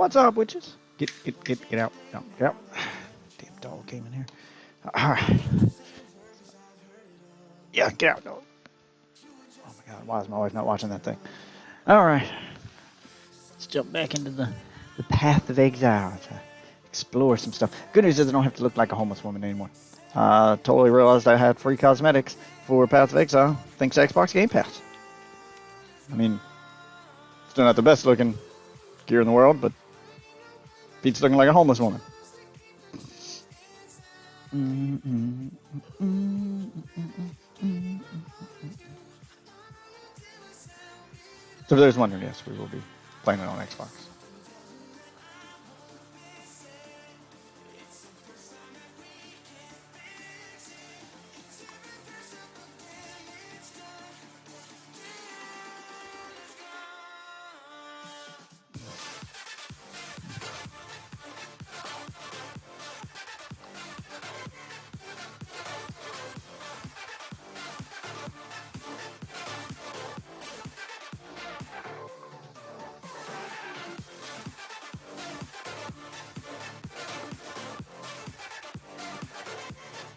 What's up, witches? Get out. No, get out. Damn dog came in here. Alright. Yeah, get out, dog. Oh my god, why is my wife not watching that thing? Alright. Let's jump back into the path of exile to explore some stuff. Good news is I don't have to look like a homeless woman anymore. Totally realized I had free cosmetics for Path of Exile thanks to Xbox Game Pass. I mean, still not the best looking gear in the world, but Pete's looking like a homeless woman. So for those wondering, yes, we will be playing it on Xbox.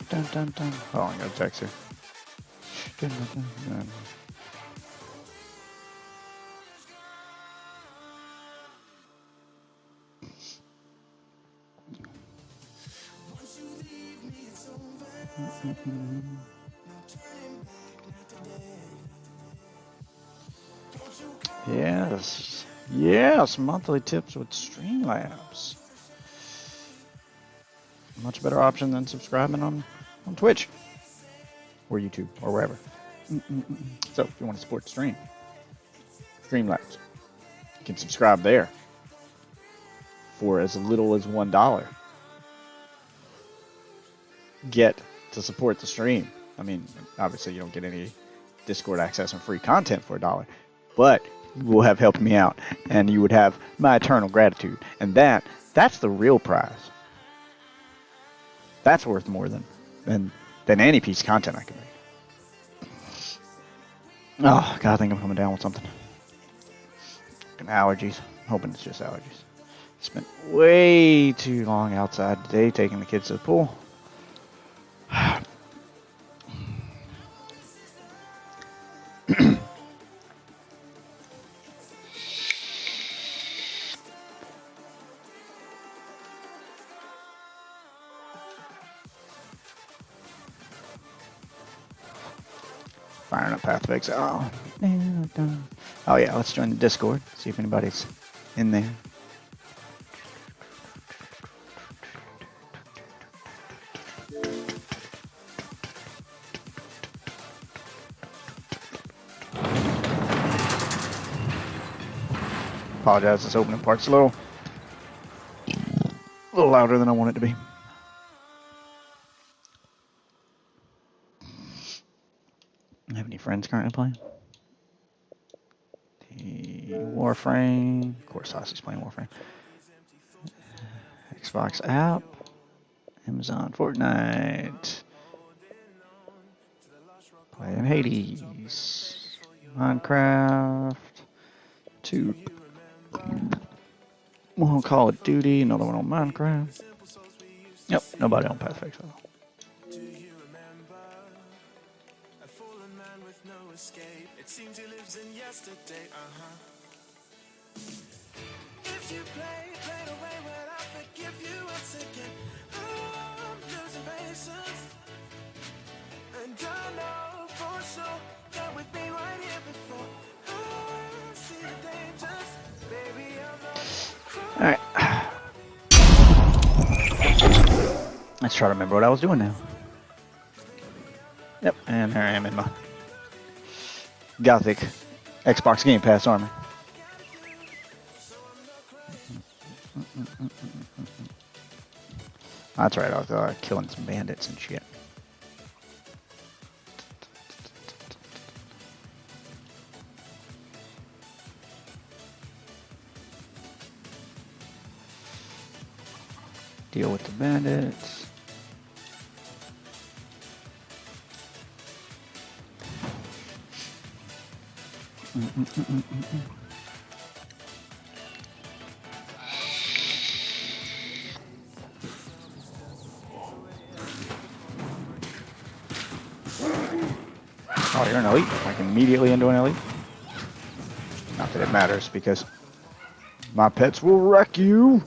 Dun, dun, dun. Oh, I got a text here. Dun, dun, dun, dun. Yes, monthly tips with Streamlabs. Much better option than subscribing on Twitch or YouTube or wherever. So if you want to support the stream, Streamlabs, you can subscribe there for as little as $1. Get to support the stream. I mean, obviously you don't get any Discord access and free content for $1, but you will have helped me out, and you would have my eternal gratitude. And that's the real prize. That's worth more than any piece of content I can make. Oh God, I think I'm coming down with something. Allergies. I'm hoping it's just allergies. Spent way too long outside today taking the kids to the pool. Firing up Path of Exile. Oh yeah, let's join the Discord. See if anybody's in there. Apologize, this opening part's a little louder than I want it to be. Have any friends currently playing? The Warframe. Of course, Saucy's playing Warframe. Xbox app. Amazon Fortnite. Playing Hades. Minecraft. 2. One on Call of Duty. Another one on Minecraft. Yep, nobody on Path of Exile. It seems he lives in yesterday, If you play away when I forgive you once again, I'm losing patience. And I know for sure that we've been right here before. I see the dangers, baby, I'm not. Alright. Let's try to remember what I was doing now. Yep, and here I am in my Gothic Xbox Game Pass armor. That's right, I was killing some bandits and shit. Deal with the bandits. Oh, you're an elite. Like immediately into an elite. Not that it matters because my pets will wreck you.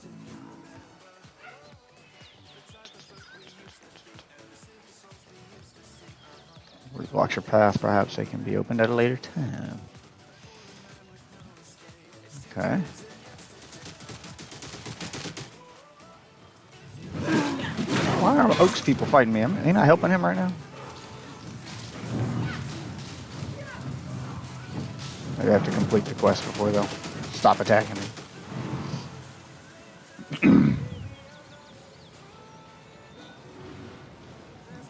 Blocks your path. Perhaps they can be opened at a later time. Okay. Why are Oaks people fighting me? Ain't I helping him right now? Maybe I have to complete the quest before they'll stop attacking me.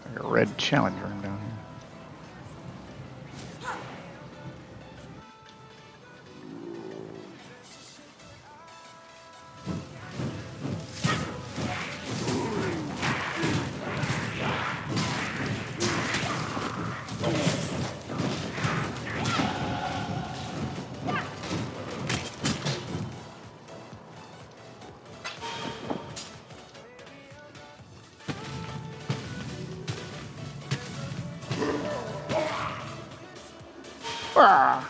Like a red challenge room down here. Ah!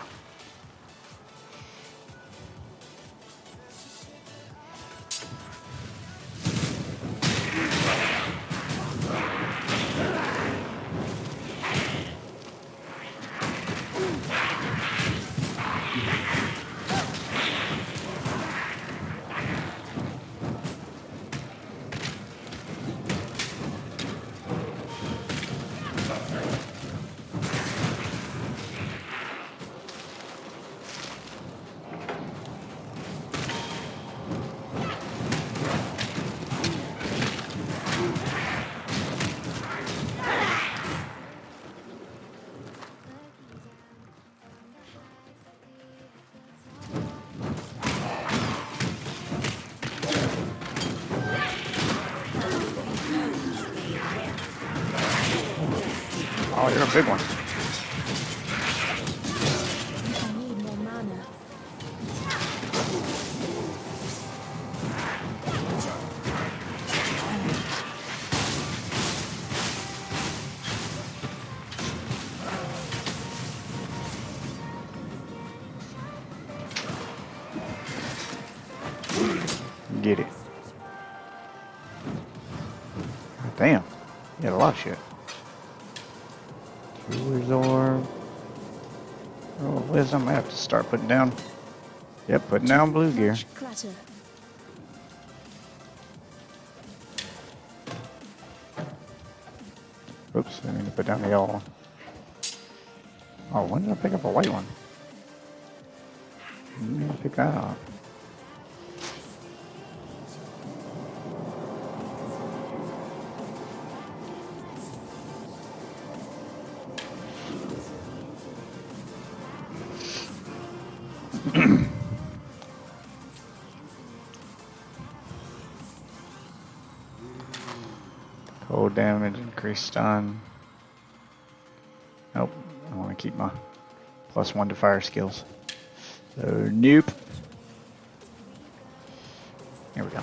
Oh, you're a big one. I need more mana. Get it. God damn. You got a lot of shit. Jeweler's orb. Oh, wisdom. I have to start putting down. Yep, putting down blue gear. Much clutter. Oops, I need to put down the yellow one. Oh, when did I pick up a white one? I need to pick that up. Cold damage, increased stun. Nope, I want to keep my +1 to fire skills. So, nope. Here we go.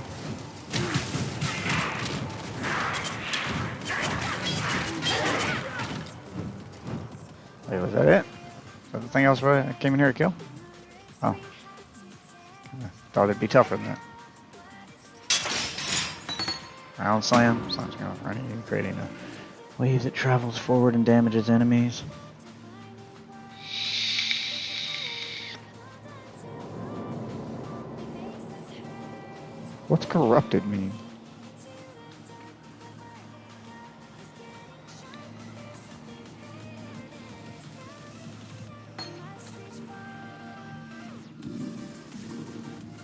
Wait, was that it? Is that the thing else I came in here to kill? Oh. I thought it'd be tougher than that. Round slam. Slam's going to run you, creating a wave that travels forward and damages enemies. What's corrupted mean?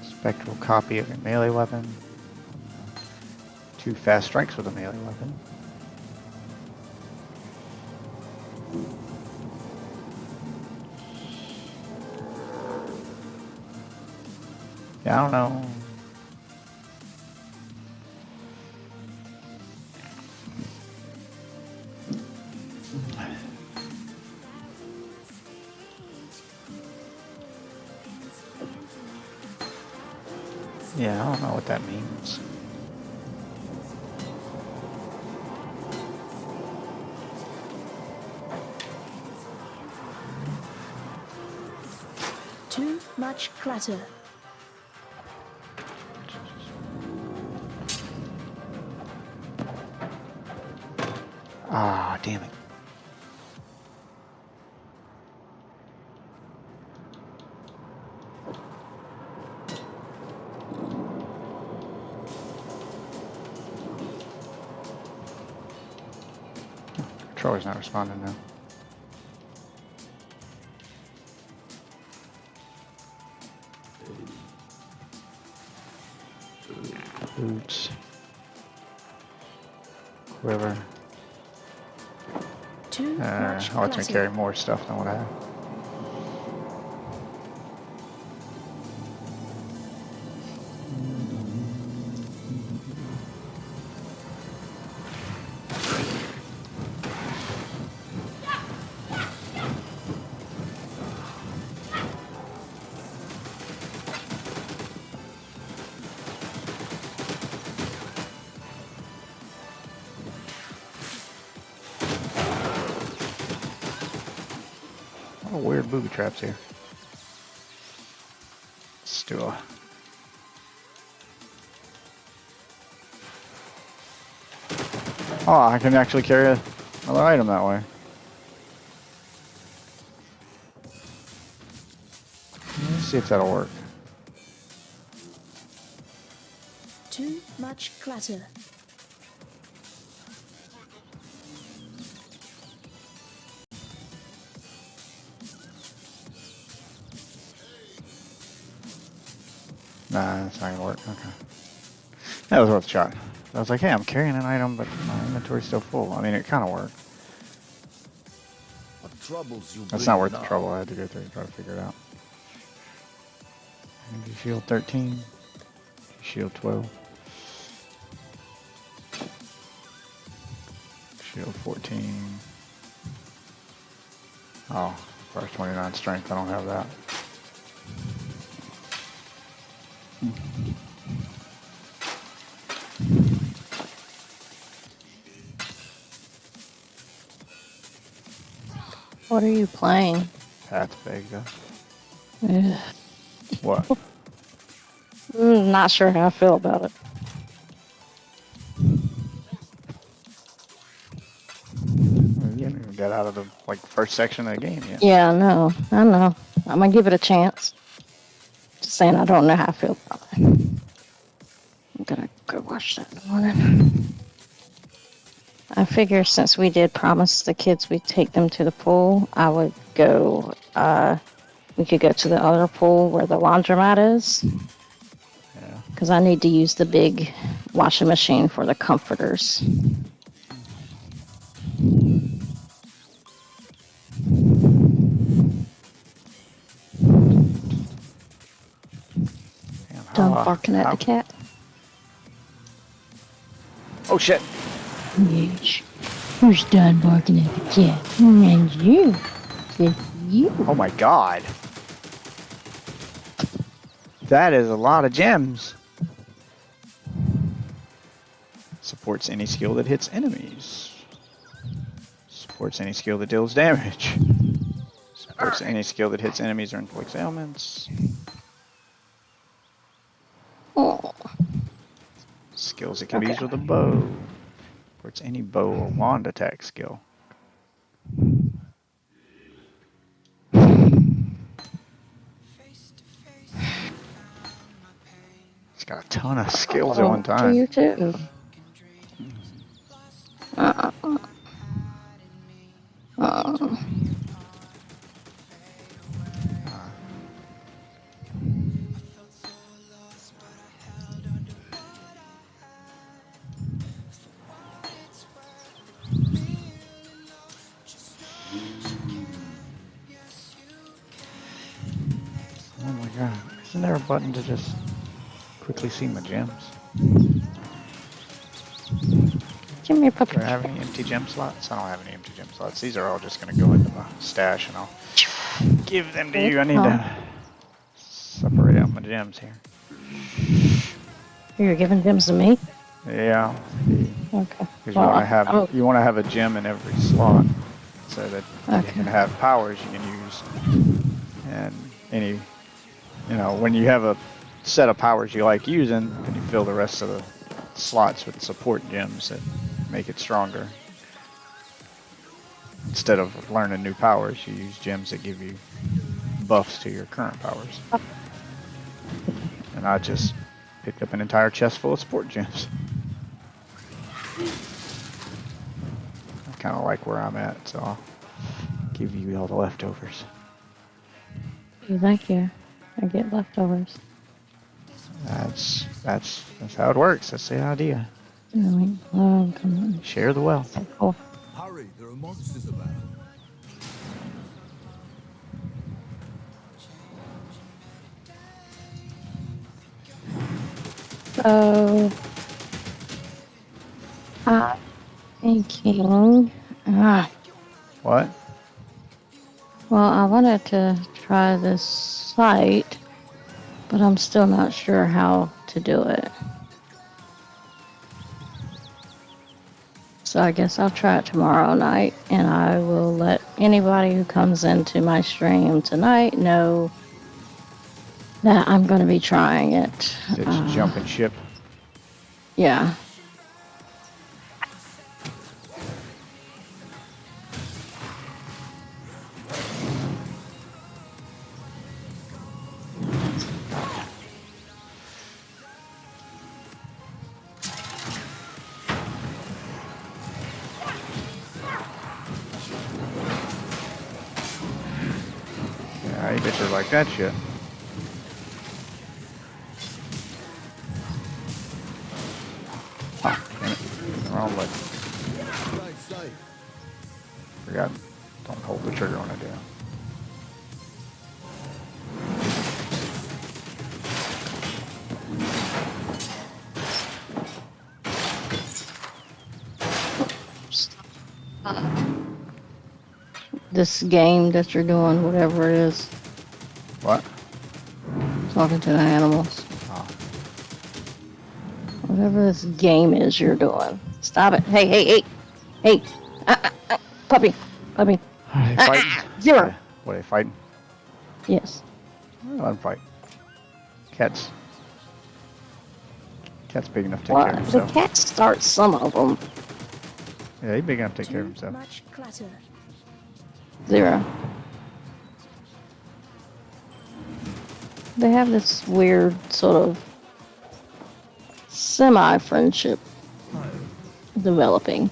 Spectral copy of a melee weapon. 2 fast strikes with a melee weapon. Yeah, I don't know. Yeah, I don't know what that means. Too much clutter. Ah, damn it. Controller's not responding now. Boots. Quiver. Too much I'll let me clutter. carry more stuff than what I have. What a weird booby traps here. Let's do a... Oh, I can actually carry another item that way. Let's see if that'll work. Too much clutter. Nah, that's not gonna work. Okay. That was worth a shot. I was like, hey, I'm carrying an item, but my inventory's still full. I mean, it kind of worked. What troubles you That's not bring worth the now? trouble. I had to go through and try to figure it out. Energy shield 13. Shield 12. Shield 14. Oh, first 29 strength. I don't have that. What are you playing? Path Vega. Ugh. What? Not sure how I feel about it. You haven't even got out of the first section of the game yet. Yeah, I know. I know. I'm gonna give it a chance. Just saying, I don't know how I feel about it. I'm gonna go watch that in the morning. I figure since we did promise the kids we'd take them to the pool, I would go. We could go to the other pool where the laundromat is. Yeah. Because I need to use the big washing machine for the comforters. Damn, Done barking at the cat. Oh shit! Yes. Who's done barking at the cat? And you. It's you. Oh my god! That is a lot of gems. Supports any skill that hits enemies. Supports any skill that deals damage. Supports any skill that hits enemies or inflicts ailments. Oh. Skills that can be Okay. used with a bow. Supports any bow or wand attack skill. It's got a ton of skills at one To time. you too. Oh my god. Isn't there a button to just quickly see my gems? Give me a puppy. Do I have any empty gem slots? I don't have any empty gem slots. These are all just going to go into my stash and I'll give them to you. I need to separate out my gems here. You're giving gems to me? Yeah. Okay. Because Well, you want to have a gem in every slot so that you Okay. can have powers you can use and any You know, when you have a set of powers you like using, and you fill the rest of the slots with support gems that make it stronger. Instead of learning new powers, you use gems that give you buffs to your current powers. And I just picked up an entire chest full of support gems. I kind of like where I'm at, so I'll give you all the leftovers. Thank you. I get leftovers. That's how it works. That's the idea. Come on. Share the wealth. Oh, Hurry, there are monsters about. so I'm thinking. What? Well, I wanted to try this site, but I'm still not sure how to do it. So I guess I'll try it tomorrow night, and I will let anybody who comes into my stream tonight know that I'm going to be trying it. Did you jump and ship? Yeah. Yeah, you bitches like that shit. Oh, damn it. Wrong button. Stay safe. Forgot. Don't hold the trigger on it down. This game that you're doing, whatever it is, What? talking to the animals. Oh. Whatever this game is you're doing. Stop it. Hey, hey, hey. Hey. Puppy. Puppy. Are they fighting? Zero. Yeah. What, are they fighting? Yes. Let them fight. Cat's big enough to take Well, care of the himself. cat starts some of them. Yeah, he's big enough to take care of Too himself. much clutter. Zero. They have this weird sort of semi-friendship developing.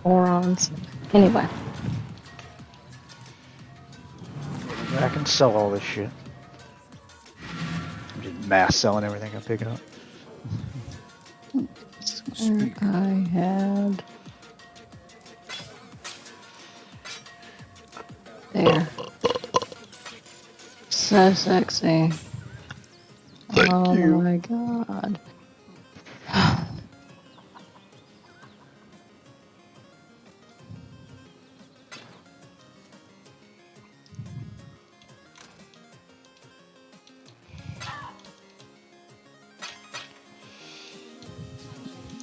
Morons. Anyway. I can sell all this shit. I'm just mass selling everything I pick up. Where I had. There. So sexy. Oh you. my god.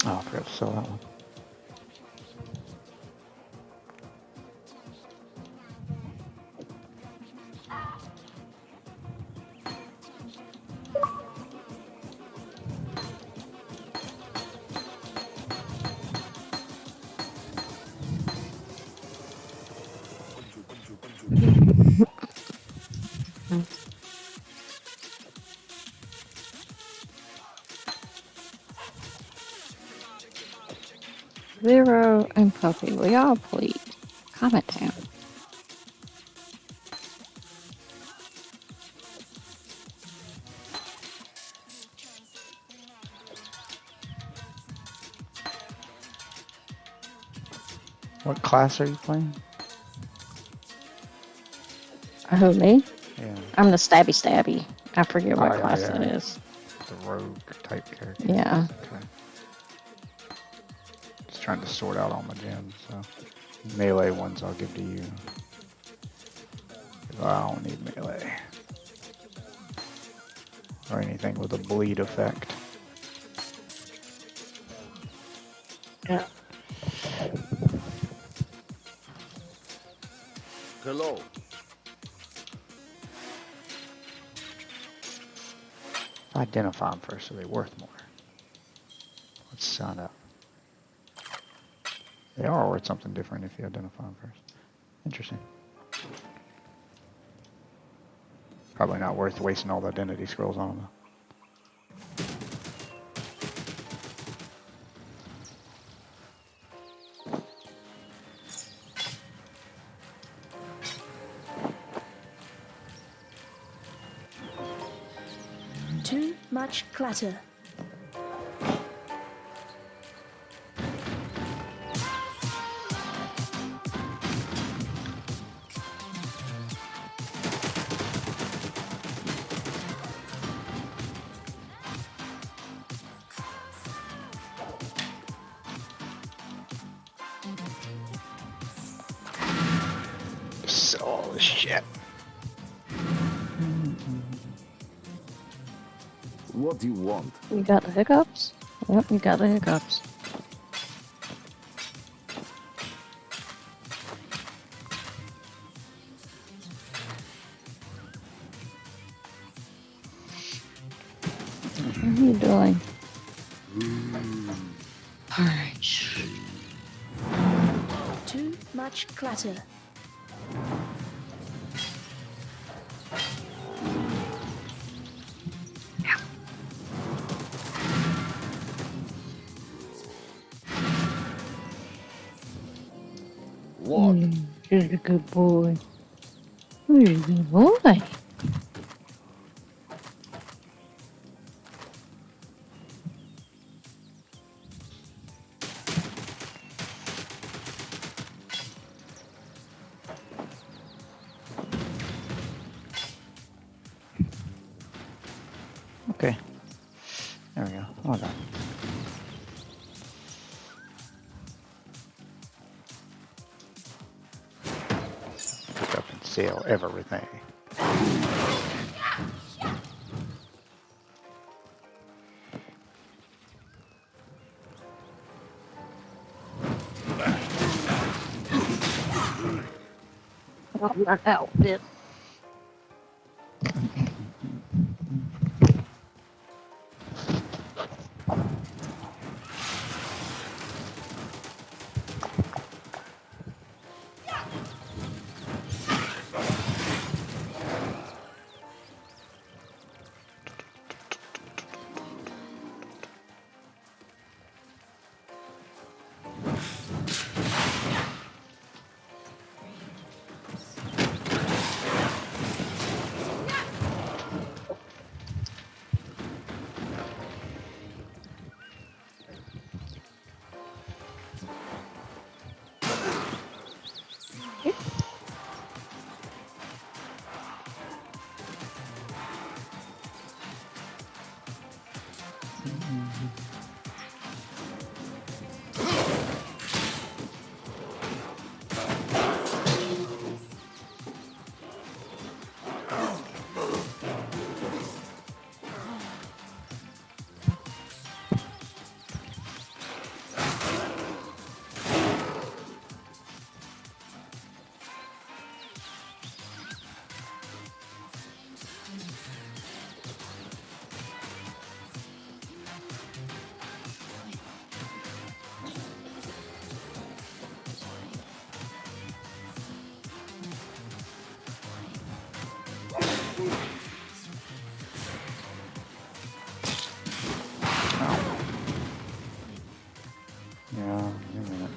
Oh, I forgot to sell that one. Zero and Puppy, will y'all please calm it down? What class are you playing? Who, me? Yeah, I'm the stabby. I forget what Oh, yeah, class yeah. that is. the rogue type character. Yeah. Okay. It's trying to sort out all my gems. So melee ones I'll give to you. 'Cause I don't need melee. Or anything with a bleed effect. Yeah. Hello. Identify them first so they're worth more. Let's sign up. They are worth something different if you identify them first. Interesting. Probably not worth wasting all the identity scrolls on them. Too much clutter. Sell all this shit. What do you want? You got the hiccups? Yep, you got the hiccups. What are you doing? Alright. Too much clutter. What? You're a good boy. You're a good boy. Okay. There we go. All done. Pick up and sell everything. I'm not out this. Yeah, give me a minute.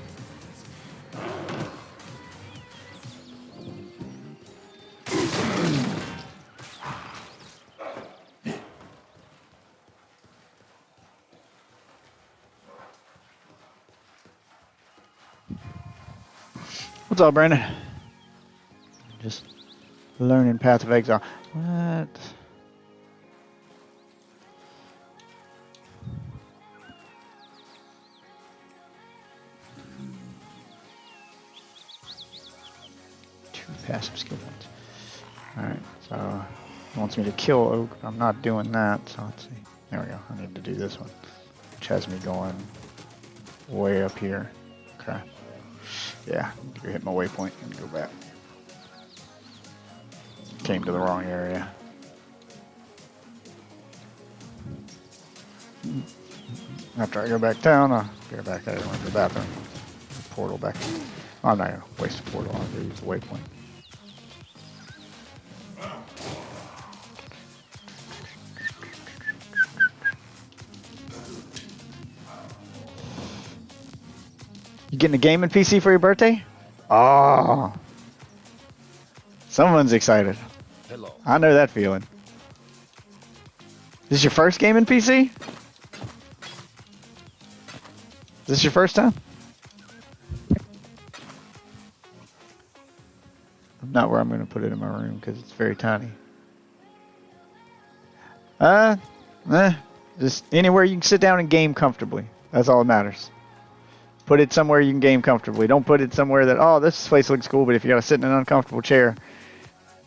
What's up, Brandon? Just learning Path of Exile. What? passive skill points. Alright, so it wants me to kill Oak. I'm not doing that, so let's see. There we go. I need to do this one, which has me going way up here. Okay. Yeah, go hit my waypoint and go back. Came to the wrong area. After I go back down, I'll go back out to the bathroom. Portal back. Oh, I'm not going to waste a portal. I'm going to use the waypoint. You getting a gaming PC for your birthday? Oh. Someone's excited. Hello. I know that feeling. Is this your first gaming PC? Is this your first time? Not where I'm going to put it in my room because it's very tiny. Just anywhere you can sit down and game comfortably. That's all that matters. Put it somewhere you can game comfortably. Don't put it somewhere that, oh, this place looks cool, but if you got to sit in an uncomfortable chair,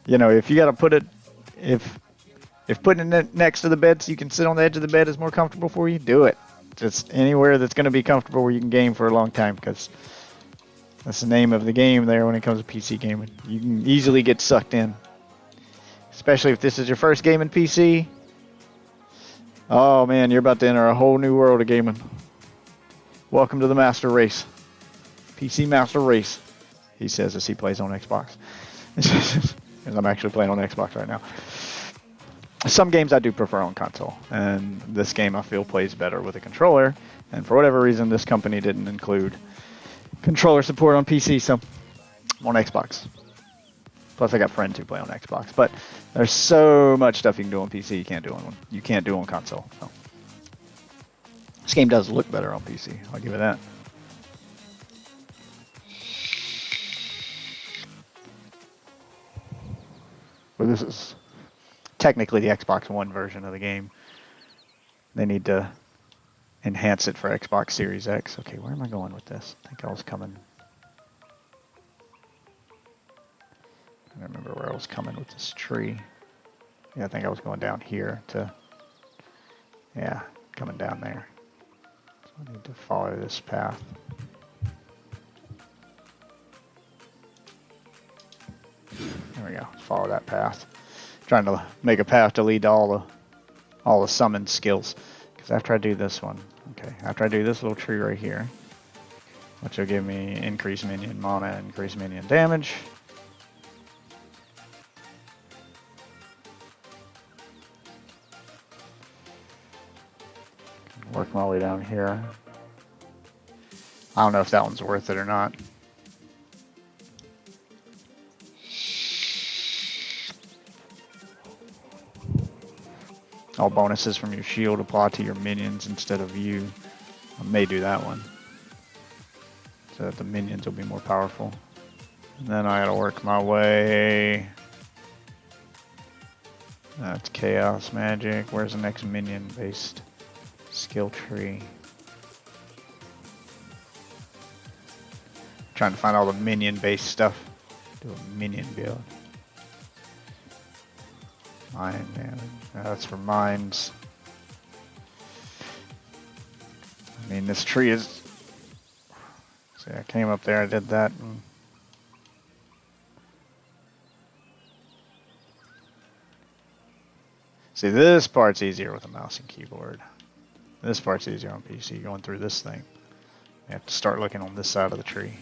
you know, if you got to put it, if putting it next to the bed so you can sit on the edge of the bed is more comfortable for you, do it. Just anywhere that's going to be comfortable where you can game for a long time, because that's the name of the game there when it comes to PC gaming. You can easily get sucked in, especially if this is your first gaming PC. Oh man, you're about to enter a whole new world of gaming. Welcome to the master race. PC master race, he says as he plays on Xbox. And I'm actually playing on Xbox right now. Some games I do prefer on console, and this game I feel plays better with a controller, and for whatever reason this company didn't include controller support on PC, so I'm on Xbox. Plus I got friends who play on Xbox, but there's so much stuff you can do on PC you can't do on console. So. This game does look better on PC, I'll give it that. But this is technically the Xbox One version of the game. They need to enhance it for Xbox Series X. Okay, where am I going with this? I think I was coming. I don't remember where I was coming with this tree. Yeah, I think I was going down here to, yeah, coming down there. So I need to follow this path. There we go, follow that path. Trying to make a path to lead to all the summon skills. Because after I do this one, okay, after I do this little tree right here, which will give me increased minion mana, increased minion damage. Work my way down here. I don't know if that one's worth it or not. All bonuses from your shield apply to your minions instead of you. I may do that one, so that the minions will be more powerful. And then I gotta work my way. That's chaos magic. Where's the next minion based skill tree? Trying to find all the minion based stuff. Do a minion build. Mine damage. That's for mines. I mean, this tree is. See, I came up there, I did that. And see, this part's easier with a mouse and keyboard. This part's easier on PC, going through this thing. You have to start looking on this side of the tree.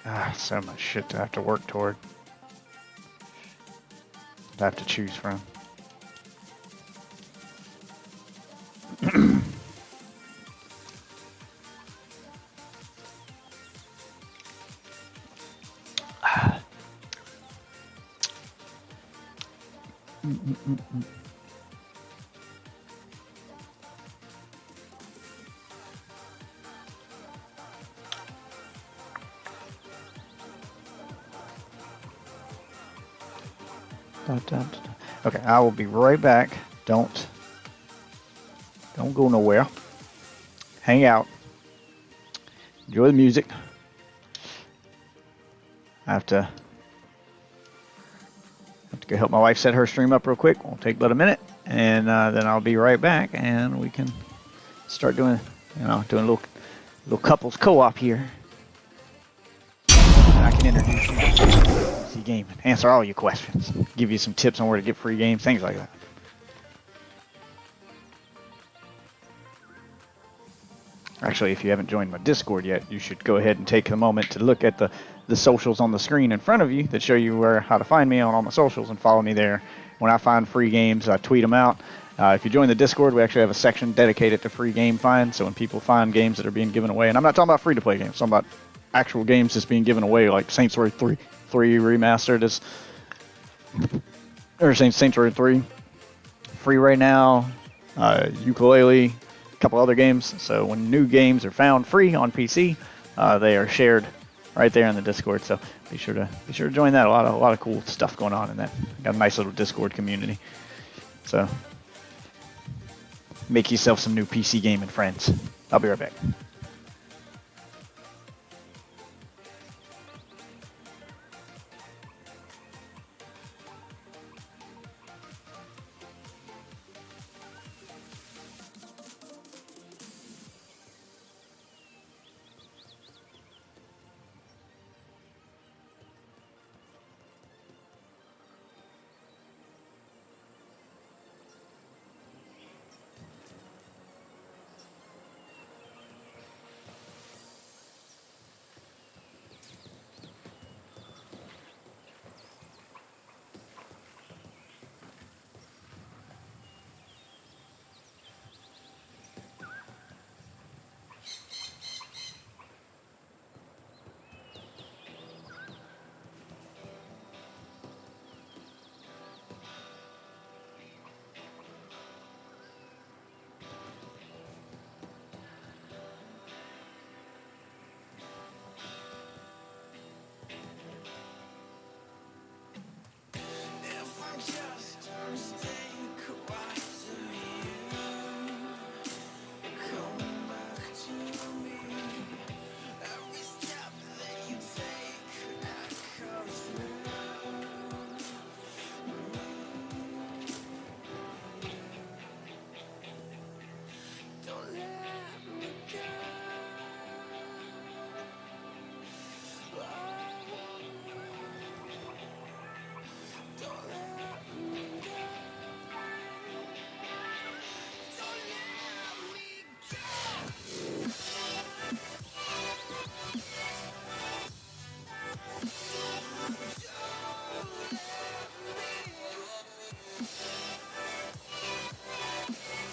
Ah, so much shit to have to work toward. To have to choose from. Okay, I will be right back. Don't go nowhere. Hang out. enjoy the music. I have to go help my wife set her stream up real quick. Won't take but a minute, and then I'll be right back, and we can start doing a little couples co-op here. And I can introduce you to PC gaming, answer all your questions, give you some tips on where to get free games, things like that. Actually, if you haven't joined my Discord yet, you should go ahead and take a moment to look at the socials on the screen in front of you that show you how to find me on all my socials and follow me there. When I find free games, I tweet them out. If you join the Discord, we actually have a section dedicated to free game find. So when people find games that are being given away, and I'm not talking about free-to-play games, I'm talking about actual games that's being given away, like Saints Row 3 Remastered Saints Row 3 free right now. Ukulele, a couple other games. So when new games are found free on PC, they are shared right there in the Discord. So be sure to join that. A lot of cool stuff going on in that. Got a nice little Discord community. So make yourself some new PC gaming friends. I'll be right back. If I just stay quiet to you, come back to me. Every step that you take echoes through. Don't let me go. Don't let me go. Don't let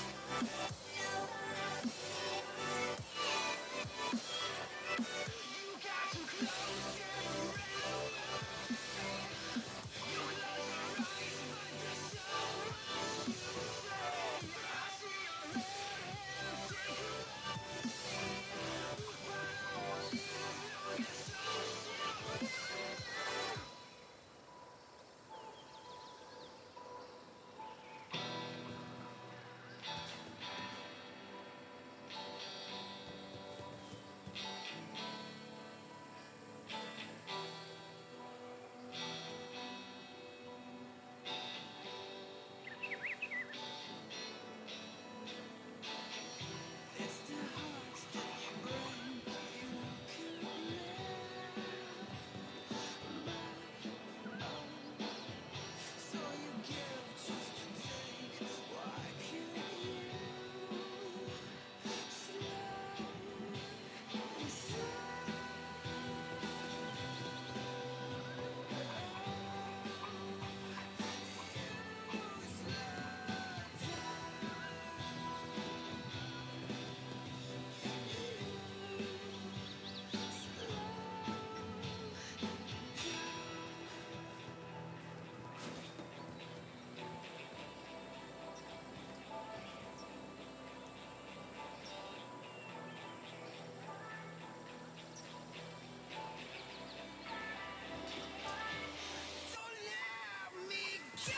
me go.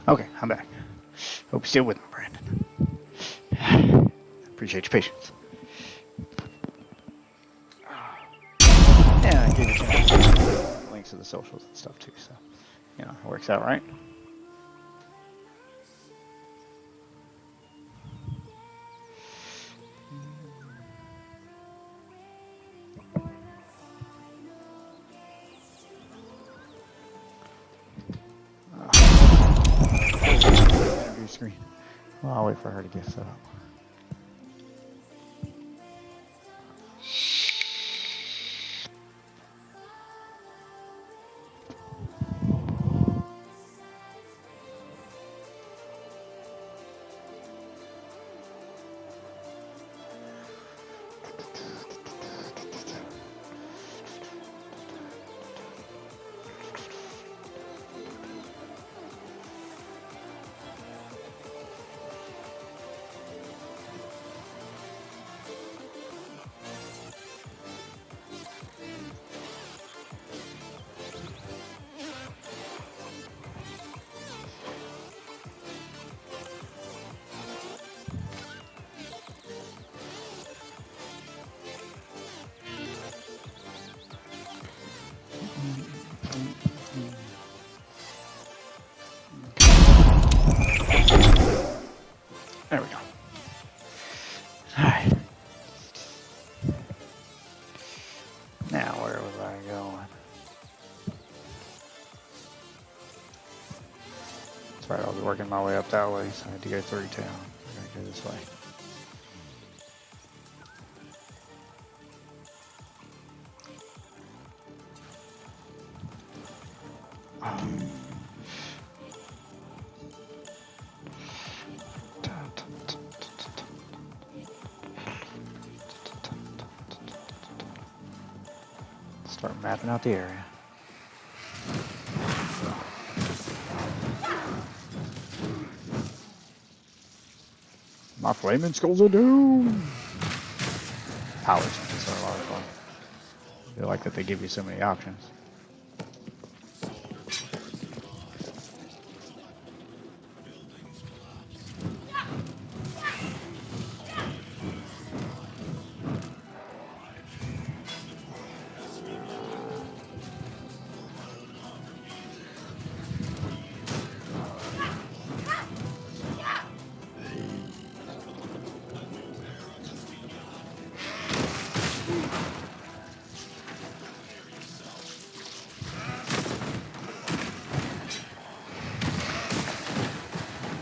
Okay, I'm back. Hope you're still with me, Brandon. Appreciate your patience. Yeah, I gave you a chance to get links to the socials and stuff too, so you know, it works out right. Interview screen. Well, I'll wait for her to get set up. There we go. Alright. Now, where was I going? That's right, I was working my way up that way, so I had to go through town. I gotta go this way. Start mapping out the area. My flaming skulls of doom! Power changes are a lot of fun. I feel like that they give you so many options.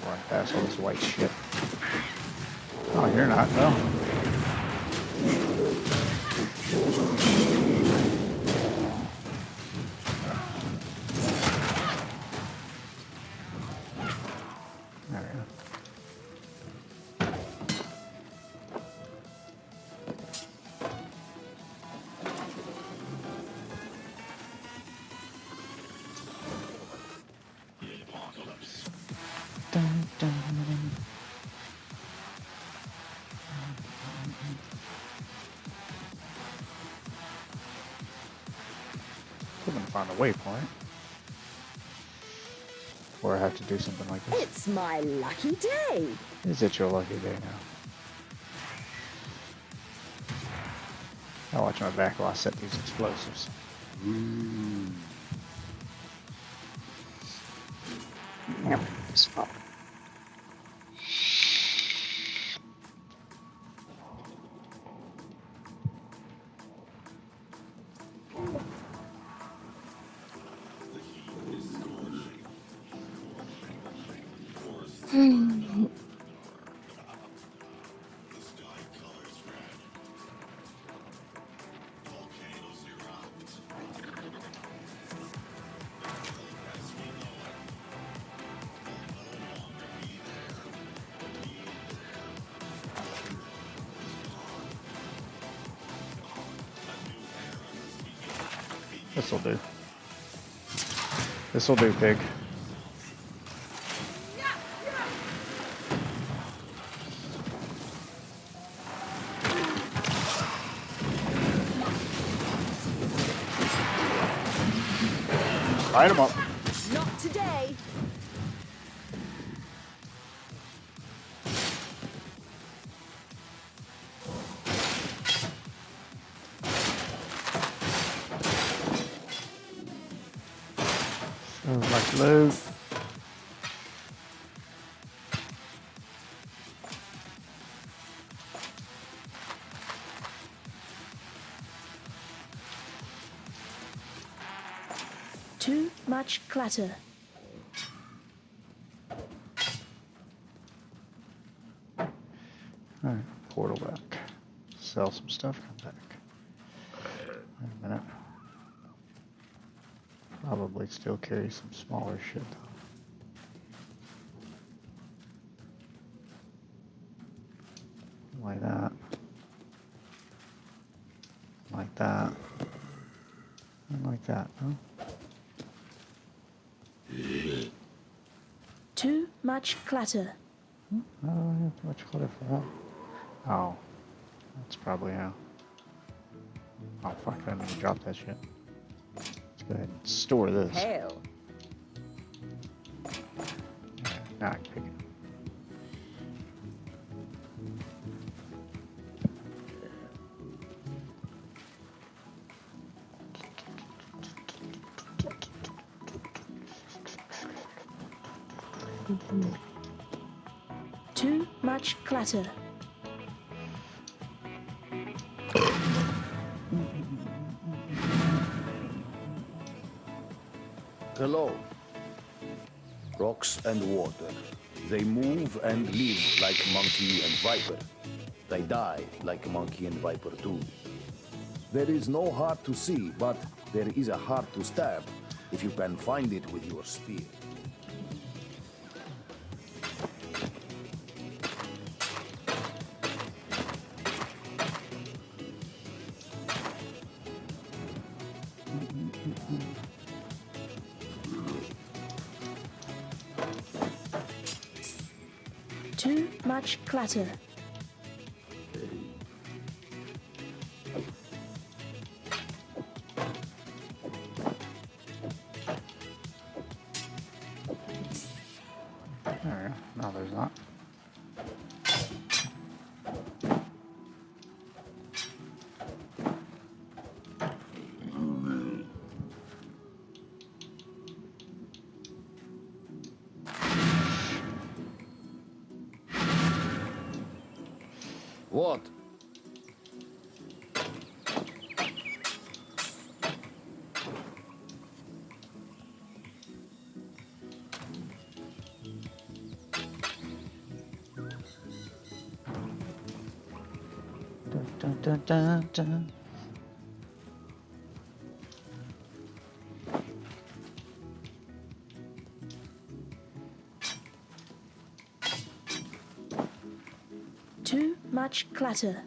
Run past all this white shit. Oh, you're not, no. There we go. Dun, dun, dun. Still gonna find a waypoint. Or I have to do something like this. It's my lucky day. Is it your lucky day now? I'll watch my back while I set these explosives. Yep. Spot. This'll do. This'll do, pig. Light 'em up. Not today. So much loot. Too much clutter. Alright, portal back. Sell some stuff, come back. Wait a minute. Probably still carry some smaller shit though. Like that. Like that. And like that, huh? Too much clutter. I don't have too much clutter for that. Oh. That's probably how. Oh fuck, I didn't even drop that shit. Let's go ahead and store this. Hell. Alright, now I can pick it. Too much clutter. Hello. Rocks and water. They move and live like monkey and viper. They die like monkey and viper too. There is no heart to see, but there is a heart to stab if you can find it with your spear. Too much clutter. There we go. No, there's not. What? Dun, dun, dun, dun, dun. Too much clutter.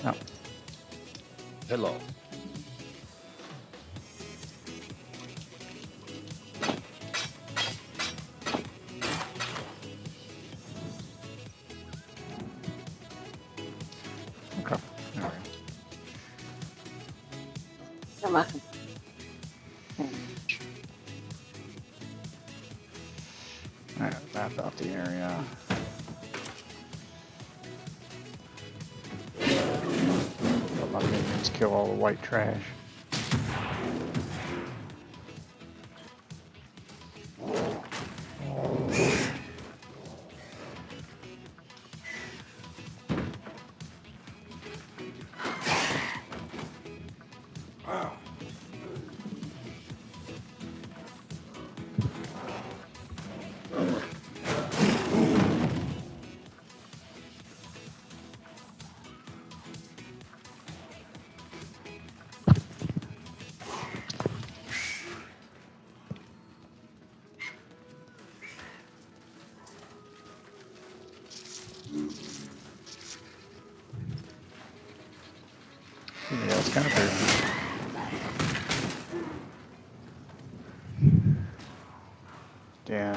No. Hello. Okay. There we go. Come on. Alright, map out the area. Let my minions kill all the white trash. It's kind of crazy. Damn.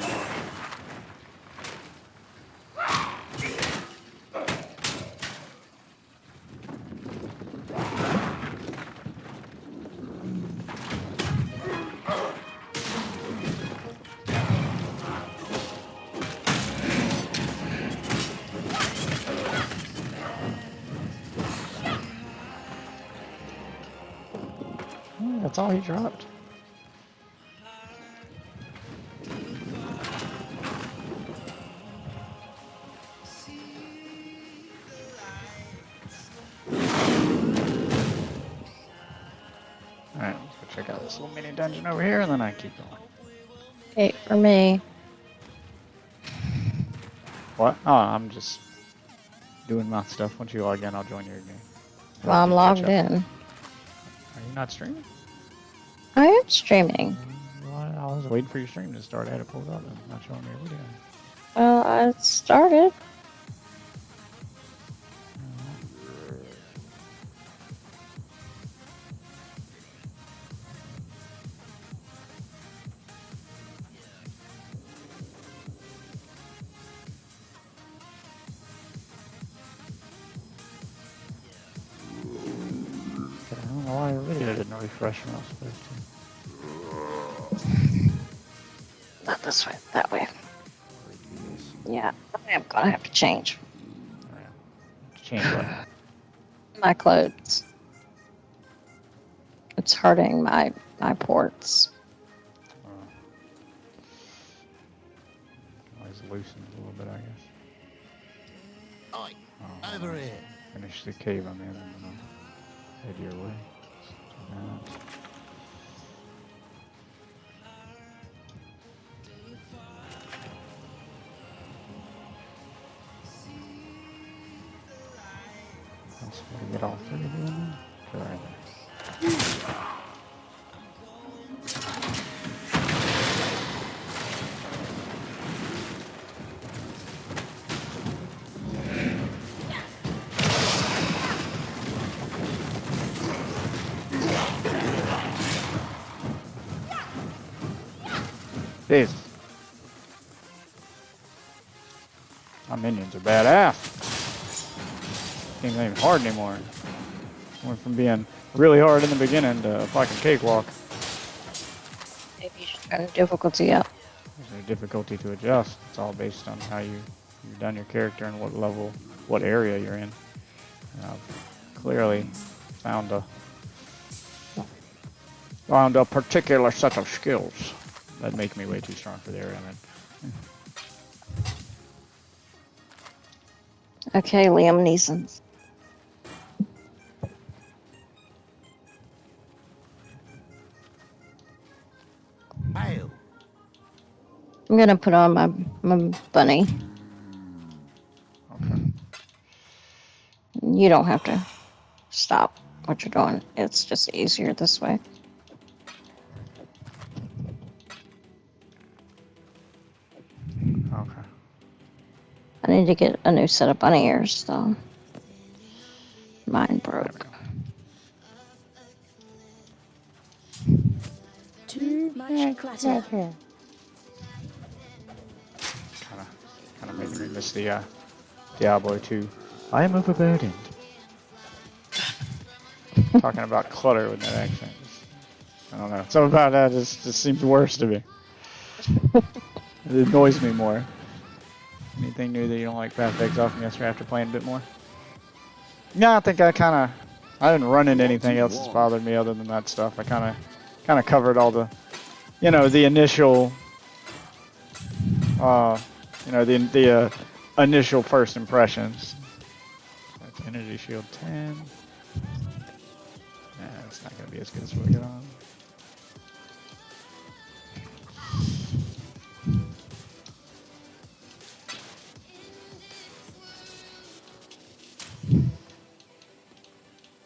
That's all he dropped. Alright, let's go check out this little mini dungeon over here and then I keep going. 8 for me. What? Oh, I'm just doing my stuff. Once you log in, I'll join your game. Well, I'm logged in. Are you not streaming? I am streaming. Well, I was waiting for your stream to start. I had it pulled up and not showing me your video. Well, I started. I don't know why your video didn't refresh when I was supposed to. Not this way, that way. Yeah, I am gonna have to change Change what? my clothes. It's hurting my ports. Always loosens a little bit, I guess. Oi, Oh, over here. finish the cave I'm in and then I'll head your way. I'm supposed to get all three of them. Okay, right there. Jesus. My minions are badass. Game's not even hard anymore. Went from being really hard in the beginning to a fucking cakewalk. Maybe you should turn the difficulty up. There's no difficulty to adjust. It's all based on how you've done your character and what level, what area you're in. And I've clearly found a particular set of skills that make me way too strong for the area I'm in. Okay, Liam Neeson's. Hail. I'm gonna put on my bunny. Okay. You don't have to stop what you're doing. It's just easier this way. Okay. I need to get a new set of bunny ears, though. Mine There we broke. go. Too much clutter. Kind of making me miss the Diablo 2. I am overburdened. Talking about clutter with that accent. I don't know. Something about that just seems worse to me. It annoys me more. Anything new that you don't like Path of Exile from yesterday after playing a bit more? Yeah, I think I didn't run into anything else that's bothered me other than that stuff. I kind of covered all the, the initial, the initial first impressions. That's energy shield 10. Nah, it's not gonna be as good as what we get on.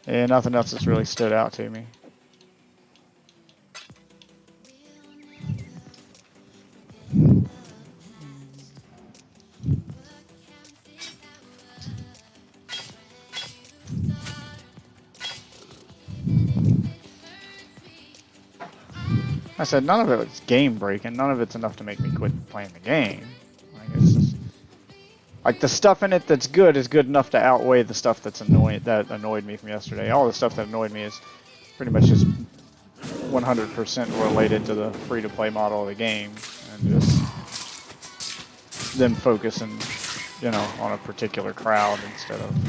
Yeah, nothing else that's really stood out to me. I said none of it was game breaking. None of it's enough to make me quit playing the game. Like, it's just, like the stuff in it that's good is good enough to outweigh the stuff that annoyed me from yesterday. All the stuff that annoyed me is pretty much just 100% related to the free-to-play model of the game, and just them focusing, you know, on a particular crowd instead of,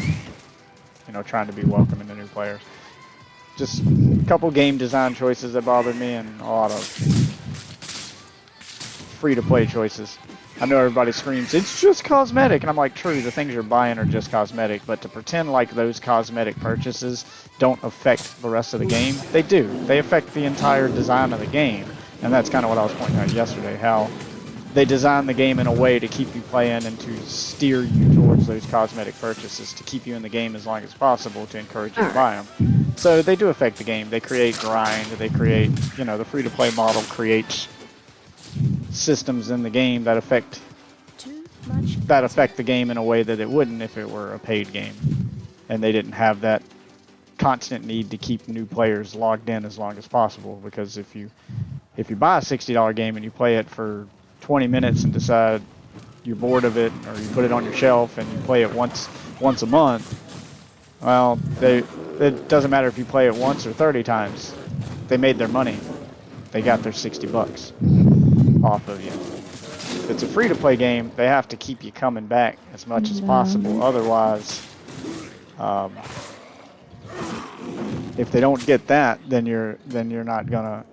you know, trying to be welcoming to new players. Just a couple game design choices that bothered me, and a lot of free-to-play choices. I know everybody screams, it's just cosmetic, and I'm like, true, the things you're buying are just cosmetic, but to pretend like those cosmetic purchases don't affect the rest of the game, they do. They affect the entire design of the game, and that's kind of what I was pointing out yesterday, how they design the game in a way to keep you playing and to steer you towards those cosmetic purchases, to keep you in the game as long as possible, to encourage you to buy them. So they do affect the game. They create grind, they create, you know, the free-to-play model creates systems in the game that affect the game in a way that it wouldn't if it were a paid game, and they didn't have that constant need to keep new players logged in as long as possible. Because if you buy a $60 game and you play it for 20 minutes and decide you're bored of it, or you put it on your shelf and you play it once a month, well, it doesn't matter if you play it once or 30 times. They made their money. They got their $60 off of you. If it's a free-to-play game, they have to keep you coming back as much as possible. Otherwise, if they don't get that, then you're not gonna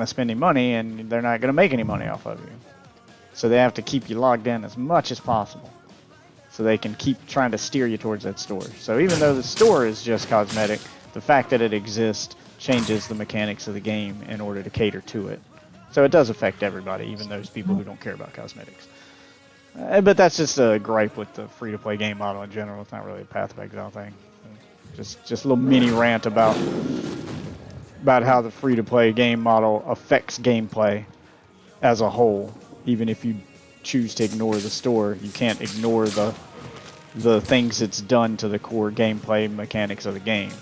spend any money, and they're not gonna make any money off of you. So they have to keep you logged in as much as possible, so they can keep trying to steer you towards that store. So even though the store is just cosmetic, the fact that it exists changes the mechanics of the game in order to cater to it. So it does affect everybody, even those people who don't care about cosmetics. But that's just a gripe with the free-to-play game model in general. It's not really a Path of Exile thing. Just a little mini rant about how the free-to-play game model affects gameplay as a whole. Even if you choose to ignore the store, you can't ignore the things it's done to the core gameplay mechanics of the game.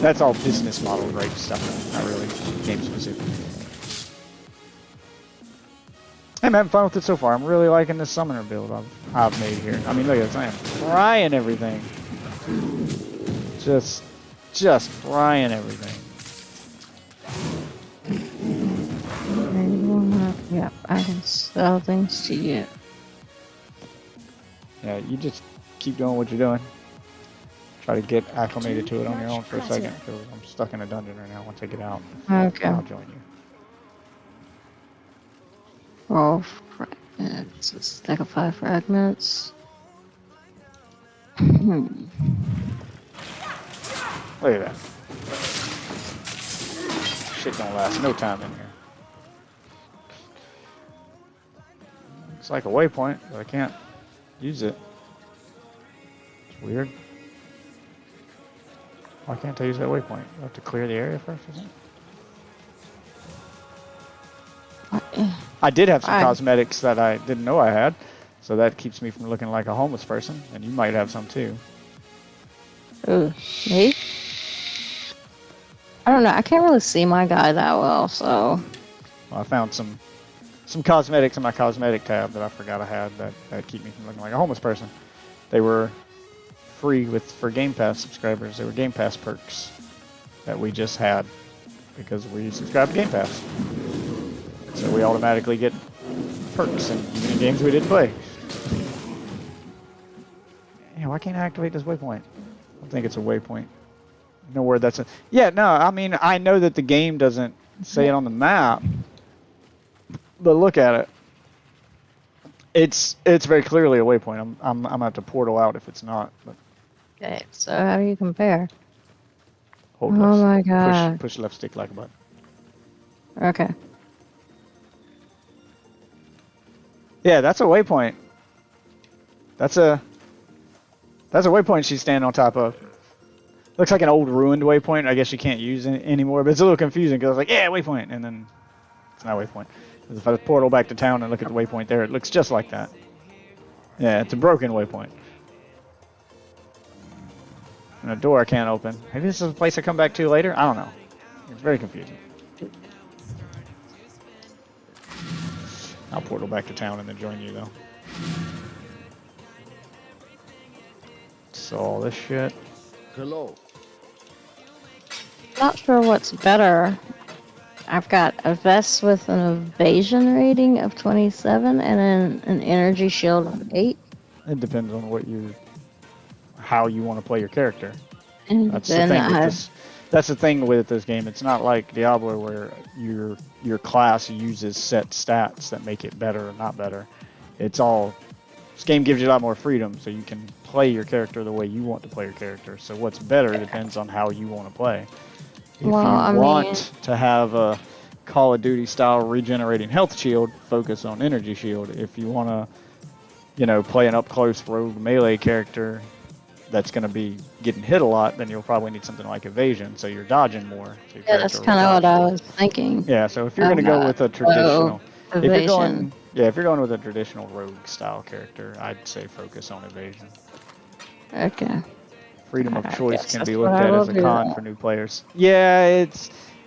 That's all business model gripe stuff, not really game specific. Hey man, I'm fun with it so far. I'm really liking this summoner build I've made here. I mean, look at this, I am frying everything. Just frying everything. Yep, I can sell things to you. Yeah, you just keep doing what you're doing. Try to get acclimated to it on your own for a second, because I'm stuck in a dungeon right now. Once I get out, Okay. I'll join you. Roll fragments. A stack of 5 fragments. Look at that. Shit don't last no time in here. It's like a waypoint, but I can't use it. It's weird. Why can't I use that waypoint? I have to clear the area first, or something? I did have some cosmetics that I didn't know I had, so that keeps me from looking like a homeless person, and you might have some too. Ooh, me? I don't know, I can't really see my guy that well, so... Well, I found some cosmetics in my cosmetic tab that I forgot I had that keep me from looking like a homeless person. They were free for Game Pass subscribers. They were Game Pass perks that we just had because we subscribed to Game Pass. So we automatically get perks in even games we didn't play. Yeah, why can't I activate this waypoint? I don't think it's a waypoint. No word that's a... Yeah, no, I mean, I know that the game doesn't say it on the map, but look at it. It's very clearly a waypoint. I'm gonna have to portal out if it's not. But Okay, so how do you compare? hold Oh left, my god. push left stick like a button. Okay. Yeah, that's a waypoint. That's a waypoint she's standing on top of. Looks like an old ruined waypoint. I guess you can't use it anymore, but it's a little confusing because I was like, yeah, waypoint, and then it's not a waypoint. If I portal back to town and look at the waypoint there, it looks just like that. Yeah, it's a broken waypoint. And a door I can't open. Maybe this is a place I come back to later? I don't know. It's very confusing. I'll portal back to town and then join you, though. So all this shit. Hello. Not sure what's better. I've got a vest with an evasion rating of 27 and an energy shield of 8. It depends on how you want to play your character. And That's the then thing with I this. That's the thing with this game. It's not like Diablo where your class uses set stats that make it better or not better. It's all. This game gives you a lot more freedom, so you can play your character the way you want to play your character. So what's better depends on how you want to play. If Well, you I want mean- to have a Call of Duty style regenerating health shield, focus on energy shield. If you want to, play an up close rogue melee character that's going to be getting hit a lot, then you'll probably need something like evasion, so you're dodging more. So your yeah, that's character will kind of what dodge I more. was thinking. Yeah, so if you're going to go with a traditional, if you're going, if you're going with a traditional rogue style character, I'd say focus on evasion. Okay. Freedom of I choice guess can that's be what looked I at will as a do con then. for new players. Yeah,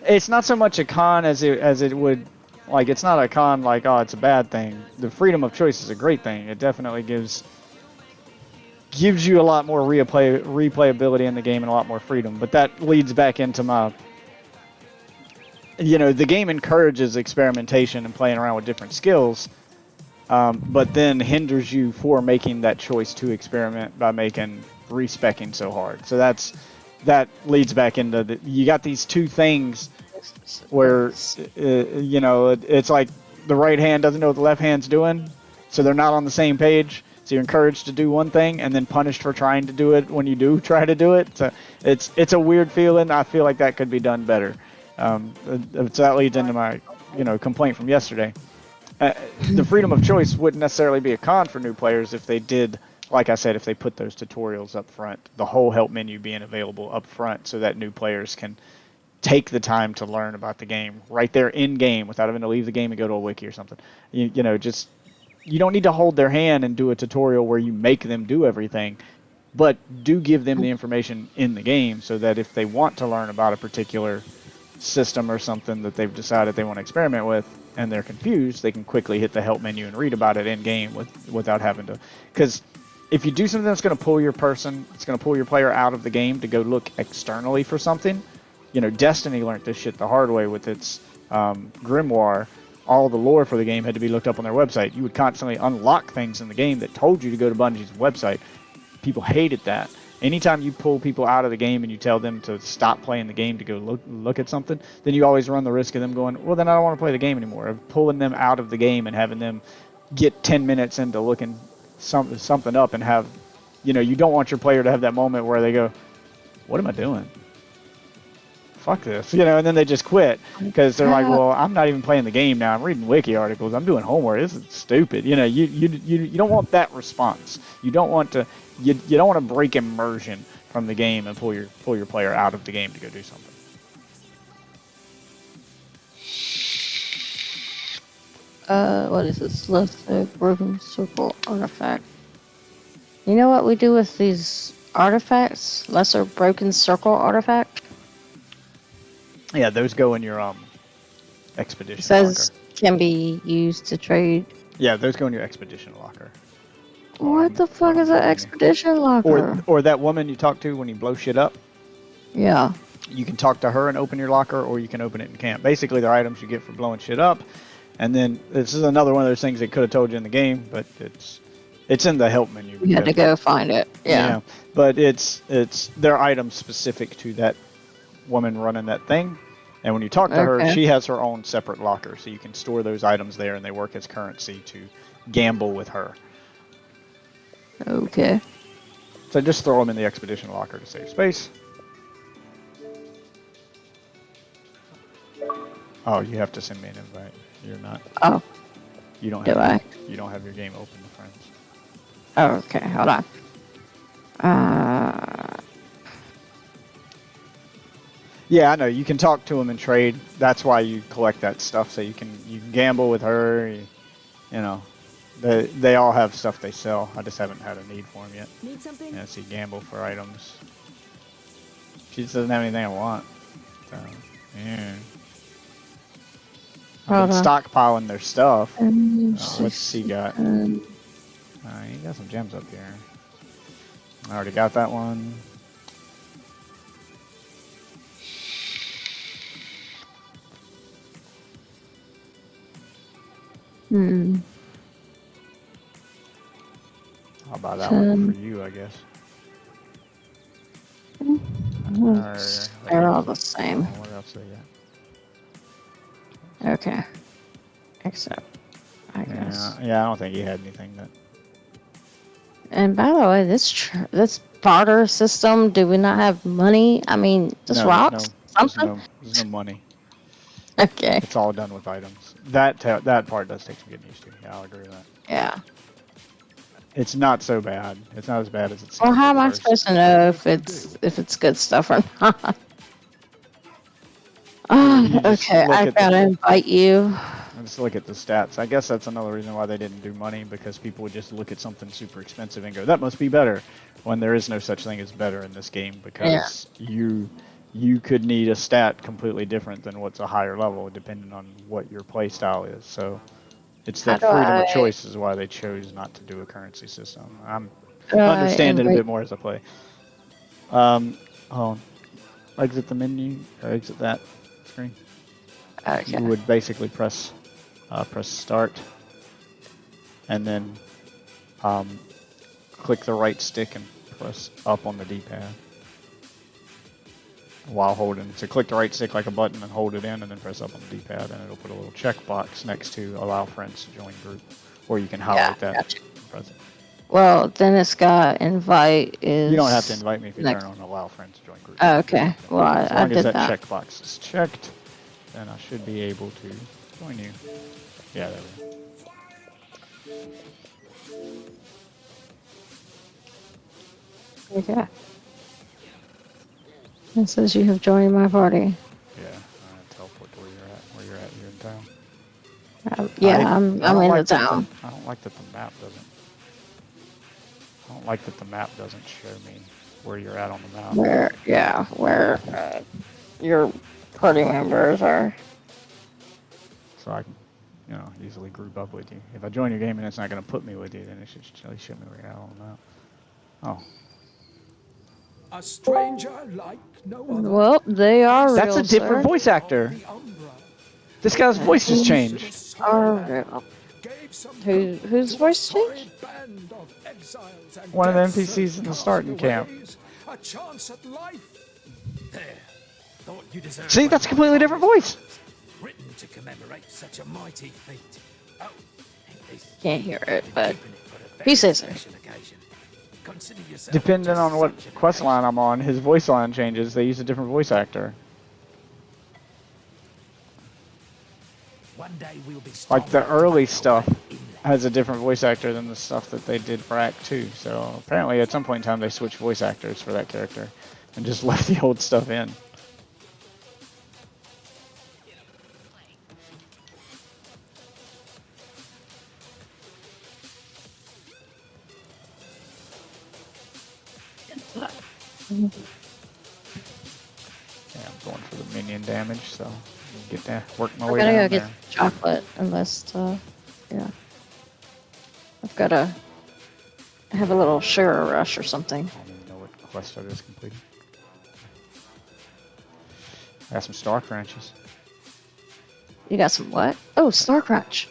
it's not so much a con as it would, like, it's not a con like, oh, it's a bad thing. The freedom of choice is a great thing. It definitely gives you a lot more replayability in the game and a lot more freedom. But that leads back into my, the game encourages experimentation and playing around with different skills, but then hinders you for making that choice to experiment by making respecking so hard. So that leads back into you got these two things where it's like the right hand doesn't know what the left hand's doing, so they're not on the same page. So you're encouraged to do one thing and then punished for trying to do it when you do try to do it. So it's a weird feeling. I feel like that could be done better. So that leads into my complaint from yesterday. The freedom of choice wouldn't necessarily be a con for new players if they did, like I said, if they put those tutorials up front, the whole help menu being available up front so that new players can take the time to learn about the game right there in game without having to leave the game and go to a wiki or something. You don't need to hold their hand and do a tutorial where you make them do everything, but do give them the information in the game so that if they want to learn about a particular system or something that they've decided they want to experiment with and they're confused, they can quickly hit the help menu and read about it in game without having to. Because if you do something that's going to pull your player out of the game to go look externally for something, Destiny learned this shit the hard way with its Grimoire. All the lore for the game had to be looked up on their website. You would constantly unlock things in the game that told you to go to Bungie's website. People hated that. Anytime you pull people out of the game and you tell them to stop playing the game to go look at something, then you always run the risk of them going, well, then I don't want to play the game anymore. Of pulling them out of the game and having them get 10 minutes into looking something up and have, you don't want your player to have that moment where they go, what am I doing? Fuck this, and then they just quit because they're like, well, I'm not even playing the game now. I'm reading wiki articles. I'm doing homework. This is stupid. You don't want that response. You don't want to break immersion from the game and pull your player out of the game to go do something. What is this? Lesser broken circle artifact. You know what we do with these artifacts? Lesser broken circle artifact? Yeah, those go in your expedition It says locker. can be used to trade. Yeah, those go in your expedition locker. What the fuck is an expedition locker? Or that woman you talk to when you blow shit up. Yeah. You can talk to her and open your locker, or you can open it in camp. Basically, they're items you get for blowing shit up. And then this is another one of those things they could have told you in the game, but it's in the help menu. We had to go find it. Yeah. But they're items specific to that woman running that thing. And when you talk to her, she has her own separate locker, so you can store those items there, and they work as currency to gamble with her. Okay. So just throw them in the expedition locker to save space. Oh, you have to send me an invite. You're not. Oh. You don't. Do I? You don't have your game open to friends. Oh, okay. Hold on. Yeah, I know. You can talk to them and trade. That's why you collect that stuff, so you can gamble with her. They all have stuff they sell. I just haven't had a need for them yet. Need something? Yeah, see, gamble for items. She just doesn't have anything I want. So, yeah. Hold I've been on. stockpiling their stuff. What's he 60, got? He got some gems up here. I already got that one. Hmm. I'll buy that one for you, I guess. Alright, They're all the same. what else do they got? Okay. Except, I guess. Yeah, I don't think he had anything that. And by the way, this barter system, do we not have money? I mean, just No, rocks? Something? There's no money. Okay. It's all done with items. That part does take some getting used to. Yeah, I'll agree with that. Yeah. It's not so bad. It's not as bad as it seems. Well, how am at I first. supposed to know if it's good stuff or not? Oh, You just okay. look I at the- gotta invite you. Just look at the stats. I guess that's another reason why they didn't do money, because people would just look at something super expensive and go, that must be better, when there is no such thing as better in this game, because you could need a stat completely different than what's a higher level, depending on what your play style is. So it's that How do freedom of I- choice is why they chose not to do a currency system. I'm Do I understand it a invite- bit more as I play. Hold on. Exit the menu, or exit that screen. Okay. You would basically press start, and then click the right stick and press up on the D-pad while holding. So click the right stick like a button and hold it in, and then press up on the D-pad, and it'll put a little checkbox next to allow friends to join group, or you can highlight that. Gotcha. And press it. Well, then it's got invite is. You don't have to invite me if you next- turn on allow friends to join group. Oh, okay. Well, As I long did as that that. checkbox is checked, then I should be able to join you. Yeah, there we go. Okay. It says you have joined my party. Yeah, teleport to where you're at. You're in town. Yeah, I I'm don't in the like that town. I don't like that the map doesn't. I don't like that the map doesn't show me where you're at on the map. Where your party members are. So I can, easily group up with you. If I join your game and it's not going to put me with you, then it should at least show me where you're at on the map. Oh, A stranger like no other. Well, they are real. that's a different sir. voice actor. This guy's voice has changed. Are real. Whose voice changed? One of the NPCs in the starting camp. A chance at life. There. Thought you deserved See, one that's a of completely my different voice. written to commemorate such a mighty feat. Oh, this Can't hear it, but keeping it for a he very says it. special occasion. Consider yourself Depending just on what such an quest line occasion. I'm on, his voice line changes. They use a different voice actor. One day we'll be Like the strong early enough to stuff make our way in there. has a different voice actor than the stuff that they did for Act 2. So apparently at some point in time they switched voice actors for that character and just left the old stuff in. Yeah, I'm going for the minion damage, so get that, work my I way gotta down go there. get chocolate unless, yeah. I've gotta have a little sugar rush or something. I don't even know what quest I just completed. I got some star crunches. You got some what? Oh, Star Crunch.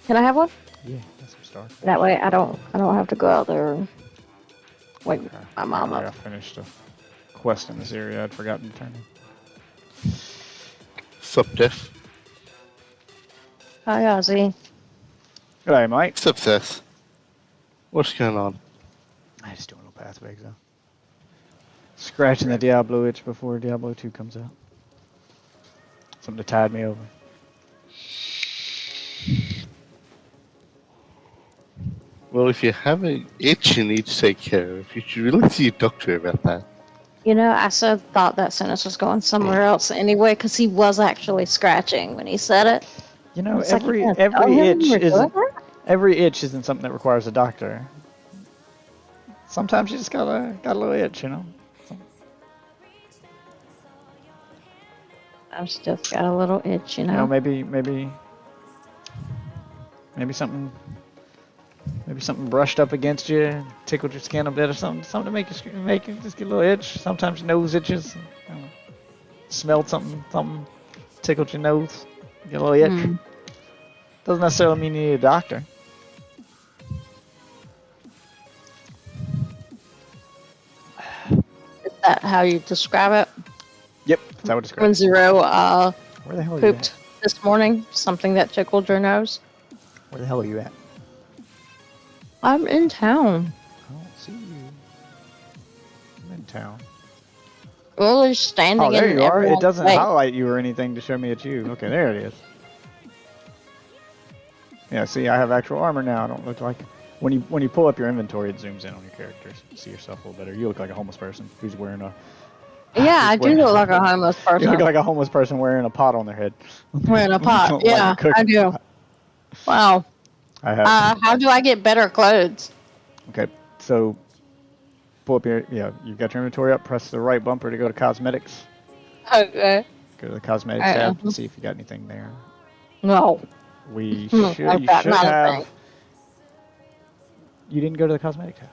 Can I have one? Yeah, got some star crunches. That way I don't have to go out there and wake Okay. my mom Apparently up. I finished a quest in this area I'd forgotten to turn in. Sup, Jeff? Hi, Ozzy. G'day, mate. Sup, Seth? What's going on? I just doing a little path of exile. Scratching the Diablo itch before Diablo 2 comes out. Something to tide me over. Well, if you have an itch you need to take care of, you should really see a doctor about that. You know, I thought that sentence was going somewhere else anyway, because he was actually scratching when he said it. You know, It's like, every you can't tell him itch you're doing isn't that? every itch isn't something that requires a doctor. Sometimes you just got a little itch, you know. I've just got a little itch, you You know, know. maybe something brushed up against you, tickled your skin a bit or something to make you just get a little itch. Sometimes your nose itches. I don't know, smelled something tickled your nose, get a little itch. Hmm. Doesn't necessarily mean you need a doctor. Is that how you describe it? Yep, that's how I describe When it. Zero Where the hell are you pooped at? this morning, something that tickled your nose. Where the hell are you at? I'm in town. I don't see you. I'm in town. Well, you're standing Oh, there in you are. It everyone's doesn't way. highlight you or anything to show me it's you. Okay, there it is. Yeah, see, I have actual armor now. I don't look like... When you pull up your inventory, it zooms in on your characters. You see yourself a little better. You look like a homeless person who's wearing a... Yeah, I do look like a homeless You look person. like a homeless person wearing a pot on their head. Wearing a pot. Like a Yeah, cooking I do. pot. Wow. I have... How do I get better clothes? Okay, so... Pull up your... Yeah, you've got your inventory up. Press the right bumper to go to cosmetics. Okay. Go to the cosmetics tab and see if you got anything there. No. We I've should... You got should not a have... thing. You didn't go to the cosmetic tab.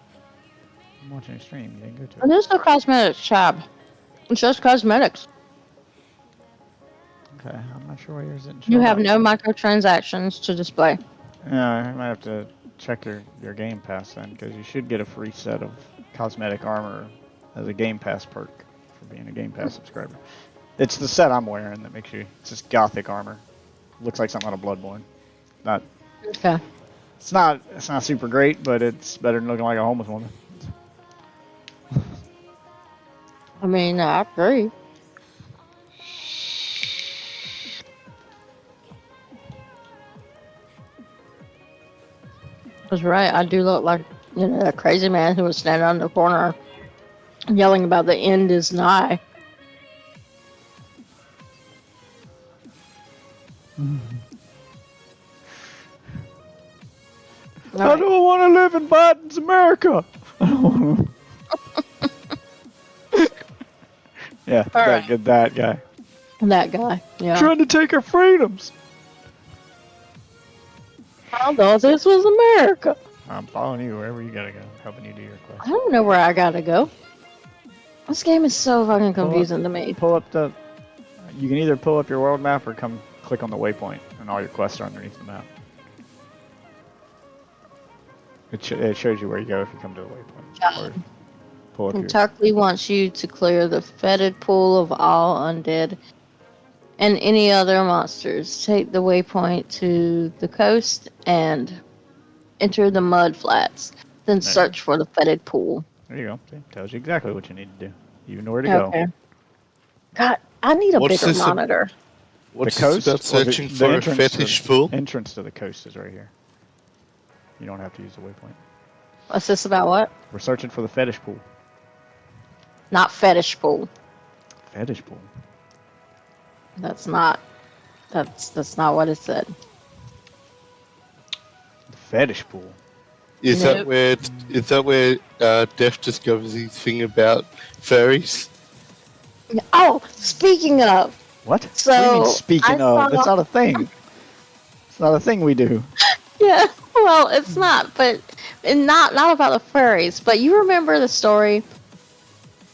I'm watching a stream. You didn't go to it. There's no cosmetics tab. It's just cosmetics. Okay, I'm not sure why yours didn't show You have up. no microtransactions to display. Yeah, I might have to check your Game Pass then, because you should get a free set of cosmetic armor as a Game Pass perk for being a Game Pass subscriber. It's the set I'm wearing that makes you... It's just gothic armor. Looks like something out of Bloodborne. Not... Okay. It's not super great, but it's better than looking like a homeless woman. I mean, I agree. That's right. I do look like, you know, that crazy man who was standing on the corner yelling about the end is nigh. I don't want to live in Biden's America. Yeah, All right. that guy. That guy. Yeah. Trying to take our freedoms. I thought this was America. I'm following you wherever you gotta go, helping you do your quest. I don't know where I gotta go. This game is so fucking confusing to me. Pull up the... You can either pull up your world map or come click on the waypoint, and all your quests are underneath the map. It shows you where you go if you come to the waypoint. Or pull up your... Kentucky wants you to clear the fetid pool of all undead and any other monsters. Take the waypoint to the coast and enter the mud flats. Then search for the fetid pool. There you go. See, tells you exactly what you need to do. You know where to go. God, I need a What's bigger this monitor. What's The coast? about Well, searching the for a entrance fetish pool? Entrance to the coast is right here. You don't have to use the waypoint. What's this about what? We're searching for the fetish pool. Not fetish pool. Fetish pool? That's not not what it said. The fetish pool? Is Nope. that where Def discovers his thing about furries? Oh, speaking of, What? So, what do you mean speaking I of? It's saw- not a thing. It's not a thing we do. yeah, well, it's not, but and not about the furries. But you remember the story?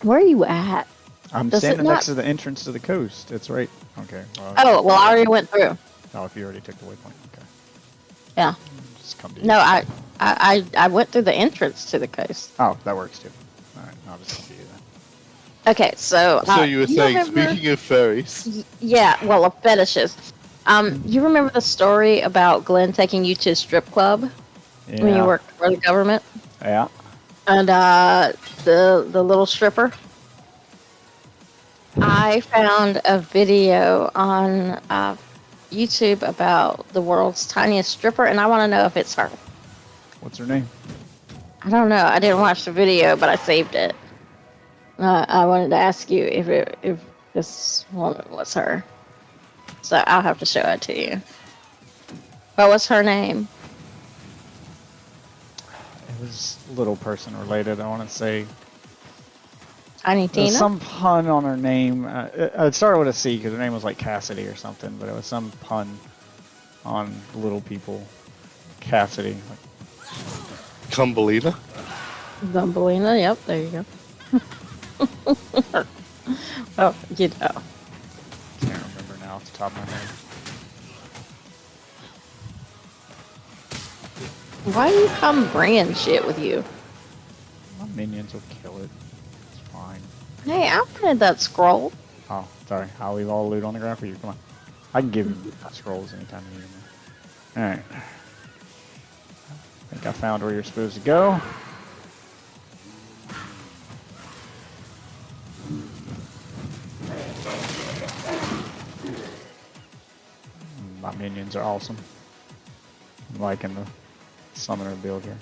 Where are you at? I'm Does it standing not- next to the entrance to the coast. It's right. Okay. Well, Oh, well, I already went through. Oh, if you already took the waypoint. Okay. Yeah. Just come to you. No, I went through the entrance to the coast. Oh, that works too. Alright, I'll just come to you then. Okay, so So you were saying, remember- speaking of furries, Yeah, well, of fetishes. You remember the story about Glenn taking you to a strip club when you worked for the government? Yeah. And the little stripper? I found a video on YouTube about the world's tiniest stripper, and I want to know if it's her. What's her name? I don't know. I didn't watch the video, but I saved it. I wanted to ask you if this woman was her. So I'll have to show it to you. What was her name? It was little person related. I want to say. Tiny There's Tina? some pun on her name. It started with a C because her name was like Cassidy or something, but it was some pun on little people. Cassidy. Cumbelina? Thumbelina, yep, there you go. Oh, you know. Can't remember now off the top of my head. Why do you come bringing shit with you? My minions will kill it. It's fine. Hey, I wanted that scroll. Oh, sorry. I'll leave all the loot on the ground for you. Come on. I can give you scrolls anytime you need them. Alright. I think I found where you're supposed to go. My minions are awesome. I'm liking the summoner build here.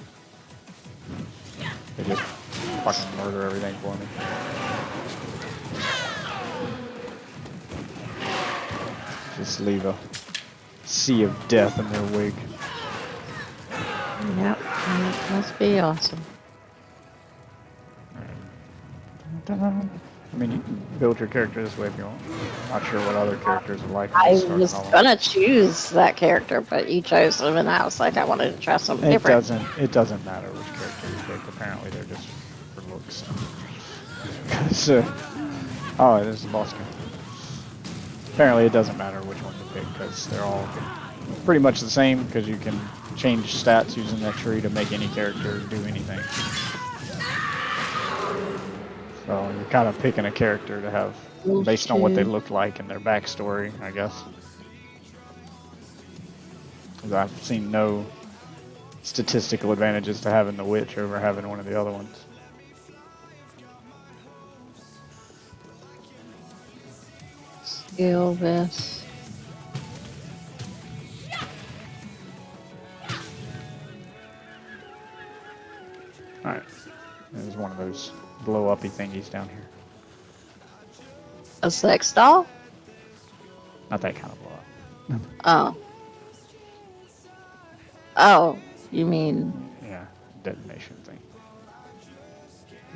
They just fucking murder everything for me. Just leave a sea of death in their wake. Yep, that must be awesome. I mean, you can build your character this way if you want. I'm not sure what other characters are like. I was gonna choose that character, but you chose him, and I was like, I wanted to try something different. It doesn't matter which character you pick. Apparently, they're just for looks. So, oh, it is the boss game. Apparently, it doesn't matter which one you pick because they're all pretty much the same. Because you can change stats using that tree to make any character do anything. So you're kind of picking a character to have based on what they look like and their backstory, I guess. Because I've seen no statistical advantages to having the witch over having one of the other ones. Skill this. Alright. There's one of those blow-uppy thingies down here. A sex doll? Not that kind of blow-up. Oh. Oh, you mean... Yeah, detonation thing.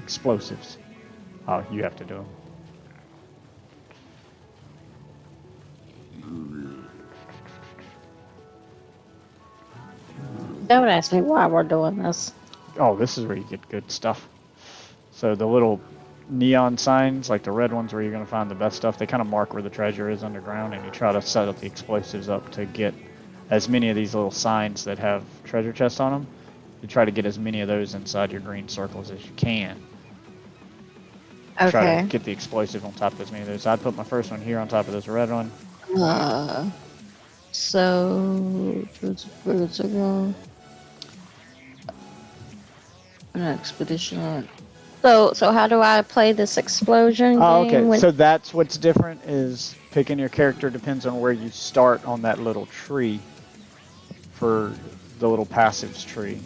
Explosives. Oh, you have to do them. Don't ask me why we're doing this. Oh, this is where you get good stuff. So the little neon signs, like the red ones where you're going to find the best stuff, they kind of mark where the treasure is underground, and you try to set up the explosives up to get as many of these little signs that have treasure chests on them. You try to get as many of those inside your green circles as you can. Okay. Try to get the explosive on top of as many of those. I'd put my first one here on top of this red one. So... Where's it go? An expedition. So how do I play this explosion Oh, game? okay. When... So that's what's different is picking your character depends on where you start on that little tree for the little passives tree.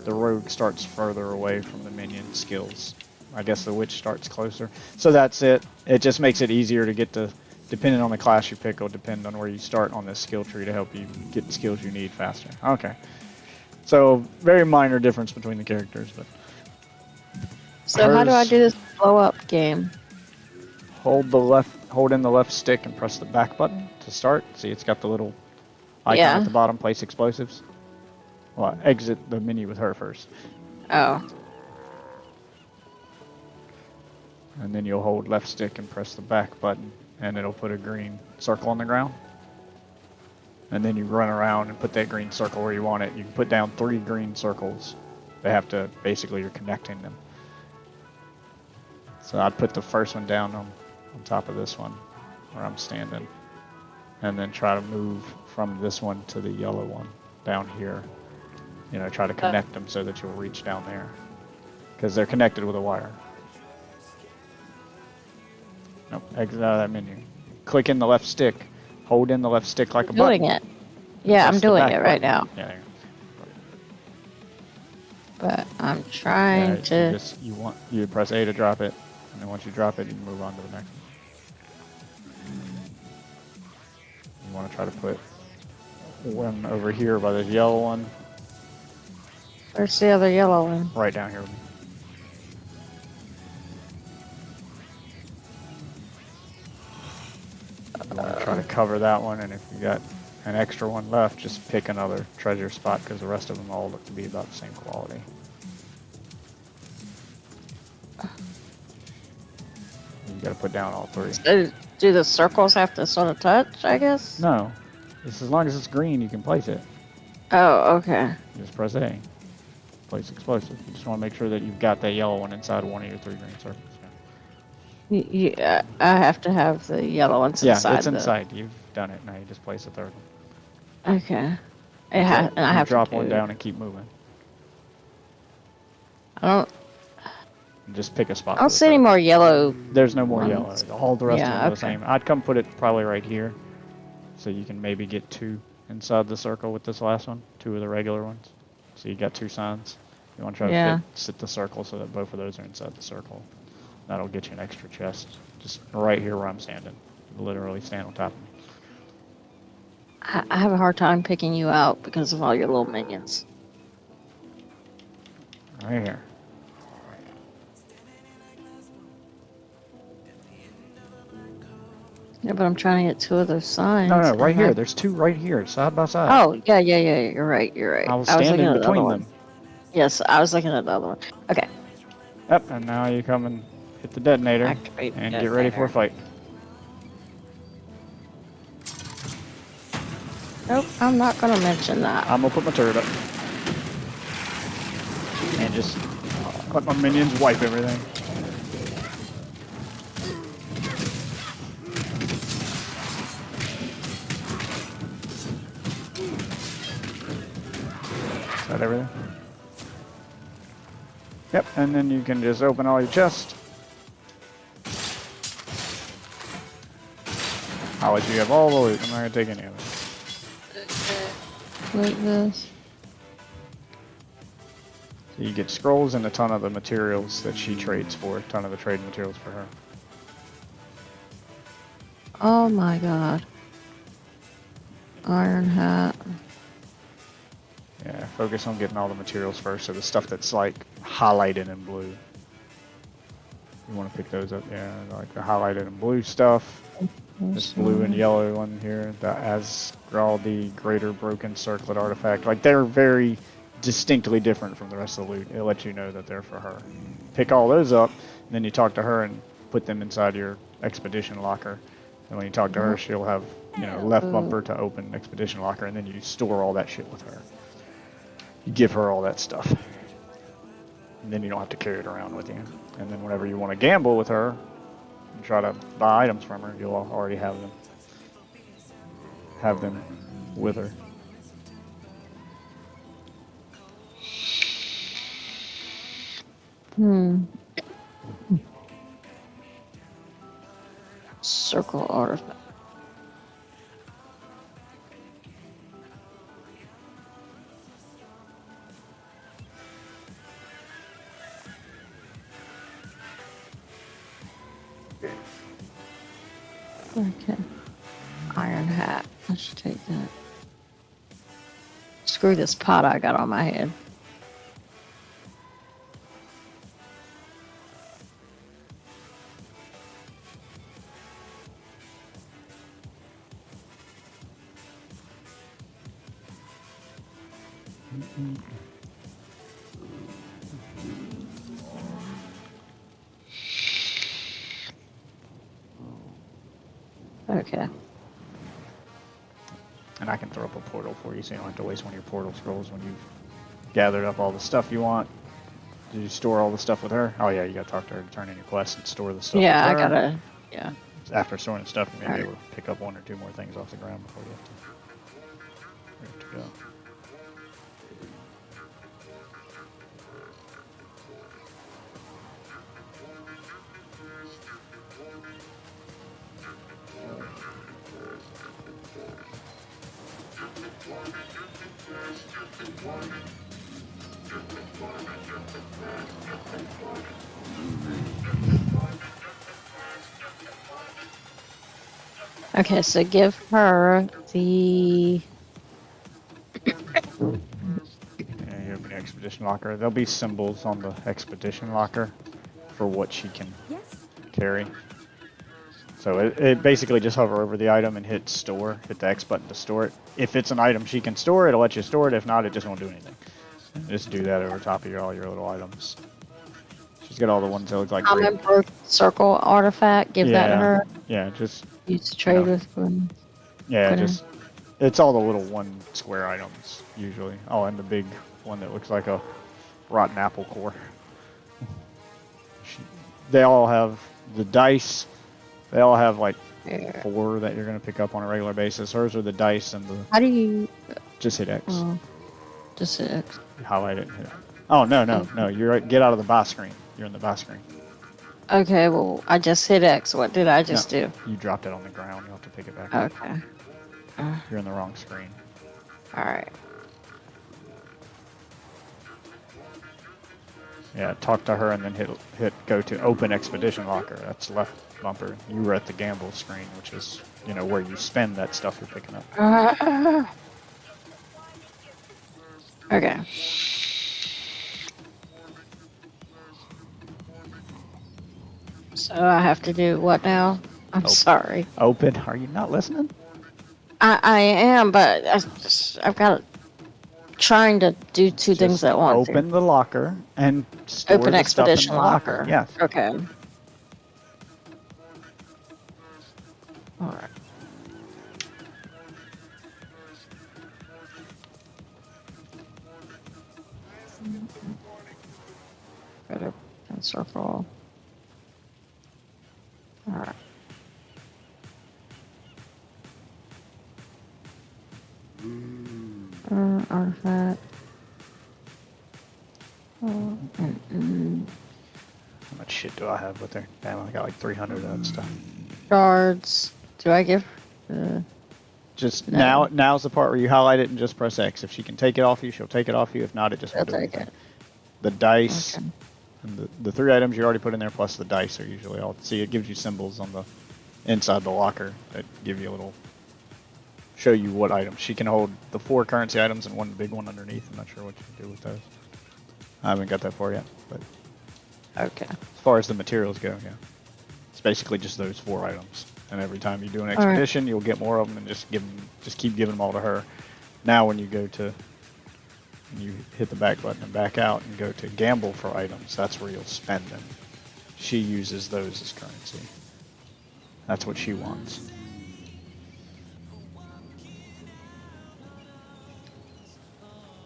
The rogue starts further away from the minion skills. I guess the witch starts closer. So that's it. It just makes it easier to get to, depending on the class you pick, will depend on where you start on this skill tree to help you get the skills you need faster. Okay. So very minor difference between the characters, but. So how do I do this blow up game? Hold in the left stick and press the back button to start. See, it's got the little icon at the bottom, place explosives. Well, exit the menu with her first. Oh. And then you'll hold left stick and press the back button, and it'll put a green circle on the ground. And then you run around and put that green circle where you want it. You can put down 3 green circles. They have to, basically you're connecting them. So I'd put the first one down on top of this one where I'm standing. And then try to move from this one to the yellow one down here. You know, try to connect them so that you'll reach down there. Because they're connected with a wire. Nope, exit out of that menu. Click in the left stick. Hold in the left stick like a button. Doing it. Yeah, I'm doing it right now. Yeah, there you go. But I'm trying to... You press A to drop it. And then once you drop it, you can move on to the next one. You want to try to put one over here by the yellow one. Where's the other yellow one? Right down here with me. to cover that one, and if you got an extra one left, just pick another treasure spot because the rest of them all look to be about the same quality. You got to put down all 3. Do the circles have to sort of touch, I guess? No, just as long as it's green, you can place it. Oh, okay. Just press A. Place explosive. You just want to make sure that you've got that yellow one inside one of your 3 green circles. Yeah, I have to have the yellow ones inside. Yeah, it's inside. You've done it. Now you just place the 3rd one. Okay. And I have drop to one down and keep moving. I don't. And just pick a spot. I don't see any more yellow. There's no more ones. yellow. All the rest of them are the okay. same. I'd come put it probably right here, so you can maybe get 2 inside the circle with this last one. 2 of the regular ones. So you got 2 signs. You want to try to sit the circle so that both of those are inside the circle. That'll get you an extra chest. Just right here where I'm standing. Literally stand on top of me. I have a hard time picking you out because of all your little minions. Right here. Yeah, but I'm trying to get 2 of those signs. No, right here. There's 2 right here, side by side. Oh, yeah. You're right. I was standing looking at the other between one. them. Yes, I was looking at the other one. Okay. Yep, and now you come and hit the detonator Activate and get ready for a fight. Nope, I'm not going to mention that. I'm gonna put my turret up. And just let my minions wipe everything. Is that everything? Yep, and then you can just open all your chests. I'll let you have all the loot. I'm not gonna take any of it. Like this. So you get scrolls and a ton of the materials that she trades for. A ton of the trade materials for her. Oh my god. Iron hat. Yeah, focus on getting all the materials first. So the stuff that's like highlighted in blue. You want to pick those up, yeah, like the highlighted in blue stuff. This blue and yellow one here that has all the greater broken circlet artifact. Like they're very distinctly different from the rest of the loot. It'll let you know that they're for her. Pick all those up, and then you talk to her and put them inside your expedition locker. And when you talk to her, she'll have, you know, left bumper to open expedition locker, and then you store all that shit with her. You give her all that stuff. And then you don't have to carry it around with you. And then whenever you want to gamble with her and try to buy items from her, you'll already have them with her. Circle artifact. Okay. Iron hat. I should take that. Screw this pot I got on my head. Okay. And I can throw up a portal for you so you don't have to waste one of your portal scrolls when you've gathered up all the stuff you want. Did you store all the stuff with her? Oh yeah, you gotta talk to her to turn in your quest and store the stuff Yeah, I with her. gotta. Yeah. After storing the stuff, you may be Alright. able to pick up 1 or 2 more things off the ground before you have to go. Okay, so give her the. Yeah, you open the expedition locker. There'll be symbols on the expedition locker for what she can Yes. carry. So it basically just hover over the item and hit store, hit the X button to store it. If it's an item she can store, it'll let you store it. If not, it just won't do anything. Just do that over top of all your little items. She's got all the ones that look like Common broke circle artifact. Give that to her. Yeah, just Use to trade with. yeah, Glitter. just it's all the little one square items usually. Oh, and the big one that looks like a rotten apple core. They all have the dice. They all have like 4 that you're gonna pick up on a regular basis. Hers are the dice and the. How do you? Just hit X. Just hit X. Highlight it and hit it. Oh no! You're right. Get out of the buy screen. You're in the buy screen. Okay, well, I just hit X. What did I just do? You dropped it on the ground. You'll have to pick it back up. Okay. You're in the wrong screen. Alright. Yeah, talk to her and then hit go to open expedition locker. That's left bumper. You were at the gamble screen, which is where you spend that stuff you're picking up. Okay. So I have to do what now? I'm sorry. Open. Are you not listening? I am, but I've got trying to do two things at once. Open the locker and store Open the stuff in expedition the locker. Yes. Okay. All right. Better circle. All right. Artifact. How much shit do I have with her? Damn, I got like 300 of that stuff. Shards. Do I give? Just No. now's the part where you highlight it and just press X. If she can take it off you, she'll take it off you. If not, it just I'll won't do take anything. it. The dice Okay. and the 3 items you already put in there plus the dice are usually all. See, it gives you symbols on the inside the locker that give you a little. Show you what items. She can hold the 4 currency items and one big one underneath. I'm not sure what you can do with those. I haven't got that far yet, but Okay. as far as the materials go, yeah. It's basically just those 4 items. And every time you do an All right. expedition, you'll get more of them and just keep giving them all to her. Now when you go to, you hit the back button and back out and go to gamble for items, that's where you'll spend them. She uses those as currency. That's what she wants.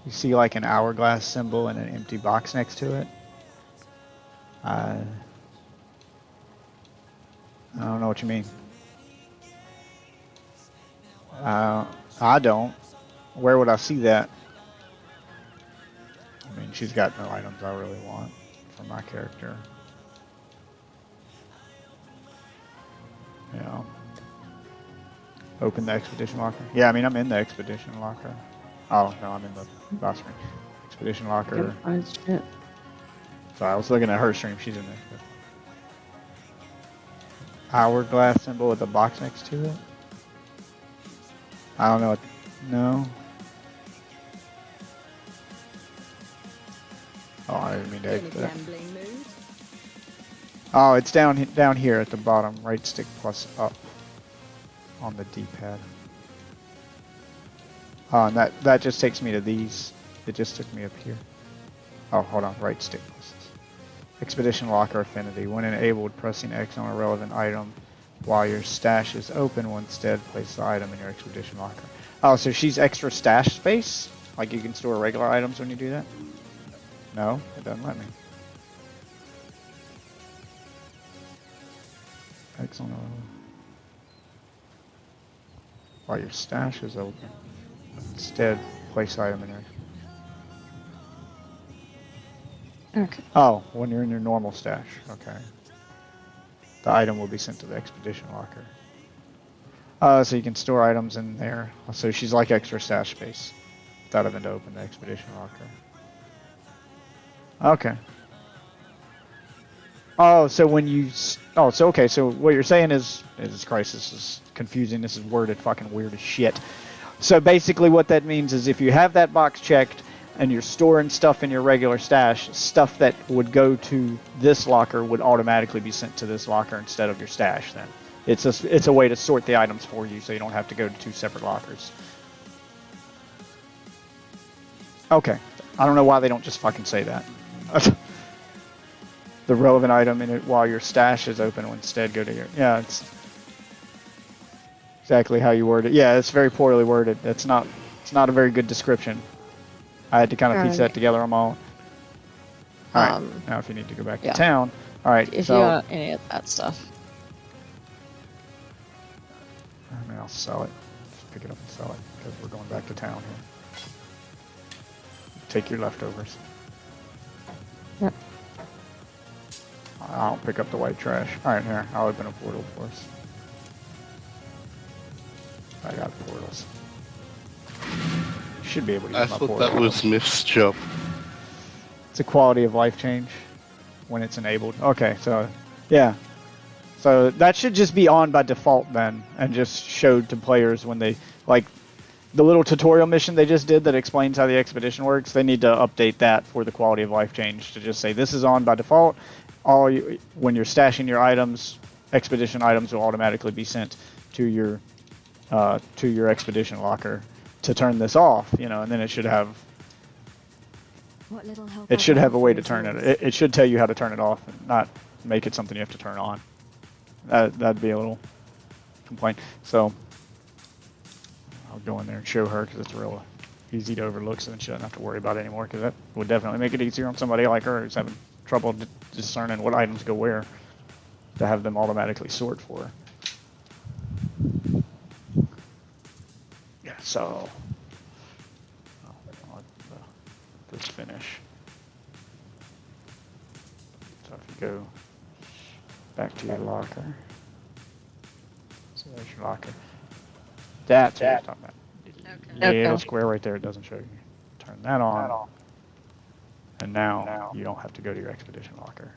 You see like an hourglass symbol and an empty box next to it? I don't know what you mean. I don't. Where would I see that? I mean, she's got no items I really want for my character. Yeah. Open the expedition locker. Yeah, I mean, I'm in the expedition locker. Oh, no, I'm in the boss screen. Expedition locker. Sorry, I was looking at her stream. She's in there. Hourglass symbol with a box next to it. I don't know. No. Oh, I didn't mean to exit that. Oh, it's down here at the bottom. Right stick plus up on the D-pad. Oh, and that just takes me to these. It just took me up here. Oh, hold on. Right stick plus. Expedition locker affinity. When enabled, pressing X on a relevant item while your stash is open will instead place the item in your expedition locker. Oh, so she's extra stash space? Like you can store regular items when you do that? No, it doesn't let me. X on a... while your stash is open. Instead, place item in your... Okay. Oh, when you're in your normal stash. Okay. The item will be sent to the expedition locker. So you can store items in there. So she's like extra stash space without having to open the expedition locker. Okay. Oh, so when you... Oh, so okay, so what you're saying is Christ, this is confusing. This is worded fucking weird as shit. So basically what that means is if you have that box checked and you're storing stuff in your regular stash, stuff that would go to this locker would automatically be sent to this locker instead of your stash then. It's a way to sort the items for you, so you don't have to go to 2 separate lockers. Okay, I don't know why they don't just fucking say that. The relevant item in it while your stash is open will instead go to your... Yeah, it's exactly how you word it. Yeah, it's very poorly worded. It's not a very good description. I had to kind of piece that together on my own. Alright, now if you need to go back to town. Alright, If so... you want any of that stuff. I mean, I'll sell it. Just pick it up and sell it, because we're going back to town here. Take your leftovers. Yep. I'll pick up the white trash. Alright, here. I'll open a portal for us. I got portals. Should be able to use I my thought portal. that was Myth's job. It's a quality of life change when it's enabled. Okay, so yeah. So that should just be on by default then, and just showed to players when they, like, the little tutorial mission they just did that explains how the expedition works. They need to update that for the quality of life change to just say this is on by default. When you're stashing your items, expedition items will automatically be sent to your expedition locker. To turn this off, you know, and then it should have a way to turn it. It should tell you how to turn it off, and not make it something you have to turn on. That'd be a little complaint. So I'll go in there and show her because it's real easy to overlook, so then she doesn't have to worry about it anymore. Because that would definitely make it easier on somebody like her who's having trouble discerning what items go where, to have them automatically sort for her. So, let's finish. So if you go back to your locker, so there's your locker. That's what I was talking about. Yeah, Okay. the square right there, it doesn't show you. Turn that on, and now you don't have to go to your expedition locker.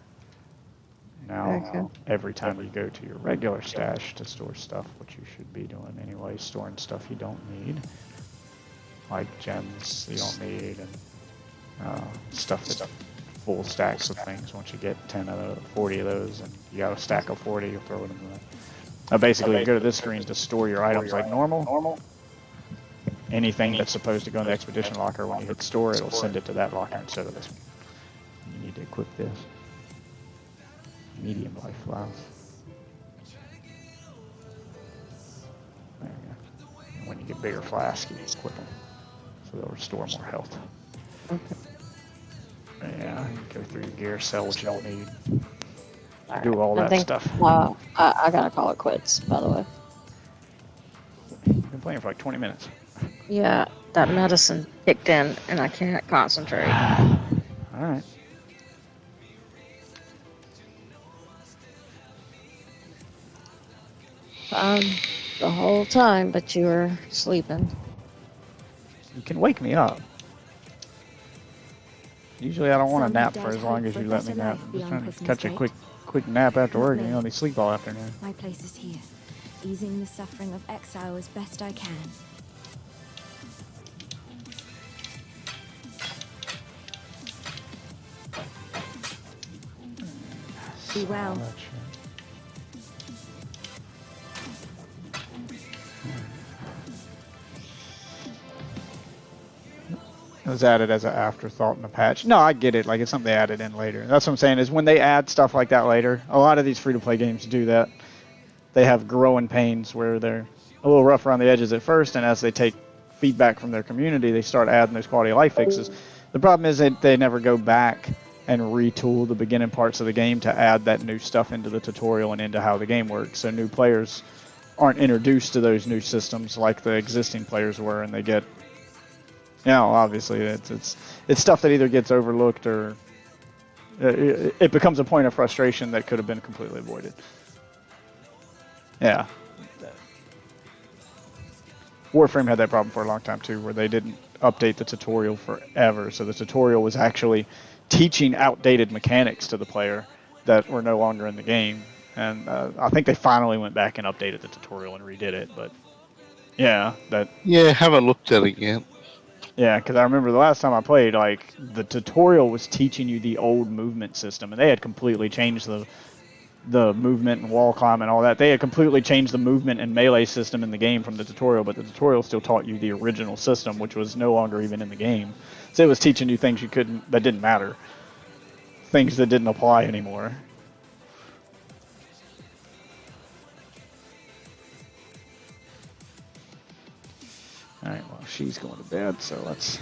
Now, every time you go to your regular stash to store stuff, which you should be doing anyway, storing stuff you don't need, like gems you don't need, and stuff that's full stacks of things. Once you get 10 of those, 40 of those, and you got a stack of 40, you'll throw it in the... basically, you go to this screen to store your items like normal. Anything that's supposed to go in the expedition locker, when you hit store, it'll send it to that locker instead of this one. You need to equip this. Medium life flowers. There you go. And when you get bigger flasks, you equip them, so they'll restore more health. Okay. Yeah, you go through your gear, sell what you don't need. Do all that stuff. I gotta call it quits, by the way. You've been playing for like 20 minutes. Yeah, that medicine kicked in, and I can't concentrate. All right. The whole time, but you were sleeping. You can wake me up. Usually I don't want to nap for as long as you let me nap. I'm just trying to catch a quick nap after work, and you let me sleep all afternoon. My place is here, easing the suffering of exile as best I can. Be well. It was added as an afterthought in the patch. No, I get it. Like, it's something they added in later. That's what I'm saying, is when they add stuff like that later, a lot of these free-to-play games do that. They have growing pains where they're a little rough around the edges at first, and as they take feedback from their community, they start adding those quality of life fixes. The problem is that they never go back and retool the beginning parts of the game to add that new stuff into the tutorial and into how the game works. So new players aren't introduced to those new systems like the existing players were, and they get... obviously, it's stuff that either gets overlooked or it becomes a point of frustration that could have been completely avoided. Yeah. Warframe had that problem for a long time too, where they didn't update the tutorial forever. So the tutorial was actually teaching outdated mechanics to the player that were no longer in the game. And I think they finally went back and updated the tutorial and redid it. But yeah, haven't looked at it yet. Yeah, because I remember the last time I played, like, the tutorial was teaching you the old movement system, and they had completely changed the movement and wall climb and all that. They had completely changed the movement and melee system in the game from the tutorial, but the tutorial still taught you the original system, which was no longer even in the game. So it was teaching you things that didn't matter, things that didn't apply anymore. All right, well, she's going to bed, so let's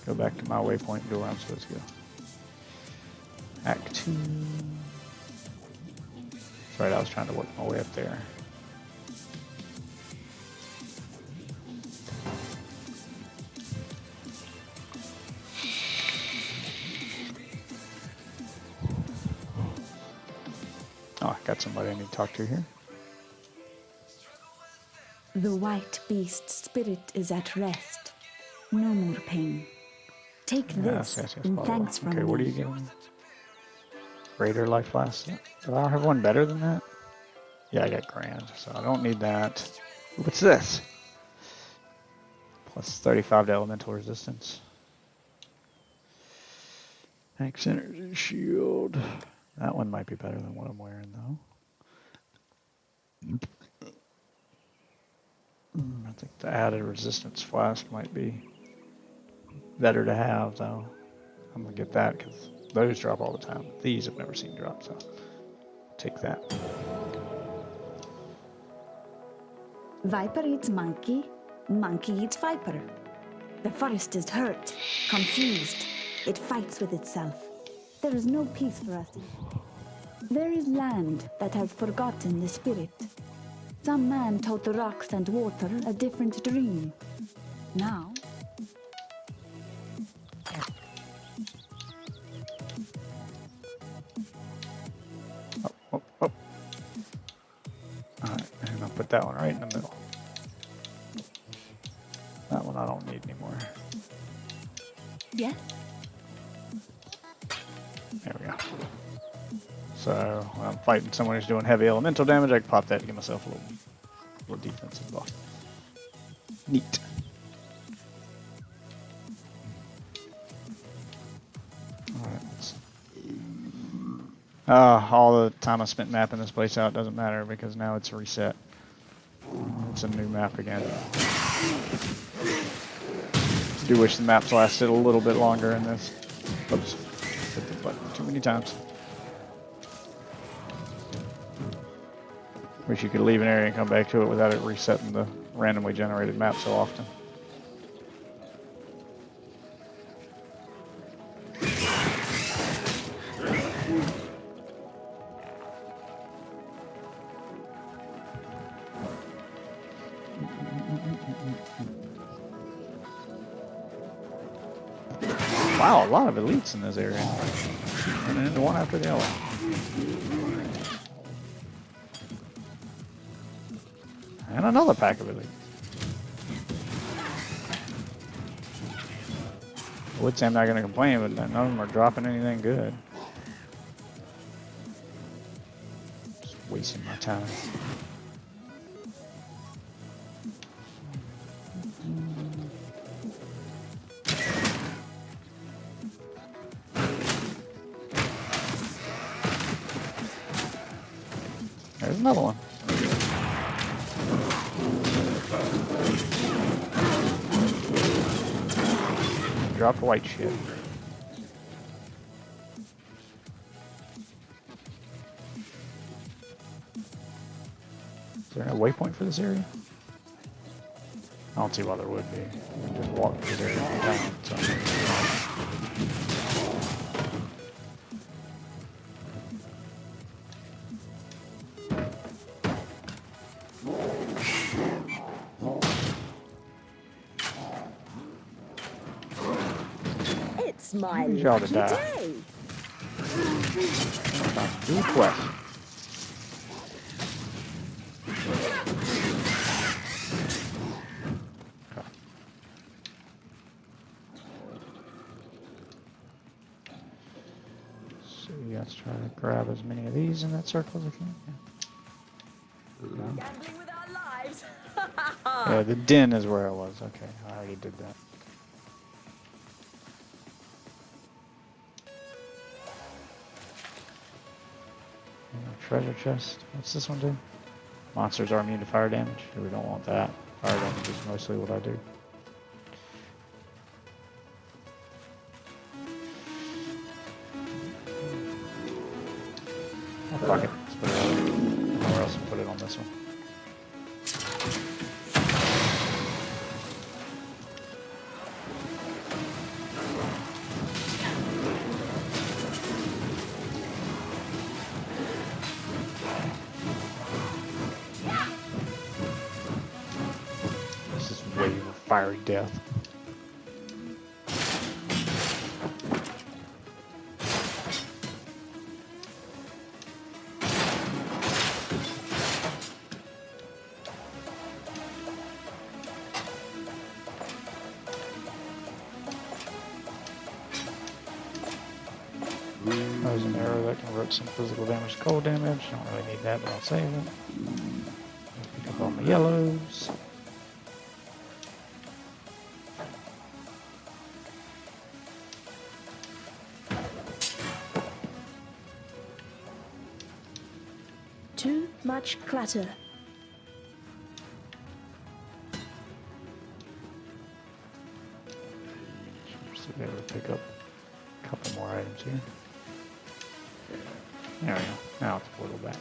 go back to my waypoint and go where I'm supposed to go. Act 2. That's right, I was trying to work my way up there. Oh, I got somebody I need to talk to here. The white beast's spirit is at rest. No more pain. Take this Yes, in follow. thanks from Okay, what are me. you getting? Greater life last. Do I have one better than that? Yeah, I got grand, so I don't need that. What's this? Plus 35 to elemental resistance. Max energy shield. That one might be better than what I'm wearing, though. I think the added resistance flask might be better to have, though. I'm gonna get that because those drop all the time. These I've never seen drop, so take that. Viper eats monkey, monkey eats viper. The forest is hurt, confused. It fights with itself. There is no peace for us. There is land that has forgotten the spirit. Some man told the rocks and water a different dream. Now, Oh. Alright, and I'll put that one right in the middle. That one I don't need anymore. yes, There we go. So when I'm fighting someone who's doing heavy elemental damage, I can pop that to give myself a little defensive buff. Neat. Alright, all the time I spent mapping this place out doesn't matter because now it's reset. It's a new map again. I do wish the maps lasted a little bit longer in this. Oops. Hit the button too many times. Wish you could leave an area and come back to it without it resetting the randomly generated map so often. Wow, a lot of elites in this area. Running into one after the other. And another pack of elites. I would say I'm not going to complain, but none of them are dropping anything good. Just wasting my time. There's another one. Drop the white shit. Is there a waypoint for this area? I don't see why there would be. You can just walk through this area all the time, so. it's my Need y'all to lucky die. day. Do a quest. Okay. So let's try to grab as many of these in that circle as I can. Yeah. No. Gambling with our lives. Yeah, the den is where I was. Okay, I already did that. Treasure chest. What's this one do? Monsters are immune to fire damage. We don't want that. Fire damage is mostly what I do. Oh, fuck it. Let's put it on. Nowhere else to put it on this one. This is wave of fiery death. There's an arrow that converts some physical damage to cold damage. Don't really need that, but I'll save it. Pick up all my yellows. Too much clutter. Should be able to pick up a couple more items here. There we go. Now it's portal back.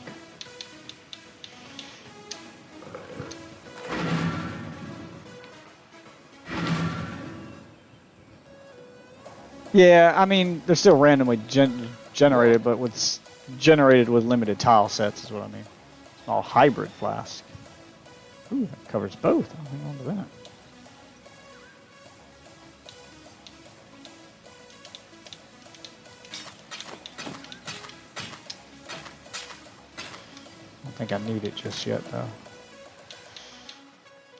Yeah, I mean, they're still randomly generated, but generated with limited tile sets is what I mean. Small hybrid flask. Ooh, that covers both. I'll hang on to that. I don't think I need it just yet, though.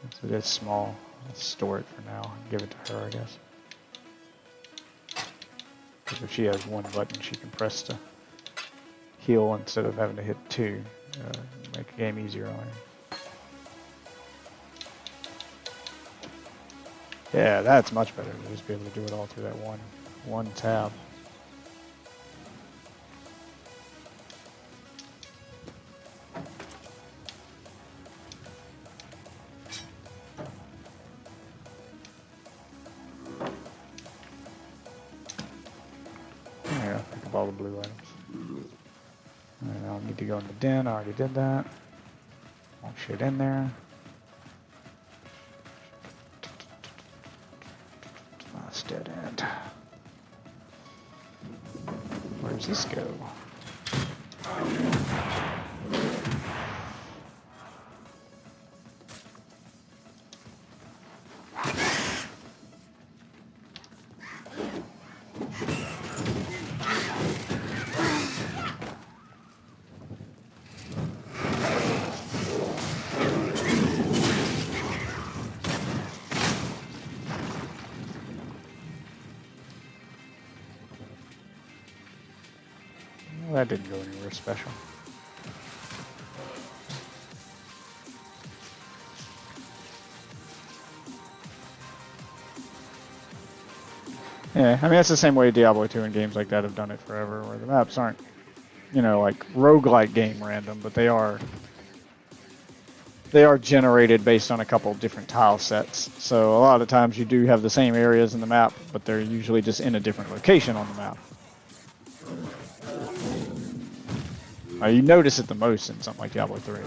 Since it is small, let's store it for now and give it to her, I guess. Because if she has one button, she can press to heal instead of having to hit two. Make the game easier on her. Yeah, that's much better to just be able to do it all through that one tab. Yeah, pick up all the blue items. And I'll need to go in the den. I already did that. Won't shit in there. That's dead end. Where does this go? Well, that didn't go anywhere special. Yeah, I mean, that's the same way Diablo 2 and games like that have done it forever, where the maps aren't, you know, like roguelike game random, but they are generated based on a couple different tile sets. So a lot of times you do have the same areas in the map, but they're usually just in a different location on the map. You notice it the most in something like Diablo 3.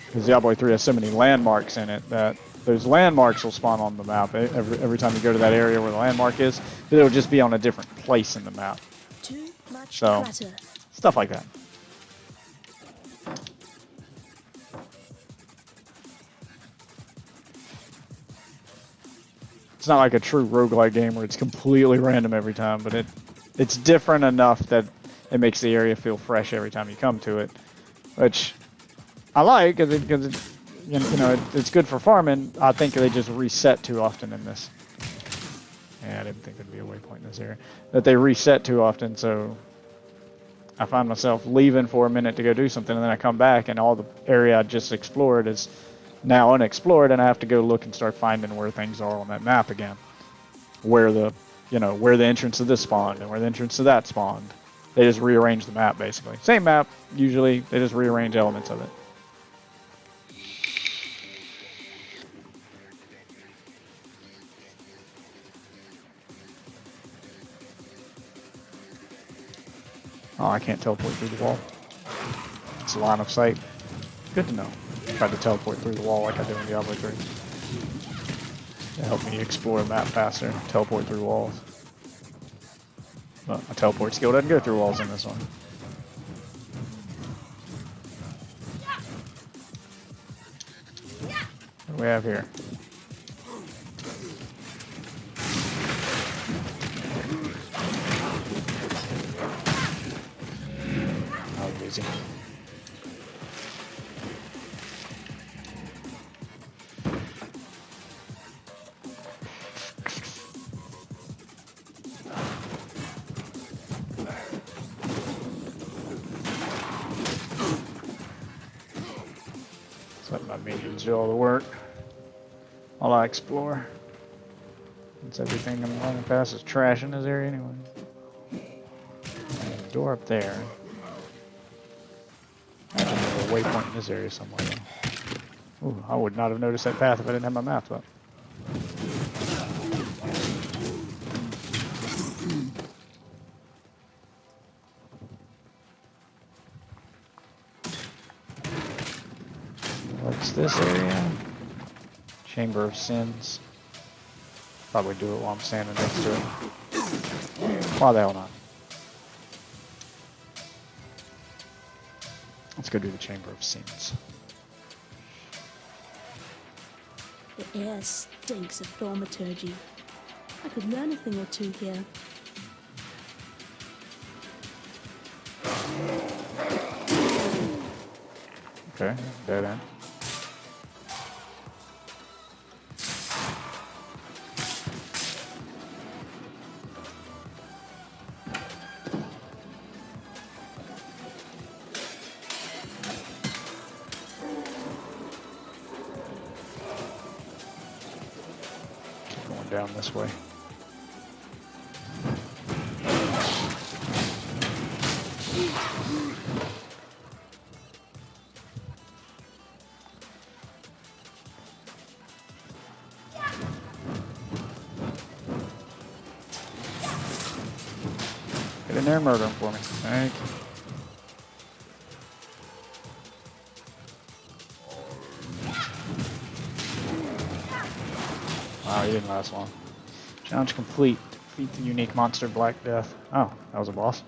Because Diablo 3 has so many landmarks in it that those landmarks will spawn on the map. Every time you go to that area where the landmark is, it'll just be on a different place in the map. Too much So, clutter. stuff like that. It's not like a true roguelike game where it's completely random every time, but it's different enough that it makes the area feel fresh every time you come to it, which I like because it's good for farming. I think they just reset too often in this. Yeah, I didn't think there'd be a waypoint in this area. That they reset too often, so I find myself leaving for a minute to go do something, and then I come back and all the area I just explored is now unexplored, and I have to go look and start finding where things are on that map again. Where the entrance of this spawned and where the entrance to that spawned. They just rearrange the map, basically. Same map, usually. They just rearrange elements of it. Oh, I can't teleport through the wall. It's a line of sight. Good to know. Tried to teleport through the wall like I do in Diablo 3. To help me explore the map faster, teleport through walls. But my teleport skill doesn't go through walls in this one. What do we have here? Oh, easy. Let my minions do all the work while I explore. Since everything I'm running past is trash in this area anyway. There's a door up there. There's a waypoint in this area somewhere. Ooh, I would not have noticed that path if I didn't have my map up. What's this area? Chamber of Sins. Probably do it while I'm standing next to it. Why the hell not? Let's go do the Chamber of Sins. The air stinks of thaumaturgy. I could learn a thing or two here. Okay, dead end. Going down this way. Get in there and murder him for me. Thank you. Wow, he didn't last long. Challenge complete. Defeat the unique monster Black Death. Oh, that was a boss.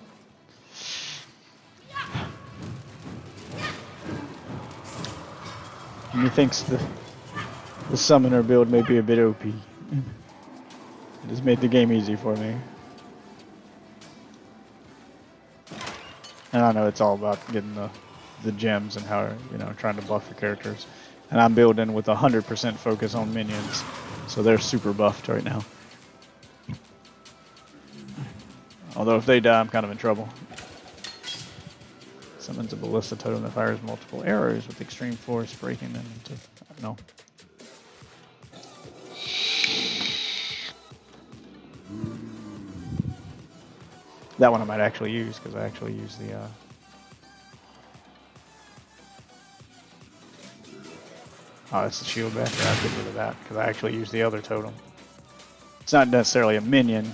And he thinks the summoner build may be a bit OP. It has made the game easy for me. And I know it's all about getting the gems and how, you know, trying to buff the characters. And I'm building with 100% focus on minions, so they're super buffed right now. Although if they die, I'm kind of in trouble. Summons a ballista totem that fires multiple arrows with extreme force, breaking them into... No. That one I might actually use, because I actually use the... Oh, that's the shield back. Yeah, I'll get rid of that, because I actually use the other totem. It's not necessarily a minion,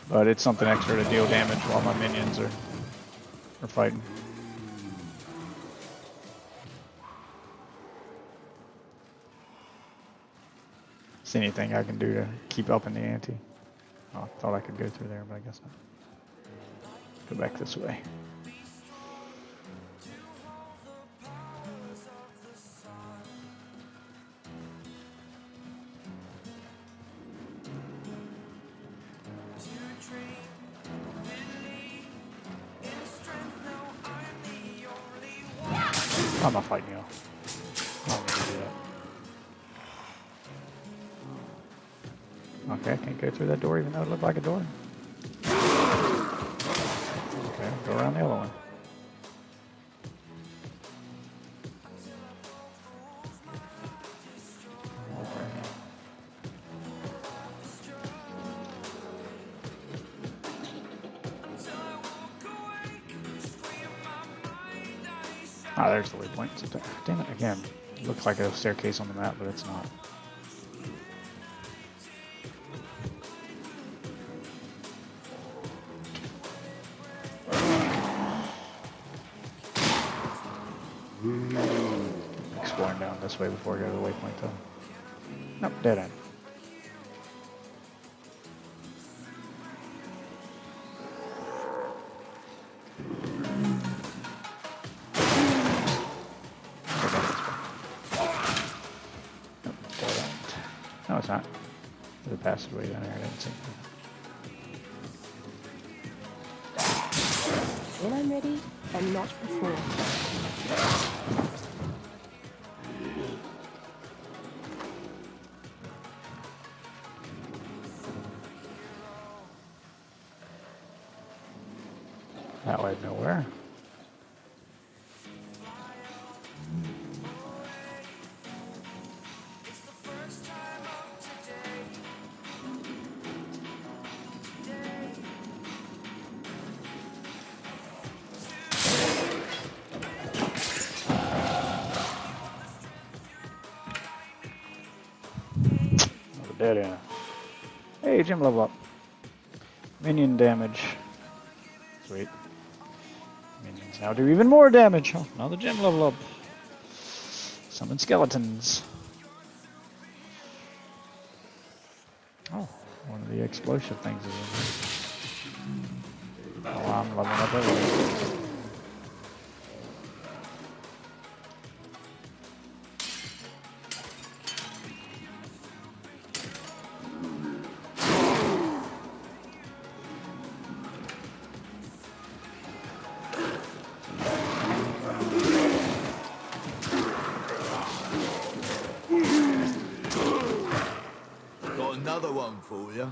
but it's something extra to deal damage while my minions are fighting. See anything I can do to keep up in the ante? Oh, I thought I could go through there, but I guess not. Go back this way. I'm not fighting you. I don't need to do that. Okay, I can't go through that door even though it looked like a door. Okay, go around the other one. Ah, there's the waypoint. Damn it, again. It looks like a staircase on the map, but it's not. Exploring down this way before I go to the waypoint, though. Nope, dead end. No, it's not. There's a passageway down there. I didn't see. When I'm ready, and not before. That way nowhere. Dead end. Hey, gym level up. Minion damage. Sweet. Minions now do even more damage. Oh, another gym level up. Summon skeletons. Oh, one of the explosive things is in here. Oh, I'm leveling up everything. Another one for you.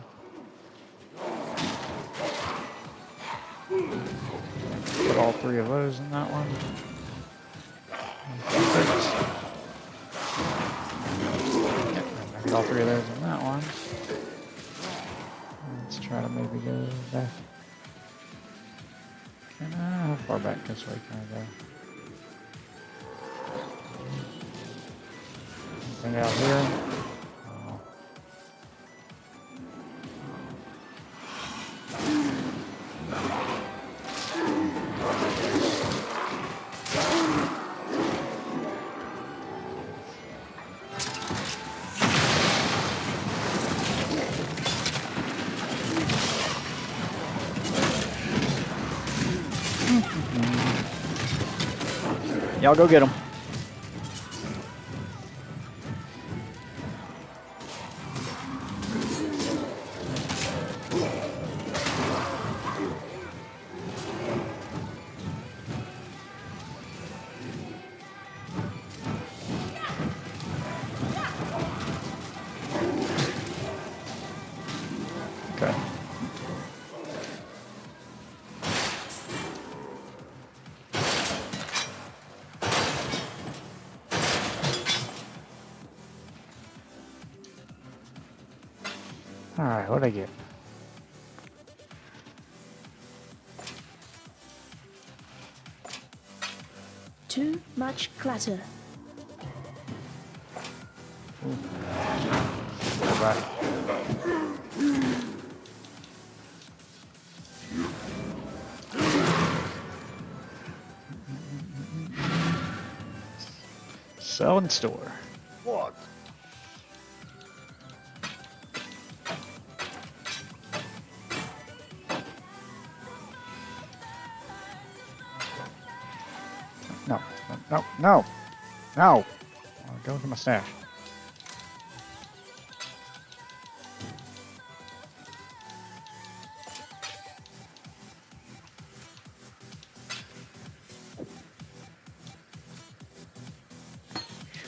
Put all three of those in that one. Yep, put all three of those in that one. Let's try to maybe go back. How far back this way can I go? Anything out here? Y'all go get them. Okay. Alright, what'd I get? Too much clutter. Go back. Sell and store. What? No, no, no, no. Go to my stash.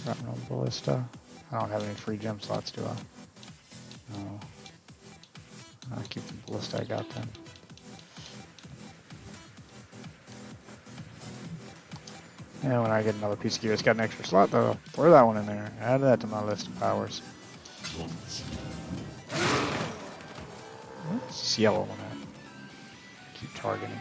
Shrapnel ballista. I don't have any free gem slots, do I? No. I'll keep the ballista I got then. And when I get another piece of gear, it's got an extra slot though. Throw that one in there. Add that to my list of powers. What's this yellow one at? Keep targeting.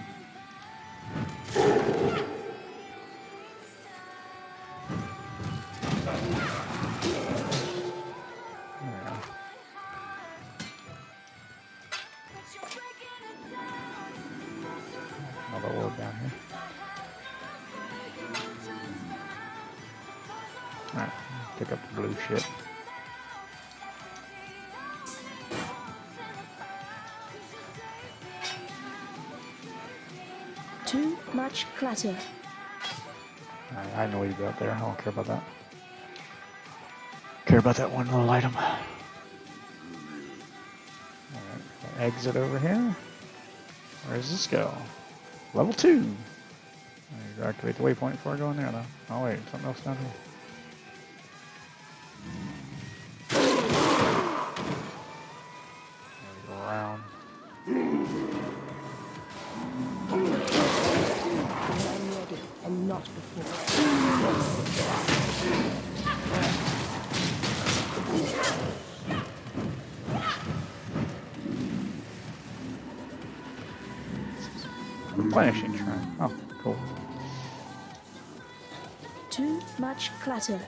Alright, pick up the blue shit. Too much clutter. Alright, I know you got there. I don't care about that. Care about that one little item. Alright, exit over here. Where does this go? Level 2. I activate the waypoint before I go in there though. Oh wait, something else down here. Go around. When I'm ready, and not before. Replenishing shrine. Oh, cool. Too much clutter.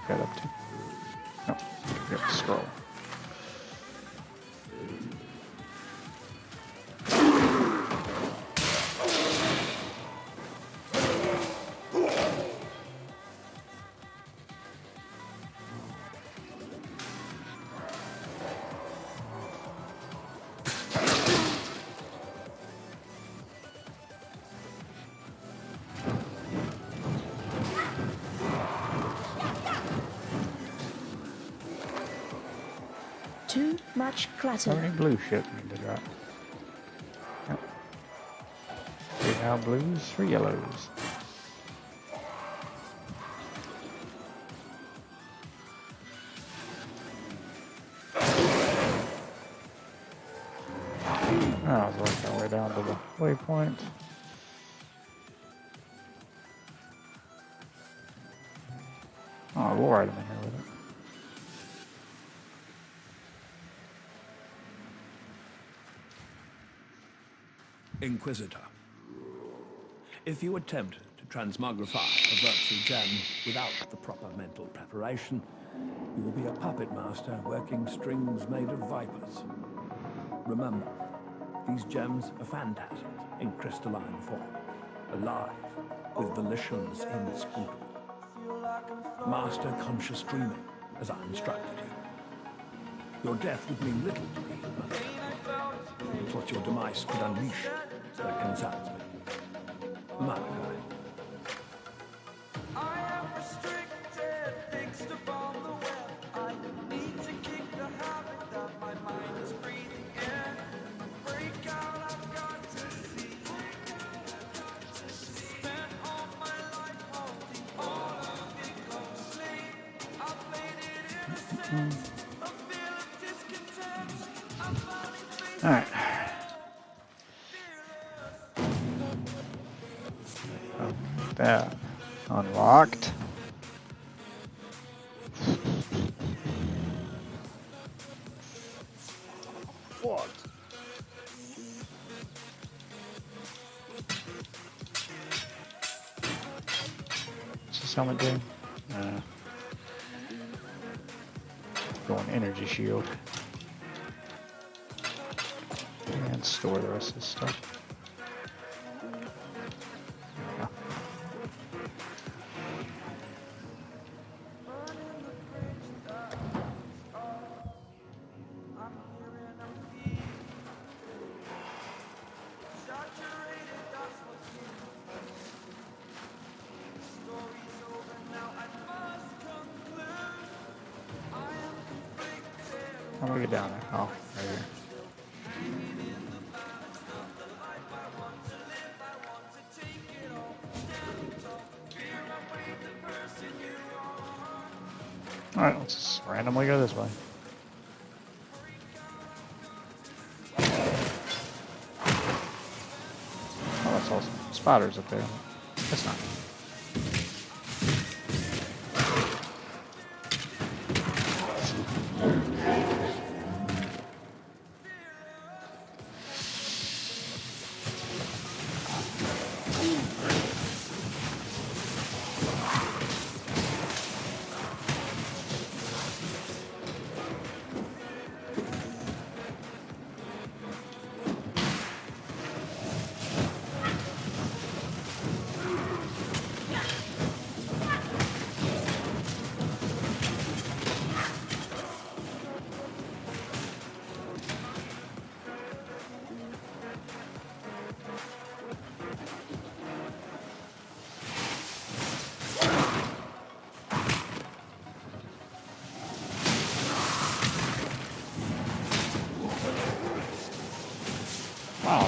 Got up to. No, pick up the scroll. Too much How clutter. many blue shit we need to drop? Yep. 3 now blues, 3 yellows. Oh, I was working our way down to the waypoint. Oh, we'll ride him in here with it. Inquisitor. If you attempt to transmogrify a virtue gem without the proper mental preparation, you will be a puppet master working strings made of vipers. Remember, these gems are phantasms in crystalline form, alive, with volitions inscrutable. Master conscious dreaming, as I instructed you. Your death would mean little to me, Mother. It's what your demise could unleash that concerns me. Malachi. I am restricted, fixed upon the web. I need to kick the habit that my mind is breathing in. Break out, I've got to see. Spent all my life holding all of it closely. I played it innocent, a feel of discontent. I'm finally facing Alright. That unlocked. What? What's this helmet do? Going energy shield. And store the rest of this stuff. How do we get down there? Oh, right here. Alright, let's just randomly go this way. Oh, that's all spiders up there. That's not.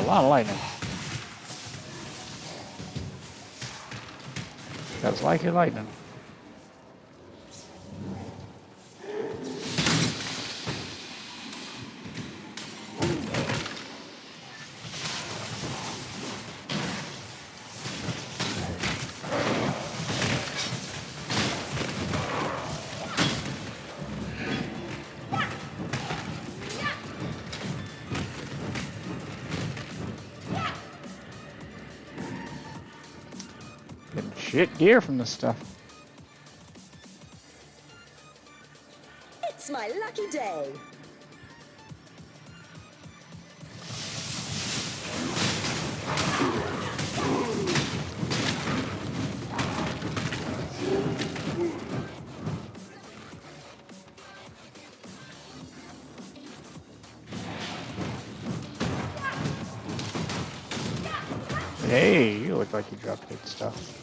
a lot of lightning. That's like your lightning. Getting shit gear from this stuff. It's my lucky day. Hey, you look like you dropped good stuff.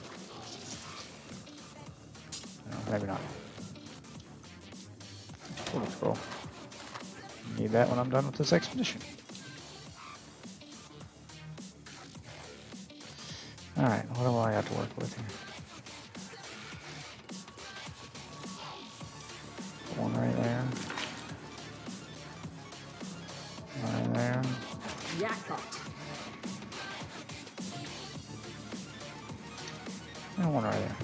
No, maybe not. Cool, cool. Need that when I'm done with this expedition. Alright, what do I have to work with here? One right there. One right there. Jackpot. And one right there.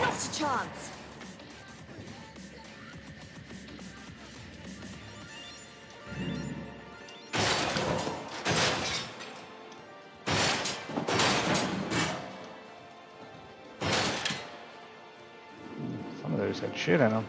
Not a chance. Some of those had shit in them.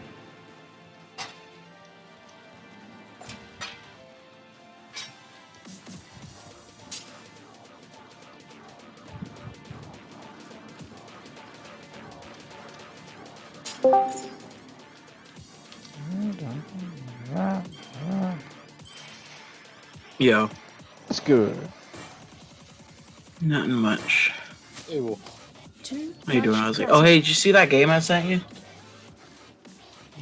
Yo. It's good. Nothing much. Hey, well, How you doing? I was like, oh hey, did you see that game I sent you?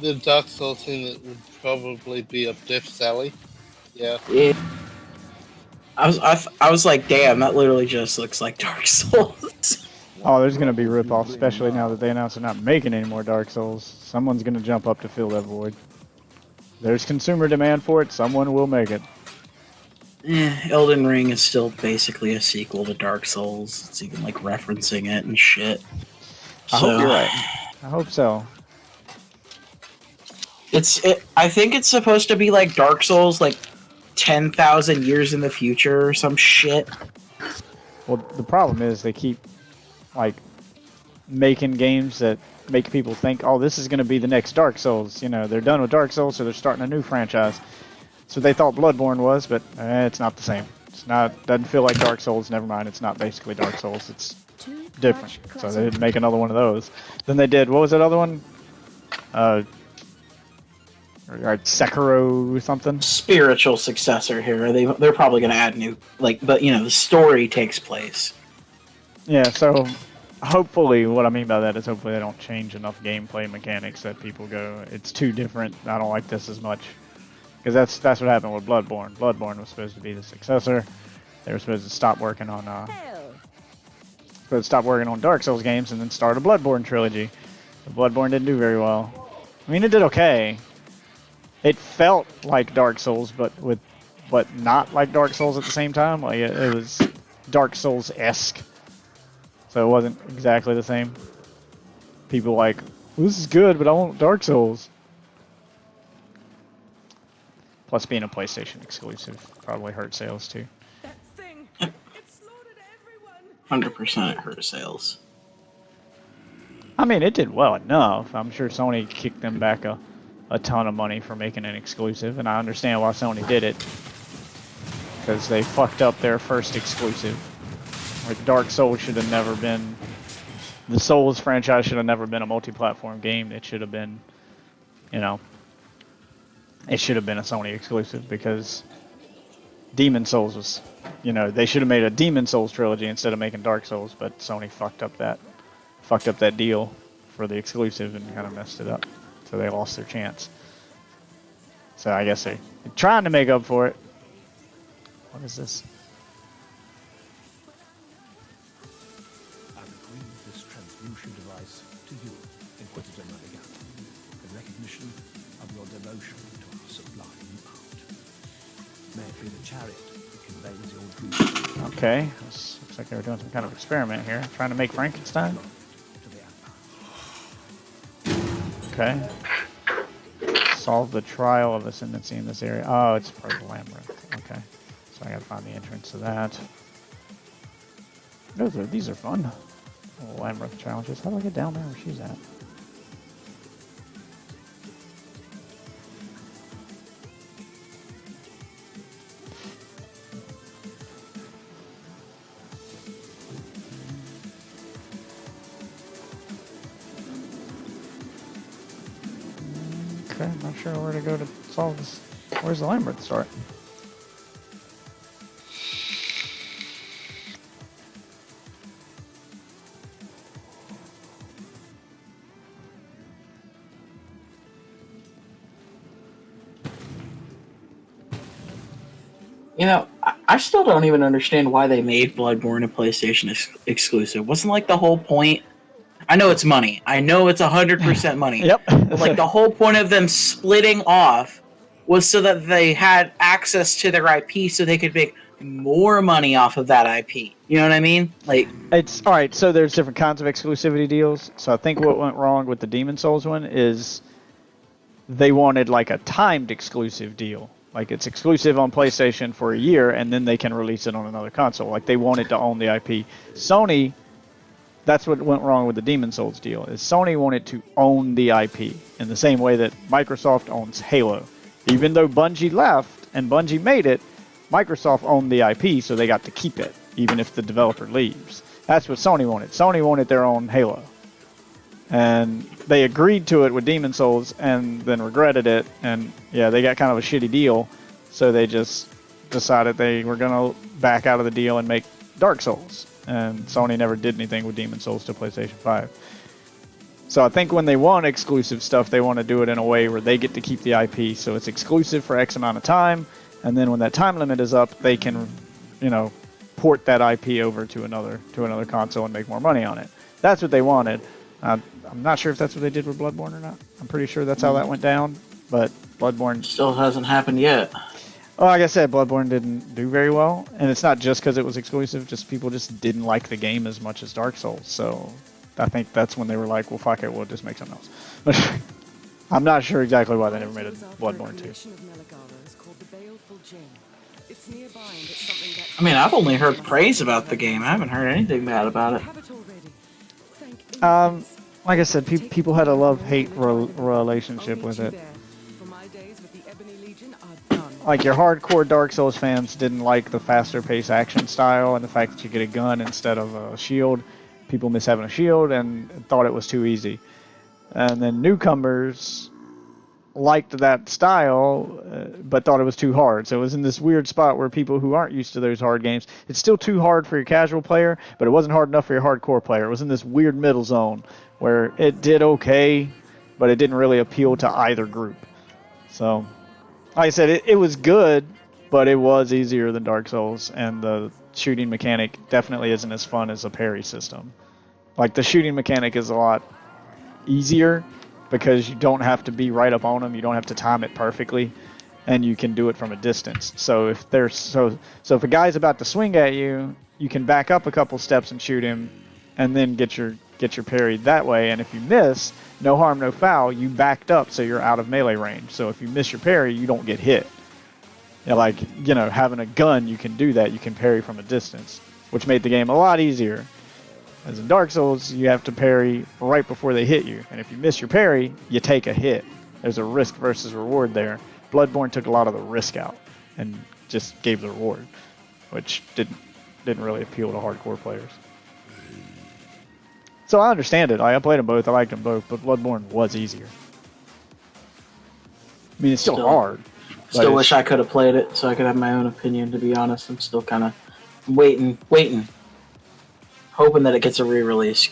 the Dark Souls thing that would probably be up Death Sally. Yeah. Yeah. I was like, damn, that literally just looks like Dark Souls. Oh, there's gonna be rip-offs, especially now that they announced they're not making any more Dark Souls. Someone's gonna jump up to fill that void. There's consumer demand for it, someone will make it. Elden Ring is still basically a sequel to Dark Souls. It's even like referencing it and shit. I hope you're right. I hope so. I think it's supposed to be like Dark Souls, like 10,000 years in the future or some shit. Well, the problem is they keep like making games that make people think, oh, this is going to be the next Dark Souls. You know, they're done with Dark Souls, so they're starting a new franchise. So they thought Bloodborne was, but it's not the same. It's not. Doesn't feel like Dark Souls. Never mind. It's not basically Dark Souls. It's different. So they didn't make another one of those. Then they did. What was that other one? Sekiro or something. Spiritual successor here. They're probably going to add new, like, but you know, the story takes place. Yeah. So hopefully, what I mean by that is hopefully they don't change enough gameplay mechanics that people go, it's too different. I don't like this as much. Because that's what happened with Bloodborne. Bloodborne was supposed to be the successor. They were supposed to stop working on Dark Souls games and then start a Bloodborne trilogy. But Bloodborne didn't do very well. I mean, it did okay. It felt like Dark Souls, but not like Dark Souls at the same time. Like it was Dark Souls-esque, so it wasn't exactly the same. People like, well, this is good, but I want Dark Souls. Plus, being a PlayStation exclusive probably hurt sales too. 100% it hurt sales. I mean, it did well enough. I'm sure Sony kicked them back a ton of money for making an exclusive, and I understand why Sony did it. Because they fucked up their first exclusive. Like, Dark Souls should have never been... The Souls franchise should have never been a multi-platform game. It should have been, you know, It should have been a Sony exclusive because Demon Souls was, you know, they should have made a Demon Souls trilogy instead of making Dark Souls, but Sony fucked up that deal for the exclusive and kind of messed it up. So they lost their chance. So I guess they're trying to make up for it. What is this? I bequeath this transmutation device to you, Inquisitor Madigan, in recognition of your devotion to our sublime art. May it be the chariot that conveys your dreams. Okay, this looks like they were doing some kind of experiment here, trying to make Frankenstein. Okay. Solve the trial of ascendancy in this area. Oh, it's part of the labyrinth. Okay. So I gotta find the entrance to that. These are fun. Little labyrinth challenges. How do I get down there where she's at? Okay, I'm not sure where to go to solve this. Where's the labyrinth start? You know, I still don't even understand why they made Bloodborne a PlayStation exclusive. Wasn't like the whole point? I know it's money. I know it's 100% money. Yep. But like the whole point of them splitting off was so that they had access to their IP, so they could make more money off of that IP. You know what I mean? Like, it's all right. So there's different kinds of exclusivity deals. So I think what went wrong with the Demon Souls one is they wanted like a timed exclusive deal. Like it's exclusive on PlayStation for a year, and then they can release it on another console. Like they wanted to own the IP. Sony, that's what went wrong with the Demon Souls deal. Is Sony wanted to own the IP in the same way that Microsoft owns Halo. Even though Bungie left and Bungie made it, Microsoft owned the IP, so they got to keep it, even if the developer leaves. That's what Sony wanted. Sony wanted their own Halo. And they agreed to it with Demon Souls and then regretted it. And yeah, they got kind of a shitty deal. So they just decided they were going to back out of the deal and make Dark Souls. And Sony never did anything with Demon Souls to PlayStation 5. So I think when they want exclusive stuff, they want to do it in a way where they get to keep the IP. So it's exclusive for X amount of time. And then when that time limit is up, they can, you know, port that IP over to another console and make more money on it. That's what they wanted. I'm not sure if that's what they did with Bloodborne or not. I'm pretty sure that's how that went down. But Bloodborne still hasn't happened yet. Well, like I said, Bloodborne didn't do very well. And it's not just because it was exclusive. Just people just didn't like the game as much as Dark Souls. So I think that's when they were like, well, fuck it, we'll just make something else. I'm not sure exactly why they never made a Bloodborne 2. I mean, I've only heard praise about the game. I haven't heard anything bad about it. Like I said, people had a love-hate relationship with it. Like your hardcore Dark Souls fans didn't like the faster-paced action style and the fact that you get a gun instead of a shield. People miss having a shield and thought it was too easy. And then newcomers liked that style, but thought it was too hard. So it was in this weird spot where people who aren't used to those hard games, it's still too hard for your casual player, but it wasn't hard enough for your hardcore player. It was in this weird middle zone where it did okay, but it didn't really appeal to either group. So, like I said, it was good, but it was easier than Dark Souls, and the shooting mechanic definitely isn't as fun as a parry system. Like, the shooting mechanic is a lot easier, because you don't have to be right up on them, you don't have to time it perfectly, and you can do it from a distance. So if if a guy's about to swing at you, you can back up a couple steps and shoot him, and then get your parry that way. And if you miss, no harm, no foul. You backed up, so you're out of melee range. So if you miss your parry, you don't get hit. You know, like, you know, having a gun, you can do that. You can parry from a distance, which made the game a lot easier. As in Dark Souls, you have to parry right before they hit you. And if you miss your parry, you take a hit. There's a risk versus reward there. Bloodborne took a lot of the risk out and just gave the reward, which didn't really appeal to hardcore players. So I understand it. I played them both. I liked them both. But Bloodborne was easier. I mean, it's still hard. Still wish I could have played it so I could have my own opinion. To be honest, I'm still kind of waiting, hoping that it gets a re-release.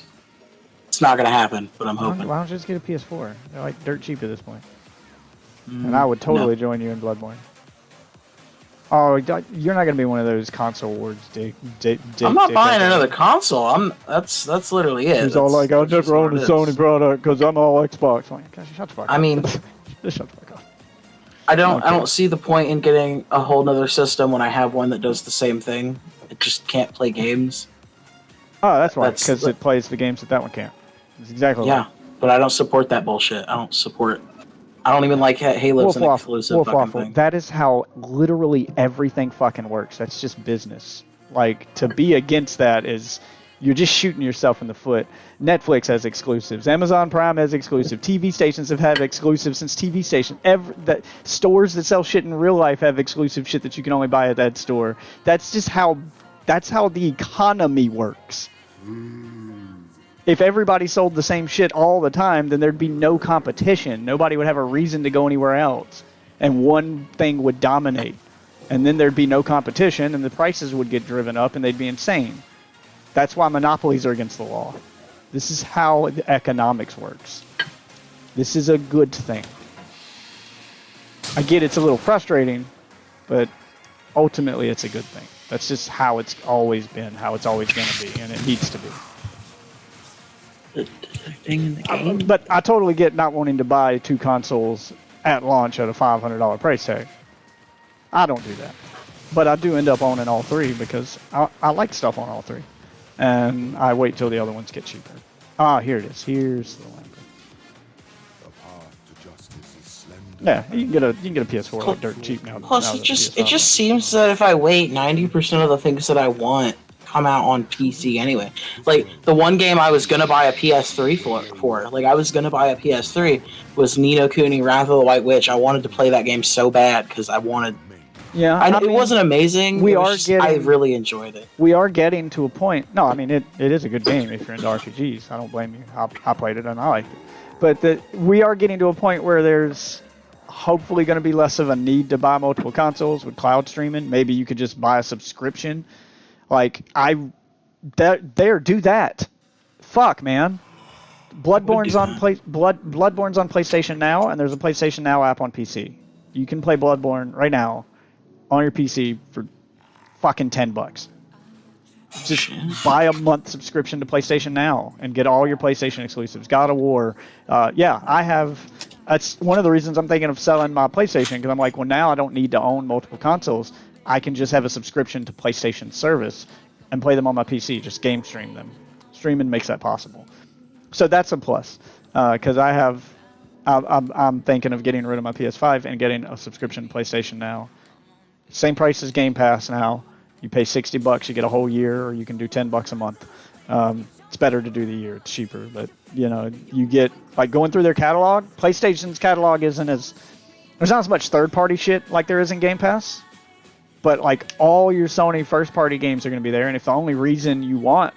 It's not gonna happen, but I'm hoping. Why don't you just get a PS4? They're like dirt cheap at this point. And I would totally join you in Bloodborne. Oh, you're not gonna be one of those console wars, Dick. I'm not buying another console. That's literally it. He's all like, I'll just own a Sony product because I'm all Xbox. I'm like, gosh, shut the fuck up. I mean, just shut the fuck up. I don't see the point in getting a whole nother system when I have one that does the same thing. It just can't play games. Oh, that's why. Because it plays the games that one can't. It's exactly right. But I don't support that bullshit. I don't even like Halo's an exclusive fucking thing. That is how literally everything fucking works. That's just business. Like, to be against that is you're just shooting yourself in the foot. Netflix has exclusives. Amazon Prime has exclusive. TV stations have had exclusives since TV stations. Stores that sell shit in real life have exclusive shit that you can only buy at that store. That's how the economy works. If everybody sold the same shit all the time, then there'd be no competition. Nobody would have a reason to go anywhere else. And one thing would dominate. And then there'd be no competition, and the prices would get driven up, and they'd be insane. That's why monopolies are against the law. This is how the economics works. This is a good thing. I get it's a little frustrating, but ultimately it's a good thing. That's just how it's always been, how it's always going to be, and it needs to be. But I totally get not wanting to buy two consoles at launch at a $500 price tag. I don't do that. But I do end up owning all three because I like stuff on all three. And I wait till the other ones get cheaper. Ah, here it is. Here's the link. Yeah, you can get a PS4 like dirt cheap now. Plus, it just seems that if I wait, 90% of the things that I want come out on PC anyway. Like the one game I was gonna buy a PS3 for, like I was gonna buy a PS3 was Ni no Kuni: Wrath of the White Witch. I wanted to play that game so bad because I wanted. Yeah, I mean, it wasn't amazing. I really enjoyed it. We are getting to a point. No, I mean it is a good game if you're into RPGs. I don't blame you. I played it and I liked it. But we are getting to a point where there's hopefully going to be less of a need to buy multiple consoles with cloud streaming. Maybe you could just buy a subscription. Like do that. Fuck, man. Bloodborne's on PlayStation Now, and there's a PlayStation Now app on PC. You can play Bloodborne right now on your PC for fucking $10. Just buy a month subscription to PlayStation Now and get all your PlayStation exclusives. God of War. That's one of the reasons I'm thinking of selling my PlayStation, because I'm like, well, now I don't need to own multiple consoles. I can just have a subscription to PlayStation service and play them on my PC, just game stream them. Streaming makes that possible. So that's a plus, because I'm thinking of getting rid of my PS5 and getting a subscription to PlayStation Now. Same price as Game Pass now. You pay $60, you get a whole year, or you can do $10 a month. It's better to do the year. It's cheaper, but you get like going through their catalog. PlayStation's catalog there's not as much third-party shit like there is in Game Pass, but like all your Sony first-party games are going to be there. And if the only reason you want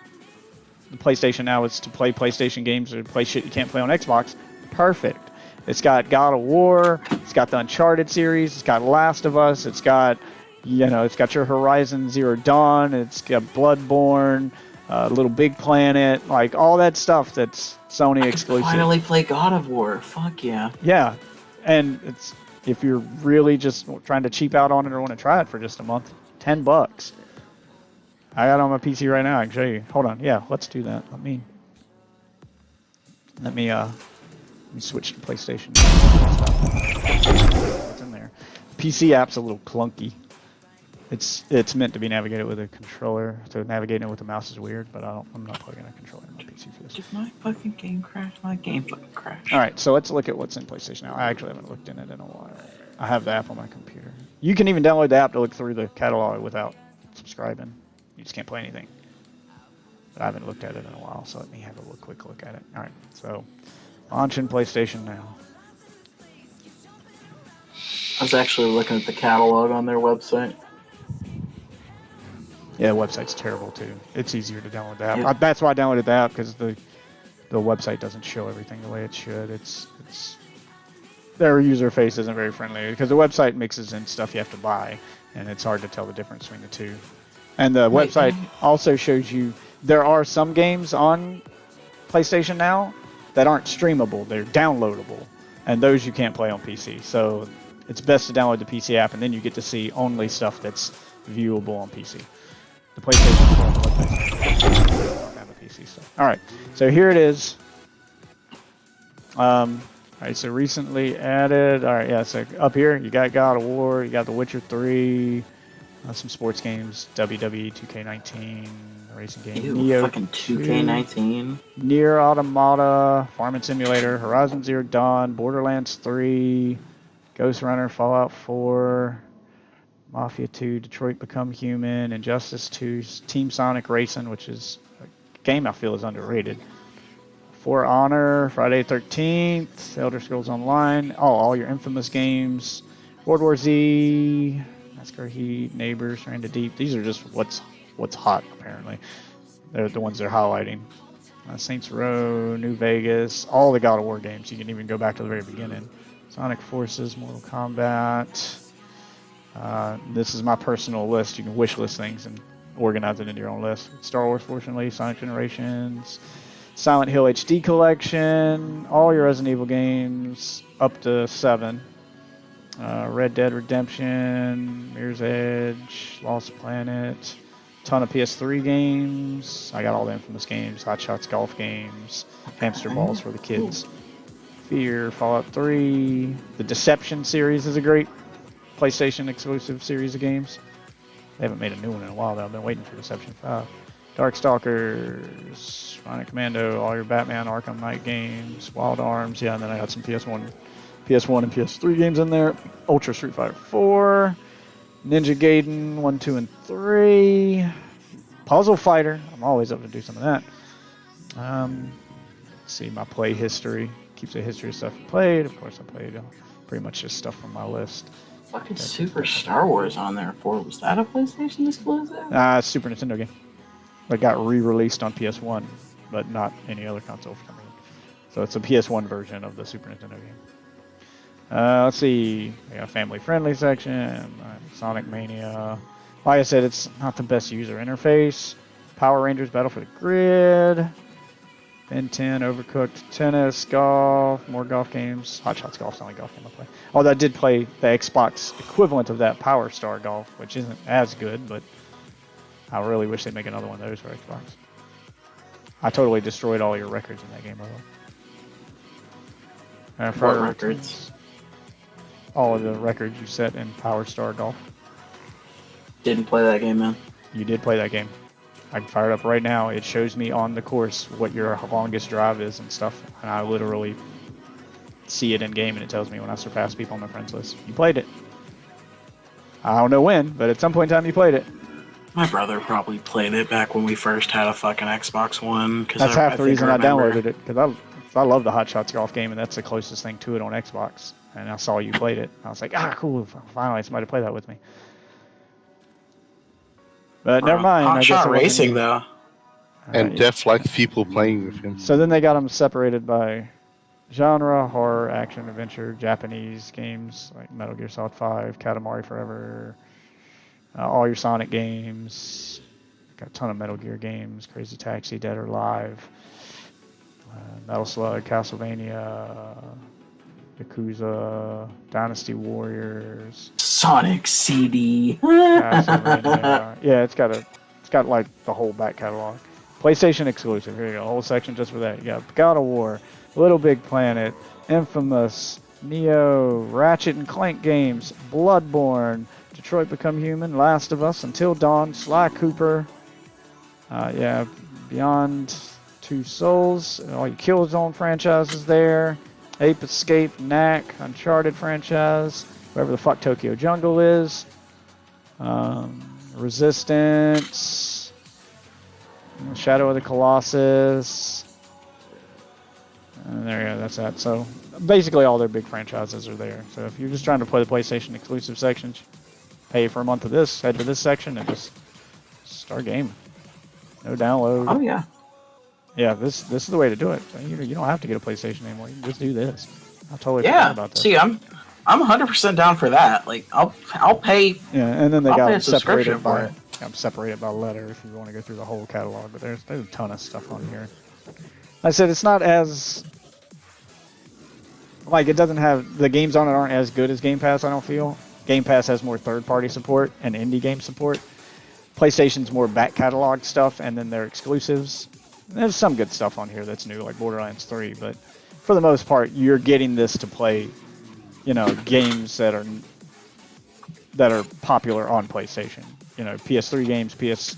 the PlayStation Now is to play PlayStation games or play shit you can't play on Xbox, perfect. It's got God of War, it's got the Uncharted series, it's got Last of Us, it's got your Horizon Zero Dawn, it's got Bloodborne, Little Big Planet, like all that stuff that's Sony exclusive. Finally play God of War. Fuck yeah. Yeah, and it's if you're really just trying to cheap out on it or want to try it for just a month, $10. I got it on my PC right now. I can show you. Hold on. Yeah, let's do that. Let me switch to PlayStation. What's in there? PC app's a little clunky. It's meant to be navigated with a controller, so navigating it with a mouse is weird. But I'm not plugging a controller in my PC for this. If my fucking game crashed, my game fucking crashed. All right, so let's look at what's in PlayStation Now. I actually haven't looked in it in a while. I have the app on my computer. You can even download the app to look through the catalog without subscribing. You just can't play anything. But I haven't looked at it in a while, so let me have a quick look at it. All right, so launching PlayStation Now. I was actually looking at the catalog on their website. Yeah, the website's terrible too. It's easier to download the app. That's why I downloaded the app, because the website doesn't show everything the way it should. It's their user face isn't very friendly because the website mixes in stuff you have to buy, and it's hard to tell the difference between the two. And the website also shows you there are some games on PlayStation now that aren't streamable; they're downloadable, and those you can't play on PC. So it's best to download the PC app, and then you get to see only stuff that's viewable on PC. The PlayStation Store on the website don't have the PC stuff. All right, so here it is. All right, so recently added. All right, yeah, so up here you got God of War, you got The Witcher 3, some sports games, WWE 2K19, racing game, Ew, Neo fucking 2K19. Nier Automata, Farming Simulator, Horizon Zero Dawn, Borderlands 3, Ghost Runner, Fallout 4, Mafia 2, Detroit Become Human, Injustice 2, Team Sonic Racing, which is a game I feel is underrated. For Honor, Friday 13th, Elder Scrolls Online, all your infamous games, World War Z, Massacre Heat, Neighbors, Stranded Deep. These are just what's hot, apparently. They're the ones they're highlighting. Saints Row, New Vegas, all the God of War games. You can even go back to the very beginning. Sonic Forces, Mortal Kombat. This is my personal list. You can wish list things and organize it into your own list. Star Wars, fortunately, Sonic Generations, Silent Hill HD Collection, all your Resident Evil games up to 7. Red Dead Redemption, Mirror's Edge, Lost Planet, ton of PS3 games. I got all the infamous games, Hot Shots golf games, Hamster Balls for the kids. Fear, Fallout 3, the Deception series is a great PlayStation exclusive series of games. They haven't made a new one in a while though. I've been waiting for Deception 5. Darkstalkers, Sonic Commando, all your Batman Arkham Knight games, Wild Arms, yeah, and then I got some PS1 and PS3 games in there. Ultra Street Fighter 4, Ninja Gaiden 1, 2, and 3, Puzzle Fighter. I'm always up to do some of that. Let's see my play history. Keeps a history of stuff played. Of course, I played pretty much just stuff from my list. Fucking Super Star Wars on there for. Was that a PlayStation exclusive? Super Nintendo game. But got re-released on PS1, but not any other console for some reason. So it's a PS1 version of the Super Nintendo game. Let's see. We got a family-friendly section. Sonic Mania. Like I said, it's not the best user interface. Power Rangers Battle for the Grid. Ben 10, Overcooked, Tennis, Golf, more golf games. Hot Shots Golf's the only golf game I play. Although I did play the Xbox equivalent of that, Power Star Golf, which isn't as good, but I really wish they'd make another one of those for Xbox. I totally destroyed all your records in that game, by the way. What records? All of the records you set in Power Star Golf. Didn't play that game, man. You did play that game. I can fire it up right now. It shows me on the course what your longest drive is and stuff. And I literally see it in game and it tells me when I surpass people on my friends list. You played it. I don't know when, but at some point in time you played it. My brother probably played it back when we first had a fucking Xbox One. That's half the reason I downloaded it. Because I love the Hot Shots Golf game and that's the closest thing to it on Xbox. And I saw you played it. I was like, cool. Finally, somebody play that with me. But never mind. Hot Shot Racing, though. And Def likes people playing with him. So then they got them separated by genre, horror, action, adventure, Japanese games like Metal Gear Solid 5, Katamari Forever, all your Sonic games. Got a ton of Metal Gear games, Crazy Taxi, Dead or Alive, Metal Slug, Castlevania, Yakuza, Dynasty Warriors, Sonic CD. yeah, it's got like the whole back catalog. PlayStation exclusive. Here you go, a whole section just for that. You got God of War, Little Big Planet, Infamous, Neo, Ratchet and Clank games, Bloodborne, Detroit Become Human, Last of Us, Until Dawn, Sly Cooper, Beyond Two Souls, all your Killzone franchises there. Ape Escape, Knack, Uncharted franchise, wherever the fuck Tokyo Jungle is, Resistance, Shadow of the Colossus, and there you go, that's that. So basically all their big franchises are there. So if you're just trying to play the PlayStation exclusive sections, pay for a month of this, head to this section, and just start gaming. No download. Oh yeah. Yeah, this is the way to do it. You don't have to get a PlayStation anymore. You can just do this. I totally forgot about that. See, I'm 100% down for that. Like, I'll pay. Yeah, and then they I'll got pay them a subscription separated for by it. separated by letter if you want to go through the whole catalog. But there's a ton of stuff on here. Like I said, it's not as like it doesn't have the games on it aren't as good as Game Pass. I don't feel Game Pass has more third-party support and indie game support. PlayStation's more back catalog stuff, and then their exclusives. There's some good stuff on here that's new, like Borderlands 3, but for the most part, you're getting this to play, you know, games that are popular on PlayStation. You know, PS3 games, PS2,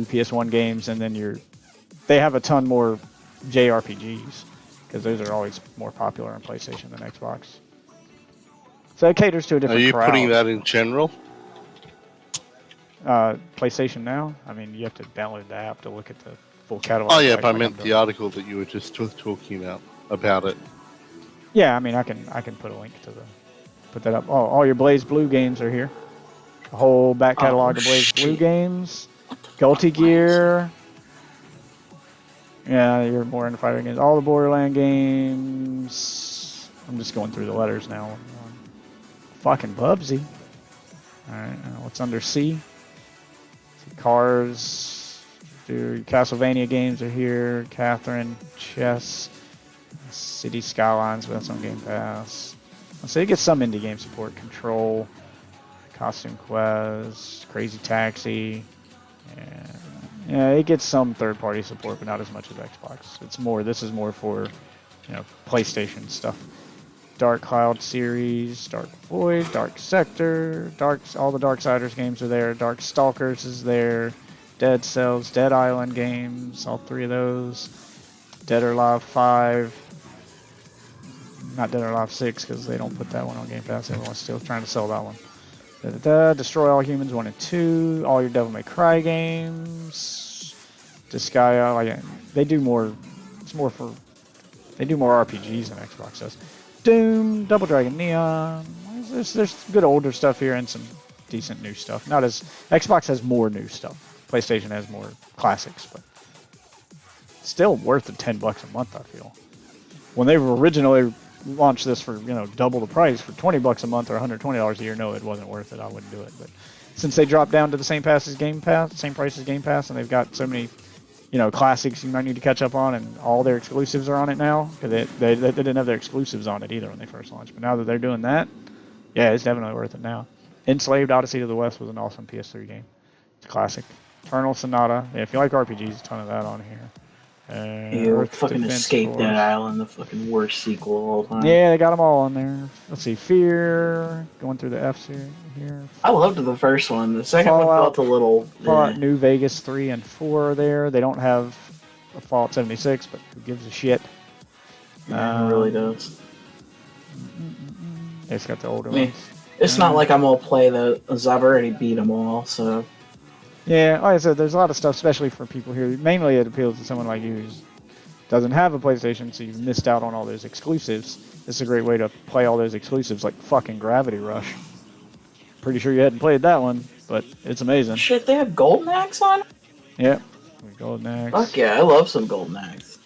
PS1 games, and then they have a ton more JRPGs because those are always more popular on PlayStation than Xbox. So it caters to a different crowd. Are you putting that in general? PlayStation Now? I mean, you have to download the app to look at the full catalog. Oh yeah, but I meant the article that you were just talking about it. Yeah, I mean, I can put a link to put that up. Oh, all your Blaze Blue games are here. A whole back catalog of Blaze Blue games. Guilty Gear. Yeah, you're more into fighting games. All the Borderland games. I'm just going through the letters now. Fucking Bubsy. Alright, what's under C? Cars. Castlevania games are here. Catherine, Chess. City Skylines, but that's on Game Pass. So you get some indie game support. Control. Costume Quest. Crazy Taxi. Yeah, it gets some third-party support, but not as much as Xbox. This is more for, you know, PlayStation stuff. Dark Cloud series, Dark Void, Dark Sector, all the Darksiders games are there. Dark Stalkers is there. Dead Cells, Dead Island games, all three of those. Dead or Alive 5. Not Dead or Alive 6 because they don't put that one on Game Pass. Everyone's still trying to sell that one. Destroy All Humans 1 and 2. All your Devil May Cry games. Disgaea. They do more. They do more RPGs than Xbox does. Doom, Double Dragon Neon. There's good older stuff here and some decent new stuff. Not as Xbox has more new stuff. PlayStation has more classics, but still worth the $10 a month. I feel when they originally launched this for double the price for $20 a month or $120 a year. No, it wasn't worth it. I wouldn't do it. But since they dropped down to the same price as Game Pass, and they've got so many classics you might need to catch up on, and all their exclusives are on it now because they didn't have their exclusives on it either when they first launched. But now that they're doing that, yeah, it's definitely worth it now. Enslaved Odyssey to the West was an awesome PS3 game. It's a classic. Eternal Sonata. Yeah, if you like RPGs, a ton of that on here. Fucking Escape Dead Island, the fucking worst sequel of all time. Yeah, they got them all on there. Let's see, Fear. Going through the F's here. I loved the first one. The second one felt a little. Fallout New Vegas 3 and 4 are there. They don't have a Fallout 76, but who gives a shit? Yeah, it really does. It's got the older ones. It's not like I'm gonna play I've already beat them all, so. Yeah, like I said, there's a lot of stuff, especially for people here. Mainly it appeals to someone like you who doesn't have a PlayStation, so you've missed out on all those exclusives. This is a great way to play all those exclusives, like fucking Gravity Rush. Pretty sure you hadn't played that one, but it's amazing. Shit, they have Golden Axe on it? Yep, Golden Axe. Fuck yeah, I love some Golden Axe.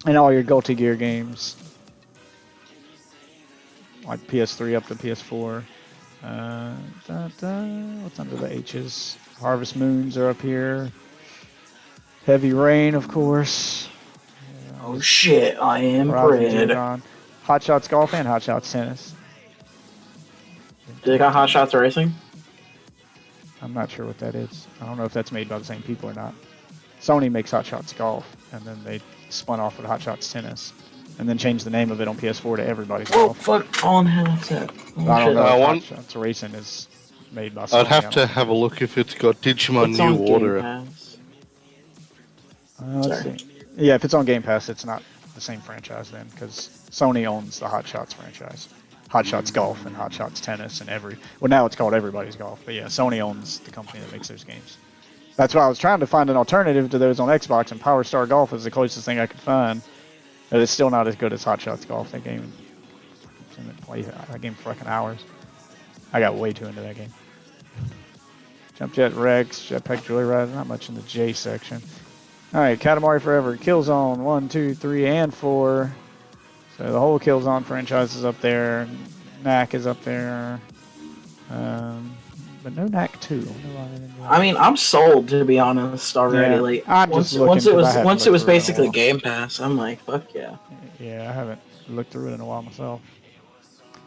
And all your Guilty Gear games. Like PS3 up to PS4. What's under the H's? Harvest Moons are up here. Heavy Rain, of course. Oh shit, I am bread. Hot Shots Golf and Hot Shots Tennis. Do they got Hot Shots Racing? I'm not sure what that is. I don't know if that's made by the same people or not. Sony makes Hot Shots Golf, and then they spun off with Hot Shots Tennis, and then changed the name of it on PS4 to Everybody's Golf. Fuck, on headset. I don't know if Hot Shots Racing is made by Sony. I'd have to have a look if it's got Digimon New Order. Let's see. Yeah, if it's on Game Pass, it's not the same franchise then, because Sony owns the Hot Shots franchise. Hot Shots Golf and Hot Shots Tennis and well, now it's called Everybody's Golf, but yeah, Sony owns the company that makes those games. That's why I was trying to find an alternative to those on Xbox, and Power Star Golf is the closest thing I could find. But it's still not as good as Hot Shots Golf. That game, that game for fucking hours. I got way too into that game. Jump Jet Rex, Jetpack Joyride, not much in the J section. Alright, Katamari Forever, Killzone 1, 2, 3, and 4. So the whole Killzone franchise is up there. Knack is up there. But no Knack 2. I mean, I'm sold, to be honest, already. Yeah, Like I'm once just looking 'cause I haven't once it looked was through it in a basically while. Game Pass, I'm like, fuck yeah. Yeah, I haven't looked through it in a while myself.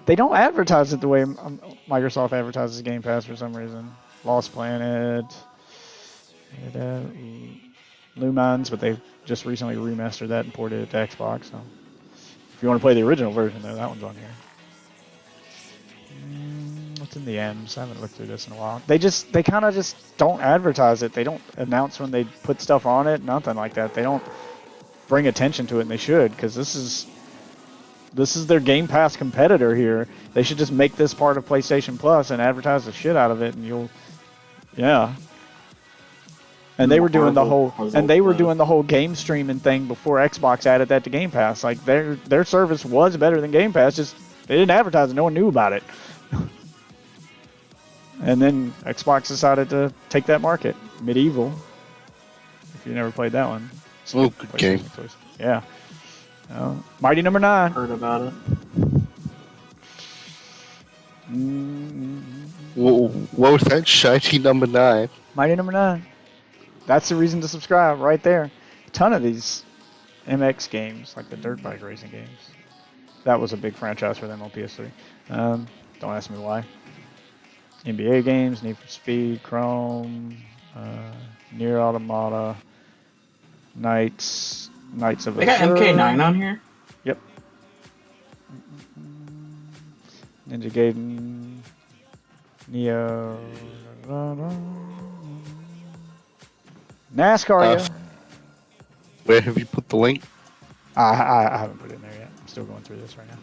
They don't advertise it the way Microsoft advertises Game Pass for some reason. Lost Planet, Lumines, but they just recently remastered that and ported it to Xbox. So if you want to play the original version, though, that one's on here. What's in the M's? I haven't looked through this in a while. They kind of just don't advertise it. They don't announce when they put stuff on it. Nothing like that. They don't bring attention to it, and they should, because this is their Game Pass competitor here. They should just make this part of PlayStation Plus and advertise the shit out of it, and yeah. And they were doing the whole game streaming thing before Xbox added that to Game Pass. Like their service was better than Game Pass, just they didn't advertise it. No one knew about it. And then Xbox decided to take that market. Medieval, if you never played that one. Oh, good game. Yeah. Mighty Number 9. Heard about it. What was that? Shiny number 9. Mighty Number 9. That's the reason to subscribe right there. A ton of these MX games, like the dirt bike racing games. That was a big franchise for them on PS3. Don't ask me why. NBA games, Need for Speed, Chrome, Nier Automata, Knights of They got MK9 on here? Yep. Ninja Gaiden, Neo, NASCAR, yeah. Where have you put the link? I haven't put it in there yet. I'm still going through this right now.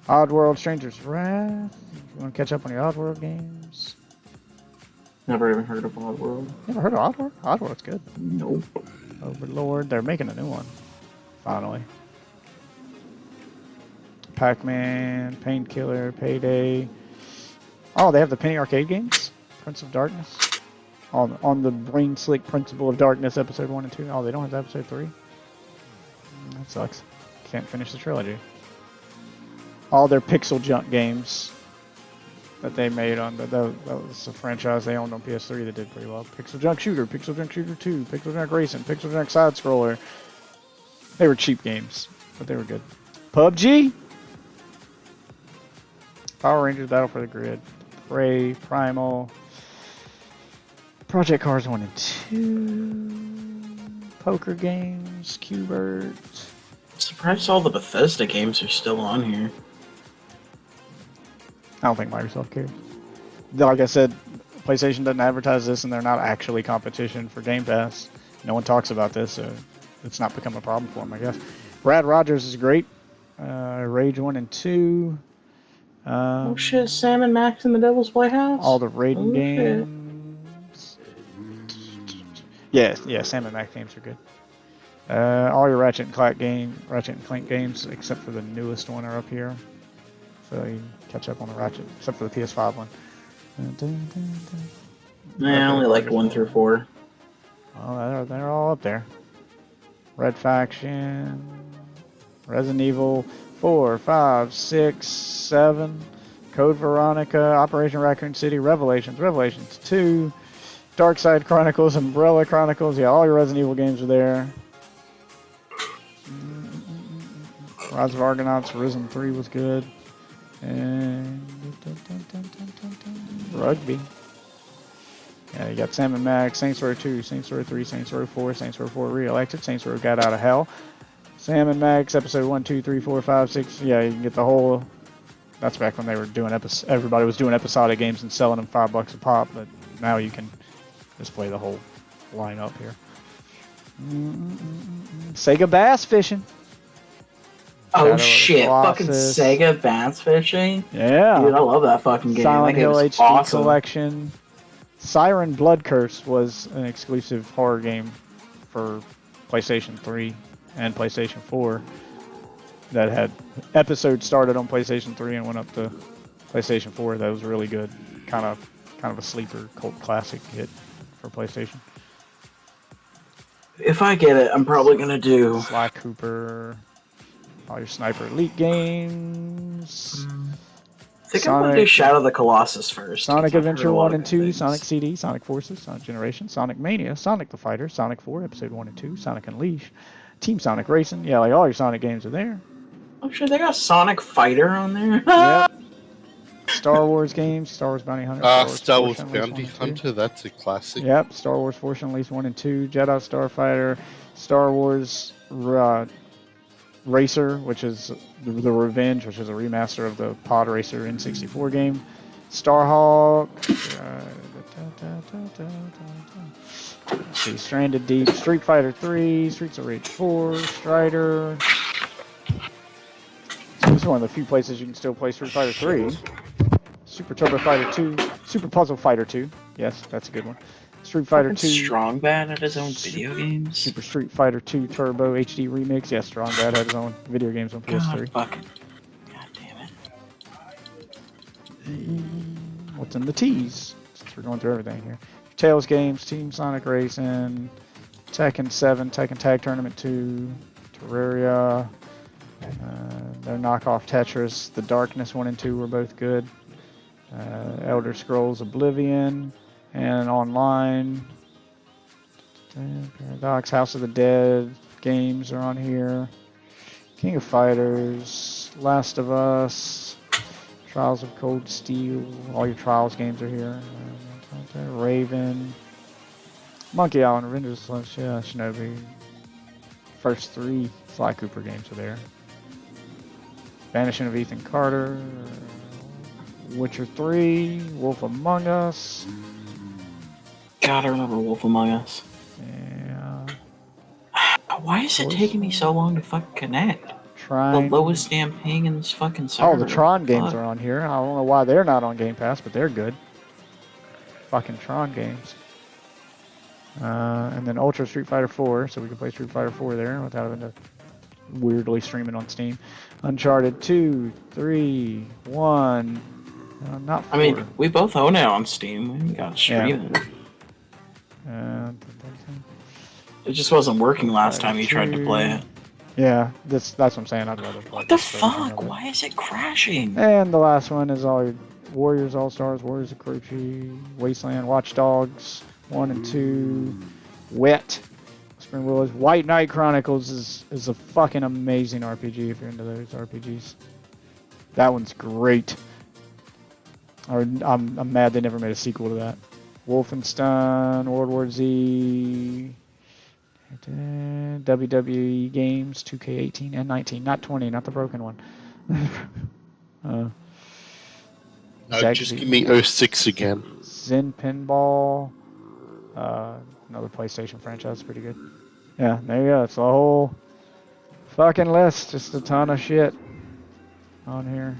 Oddworld, Stranger's Wrath. If you want to catch up on your Oddworld games. Never even heard of Oddworld. Never heard of Oddworld? Oddworld's good. Nope. Overlord. They're making a new one. Finally. Pac-Man, Painkiller, Payday. Oh, they have the Penny Arcade games? Prince of Darkness. On the Brain Slick Principle of Darkness, episode 1 and 2. Oh, they don't have episode 3? That sucks. Can't finish the trilogy. All their Pixel Junk games that they made on that was a franchise they owned on PS3 that did pretty well. Pixel Junk Shooter, Pixel Junk Shooter 2, Pixel Junk Racing, Pixel Junk Side Scroller. They were cheap games, but they were good. PUBG, Power Rangers Battle for the Grid, Prey, Primal, Project Cars 1 and 2, Poker Games, Qbert. Surprised all the Bethesda games are still on here. I don't think Microsoft cares. Like I said, PlayStation doesn't advertise this, and they're not actually competition for Game Pass. No one talks about this, so it's not become a problem for them, I guess. Brad Rogers is great. Rage 1 and 2. Oh shit, Sam and Max in the Devil's Playhouse? All the Raiden games. Yeah, Sam and Max games are good. All your Ratchet and Clank games, except for the newest one, are up here. So you can catch up on the Ratchet, except for the PS5 one. I only liked 1 through 4. Oh, they're all up there. Red Faction, Resident Evil 4, 5, 6, 7, Code Veronica, Operation Raccoon City, Revelations 2, Dark Side Chronicles, Umbrella Chronicles. Yeah, all your Resident Evil games are there. Rise of Argonauts, Risen 3 was good. And Rugby. Yeah, you got Sam and Max, Saints Row 2, Saints Row 3, Saints Row 4, Saints Row 4 Re-Elected, Saints Row Got Out of Hell. Sam and Max, episode 1, 2, 3, 4, 5, 6. Yeah, you can get the whole. That's back when they were doing everybody was doing episodic games and selling them $5 a pop, but now you can just play the whole lineup here. Sega Bass Fishing. Oh shit, fucking Sega Bass Fishing? Yeah. Dude, I love that fucking game. Silent Hill HD awesome. Collection. Siren Blood Curse was an exclusive horror game for PlayStation 3 and PlayStation 4 that had episodes started on PlayStation 3 and went up to PlayStation 4. That was really good. Kind of a sleeper cult classic hit for PlayStation. If I get it, I'm probably gonna do Sly Cooper. All your Sniper Elite games. I think I'm gonna do Shadow of the Colossus first. Sonic 'cause I've heard Adventure a lot 1 of and good 2, things. Sonic CD, Sonic Forces, Sonic Generation, Sonic Mania, Sonic the Fighter, Sonic 4, Episode 1 and 2, Sonic Unleashed, Team Sonic Racing. Yeah, like all your Sonic games are there. I'm sure they got Sonic Fighter on there. Yep. Star Wars games, Star Wars Bounty Hunter, Star Wars Force Unleashed 1 Bounty and 2. Hunter, that's a classic. Yep, Star Wars Force Unleashed 1 and 2, Jedi Starfighter, Star Wars Racer, which is the Revenge, which is a remaster of the Pod Racer N64 game, Starhawk, let's see, Stranded Deep, Street Fighter 3, Streets of Rage 4, Strider. So this is one of the few places you can still play Street Fighter 3. Super Turbo Fighter 2, Super Puzzle Fighter 2. Yes, that's a good one. Street Fighter 2. Strong Bad had his own video games. Super Street Fighter 2 Turbo HD Remix. Yes, Strong Bad had his own video games on PS3. God damn it. What's in the T's? Since we're going through everything here. Tails games, Team Sonic Racing, Tekken 7, Tekken Tag Tournament 2, Terraria, their knockoff Tetris, The Darkness 1 and 2 were both good. Elder Scrolls Oblivion, and online. Paradox, House of the Dead games are on here. King of Fighters, Last of Us, Trials of Cold Steel, all your Trials games are here. Raven, Monkey Island, Avengers, Shinobi. First 3 Sly Cooper games are there. Vanishing of Ethan Carter, Witcher 3, Wolf Among Us. God, I remember Wolf Among Us. Yeah. Why is it taking me so long to fucking connect? Trying. The lowest damn ping in this fucking server. Oh, the Tron games are on here. I don't know why they're not on Game Pass, but they're good. Fucking Tron games. And then Ultra Street Fighter 4, so we can play Street Fighter 4 there without having to weirdly stream it on Steam. Uncharted 2, 3, 1. Not 4. I mean, we both own it on Steam. We gotta stream it. It just wasn't working last time you tried to play it. Yeah, that's what I'm saying. I'd rather play. What the fuck? Why is it crashing? And the last one is all your Warriors All Stars, Warriors of Krochi, Wasteland, Watch Dogs 1 and 2, Wet, Spring Willows. White Knight Chronicles is a fucking amazing RPG if you're into those RPGs. That one's great. I'm mad they never made a sequel to that. Wolfenstein, World War Z, WWE games, 2K18 and 19, not 20, not the broken one. No, just give me 06 again. Zen Pinball, another PlayStation franchise, pretty good. Yeah, there you go. It's a whole fucking list, just a ton of shit on here.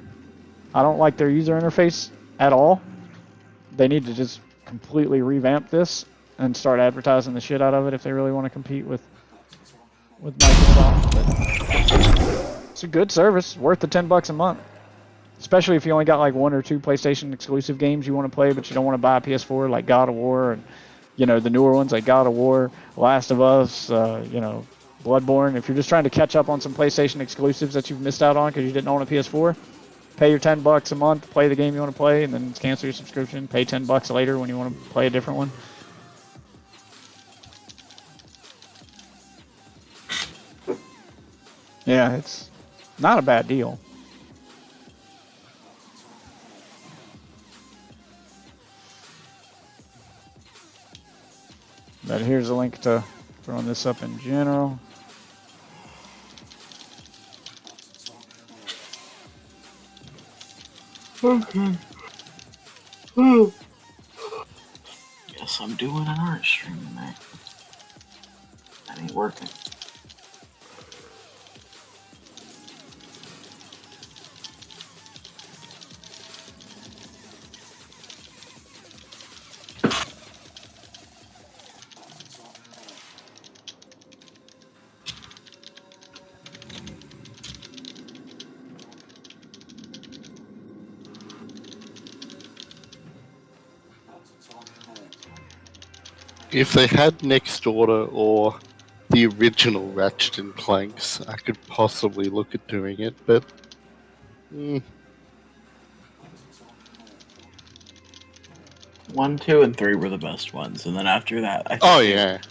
I don't like their user interface at all. They need to just completely revamp this and start advertising the shit out of it if they really want to compete with Microsoft. But it's a good service, worth the $10 a month. Especially if you only got like 1 or 2 PlayStation exclusive games you want to play, but you don't want to buy a PS4 like God of War and, you know, the newer ones like God of War, Last of Us, you know, Bloodborne. If you're just trying to catch up on some PlayStation exclusives that you've missed out on because you didn't own a PS4, pay your $10 a month, play the game you want to play, and then cancel your subscription. Pay $10 later when you want to play a different one. Yeah, it's not a bad deal. But here's a link to throwing this up in general. Okay. Guess I'm doing an art stream tonight. That ain't working. If they had Next Order or the original Ratchet and Clanks, I could possibly look at doing it, but 1, 2, and 3 were the best ones, and then after that, I think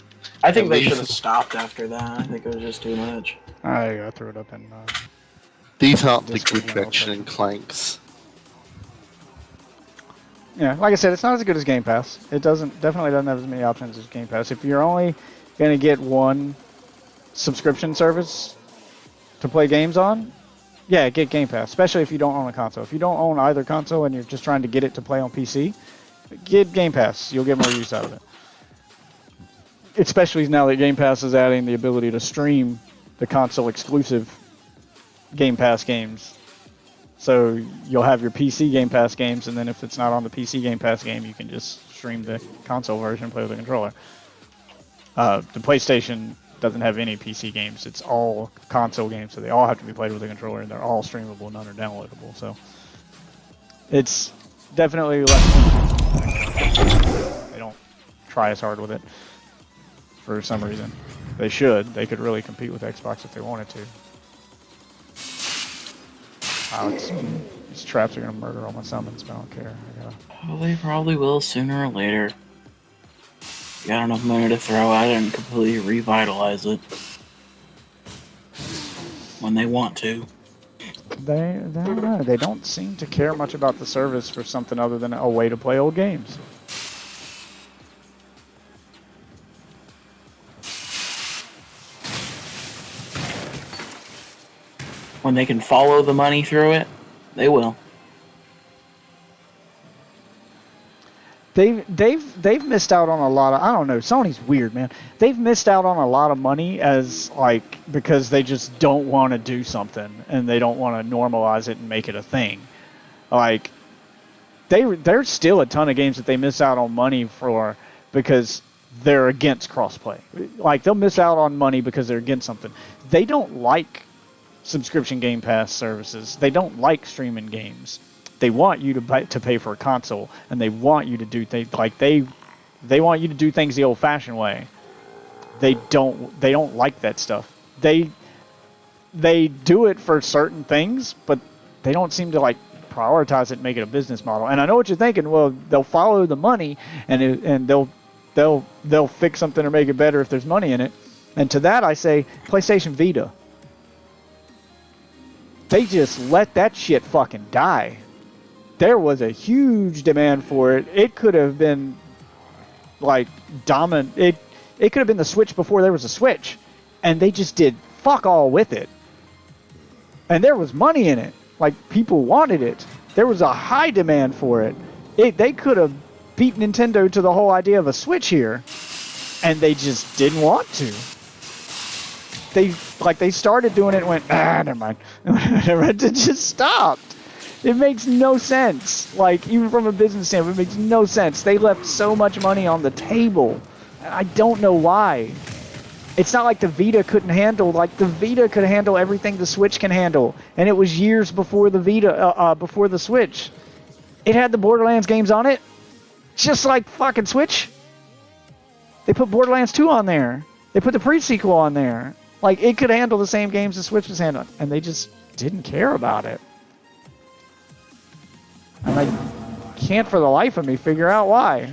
I think At they least- should have stopped after that. I think it was just too much. I threw it up in. These aren't the Discord good now, Ratchet okay. and Clanks. Yeah, like I said, it's not as good as Game Pass. It definitely doesn't have as many options as Game Pass. If you're only gonna get one subscription service to play games on, yeah, get Game Pass. Especially if you don't own a console. If you don't own either console and you're just trying to get it to play on PC, get Game Pass. You'll get more use out of it. Especially now that Game Pass is adding the ability to stream the console exclusive Game Pass games. So you'll have your PC Game Pass games, and then if it's not on the PC Game Pass game, you can just stream the console version and play with the controller. The PlayStation doesn't have any PC games. It's all console games, so they all have to be played with a controller, and they're all streamable, none are downloadable. So it's definitely less. They don't try as hard with it for some reason. They should. They could really compete with Xbox if they wanted to. Wow, these traps are gonna murder all my summons, but I don't care. Well, they probably will sooner or later. Got enough money to throw at it and completely revitalize it when they want to. They don't know. They don't seem to care much about the service for something other than a way to play old games. When they can follow the money through it, they will. They've missed out on a lot of, I don't know, Sony's weird, man. They've missed out on a lot of money because they just don't want to do something and they don't want to normalize it and make it a thing. Like there's still a ton of games that they miss out on money for because they're against crossplay. Like they'll miss out on money because they're against something. They don't like subscription Game Pass services. They don't like streaming games. They want you to pay for a console, and they want you to do things like they want you to do things the old-fashioned way. They don't like that stuff. They do it for certain things, but they don't seem to like prioritize it and make it a business model. And I know what you're thinking. Well, they'll follow the money, and they'll fix something or make it better if there's money in it. And to that, I say PlayStation Vita. They just let that shit fucking die. There was a huge demand for it. It could have been like dominant. It could have been the Switch before there was a Switch, and they just did fuck all with it. And there was money in it. Like people wanted it. There was a high demand for it. They could have beat Nintendo to the whole idea of a Switch here, and they just didn't want to. They started doing it and went, never mind. It just stopped. It makes no sense. Like, even from a business standpoint, it makes no sense. They left so much money on the table. I don't know why. It's not like the Vita couldn't handle, like the Vita could handle everything the Switch can handle. And it was years before the Vita, before the Switch. It had the Borderlands games on it, just like fucking Switch. They put Borderlands 2 on there. They put the pre-sequel on there. Like, it could handle the same games the Switch was handling. And they just didn't care about it. And I can't for the life of me figure out why.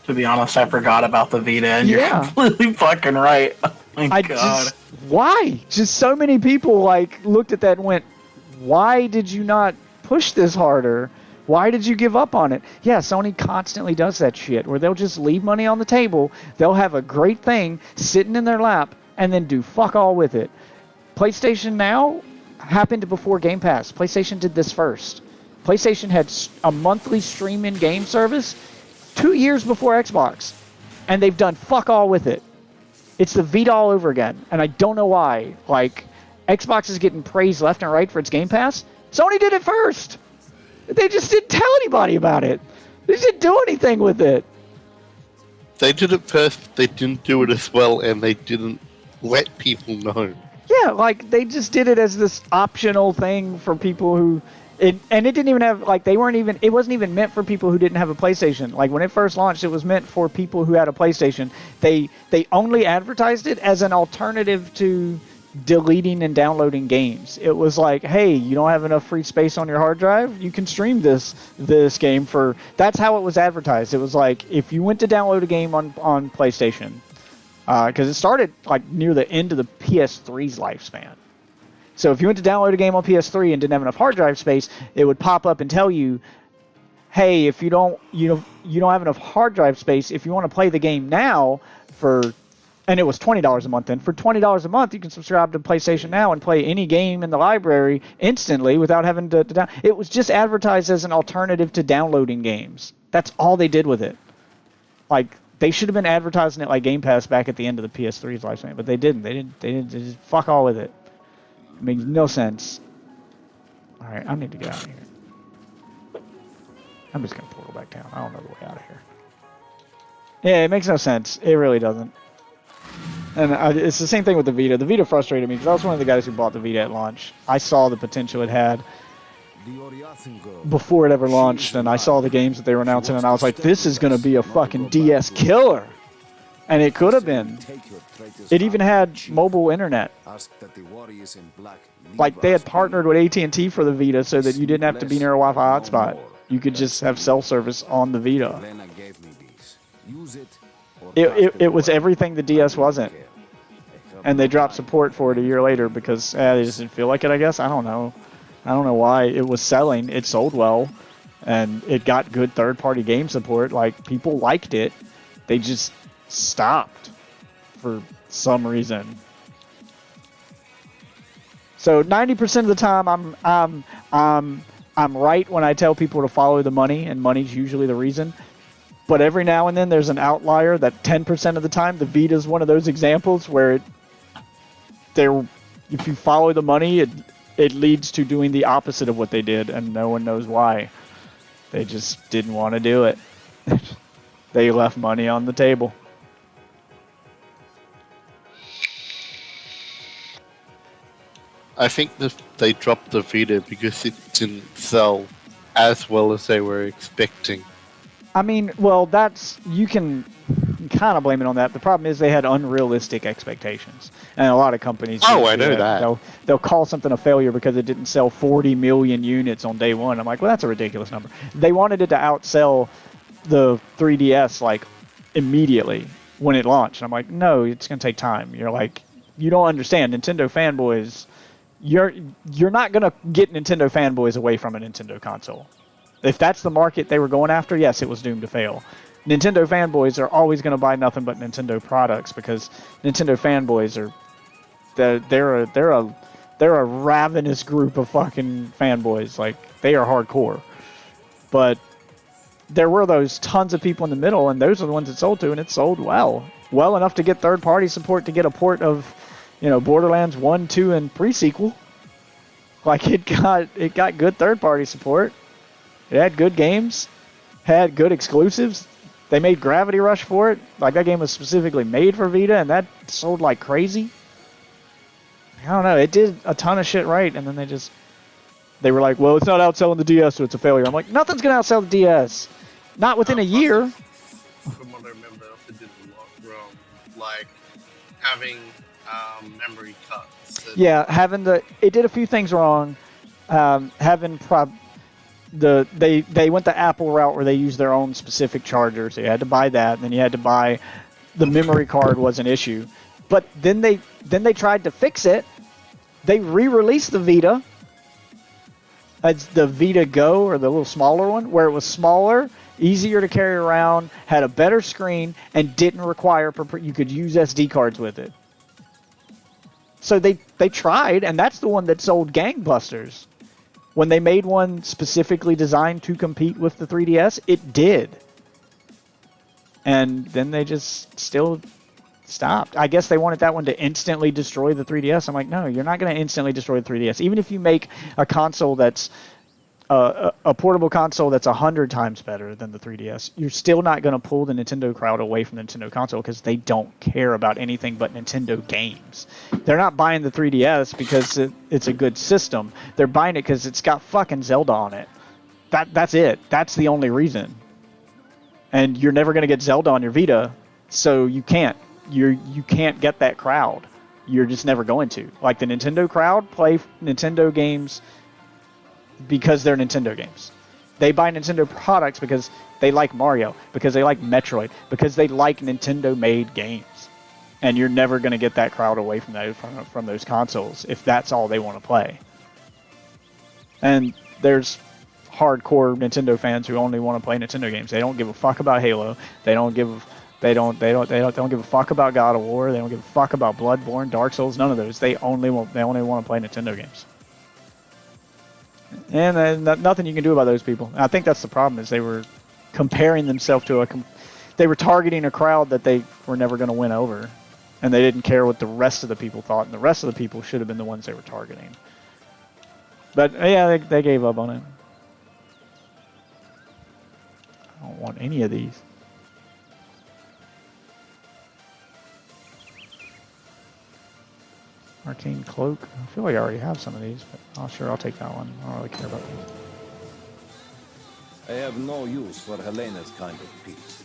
To be honest, I forgot about the Vita, and you're completely fucking right. Oh my god. Why? Just so many people like looked at that and went, why did you not push this harder? Why did you give up on it? Yeah, Sony constantly does that shit where they'll just leave money on the table. They'll have a great thing sitting in their lap and then do fuck all with it. PlayStation Now happened before Game Pass. PlayStation did this first. PlayStation had a monthly streaming game service 2 years before Xbox, and they've done fuck all with it. It's the Vita all over again, and I don't know why. Like, Xbox is getting praised left and right for its Game Pass. Sony did it first. They just didn't tell anybody about it. They just didn't do anything with it. They did it first, they didn't do it as well, and they didn't let people know. Yeah, like, they just did it as this optional thing for people who And it didn't even have, like, it wasn't even meant for people who didn't have a PlayStation. Like, when it first launched, it was meant for people who had a PlayStation. They only advertised it as an alternative to deleting and downloading games. It was like, hey, you don't have enough free space on your hard drive? You can stream this game for... That's how it was advertised. It was like, if you went to download a game on PlayStation, because it started, like, near the end of the PS3's lifespan. So if you went to download a game on PS3 and didn't have enough hard drive space, it would pop up and tell you, hey, if you don't have enough hard drive space, if you want to play the game now and it was $20 a month then, for $20 a month you can subscribe to PlayStation Now and play any game in the library instantly without having to down. It was just advertised as an alternative to downloading games. That's all they did with it. Like, they should have been advertising it like Game Pass back at the end of the PS3's lifespan, but they didn't. They just fuck all with it. It makes no sense. Alright, I need to get out of here. I'm just going to portal back down. I don't know the way out of here. Yeah, it makes no sense. It really doesn't. And it's the same thing with the Vita. The Vita frustrated me because I was one of the guys who bought the Vita at launch. I saw the potential it had before it ever launched, and I saw the games that they were announcing, and I was like, this is going to be a fucking DS killer. And it could have been. It even had mobile internet. Like, they had partnered with AT&T for the Vita so that you didn't have to be near a Wi-Fi hotspot. You could just have cell service on the Vita. It was everything the DS wasn't. And they dropped support for it a year later because they just didn't feel like it, I guess. I don't know. I don't know why. It was selling. It sold well. And it got good third-party game support. Like, people liked it. They just stopped for some reason. So 90% of the time I'm right when I tell people to follow the money, and money's usually the reason. But every now and then there's an outlier that 10% of the time, the Vita is one of those examples where if you follow the money, it leads to doing the opposite of what they did, and no one knows why. They just didn't want to do it. They left money on the table. I think they dropped the Vita because it didn't sell as well as they were expecting. I mean, well, you can kind of blame it on that. The problem is they had unrealistic expectations, and a lot of companies. Oh, I know that. They'll call something a failure because it didn't sell 40 million units on day one. I'm like, well, that's a ridiculous number. They wanted it to outsell the 3DS like immediately when it launched. And I'm like, no, it's gonna take time. You're like, you don't understand, Nintendo fanboys. You're not gonna get Nintendo fanboys away from a Nintendo console. If that's the market they were going after, yes, it was doomed to fail. Nintendo fanboys are always going to buy nothing but Nintendo products because Nintendo fanboys they're a ravenous group of fucking fanboys. Like, they are hardcore. But there were those tons of people in the middle, and those are the ones it sold to, and it sold well enough to get third-party support to get a port of, Borderlands 1, 2, and pre-sequel. Like, it got good third-party support. It had good games, had good exclusives. They made Gravity Rush for it. Like, that game was specifically made for Vita, and that sold like crazy. I don't know. It did a ton of shit right, and then they were like, well, it's not outselling the DS, so it's a failure. I'm like, nothing's going to outsell the DS. Not within a year. From what I remember, it did a lot wrong. Like, having memory cuts. Yeah, it did a few things wrong. They went the Apple route where they used their own specific charger, so you had to buy that, and then you had to buy the memory card was an issue. But then they tried to fix it. They re-released the Vita. It's the Vita Go, or the little smaller one, where it was smaller, easier to carry around, had a better screen, and didn't require you could use SD cards with it. So they tried, and that's the one that sold gangbusters. When they made one specifically designed to compete with the 3DS, it did. And then they just still stopped. I guess they wanted that one to instantly destroy the 3DS. I'm like, no, you're not going to instantly destroy the 3DS. Even if you make a console that's a portable console that's 100 times better than the 3DS, you're still not going to pull the Nintendo crowd away from the Nintendo console because they don't care about anything but Nintendo games. They're not buying the 3DS because it's a good system. They're buying it because it's got fucking Zelda on it. That's it. That's the only reason. And you're never going to get Zelda on your Vita, so you can't get that crowd. You're just never going to. Like the Nintendo crowd play Nintendo games because they're Nintendo games. They buy Nintendo products because they like Mario, because they like Metroid, because they like Nintendo-made games. And you're never going to get that crowd away from those consoles if that's all they want to play. And there's hardcore Nintendo fans who only want to play Nintendo games. They don't give a fuck about Halo. They don't give a fuck about God of War. They don't give a fuck about Bloodborne, Dark Souls, none of those. They only want to play Nintendo games. And nothing you can do about those people. And I think that's the problem, is they were comparing themselves to they were targeting a crowd that they were never going to win over. And they didn't care what the rest of the people thought, and the rest of the people should have been the ones they were targeting. But yeah, they gave up on it. I don't want any of these. Arcane Cloak. I feel like I already have some of these, but sure, I'll take that one. I don't really care about these. I have no use for Helena's kind of peace.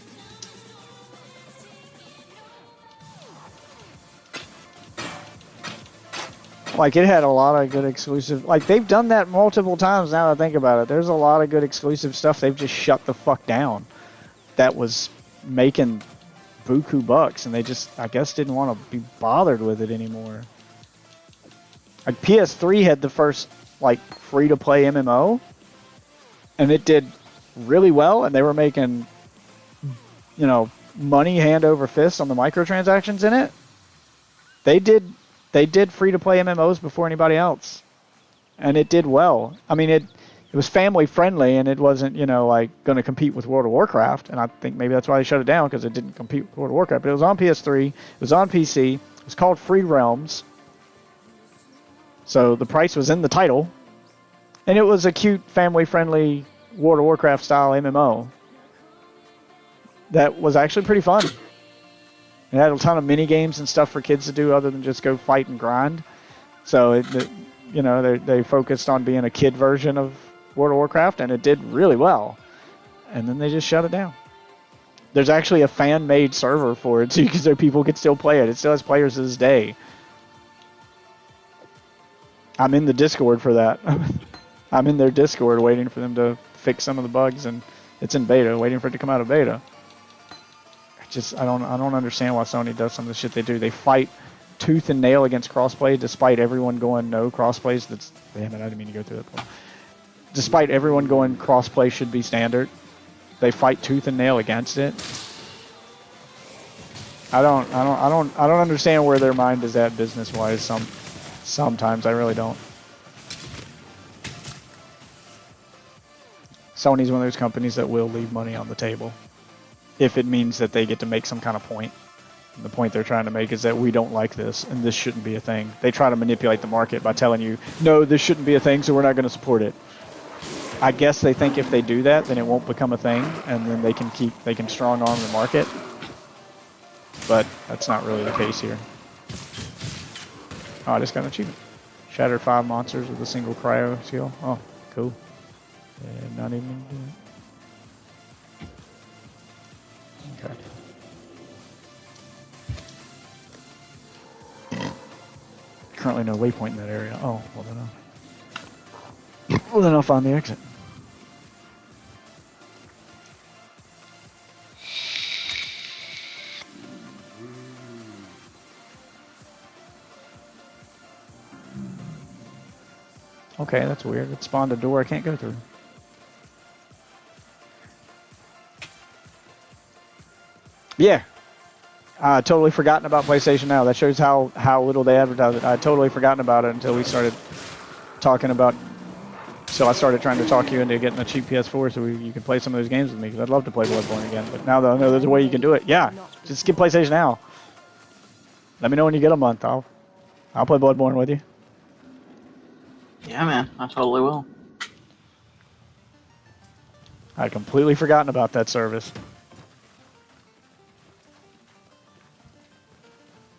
Like, it had a lot of good exclusive... Like, they've done that multiple times now that I think about it. There's a lot of good exclusive stuff they've just shut the fuck down. That was making buku bucks, and they just, I guess, didn't want to be bothered with it anymore. Like, PS3 had the first, like, free-to-play MMO, and it did really well, and they were making, you know, money hand over fist on the microtransactions in it. They did free-to-play MMOs before anybody else, and it did well. I mean, it was family-friendly, and it wasn't, you know, like, going to compete with World of Warcraft, and I think maybe that's why they shut it down, because it didn't compete with World of Warcraft. But it was on PS3, it was on PC, it was called Free Realms, so the price was in the title, and it was a cute, family-friendly World of Warcraft-style MMO that was actually pretty fun. It had a ton of mini games and stuff for kids to do other than just go fight and grind. So, you know, they focused on being a kid version of World of Warcraft, and it did really well. And then they just shut it down. There's actually a fan-made server for it, so people can still play it. It still has players to this day. I'm in the Discord for that. I'm in their Discord waiting for them to fix some of the bugs, and it's in beta, waiting for it to come out of beta. I don't understand why Sony does some of the shit they do. They fight tooth and nail against crossplay, despite everyone going no crossplays. Damn it, I didn't mean to go through that point. Despite everyone going crossplay should be standard, they fight tooth and nail against it. I don't understand where their mind is at business wise. Sometimes I really don't. Sony's one of those companies that will leave money on the table if it means that they get to make some kind of point. And the point they're trying to make is that we don't like this, and this shouldn't be a thing. They try to manipulate the market by telling you, no, this shouldn't be a thing, so we're not going to support it. I guess they think if they do that, then it won't become a thing, and then they can strong arm the market. But that's not really the case here. Oh, I just got an achievement. Shattered 5 monsters with a single cryo skill. Oh, cool. Yeah, not even do it. Okay. Currently no waypoint in that area. Oh, well then I'll find the exit. Okay, that's weird. It spawned a door I can't go through. Yeah. I totally forgotten about PlayStation Now. That shows how little they advertise it. I had totally forgotten about it until we started talking about... So I started trying to talk you into getting a cheap PS4 so you can play some of those games with me, because I'd love to play Bloodborne again. But now that I know there's a way you can do it, yeah, just get PlayStation Now. Let me know when you get a month. I'll play Bloodborne with you. Yeah, man, I totally will. I'd completely forgotten about that service.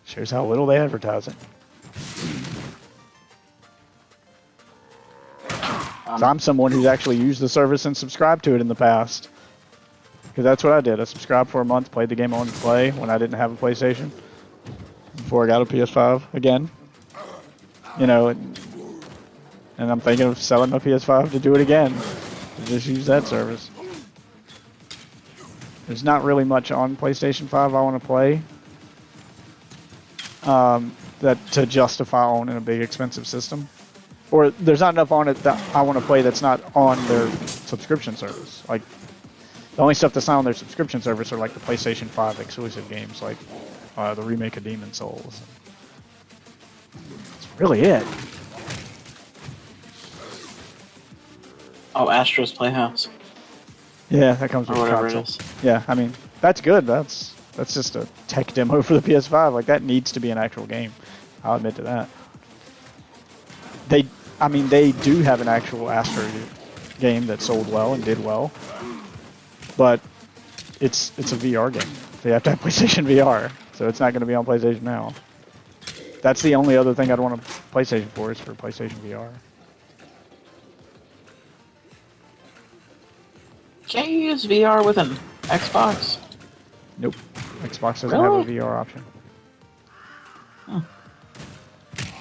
Shows how little they advertise it. So I'm someone who's actually used the service and subscribed to it in the past. Because that's what I did. I subscribed for a month, played the game on Play when I didn't have a PlayStation. Before I got a PS5 again. You know, and I'm thinking of selling my PS5 to do it again. Just use that service. There's not really much on PlayStation 5 I want to play. That to justify owning a big expensive system. Or there's not enough on it that I want to play that's not on their subscription service. Like, the only stuff that's not on their subscription service are like the PlayStation 5 exclusive games, like the remake of Demon's Souls. That's really it. Oh, Astro's Playhouse. Yeah, that comes with Or the whatever it console. is. Yeah, I mean, that's good. That's just a tech demo for the PS5. Like, that needs to be an actual game. I'll admit to that. They do have an actual Astro game that sold well and did well, but it's a VR game. They have to have PlayStation VR, so it's not going to be on PlayStation Now. That's the only other thing I'd want a PlayStation for, is for PlayStation VR. Can't you use VR with an Xbox? Nope. Xbox doesn't Really? have a VR option.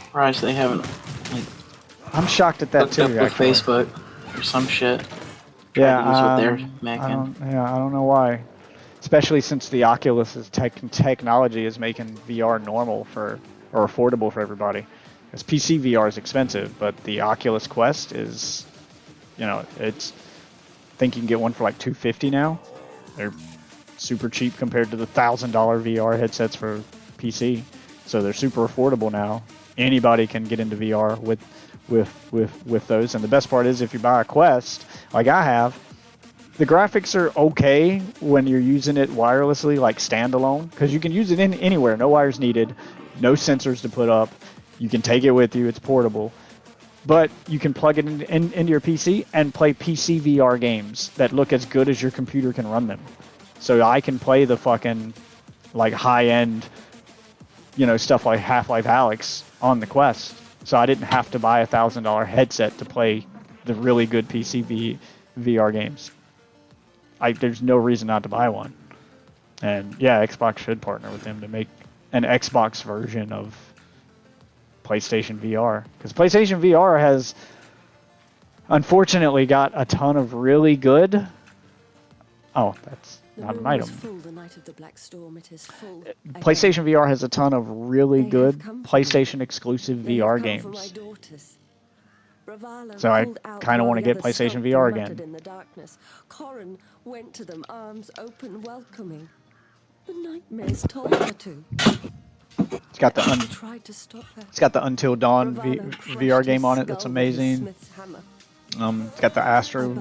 Surprised they haven't I'm shocked at that hooked too, up with actually. Facebook or some shit. Yeah, Tried to use what they're making. I don't know why. Especially since the Oculus's technology is making VR normal or affordable for everybody. Because PC VR is expensive, but the Oculus Quest is, it's. I think you can get one for like $250 now. They're super cheap compared to the $1,000 VR headsets for PC, so they're super affordable now. Anybody can get into VR with those, and the best part is if you buy a Quest, like I have, the graphics are okay when you're using it wirelessly, like standalone, because you can use it anywhere, no wires needed, no sensors to put up, you can take it with you, it's portable, but you can plug it into your PC and play PC VR games that look as good as your computer can run them. So I can play the fucking like high-end, stuff like Half-Life Alyx on the Quest. So I didn't have to buy a $1,000 headset to play the really good PC VR games. There's no reason not to buy one. And yeah, Xbox should partner with them to make an Xbox version of PlayStation VR. Because PlayStation VR has, unfortunately, got a ton of really good... Oh, that's not an item. PlayStation VR has a ton of really good PlayStation exclusive VR games. So I kind of want to get PlayStation VR again. In the darkness, Corin went to them, arms open, welcoming. The nightmares told her to. It's got the Tried to stop her. It's got the Until Dawn VR game on it. That's amazing. It's got the Astro.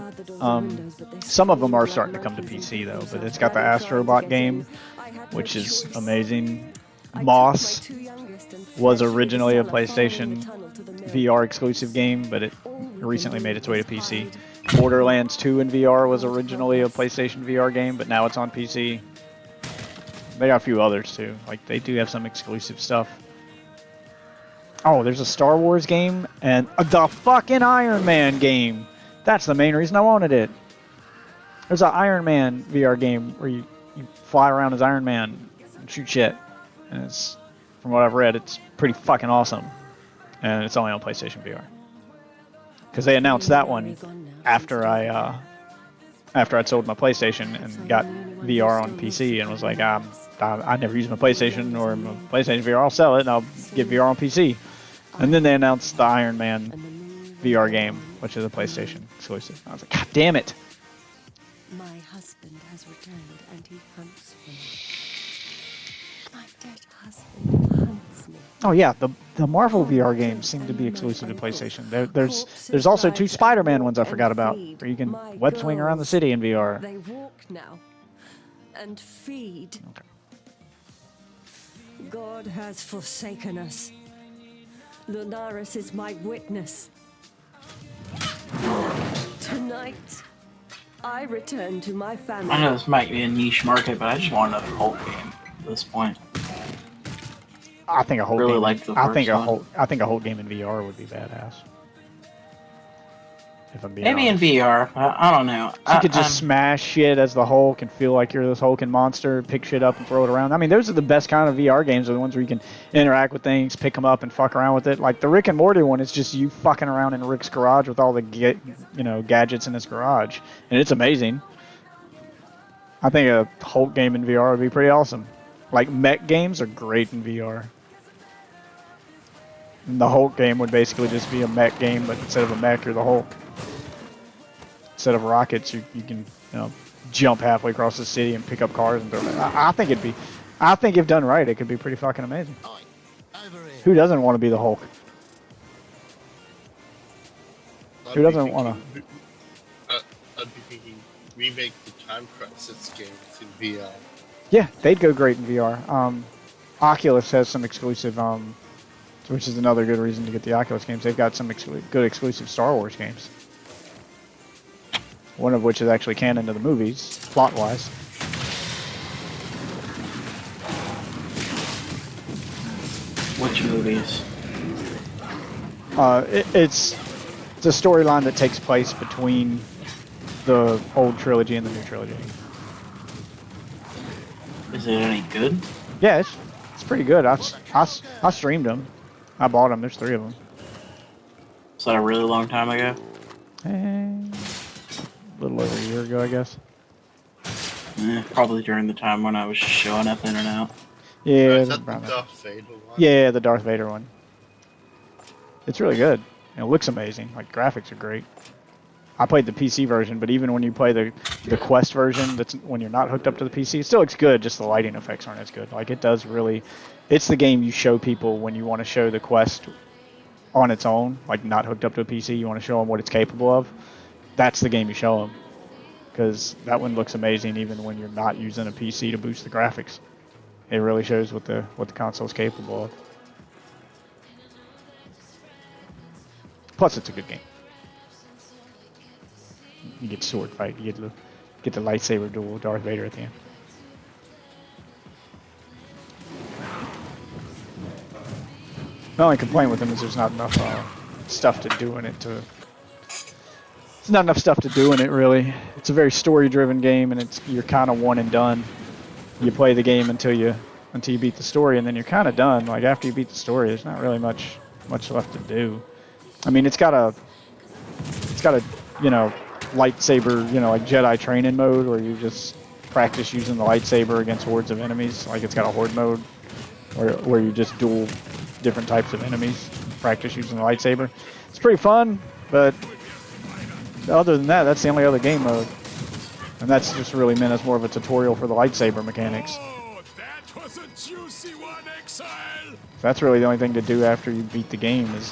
Some of them are starting to come to PC though, but it's got the Astrobot game, which is amazing. Moss was originally a PlayStation VR exclusive game, but it recently made its way to PC. Borderlands 2 in VR was originally a PlayStation VR game, but now it's on PC. They got a few others too. Like, they do have some exclusive stuff. Oh, there's a Star Wars game and the fucking Iron Man game. That's the main reason I wanted it. There's an Iron Man VR game where you fly around as Iron Man and shoot shit. And it's, from what I've read, it's pretty fucking awesome. And it's only on PlayStation VR. Because they announced that one after I'd sold my PlayStation and got VR on PC and was like, I never used my PlayStation or my PlayStation VR, I'll sell it and I'll get VR on PC. And then they announced the Iron Man VR game, which is a PlayStation exclusive. I was like, God damn it! My husband has returned and he hunts for me. My dead husband hunts me. Oh yeah, the Marvel VR games seem to be exclusive to PlayStation. There's also 2 Spider-Man ones I forgot about, where you can web swing around the city in VR. They walk now and feed. Okay. God has forsaken us. Lunaris is my witness. Tonight, I return to my family. I know this might be a niche market, but I just want another Hulk game at this point. I think a whole Really game. like the I first think a one. whole. I think a whole game in VR would be badass. If I'm being Maybe honest. in VR. I don't know. You could just smash shit as the Hulk and feel like you're this hulking monster, pick shit up and throw it around. I mean, those are the best kind of VR games, are the ones where you can interact with things, pick them up, and fuck around with it. Like the Rick and Morty one, it's just you fucking around in Rick's garage with all the gadgets in his garage, and it's amazing. I think a Hulk game in VR would be pretty awesome. Like mech games are great in VR. And the Hulk game would basically just be a mech game, but instead of a mech, you're the Hulk. Instead of rockets, you can jump halfway across the city and pick up cars and throw them. I think it'd be, I think if done right, it could be pretty fucking amazing. Who doesn't want to be the Hulk? Who doesn't want to? I'd be thinking remake the Time Crisis games in VR. Yeah, they'd go great in VR. Oculus has some exclusive, which is another good reason to get the Oculus games. They've got some good exclusive Star Wars games. One of which is actually canon to the movies, plot-wise. Which movies? It's a storyline that takes place between the old trilogy and the new trilogy. Is it any good? Yeah, it's pretty good. I streamed them. I bought them. There's 3 of them. Was that a really long time ago? A little over a year ago, I guess. Probably during the time when I was just showing up in and out. Yeah, Is that the Darth Vader one? Yeah, the Darth Vader one. It's really good. And it looks amazing. Like, graphics are great. I played the PC version, but even when you play the Quest version, that's when you're not hooked up to the PC, it still looks good, just the lighting effects aren't as good. Like, it does really... It's the game you show people when you want to show the Quest on its own, like not hooked up to a PC, you want to show them what it's capable of. That's the game you show them, because that one looks amazing even when you're not using a PC to boost the graphics. It really shows what the console is capable of. Plus, it's a good game. You get sword fight, you get the lightsaber duel with Darth Vader at the end. My only complaint with them is there's not enough stuff to do in it to. There's not enough stuff to do in it, really. It's a very story-driven game, and you're kind of one and done. You play the game until you beat the story, and then you're kind of done. Like after you beat the story, there's not really much left to do. I mean, it's got a lightsaber, like Jedi training mode where you just practice using the lightsaber against hordes of enemies. Like it's got a horde mode where you just duel different types of enemies, practice using the lightsaber. It's pretty fun, but other than that, that's the only other game mode. And that's just really meant as more of a tutorial for the lightsaber mechanics. That was a juicy one, Exile! That's really the only thing to do after you beat the game is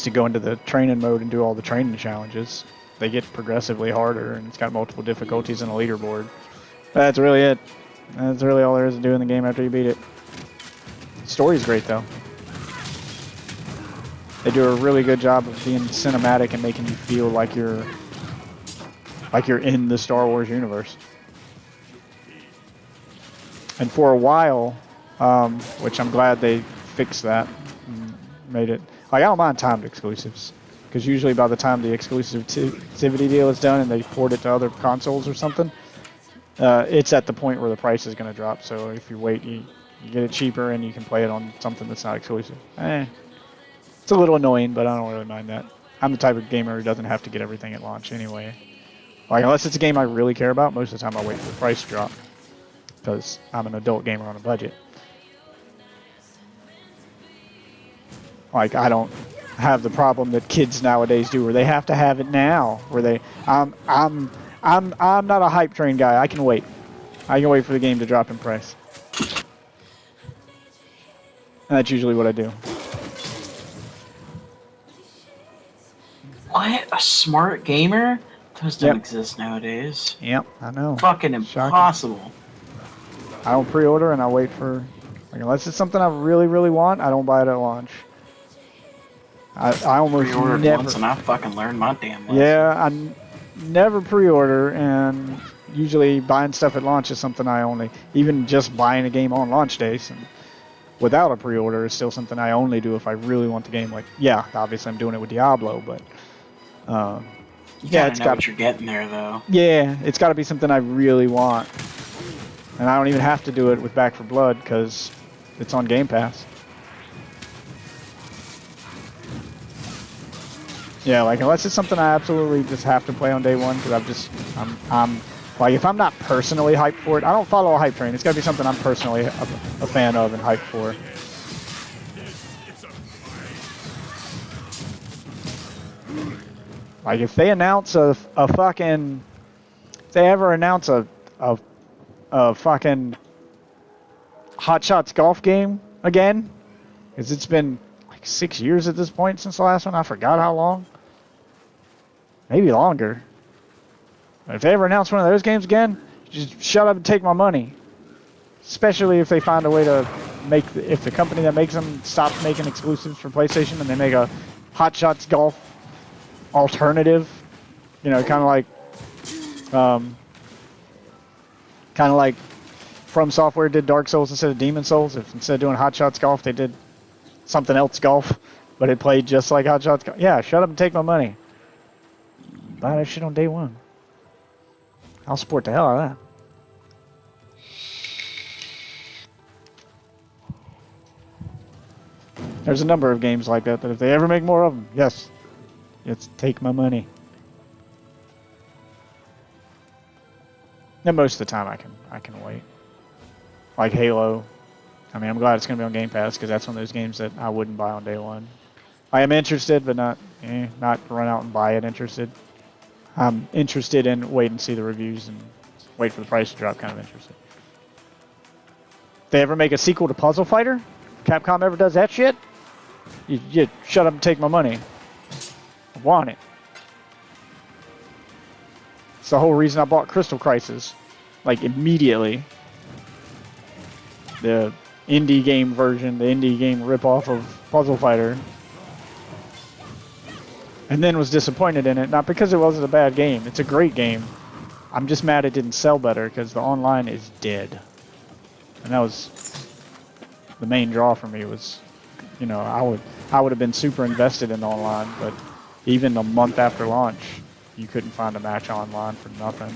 to go into the training mode and do all the training challenges. They get progressively harder, and it's got multiple difficulties and a leaderboard. That's really it. That's really all there is to do in the game after you beat it. The story's great, though. They do a really good job of being cinematic and making you feel like you're in the Star Wars universe. And for a while, which I'm glad they fixed that, and made it. Like, I don't mind timed exclusives, because usually by the time the exclusivity deal is done and they port it to other consoles or something, it's at the point where the price is going to drop. So if you wait, you get it cheaper and you can play it on something that's not exclusive. It's a little annoying, but I don't really mind that. I'm the type of gamer who doesn't have to get everything at launch anyway. Like, unless it's a game I really care about, most of the time I wait for the price to drop, because I'm an adult gamer on a budget. Like, I don't have the problem that kids nowadays do, where they have to have it now. Where I'm not a hype train guy. I can wait. I can wait for the game to drop in price. And that's usually what I do. What? A smart gamer? Those don't exist nowadays. Yep, I know. Fucking impossible. I don't pre-order and I wait for, like, unless it's something I really, really want, I don't buy it at launch. I almost Pre-ordered never. once and I fucking learned my damn lesson. Yeah, never pre-order, and usually buying stuff at launch is something I only, even just buying a game on launch days and without a pre-order is still something I only do if I really want the game. Like, yeah, obviously I'm doing it with Diablo, but yeah, it's got what you're getting there though. Yeah, it's got to be something I really want, and I don't even have to do it with Back 4 Blood because it's on Game Pass. Yeah, like unless it's something I absolutely just have to play on day one, because I'm like, if I'm not personally hyped for it, I don't follow a hype train. It's got to be something I'm personally a fan of and hyped for. Like if they announce a fucking, if they ever announce a fucking Hot Shots golf game again, because it's been like 6 years at this point since the last one. I forgot how long. Maybe longer. If they ever announce one of those games again, just shut up and take my money. Especially if they find a way to make, if the company that makes them stops making exclusives for PlayStation and they make a Hot Shots golf alternative, you know, kind of like From Software did Dark Souls instead of Demon Souls. If instead of doing Hot Shots golf, they did something else golf, but it played just like Hot Shots golf. Yeah, shut up and take my money. Buy that shit on day one. I'll support the hell out of that. There's a number of games like that if they ever make more of them, yes, it's take my money. And most of the time I can wait. Like Halo. I mean, I'm glad it's going to be on Game Pass because that's one of those games that I wouldn't buy on day one. I am interested, but not run out and buy it interested. I'm interested in wait and see the reviews and wait for the price to drop, kind of interested. If they ever make a sequel to Puzzle Fighter, Capcom ever does that shit, you shut up and take my money. I want it. It's the whole reason I bought Crystal Crisis. Like, immediately. The indie game version, the indie game ripoff of Puzzle Fighter. And then was disappointed in it, not because it wasn't a bad game. It's a great game. I'm just mad it didn't sell better because the online is dead. And that was the main draw for me was, you know, I would have been super invested in the online, but even a month after launch, you couldn't find a match online for nothing,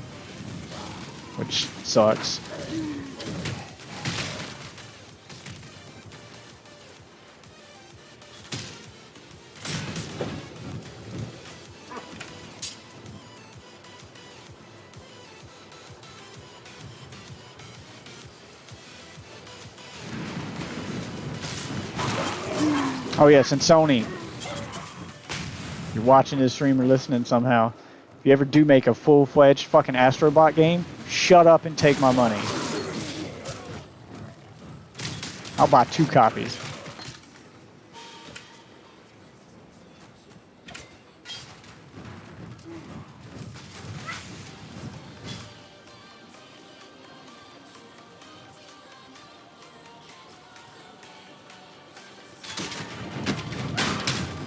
which sucks. Oh yes, and Sony, you're watching this stream or listening somehow. If you ever do make a full-fledged fucking Astrobot game, shut up and take my money. I'll buy 2 copies.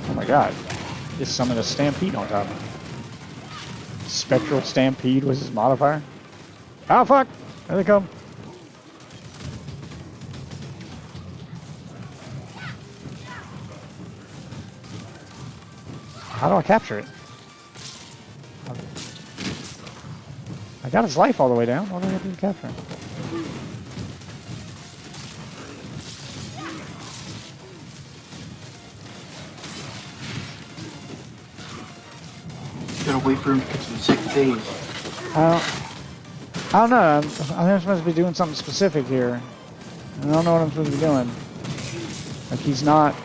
Oh my god. Just summoned a Stampede on top of it. Spectral Stampede was his modifier. Oh fuck! There they come. How do I capture it? I got his life all the way down. What do I do to capture him? Gotta wait for him to get some sick phase. I don't know. I'm supposed to be doing something specific here. I don't know what I'm supposed to be doing. Like, he's not...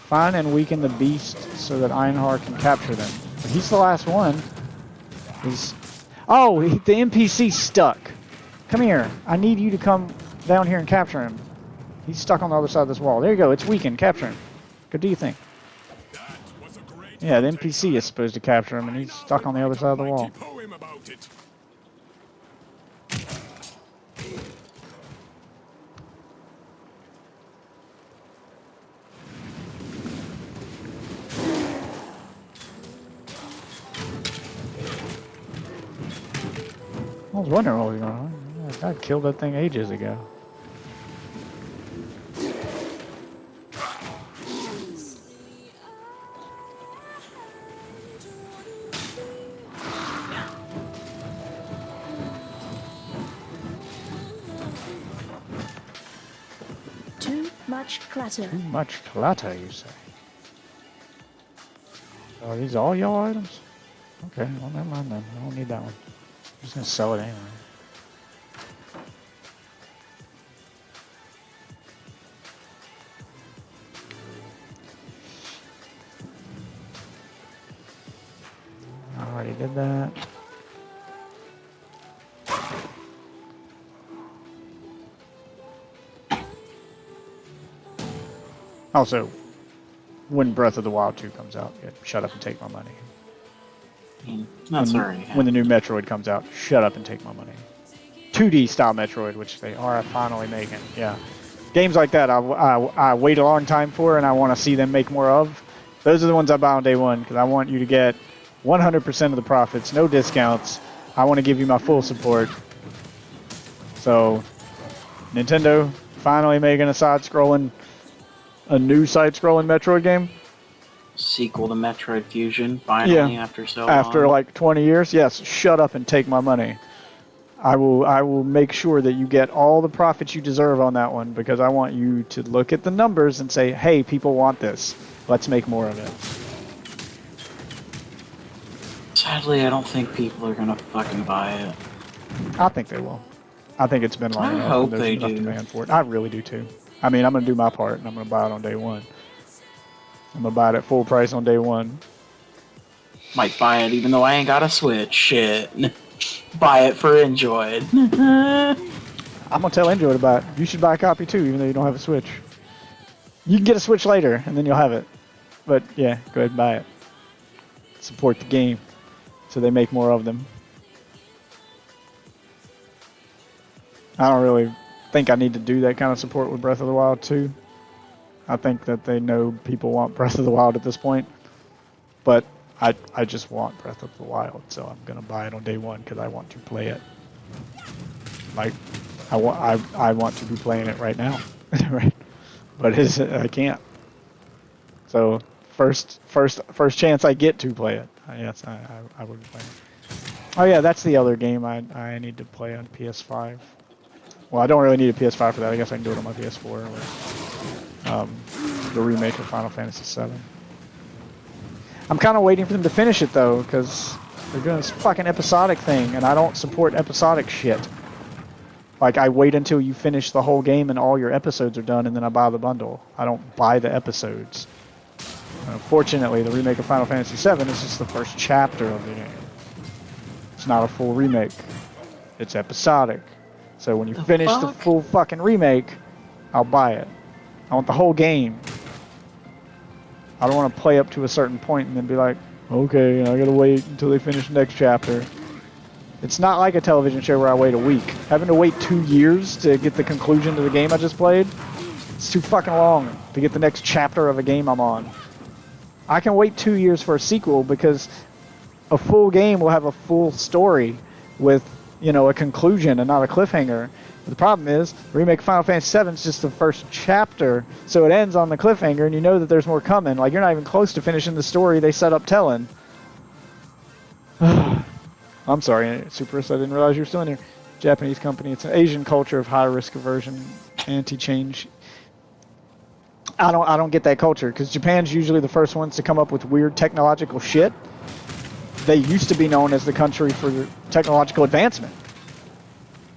Find and weaken the beast so that Einhar can capture them. But he's the last one. Oh, the NPC's stuck. Come here. I need you to come down here and capture him. He's stuck on the other side of this wall. There you go. It's weakened. Capture him. What do you think? Yeah, the NPC is supposed to capture him, and he's stuck on the other side of the wall. I was wondering what was going on. I killed that thing ages ago. Too much clutter. Too much clutter, you say? Are these all y'all items? Okay, well, never mind then. I don't need that one. I'm just gonna sell it anyway. I already did that. Also, when Breath of the Wild 2 comes out, shut up and take my money. That's when, already when the new Metroid comes out, shut up and take my money. 2D style Metroid, which they are finally making. Yeah, games like that I wait a long time for, and I want to see them make more of. Those are the ones I buy on day one because I want you to get 100% of the profits, no discounts. I want to give you my full support. So, Nintendo finally making a new side-scrolling Metroid game. Sequel to Metroid Fusion, finally, after so long. After like 20 years, yes. Shut up and take my money. I will make sure that you get all the profits you deserve on that one because I want you to look at the numbers and say, hey, people want this. Let's make more of it. Sadly, I don't think people are gonna fucking buy it. I think they will. I think it's been long enough. I hope There's they enough do. demand for it. I really do too. I mean, I'm gonna do my part and I'm gonna buy it on day one. I'm gonna buy it at full price on day one. Might buy it even though I ain't got a Switch. Shit. Buy it for Enjoy. I'm gonna tell Enjoy to buy it. You should buy a copy too, even though you don't have a Switch. You can get a Switch later and then you'll have it. But yeah, go ahead and buy it. Support the game so they make more of them. I don't really think I need to do that kind of support with Breath of the Wild 2. I think that they know people want Breath of the Wild at this point. But I just want Breath of the Wild, so I'm going to buy it on day one because I want to play it. Like, I want to be playing it right now. Right? But I can't. So, first chance I get to play it. Yes, I would play it. Oh yeah, that's the other game I need to play on PS5. Well, I don't really need a PS5 for that. I guess I can do it on my PS4 with the remake of Final Fantasy VII. I'm kind of waiting for them to finish it though, because they're doing this fucking episodic thing, and I don't support episodic shit. Like, I wait until you finish the whole game and all your episodes are done, and then I buy the bundle. I don't buy the episodes. Fortunately, the remake of Final Fantasy VII is just the first chapter of the game. It's not a full remake. It's episodic. So when you finish the full fucking remake, I'll buy it. I want the whole game. I don't want to play up to a certain point and then be like, okay, I gotta wait until they finish the next chapter. It's not like a television show where I wait a week. Having to wait 2 years to get the conclusion to the game I just played, it's too fucking long to get the next chapter of a game I'm on. I can wait 2 years for a sequel because a full game will have a full story with, you know, a conclusion and not a cliffhanger. But the problem is, the remake of Final Fantasy VII is just the first chapter, so it ends on the cliffhanger, and you know that there's more coming. Like, you're not even close to finishing the story they set up telling. I'm sorry, Superist, I didn't realize you were still in here. Japanese company. It's an Asian culture of high risk aversion, anti-change. I don't get that culture, because Japan's usually the first ones to come up with weird technological shit. They used to be known as the country for technological advancement.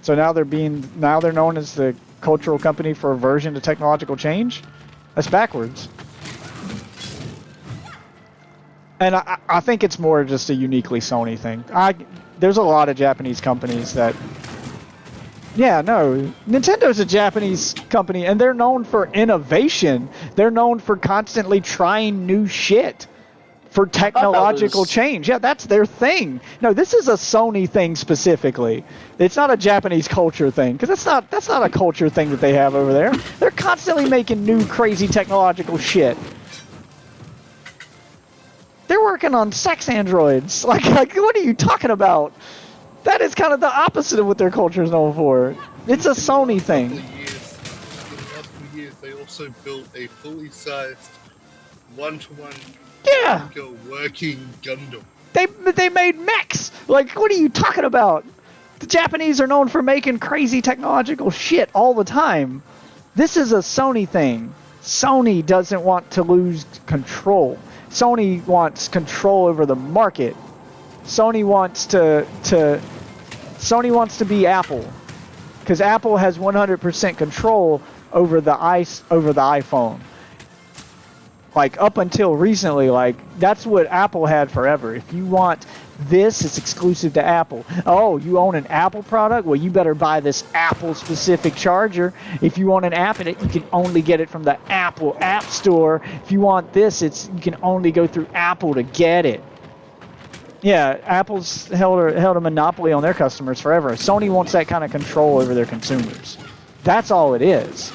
So now they're known as the cultural company for aversion to technological change. That's backwards. And I think it's more just a uniquely Sony thing. There's a lot of Japanese companies that... Yeah, no. Nintendo's a Japanese company, and they're known for innovation. They're known for constantly trying new shit. For technological change. Yeah, that's their thing. No, this is a Sony thing specifically. It's not a Japanese culture thing, because that's not a culture thing that they have over there. They're constantly making new crazy technological shit. They're working on sex androids. Like what are you talking about? That is kind of the opposite of what their culture is known for. It's a Sony thing. In the last few years, they also built a fully sized, one-to-one Yeah. working Gundam. They made mechs. Like, what are you talking about? The Japanese are known for making crazy technological shit all the time. This is a Sony thing. Sony doesn't want to lose control. Sony wants control over the market. Sony wants to be Apple, because Apple has 100% control over the iPhone. Like, up until recently, like, that's what Apple had forever. If you want this, it's exclusive to Apple. Oh, you own an Apple product? Well, you better buy this Apple-specific charger. If you want an app in it, you can only get it from the Apple App Store. If you want this, you can only go through Apple to get it. Yeah, Apple's held a monopoly on their customers forever. Sony wants that kind of control over their consumers. That's all it is.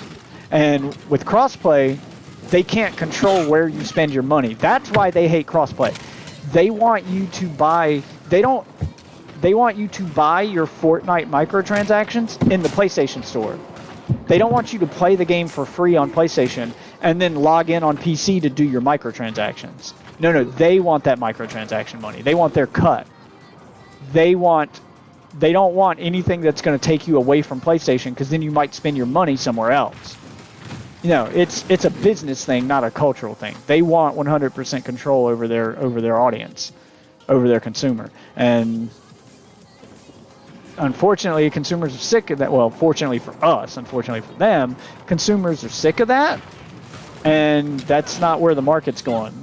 And with crossplay, they can't control where you spend your money. That's why they hate crossplay. They want you to buy. They want you to buy your Fortnite microtransactions in the PlayStation Store. They don't want you to play the game for free on PlayStation and then log in on PC to do your microtransactions. No, they want that microtransaction money. They want their cut. They don't want anything that's going to take you away from PlayStation, because then you might spend your money somewhere else. You know, it's a business thing, not a cultural thing. They want 100% control over their audience, over their consumer. And unfortunately, consumers are sick of that. Well, fortunately for us, unfortunately for them, consumers are sick of that. And that's not where the market's going.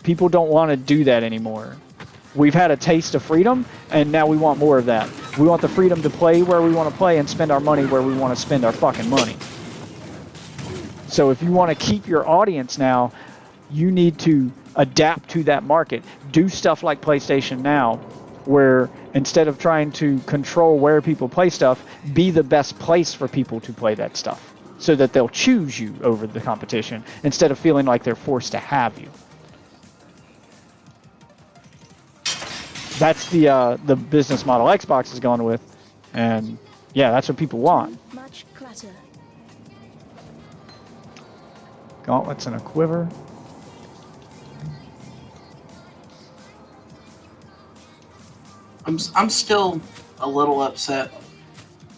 People don't want to do that anymore. We've had a taste of freedom, and now we want more of that. We want the freedom to play where we want to play and spend our money where we want to spend our fucking money. So if you want to keep your audience now, you need to adapt to that market. Do stuff like PlayStation Now, where instead of trying to control where people play stuff, be the best place for people to play that stuff, so that they'll choose you over the competition instead of feeling like they're forced to have you. That's the business model Xbox is going with, and yeah, that's what people want. Much clutter. Gauntlets and a quiver. I'm still a little upset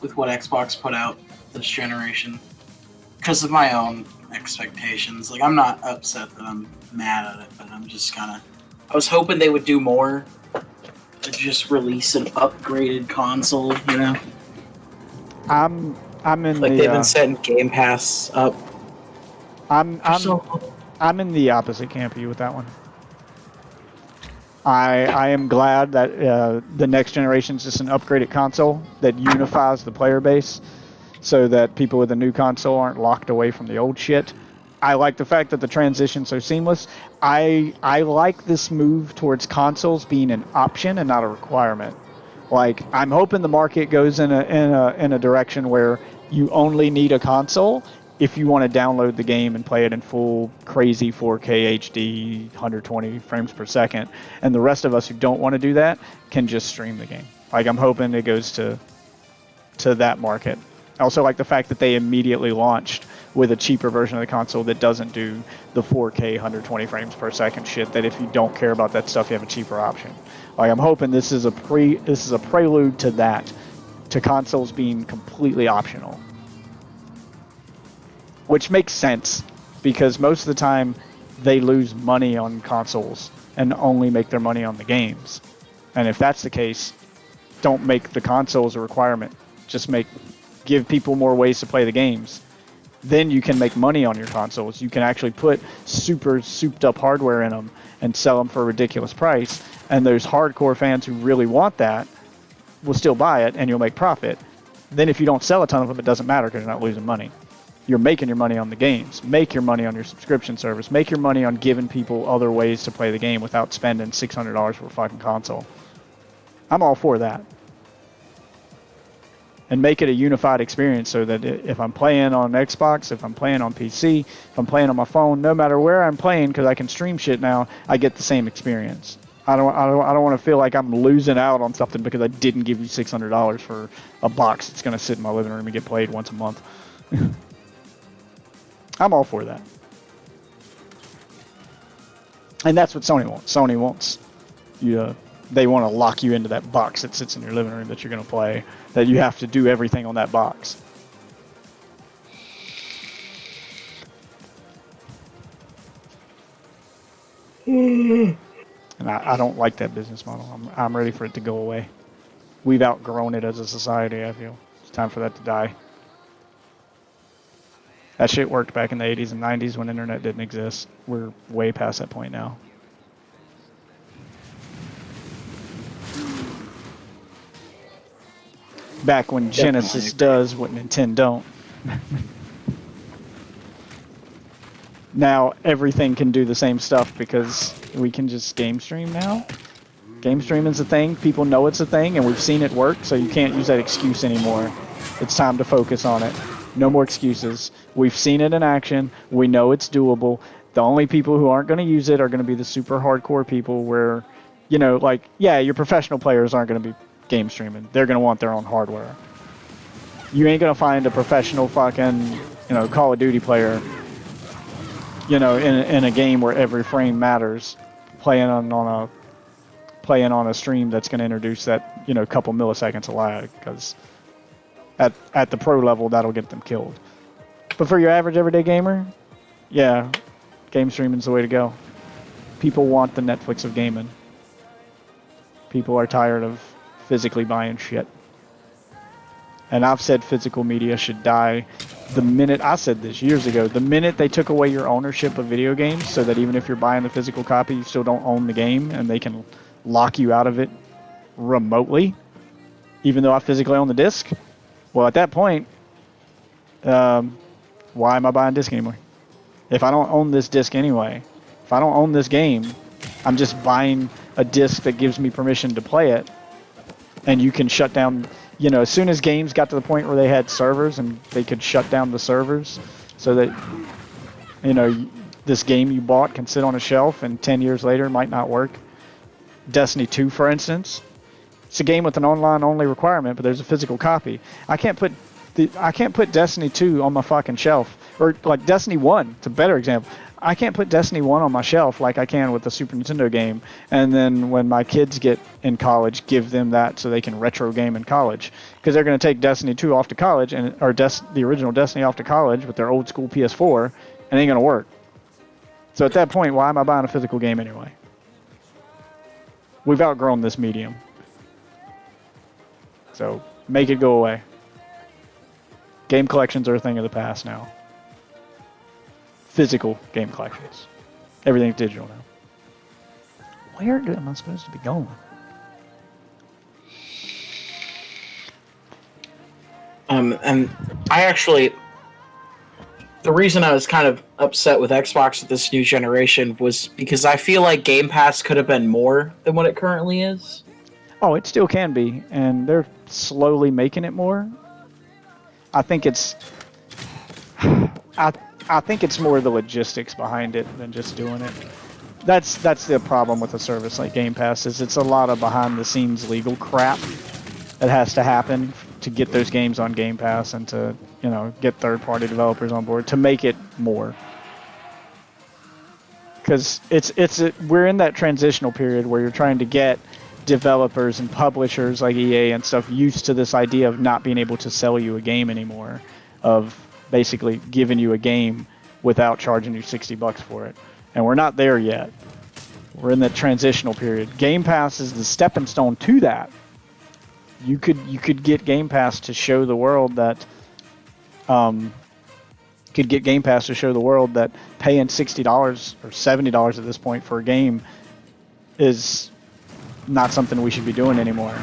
with what Xbox put out this generation because of my own expectations. Like, I'm not upset that I'm mad at it, but I'm just kind of. I was hoping they would do more. To just release an upgraded console, you know. I'm in like the. They've been setting Game Pass up. I'm in the opposite camp of you with that one. I am glad that the next generation is just an upgraded console that unifies the player base, so that people with a new console aren't locked away from the old shit. I like the fact that the transition's so seamless. I like this move towards consoles being an option and not a requirement. Like, I'm hoping the market goes in a direction where you only need a console if you want to download the game and play it in full crazy 4K HD 120 frames per second, and the rest of us who don't want to do that can just stream the game. Like, I'm hoping it goes to that market. I also like the fact that they immediately launched with a cheaper version of the console that doesn't do the 4K 120 frames per second shit, that if you don't care about that stuff, you have a cheaper option. Like, I'm hoping this is a prelude to that, to consoles being completely optional. Which makes sense, because most of the time they lose money on consoles and only make their money on the games. And if that's the case, don't make the consoles a requirement. Just give people more ways to play the games. Then you can make money on your consoles. You can actually put super souped up hardware in them and sell them for a ridiculous price. And those hardcore fans who really want that will still buy it, and you'll make profit. Then if you don't sell a ton of them, it doesn't matter, because you're not losing money. You're making your money on the games. Make your money on your subscription service. Make your money on giving people other ways to play the game without spending $600 for a fucking console. I'm all for that. And make it a unified experience, so that if I'm playing on Xbox, if I'm playing on PC, if I'm playing on my phone, no matter where I'm playing, because I can stream shit now, I get the same experience. I don't want to feel like I'm losing out on something because I didn't give you $600 for a box that's going to sit in my living room and get played once a month. I'm all for that. And that's what Sony wants. Sony wants you. They want to lock you into that box that sits in your living room that you're going to play. That you have to do everything on that box. And I don't like that business model. I'm ready for it to go away. We've outgrown it as a society, I feel. It's time for that to die. That shit worked back in the 80s and 90s when internet didn't exist. We're way past that point now. Back when Genesis does what Nintendo don't. Now everything can do the same stuff because we can just game stream now. Game streaming is a thing. People know it's a thing, and we've seen it work, so you can't use that excuse anymore. It's time to focus on it. No more excuses. We've seen it in action. We know it's doable. The only people who aren't going to use it are going to be the super hardcore people where, you know, like, yeah, your professional players aren't going to be game streaming. They're going to want their own hardware. You ain't going to find a professional fucking, you know, Call of Duty player, you know, in a game where every frame matters, playing on a stream that's going to introduce that, you know, couple milliseconds of lag, because at the pro level that'll get them killed. But for your average everyday gamer, yeah, game streaming's the way to go. People want the Netflix of gaming. People are tired of physically buying shit. And I've said physical media should die the minute, I said this years ago, the minute they took away your ownership of video games, so that even if you're buying the physical copy, you still don't own the game, and they can lock you out of it remotely, even though I physically own the disc. Well, at that point, why am I buying disc anymore? If I don't own this disc anyway, if I don't own this game, I'm just buying a disc that gives me permission to play it, and you can shut down, you know, as soon as games got to the point where they had servers and they could shut down the servers so that, you know, this game you bought can sit on a shelf and 10 years later might not work. Destiny 2, for instance, it's a game with an online only requirement, but there's a physical copy. I can't put Destiny 2 on my fucking shelf, or like Destiny 1. It's a better example. I can't put Destiny 1 on my shelf like I can with the Super Nintendo game, and then when my kids get in college, give them that so they can retro game in college, because they're going to take Destiny 2 off to college, or the original Destiny off to college with their old school PS4, and it ain't going to work. So at that point, why am I buying a physical game anyway? We've outgrown this medium. So make it go away. Game collections are a thing of the past now. Physical game collections. Everything's digital now. Where am I supposed to be going? And I actually, the reason I was kind of upset with Xbox with this new generation was because I feel like Game Pass could have been more than what it currently is. Oh, it still can be, and they're slowly making it more. I think it's I think it's more the logistics behind it than just doing it. That's the problem with a service like Game Pass, is it's a lot of behind the scenes legal crap that has to happen to get those games on Game Pass and to, you know, get third party developers on board to make it more. Because we're in that transitional period where you're trying to get developers and publishers like EA and stuff used to this idea of not being able to sell you a game anymore, of basically giving you a game without charging you $60 for it. And we're not there yet. We're in that transitional period. Game Pass is the stepping stone to that. You could get Game Pass to show the world that paying $60 or $70 at this point for a game is not something we should be doing anymore.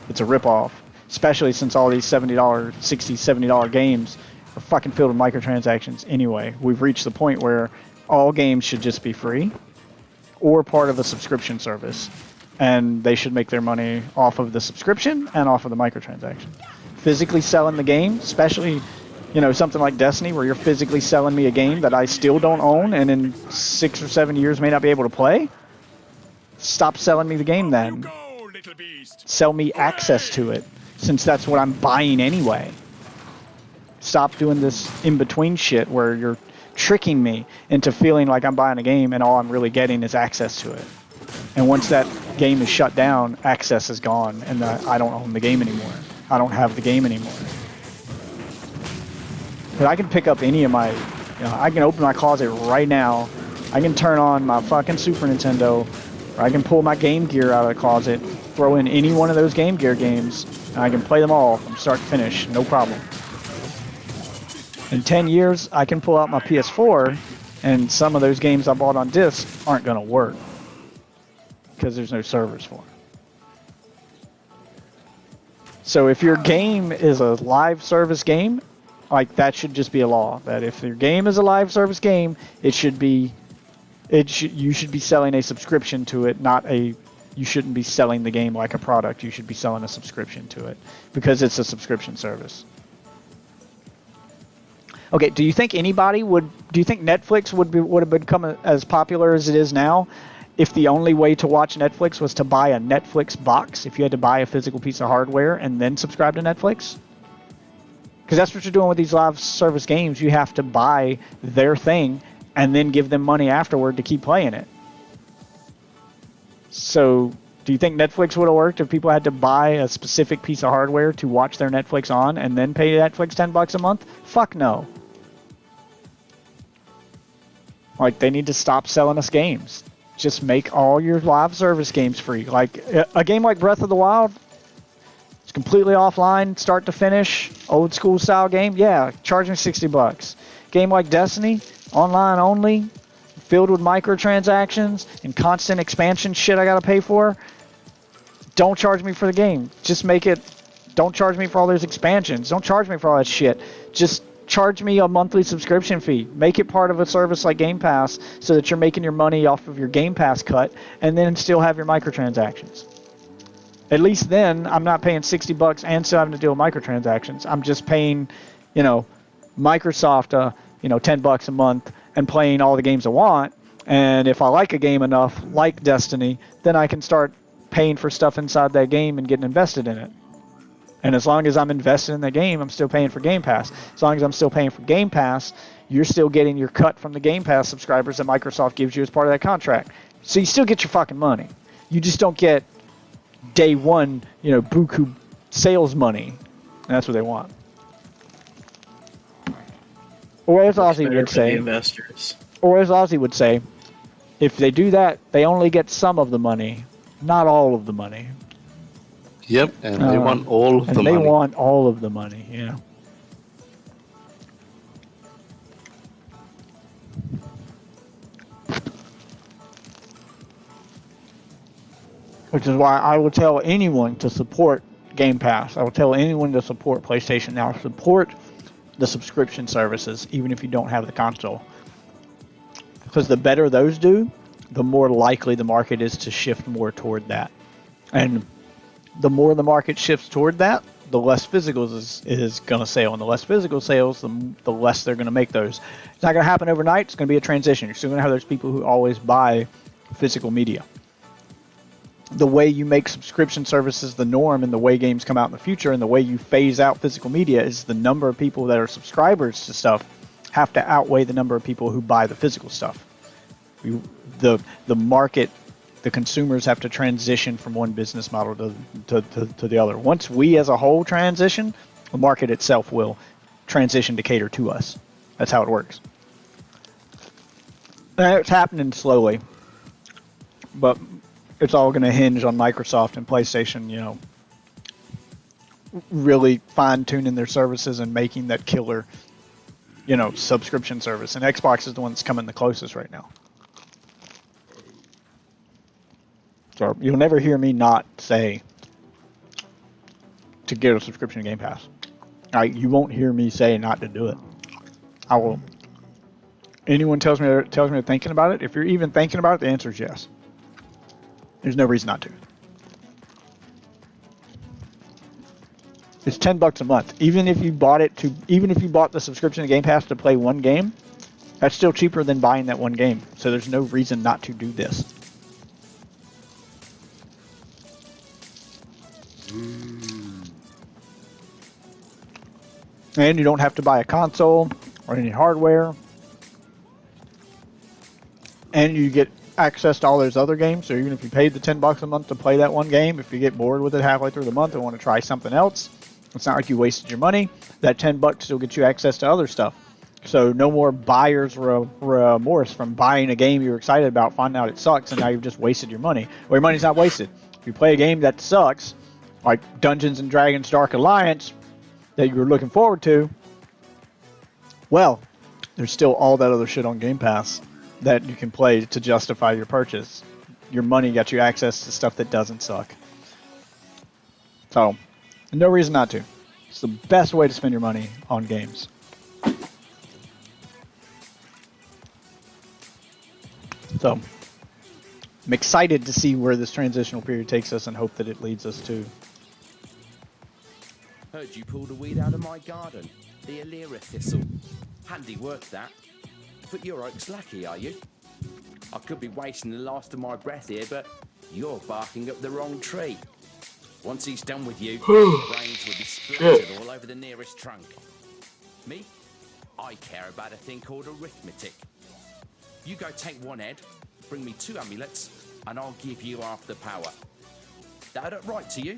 It's a ripoff, especially since all these $70, $60, $70 games are fucking filled with microtransactions anyway. We've reached the point where all games should just be free or part of a subscription service, and they should make their money off of the subscription and off of the microtransactions. Physically selling the game, especially, you know, something like Destiny, where you're physically selling me a game that I still don't own and in 6 or 7 years may not be able to play, Stop selling me the game then. Sell me access to it, since that's what I'm buying anyway. Stop doing this in-between shit where you're tricking me into feeling like I'm buying a game and all I'm really getting is access to it. And once that game is shut down, access is gone, and I don't own the game anymore. I don't have the game anymore. But I can pick up any of my, I can open my closet right now. I can turn on my fucking Super Nintendo, or I can pull my Game Gear out of the closet, throw in any one of those Game Gear games, and I can play them all from start to finish, no problem. In 10 years, I can pull out my PS4, and some of those games I bought on disc aren't going to work because there's no servers for them. So if your game is a live service game, like that should just be a law. That if your game is a live service game, you should be selling a subscription to it, you shouldn't be selling the game like a product. You should be selling a subscription to it because it's a subscription service. Okay, do you think Netflix would have become as popular as it is now if the only way to watch Netflix was to buy a Netflix box, if you had to buy a physical piece of hardware and then subscribe to Netflix? Because that's what you're doing with these live service games. You have to buy their thing and then give them money afterward to keep playing it. So do you think Netflix would have worked if people had to buy a specific piece of hardware to watch their Netflix on and then pay Netflix $10 a month? Fuck no. Like, they need to stop selling us games. Just make all your live service games free. Like, a game like Breath of the Wild, it's completely offline, start to finish, old school style game. Yeah, charge me $60. Game like Destiny, online only, filled with microtransactions and constant expansion shit I gotta pay for. Don't charge me for the game. Just make it, don't charge me for all those expansions. Don't charge me for all that shit. Just charge me a monthly subscription fee. Make it part of a service like Game Pass so that you're making your money off of your Game Pass cut and then still have your microtransactions. At least then I'm not paying $60 and still having to deal with microtransactions. I'm just paying, Microsoft, $10 a month and playing all the games I want. And if I like a game enough, like Destiny, then I can start paying for stuff inside that game and getting invested in it. And as long as I'm invested in the game, I'm still paying for Game Pass. As long as I'm still paying for Game Pass, you're still getting your cut from the Game Pass subscribers that Microsoft gives you as part of that contract. So you still get your fucking money. You just don't get day one, buku sales money. And that's what they want. Or as Ozzy would say, if they do that, they only get some of the money, not all of the money. Yep, and they want all of the money. And they want all of the money, yeah. Which is why I will tell anyone to support Game Pass. I will tell anyone to support PlayStation Now. Support the subscription services, even if you don't have the console. Because the better those do, the more likely the market is to shift more toward that. And the more the market shifts toward that, the less physicals is going to sell. And the less physical sales, the less they're going to make those. It's not going to happen overnight. It's going to be a transition. You're still going to have those people who always buy physical media. The way you make subscription services the norm and the way games come out in the future and the way you phase out physical media is the number of people that are subscribers to stuff have to outweigh the number of people who buy the physical stuff. The market, the consumers have to transition from one business model to the other. Once we as a whole transition, the market itself will transition to cater to us. That's how it works. And it's happening slowly, but it's all going to hinge on Microsoft and PlayStation, really fine-tuning their services and making that killer, subscription service. And Xbox is the one that's coming the closest right now. So you'll never hear me not say to get a subscription to Game Pass. You won't hear me say not to do it. I will. Anyone tells me they're thinking about it, if you're even thinking about it, the answer is yes. There's no reason not to. It's $10 a month. Even if you bought the subscription to Game Pass to play one game, that's still cheaper than buying that one game. So there's no reason not to do this. And you don't have to buy a console or any hardware. And you get access to all those other games. So even if you paid the $10 a month to play that one game, if you get bored with it halfway through the month and want to try something else, it's not like you wasted your money. That $10 still gets you access to other stuff. So no more buyer's remorse from buying a game you were excited about, finding out it sucks, and now you've just wasted your money. Well, your money's not wasted. If you play a game that sucks, like Dungeons & Dragons Dark Alliance, that you were looking forward to, well, there's still all that other shit on Game Pass that you can play to justify your purchase. Your money got you access to stuff that doesn't suck. So, no reason not to. It's the best way to spend your money on games. So, I'm excited to see where this transitional period takes us and hope that it leads us to. Heard you pulled a weed out of my garden. The Alira thistle. Handy work, that. But you're Oak's lucky, are you? I could be wasting the last of my breath here, but you're barking up the wrong tree. Once he's done with you, brains will be splattered all over the nearest trunk. Me? I care about a thing called arithmetic. You go take one head, bring me 2 amulets, and I'll give you half the power. That up right to you?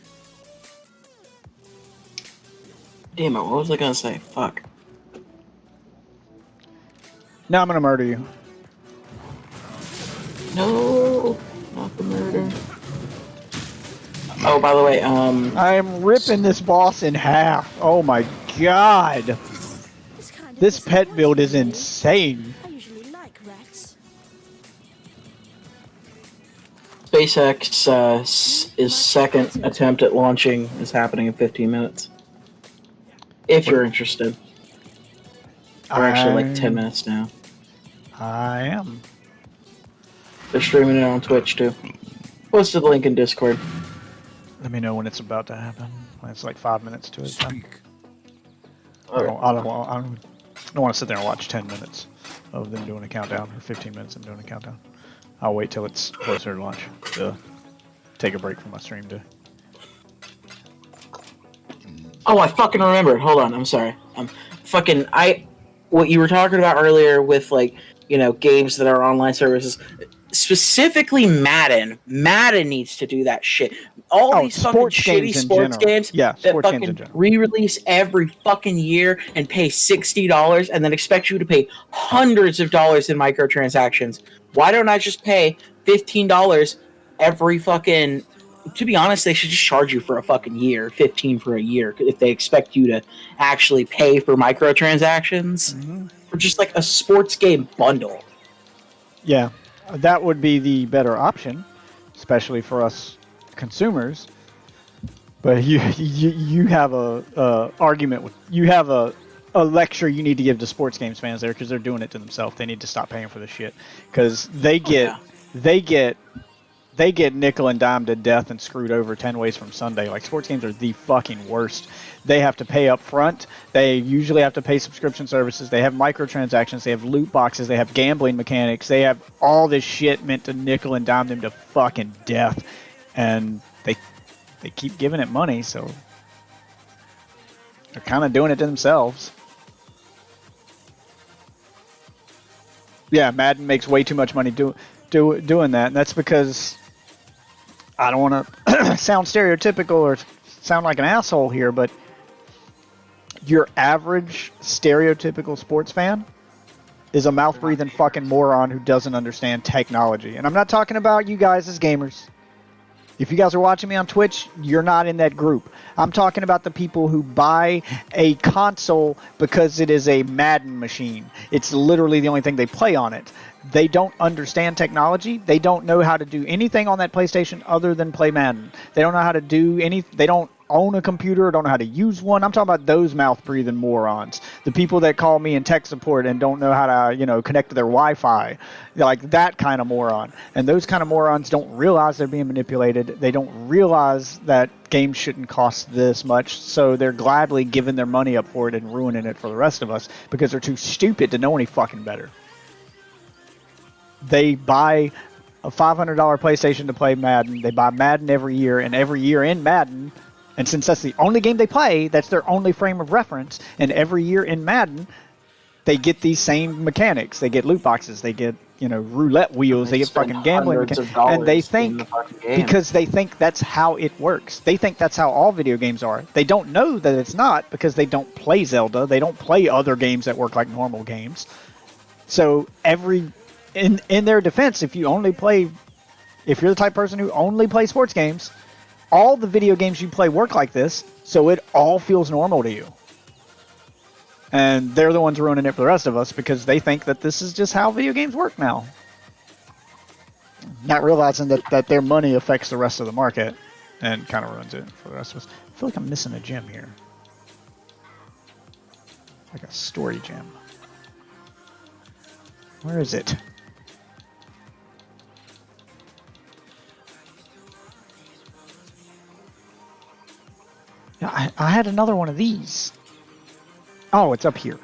Damn it, what was I gonna say? Fuck. Now I'm gonna murder you. No, not the murder. Oh, by the way, I am ripping this boss in half. Oh my god. This pet build is insane. I usually like rats. SpaceX's second attempt at launching is happening in 15 minutes. If you're interested. Or actually like 10 minutes now. I am. They're streaming it on Twitch too. Posted the link in Discord. Let me know when it's about to happen. When it's like 5 minutes to it. Okay. I don't want to sit there and watch 10 minutes of them doing a countdown, or 15 minutes of them doing a countdown. I'll wait till it's closer to launch to take a break from my stream to. Oh, I fucking remembered. Hold on, I'm sorry. What you were talking about earlier with, like, you know, games that are online services, specifically Madden. Madden needs to do that shit. All these fucking shitty sports games that fucking re-release every fucking year and pay $60 and then expect you to pay hundreds of dollars in microtransactions. Why don't I just pay $15 every fucking... To be honest, they should just charge you for a fucking year, 15 for a year, if they expect you to actually pay for microtransactions, or just like a sports game bundle. Yeah, that would be the better option, especially for us consumers. But you have a argument with a lecture you need to give to sports games fans there, because they're doing it to themselves. They need to stop paying for this shit, because they get nickel and dime to death and screwed over 10 ways from Sunday. Like, sports games are the fucking worst. They have to pay up front. They usually have to pay subscription services. They have microtransactions. They have loot boxes. They have gambling mechanics. They have all this shit meant to nickel and dime them to fucking death. And they keep giving it money, so they're kind of doing it to themselves. Yeah, Madden makes way too much money doing that, and that's because I don't want to sound stereotypical or sound like an asshole here, but your average stereotypical sports fan is a mouth-breathing fucking moron who doesn't understand technology. And I'm not talking about you guys as gamers. If you guys are watching me on Twitch, you're not in that group. I'm talking about the people who buy a console because it is a Madden machine. It's literally the only thing they play on it. They don't understand technology. They don't know how to do anything on that PlayStation other than play Madden. They don't know how to do they don't own a computer or don't know how to use one. I'm talking about those mouth-breathing morons. The people that call me in tech support and don't know how to, connect to their Wi-Fi. Like that kind of moron. And those kind of morons don't realize they're being manipulated. They don't realize that games shouldn't cost this much, so they're gladly giving their money up for it and ruining it for the rest of us because they're too stupid to know any fucking better. They buy a $500 PlayStation to play Madden. They buy Madden every year, and every year in Madden, And since that's the only game they play, that's their only frame of reference. And every year in Madden, they get these same mechanics. They get loot boxes. They get, roulette wheels. They get fucking gambling mechanics. And they think, because they think that's how it works. They think that's how all video games are. They don't know that it's not because they don't play Zelda. They don't play other games that work like normal games. So in their defense, if you're the type of person who only plays sports games, all the video games you play work like this, so it all feels normal to you. And they're the ones ruining it for the rest of us because they think that this is just how video games work now. Not realizing that their money affects the rest of the market and kind of ruins it for the rest of us. I feel like I'm missing a gem here. Like a story gem. Where is it? Yeah, I had another one of these. Oh, it's up here.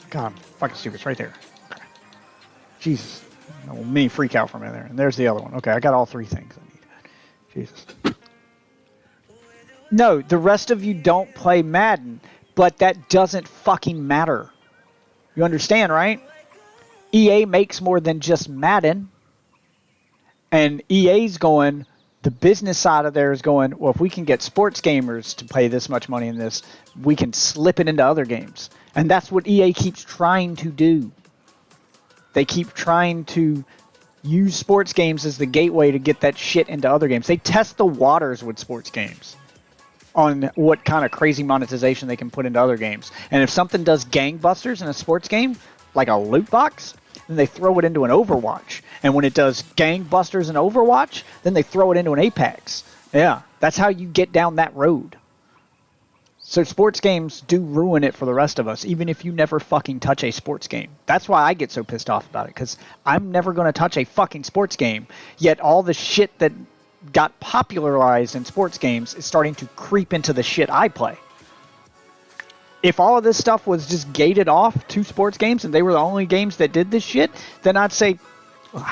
God, I'm fucking stupid. It's right there. Okay. Jesus. Me freak out from in there. And there's the other one. Okay, I got all three things I need. Jesus. No, the rest of you don't play Madden, but that doesn't fucking matter. You understand, right? EA makes more than just Madden. And EA's going, the business side of there is going, well, if we can get sports gamers to pay this much money in this, we can slip it into other games. And that's what EA keeps trying to do. They keep trying to use sports games as the gateway to get that shit into other games. They test the waters with sports games on what kind of crazy monetization they can put into other games. And if something does gangbusters in a sports game, like a loot box, then they throw it into an Overwatch. And when it does gangbusters in Overwatch, then they throw it into an Apex. Yeah, that's how you get down that road. So sports games do ruin it for the rest of us, even if you never fucking touch a sports game. That's why I get so pissed off about it, because I'm never going to touch a fucking sports game, yet all the shit that got popularized in sports games is starting to creep into the shit I play. If all of this stuff was just gated off to sports games and they were the only games that did this shit, then I'd say,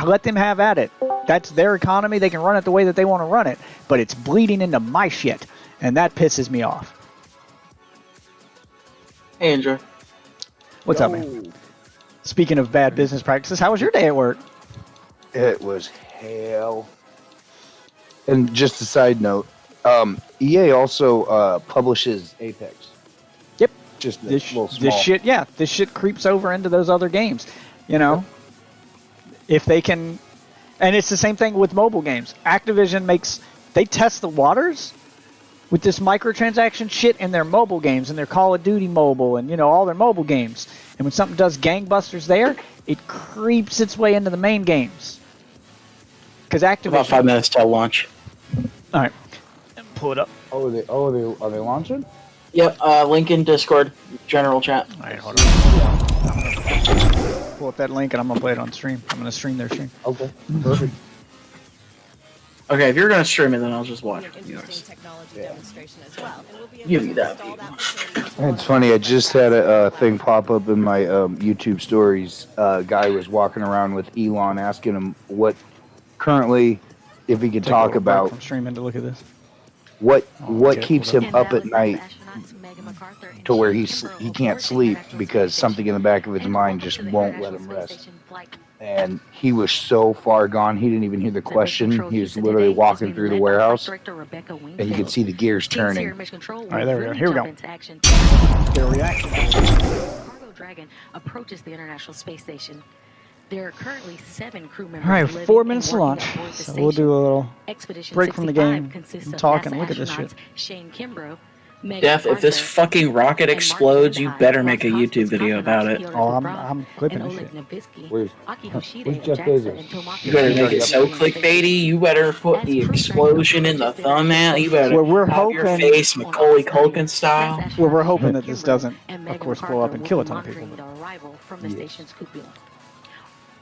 let them have at it. That's their economy. They can run it the way that they want to run it. But it's bleeding into my shit, and that pisses me off. Hey, Andrew. What's up, man? Speaking of bad business practices, how was your day at work? It was hell. And just a side note, EA also publishes Apex. Yep. Just this little small. This shit creeps over into those other games. You know, if they can, and it's the same thing with mobile games. Activision they test the waters with this microtransaction shit in their mobile games, and their Call of Duty mobile, and all their mobile games. And when something does gangbusters there, it creeps its way into the main games. Because Activision. About 5 minutes till launch. All right, pull it up. Are they launching? Yep. Link in Discord, general chat. All right, hold on. Pull up that link, and I'm gonna play it on stream. I'm gonna stream their stream. Okay, perfect. Okay, if you're gonna stream it, then I'll just watch. Give me that. It's funny. I just had a thing pop up in my YouTube stories. A guy was walking around with Elon, asking him what currently, if he could talk about from streaming to look at this. What keeps him up at night to where he can't sleep because something in the back of his mind just won't let him rest. And he was so far gone, he didn't even hear the question. He was literally walking through the warehouse, and you could see the gears turning. All right, there we go. Here we go. Their reaction. Cargo Dragon approaches the International Space Station. There are currently 7 crew members. All right, 4 minutes to launch. So we'll do a little break from the game and talk and look at this shit. Shane Kimbrough, Def, if this fucking rocket explodes, you better make a YouTube video about it. Oh, I'm clipping this shit. Where's Jeff Bezos? You better make it so clickbaity. You better put the explosion in the thumbnail. You better have your face Macaulay Culkin style. Well, we're hoping that this doesn't, of course, blow up and kill a ton of people. From the station's cupola.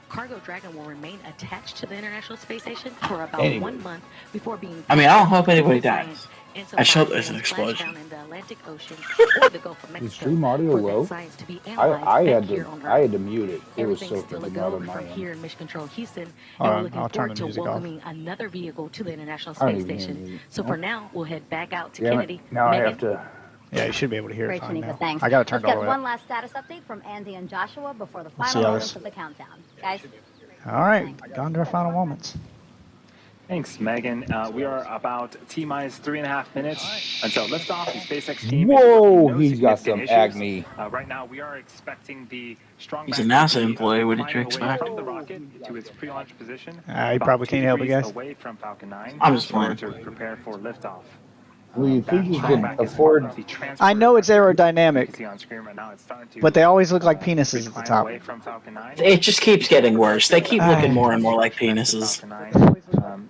Cargo Dragon will remain attached to the International Space Station for about 1 month before being. I mean, I don't hope anybody dies. I shot insofar as an as explosion. splashdown in the Atlantic Ocean or the Gulf of Is Mexico stream audio for that low? science to be analyzed I back had here to on I Earth. had to mute it. It was Everything's so still a freaking loud go on my from end. here in Mission Control Houston, and Hold we're on, looking I'll turn forward the to music off. welcoming another vehicle to the International I don't Space even hear Station. music. So Nope. for now, we'll head back out to Damn Kennedy. it. Now I Megan? have to. Yeah, you should be able to hear it Great, fine Shanika, now. thanks. I got it Let's turned all get the way one up. last status update from Andy and Joshua before the Let's final see how moments this. of the countdown. Guys? All right, gone to our final moments. Thanks, Megan. We are about T-minus 3.5 minutes until liftoff. The SpaceX team Whoa, is he's got some significant issues. acne. Right now, we are expecting the strong He's a back NASA to be, employee. What did you flying away expect? from the rocket to its pre-launch position. You about probably 2 can't help it, degrees guys. away from Falcon 9 I'm just in order playing. to prepare for liftoff. Well, you think you Strong could back is afford? part of the transport I know it's you can aerodynamic, see on screen right now. It's starting to but they always look like penises at the climb top. away from Falcon 9. It just keeps getting worse. They keep looking more and more like penises.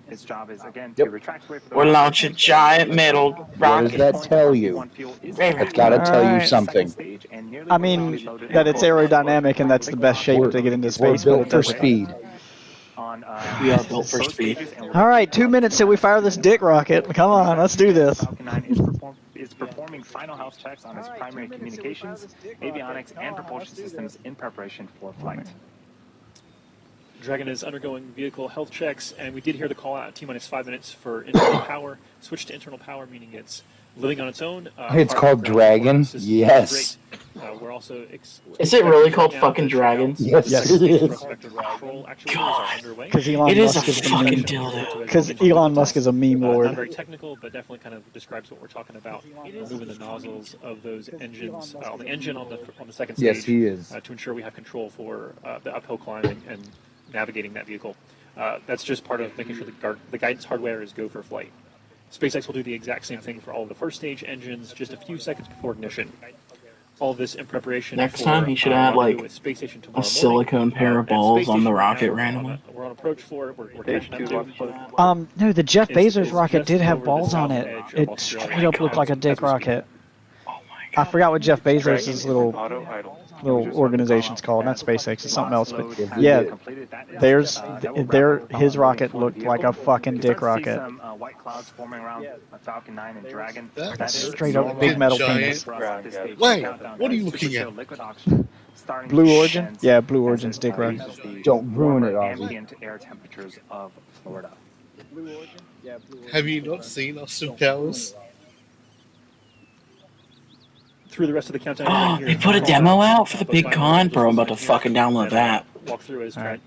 Its job is again to retract away from the Or rocket. launch a giant metal What does rocket. that tell you? That's got to tell you Alright. something. I mean, that it's aerodynamic and that's the best shape to get into We're space, but built it for doesn't. speed. We are built for speed. All right, 2 minutes till we fire this dick rocket. Come on, let's do this. Falcon 9 is performing final health checks on its primary communications, avionics, and propulsion systems in preparation for flight. Dragon is undergoing vehicle health checks, and we did hear the call out T-minus 5 minutes for internal power. Switch to internal power, meaning it's living on its own. It's called Dragon. Yes. We're also Is it really called fucking Dragon? Yes, it is. Because Elon It is Musk a is a fucking meme. dildo. Because Elon Musk is a meme Not lord. very technical, but definitely kind of describes what we're talking about. Moving the nozzles of those engines, on the engine on the second stage. Yes, he is. To ensure we have control for the uphill climb and navigating that vehicle. That's just part of making sure the guidance hardware is go for flight. SpaceX will do the exact same thing for all of the first stage engines just a few seconds before ignition. All of this in preparation. Next time he should add like a silicone pair of balls on the rocket randomly. We're on approach for it. We're catching up to. No, the Jeff Bezos It's rocket just did have over the balls on south it. edge of It Australia. straight up looked like a dick rocket. I forgot what Jeff Bezos' little organization's called. Not SpaceX, it's something else. But yeah, his rocket looked like a fucking dick rocket. Some white clouds forming around Falcon 9 and Dragon. That's straight up big metal penis. Wait, what are you looking at? Blue Origin? Yeah, Blue Origin's dick rocket. Don't ruin it, Ozzy. Ambient air temperatures of Florida. Have you not seen Austin Powers? Through the rest of the countdown. Oh, they put a demo out for the big con, bro. I'm about to fucking download that. Walk through as a.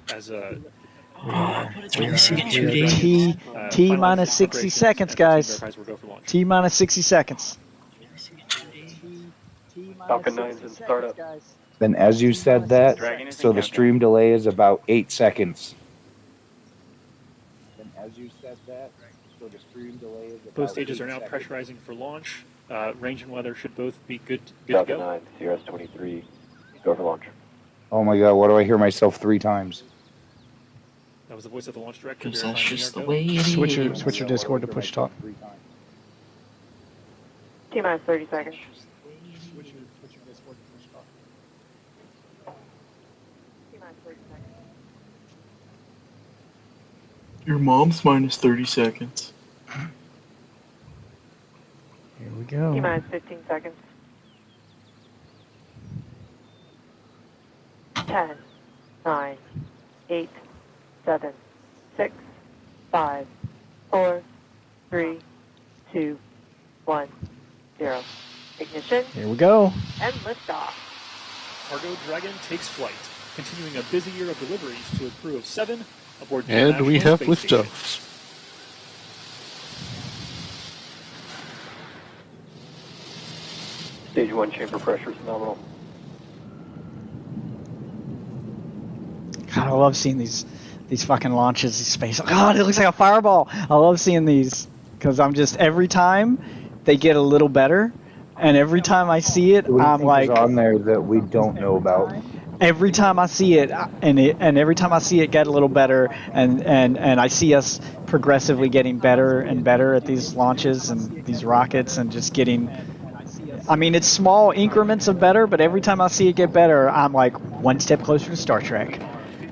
It's releasing in 2 days. T minus 60 seconds, guys. T minus 60 seconds. Falcon 9's in startup. Then, as you said that, so the stream delay is about 8 seconds. Then, as you said that, so the stream delay is about Both stages are now pressurizing for launch. Range and weather should both be good to Falcon go. 9, CRS-23, go for launch. Oh my god, why do I hear myself 3 times? That was the voice of the launch director. Because that's verifying just our the go. way it is. Switch your Discord to push talk. T-minus 30 seconds. Your mom's minus 30 seconds. Here we go. T-minus 15 seconds. 10, 9, 8, 7, 6, 5, 4, 3, 2, 1, 0. Ignition. Here we go. And liftoff. Cargo Dragon takes flight, continuing a busy year of deliveries to a crew of 7 aboard the And we International have Space Station. liftoff. Stage 1 chamber pressure is nominal. God, I love seeing these fucking launches, these space. God, it looks like a fireball. I love seeing these because I'm just every time they get a little better, and every time I see it, What do you I'm think like, is on there that we don't know about? every time I see it, and every time I see it get a little better, and I see us progressively getting better and better at these launches and these rockets, and just getting. I mean, it's small increments of better, but every time I see it get better, I'm like one step closer to Star Trek.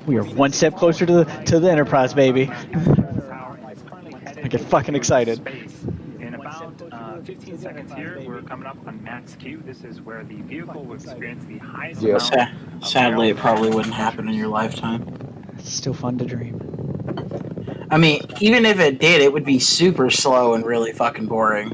We are one step closer to the Enterprise, baby. I get fucking excited. In about seconds here, we're coming up on max Q. This is where the vehicle will experience the highest Yep. amount of Sadly, it barrel probably pressure. wouldn't happen in your lifetime. It's still fun to dream. I mean, even if it did, it would be super slow and really fucking boring.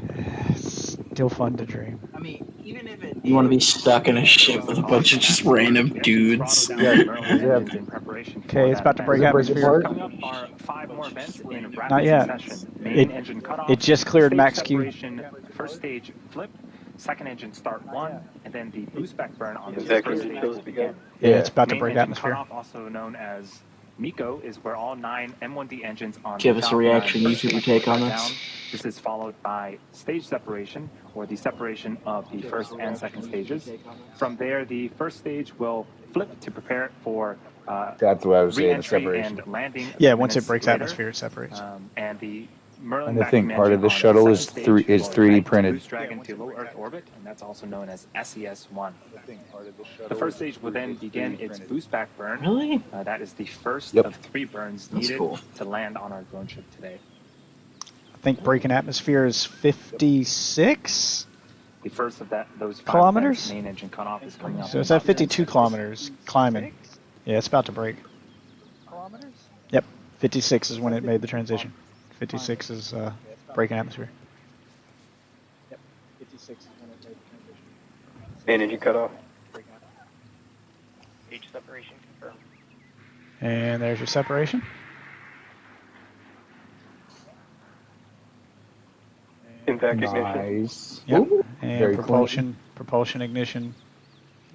Still fun to dream. I mean, even if it you want to be stuck in a ship with a bunch of just random dudes. Okay, it's about to break atmosphere. Coming up are 5 more events in rapid Not yet. succession. Main engine cutoff. It just cleared stage max Q. separation, First stage flip. Second engine start 1, and then the boost back burn on the Exactly. first stage will begin. Yeah, it's about to Main break engine atmosphere. Cutoff, also known as MECO, is where all 9 M1D engines on Give the us a Falcon reaction, 9 YouTube take on shut this. down. This is followed by stage separation, or the separation of the first and second stages. From there, the first stage will flip to prepare for That's what I was saying, the re-entry separation. and landing. Yeah, once it minutes breaks later. atmosphere, it separates. And the Merlin And I think vacuum part of engine the on shuttle second is stage is will 3D ignite to printed. boost Dragon to low Earth orbit, and that's also known as SES-1. The first stage will then begin its boost back burn. Really? That is the first Yep. of 3 burns That's needed cool. to land on our drone ship today. I think breaking atmosphere is 56 The first of those 5 kilometers. events, main engine cutoff, is coming up. So in it's at about 10 52 seconds. kilometers climbing. Yeah, it's about to break. Yep, 56 is when it made the transition. 56 is breaking atmosphere. Main engine cutoff. Stage separation confirmed. And there's your separation. Impact ignition. Nice. Yep. Ooh, And very propulsion ignition.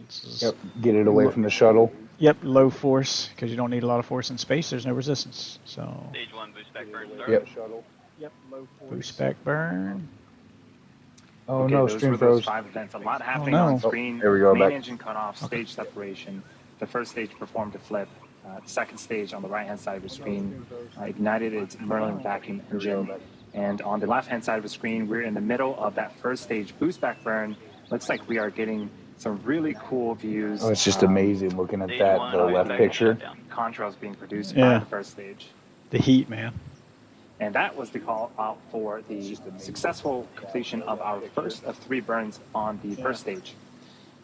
This is Yep. Get it away from the shuttle. Yep, low force, because you don't need a lot of force in space. There's no resistance. So Stage 1 boost back burn. Yep. boost back burn. Oh Okay, no, those stream were those froze. 5 events. A lot happening no. on screen. There we go, Main back. engine cutoff, stage separation. The first stage performed a flip. The second stage on the right-hand side of the screen ignited its Merlin vacuum engine. And on the left-hand side of the screen, we're in the middle of that first stage boost back burn. Looks like we are getting some really cool views. Oh, it's just amazing looking at that, the left picture. Contrails being produced Yeah. by the first stage. The heat, man. And that was the call out for the successful completion of our first of 3 burns on the first stage.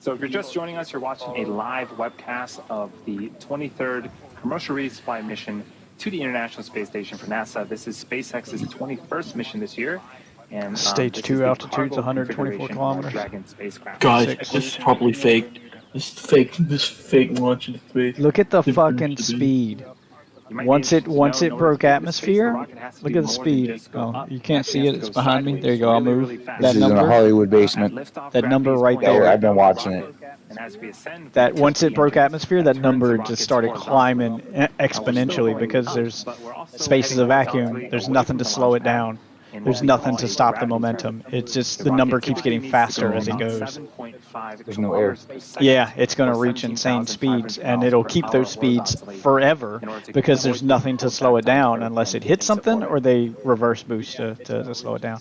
So if you're just joining us, you're watching a live webcast of the 23rd commercial resupply mission to the International Space Station for NASA. This is SpaceX's 21st mission this year. And Stage this 2 is the altitude's cargo 124 configuration of kilometers. Dragon spacecraft. Guys, this is probably fake. This fake launch into space. Look at the fucking speed. Once it broke atmosphere, look at the speed. Oh, you can't see it. It's behind me. There you go. I'll move. That This is in a number. Hollywood basement. That number right Yeah, there. I've been watching it. And as we ascend, That once it broke atmosphere, that number just started climbing exponentially because there's space is a vacuum. There's nothing to slow it down. There's nothing to stop the momentum. It's just the number keeps getting faster as it goes. There's no air. Yeah, it's going to reach insane speeds, and it'll keep those speeds forever because there's nothing to slow it down unless it hits something or they reverse boost to slow it down.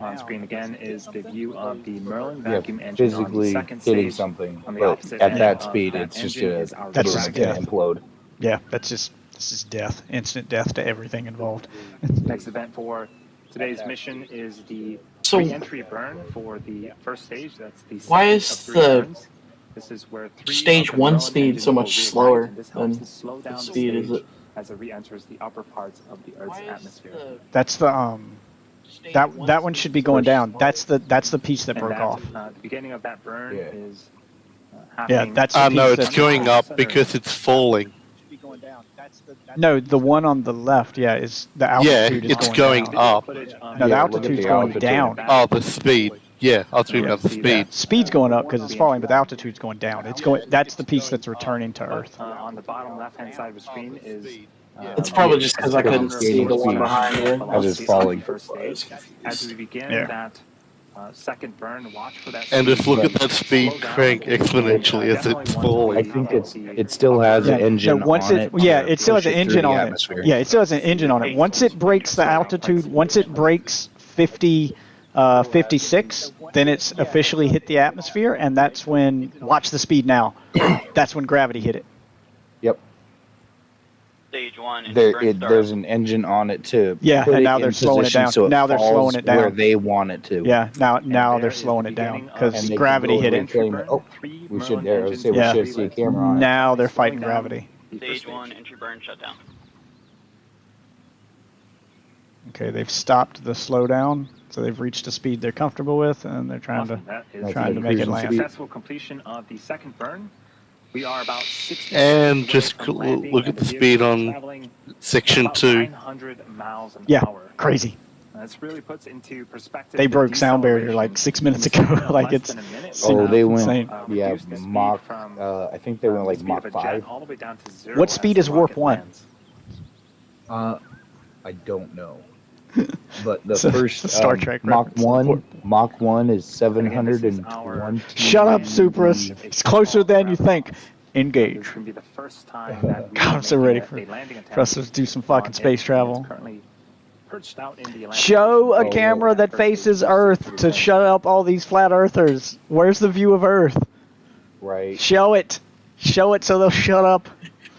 On screen again is the view of the Merlin Yeah, vacuum engine on the physically second hitting stage. something, On the but opposite at end that of speed, that it's just engine a is our That's Dragon. just death. implode. Yeah, this is death, instant death to everything involved. Next event for today's mission is the So- re-entry burn for the first stage. That's the Why second is of 3 the burns. This is where 3 stage of the 1 Merlin speed engines so will much reignite, slower and this helps than to slow down the the speed is stage it? as it re-enters the upper parts of the Earth's atmosphere. That's the that one should be going down. That's the piece that And broke that, off. the beginning of that burn is Yeah, happening. that's the No, piece it's going up because it's falling. No, the one on the left, yeah, is the Yeah, altitude is it's going going down. up. No, the Yeah, look at altitude's the going altitude. down. Oh, the speed. Yeah, I was talking about the speed. Speed's going up because it's falling, but the altitude's going down. It's going. That's the piece that's returning to Earth. On the bottom left-hand side of the screen is. It's probably just because I couldn't see the one behind you. As it's falling. First stage. As we begin Yeah. that second burn, watch for that. And just speed look at to that speed slow down. crank exponentially as it's I falling. think it still has an engine once on it, it. yeah, to it still has push an it engine through the on it. atmosphere. Yeah, it still has an engine on it. Once it breaks the altitude, once it breaks 56, then it's officially hit the atmosphere, and that's when. Watch the speed now. That's when gravity hit it. Yep. Stage 1. There's an engine on it to Yeah, put and it now in they're slowing it position down. so Now they're slowing falls it down. where they want it to. Yeah, now there they're is slowing the it down beginning of because And they gravity can hit go it. and claim, oh, we should there. Let's say we Yeah. should see a camera on it. Now they're Slowing fighting down gravity. the first Stage stage. 1, entry burn, shutdown. Okay, they've stopped the slowdown, so they've reached a speed they're comfortable with, and they're trying Awesome. That is to make it the land. successful completion of the second burn. We are about 60 And meters just away from landing, look at and the vehicle speed is on traveling section about 2. 900 miles an Yeah, hour. crazy. This really puts into perspective. They the broke sound barrier like deceleration 6 minutes in the ago. span of Like less it's than a minute. Oh, they went, insane. yeah, reduced the speed Mach, from, I think they went the like speed Mach of a jet 5. all the way down to 0 What as speed the is Warp rocket 1? lands. I don't know. But the So- first Star Trek Mach reference. 1 is And again, this is 701. Shut up, Supras. It's closer than you think. Engage. This can be the first time that we God, are I'm so making ready a landing attempt for us to do some fucking on space it. travel. It's currently perched out in the Atlantic Show a Ocean. camera that faces Earth to shut up all these flat earthers. Where's the view of Earth? Right. Show it. Show it so they'll shut up.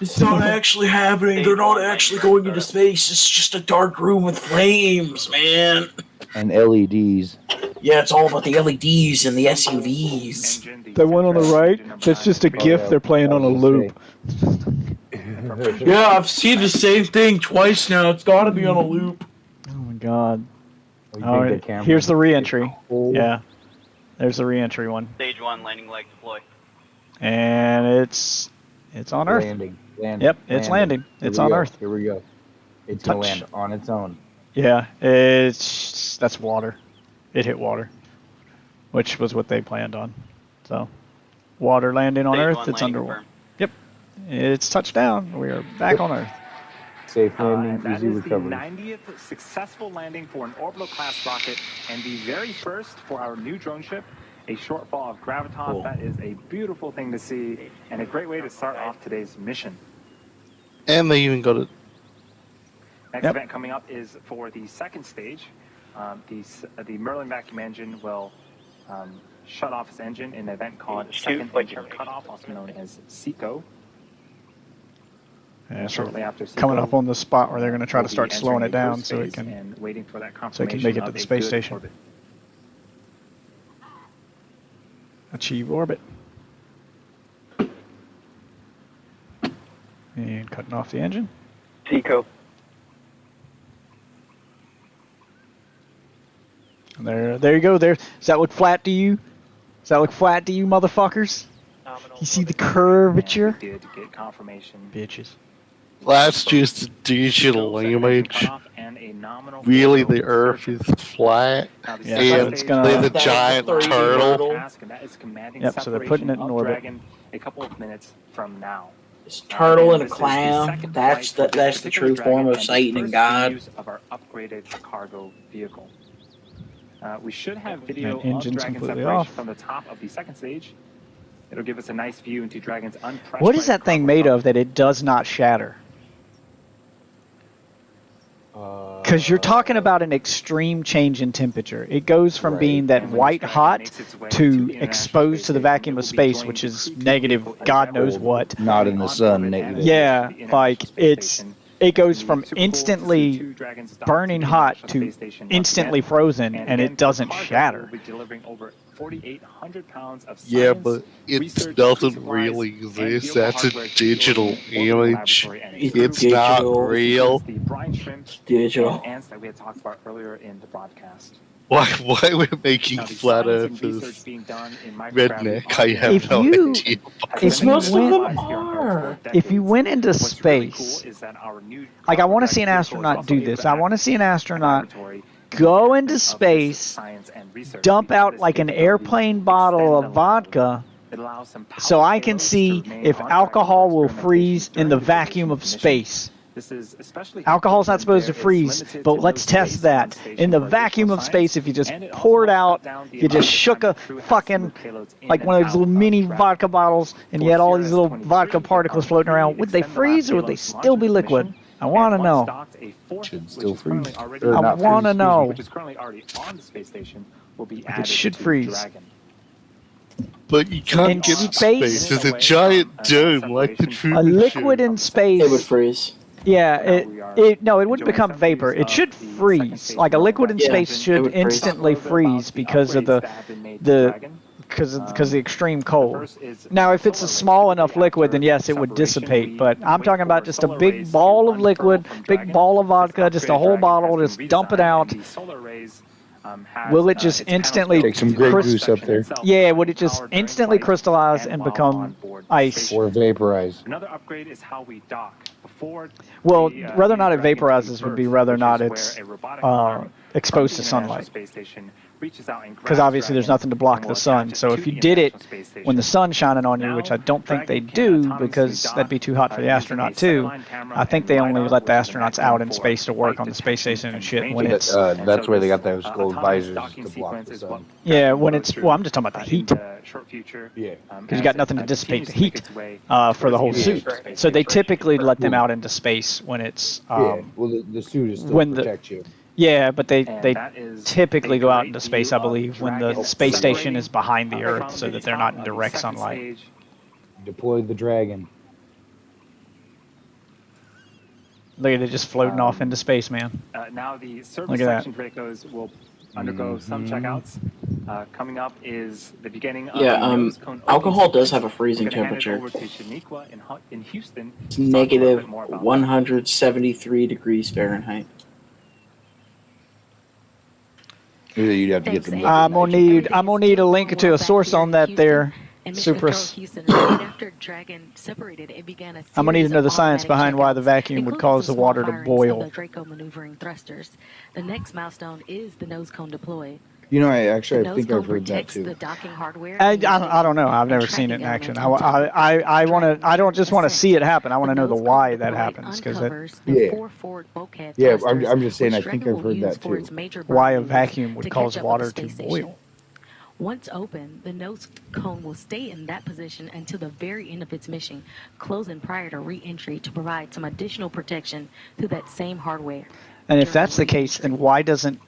It's not actually happening. They're not actually going into space. It's just a dark room with flames, man. And LEDs. Yeah, it's all about the LEDs and the SUVs. The one on the right, that's just a GIF they're playing on a loop. Yeah, I've seen the same thing twice now. It's got to be on a loop. Oh my god. We All think the right, camera- here's the re-entry. Yeah, there's the re-entry one, Stage 1, landing leg deploy. and it's on Earth. Landing. Yep, it's landing. Here It's we on go. Earth. Here we go. It's gonna Touch. land on its own. Yeah, that's water. It hit water, which was what they planned on. So, water landing on Stage Earth. 1, It's landing underwater. confirmed. Yep, it's touchdown. We are back on Earth. Safe And landing, that easy is recovery. the 90th successful landing for an orbital class rocket, and the very first for our new drone ship, a shortfall of graviton. Cool. That is a beautiful thing to see, and a great way to start off today's mission. And they even got it. Next Yep. event coming up is for the second stage. The Merlin vacuum engine will shut off its engine in an event called Second Engine Cutoff, also known as SECO. Yeah, so Shortly after coming SECO, up on the spot where they're going to try we'll to start be slowing it entering the down first so it phase can and waiting for that so it can make it confirmation to of the a space good station. orbit. Achieve orbit. And cutting off the engine. Tico. And there you go. There. Does that look flat to you? Does that look flat to you, motherfuckers? You see the curvature? We did get confirmation. Bitches. That's just a digital image. Really, the Earth is flat, Yeah, and it's gonna- there's a giant turtle. Yep, so they're putting it in orbit. Dragon a couple of minutes from now. It's turtle and a This is the clown. second That's flight the for this true particular form Dragon of and the Satan and first God. use of our upgraded cargo vehicle. We should have video And engine's of Dragon completely separation off. from the top of the second stage. It'll give us a nice view into Dragon's unpressurized. What is that thing made of that it does not shatter? Because you're talking about an extreme change in temperature. It goes from being that white hot to exposed to the vacuum of space, which is negative God knows what. Not in the sun, negative. Yeah, like it goes from instantly burning hot to instantly frozen, and it doesn't shatter. We'll be delivering over 4,800 pounds of Yeah, science, but it research, doesn't supplies, really and exist. vehicle That's a hardware to digital build an image. laboratory and It's improve not digital. real. the brine shrimp Digital. and ants that we had talked about earlier in the broadcast. Why we're making Now, the flat science and earthers research being done in microgravity redneck? I have If no you- idea. If you Most of them went, are. if you went into What's really cool space, is that our new like I want to see an vehicle is astronaut also do able this. to I act want to see an as a astronaut laboratory go of into this space, science and research. dump Because out this like an capability airplane bottle extends of the lab. vodka, It allows some so I can payloads see to remain if on Dragon alcohol for will experimentation freeze in during the the duration vacuum of of the mission. space. This is especially Alcohol's not supposed to there is freeze, limited but to let's no test space that. on station In the for vacuum additional of space, science, if you just and it also pour it helps out, cut down the you just amount of shook time a the crew has to fucking, move payloads in like and one of these out little of mini Dragon. vodka bottles, and you For had all these little CRS-23, vodka particles floating around. Would they extend the lab freeze or would they payloads still be launch liquid? mission, I want to and know. once docked, a fourth, Should which still is currently freeze. already Or I not want to freeze, excuse know. me. which is currently already on the space station, will be Like added it should to freeze. Dragon. But you can't In get in space- space. There's a giant dome like the A Truman liquid Show. in It would space freeze. Yeah, So now it we are it no, it wouldn't enjoying become some vapor. views It of should the second freeze. stage Like a liquid in northwest Yeah, space engine. it should would Let's freeze. talk a instantly little bit about freeze the because of upgrades that have been made to the Dragon. because the extreme The cold. first is Now, if it's a solar rays. small enough Typically, liquid, then after yes, it would separation, dissipate. we But I'm wait talking about for just a solar big rays to ball of unfurl liquid, from big Dragon. ball of This vodka, just a upgraded whole Dragon has bottle, been just dump it redesigned, out. and the solar rays has Will it just its panels instantly built Take some into Grey the Goose up section there. itself, Yeah, would providing it just power during instantly flight crystallize and while on become board the ice? station. Or vaporize. Another upgrade is how we dock. Before Well, the whether or New not it Dragon vaporizes would be berth, whether or which not is where it's a robotic arm from exposed the to International sunlight. Space Station reaches out and Because grabs obviously there's Dragon nothing to block and the will sun. attach it So to if you the did it International Space when the Station. sun's shining on you, Now, which I don't think they Dragon can do autonomously because dock, that'd be too hot for the using a astronaut too. centerline camera I think and they only LiDAR, let the which is the astronauts out maximum in for space to work flight on the space detection station and and shit when ranging. it's That's where they got those Autonomous gold visors docking to block the sequence is what sun. yeah, Dragon when will it's go well, I'm just talking about the through, in heat. the short future. Yeah. Because you got nothing to dissipate the heat for the towards whole the suit. International Space So they Station. typically let them Well, out into space when it's yeah. Well, the suit is still when the protect you. yeah, but they And that is typically a go out great into view space, I of believe, when the Dragon space station separating is behind the from Earth, so the that they're not top in of the direct second sunlight. stage. Deploy the dragon. Look at it just floating off into space, man. Now the service Look at that. section vehicles will undergo some checkouts. Coming up is the beginning of Yeah, the nose cone opening alcohol does sequence. have a freezing We're gonna hand it temperature. over to Shaniqua in Houston. It's to talk a little negative bit more about 173 degrees Fahrenheit. You'd have to get some. I'm gonna need a link to a source on that there, Supras. Right after Dragon separated, it began a I'm gonna need to series know of the science automatic behind why the checkouts, vacuum would including cause the some small water to firings of boil. the Draco maneuvering thrusters. The next milestone is the nose cone deploy. You know, The I nose think cone I've heard that protects too. the docking hardware. I and don't know. I've and never seen it in tracking action. elements on top of I want to. I don't just want to descent. see it happen. I want to know the nose why cone that deployed happens because it. uncovers the Yeah. 4 forward bulkhead Yeah, thrusters, I'm just saying. which I think Dragon I've will heard use that for too. its major Why a burn maneuvers vacuum would to cause catch up with the water to space station. boil. Once open, the nose cone will stay in that position until the very end of its mission, closing prior to re-entry to provide some additional protection to that same hardware. And if that's the case, then why doesn't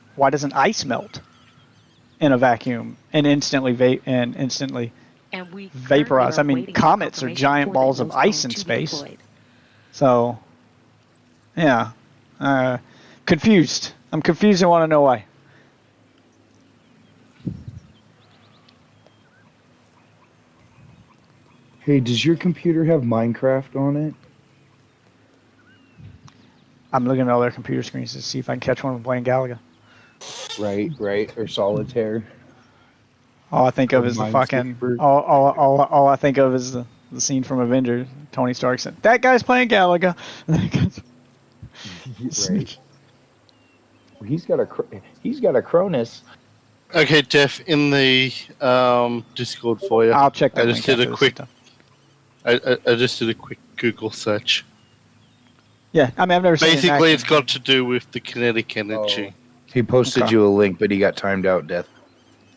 ice melt in a vacuum and instantly And we vaporize? I mean, waiting for comets are confirmation giant for balls that of nose ice cone in to be space. deployed. So, yeah, confused. I'm confused and want to know why. Hey, does your computer have Minecraft on it? I'm looking at all their computer screens to see if I can catch one playing Galaga. Right. Or Solitaire. All I think of Or is the fucking. Minesweeper. All I think of is the scene from Avengers. Tony Stark said, "That guy's playing Galaga." Right. He's got a Cronus. Okay, Jeff, in the Discord for you. I'll check that I just link did after a this quick. is done. I just did a quick Google search. Yeah, I mean I've never seen it in Basically, action. it's got to do with the kinetic energy. He posted Okay. you a link, but he got timed out, Death.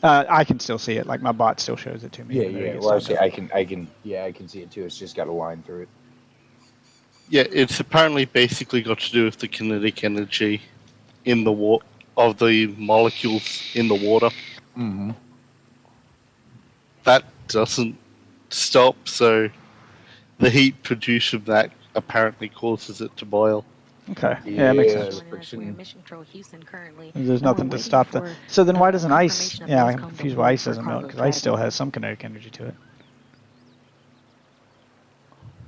I can still see it. Like my bot still shows it to me. Yeah, whenever it yeah. gets Well, I timed say up. I can see it too. It's just got a line through it. Yeah, it's apparently basically got to do with the kinetic energy in the of the molecules in the water. Mm-hmm. That doesn't stop, so the heat produced from that apparently causes it to boil. Okay. Yeah, that makes sense. Mission Control Houston currently. There's nothing to stop that. So then why doesn't ice? Yeah, I'm confused why ice doesn't melt because ice still has some kinetic energy to it.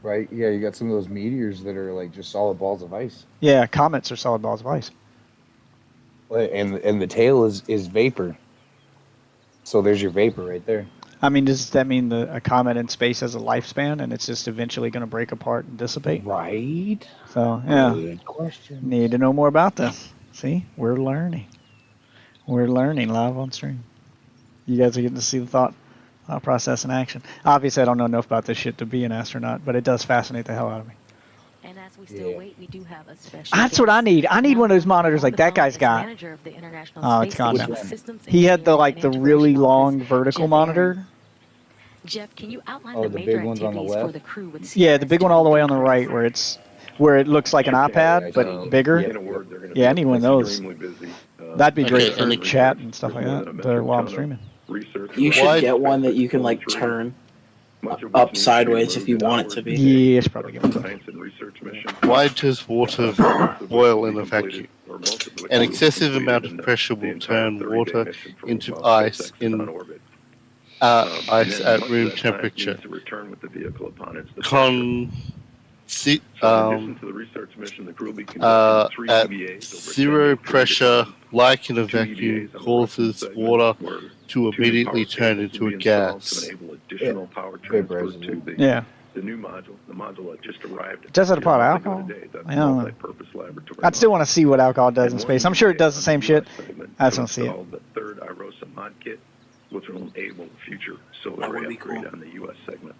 Right? Yeah, you got some of those meteors that are like just solid balls of ice. Yeah, comets are solid balls of ice. And the tail is vapor. So there's your vapor right there. I mean, does that mean a comet in space has a lifespan and it's just eventually going to break apart and dissipate? Right. So, yeah. Good question. Need to know more about this. See, we're learning. We're learning live on stream. You guys are getting to see the thought process in action. Obviously, I don't know enough about this shit to be an astronaut, but it does fascinate the hell out of me. And as we still wait, we do have a special. That's what I need. I need one of those monitors like that guy's got. Manager of the International Oh, it's Space gone Station now. Systems He had the Engineering and really Integration long Office, vertical Jeff monitor. Aaron. Jeff, can you outline Oh, the the major big ones on the activities for left? the crew with Yeah, the big one all the way on the right where it looks like an iPad but bigger. Yeah, I need one of those. That'd be great for chat and stuff like that while I'm streaming. You should get one that you can like turn. up sideways if you want it to be. Yeah, it's probably good. Why does water boil in a vacuum? An excessive amount of pressure will turn water into ice ice at room temperature. At zero pressure, like in a vacuum, causes water to immediately turn into a gas. Yeah. The new module, just arrived. Does it apply to alcohol? I don't know. I'd still want to see what alcohol does in space. I'm sure it does the same shit. I just want to see it. The third IROSA mod kit, which will enable future solar upgrade on the U.S. segment.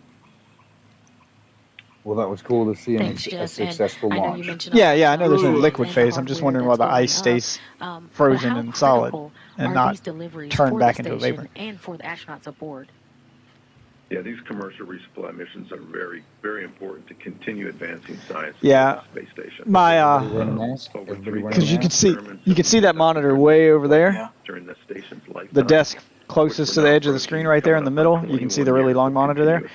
Well, that was cool to see a Jeff, successful and I know launch. you mentioned Yeah, I know there's no Ooh. liquid and phase. I'm just wondering why the hardware ice that's stays going frozen but how and solid critical and are not these deliveries turned for back the into a station vapor. and for the astronauts aboard? Yeah, these commercial resupply missions are very, very important to continue advancing science Yeah, on the space station. my because you can see that monitor way over there. During the station's lifetime. The desk closest to the edge of the screen right there in the middle. You can see the really long monitor there.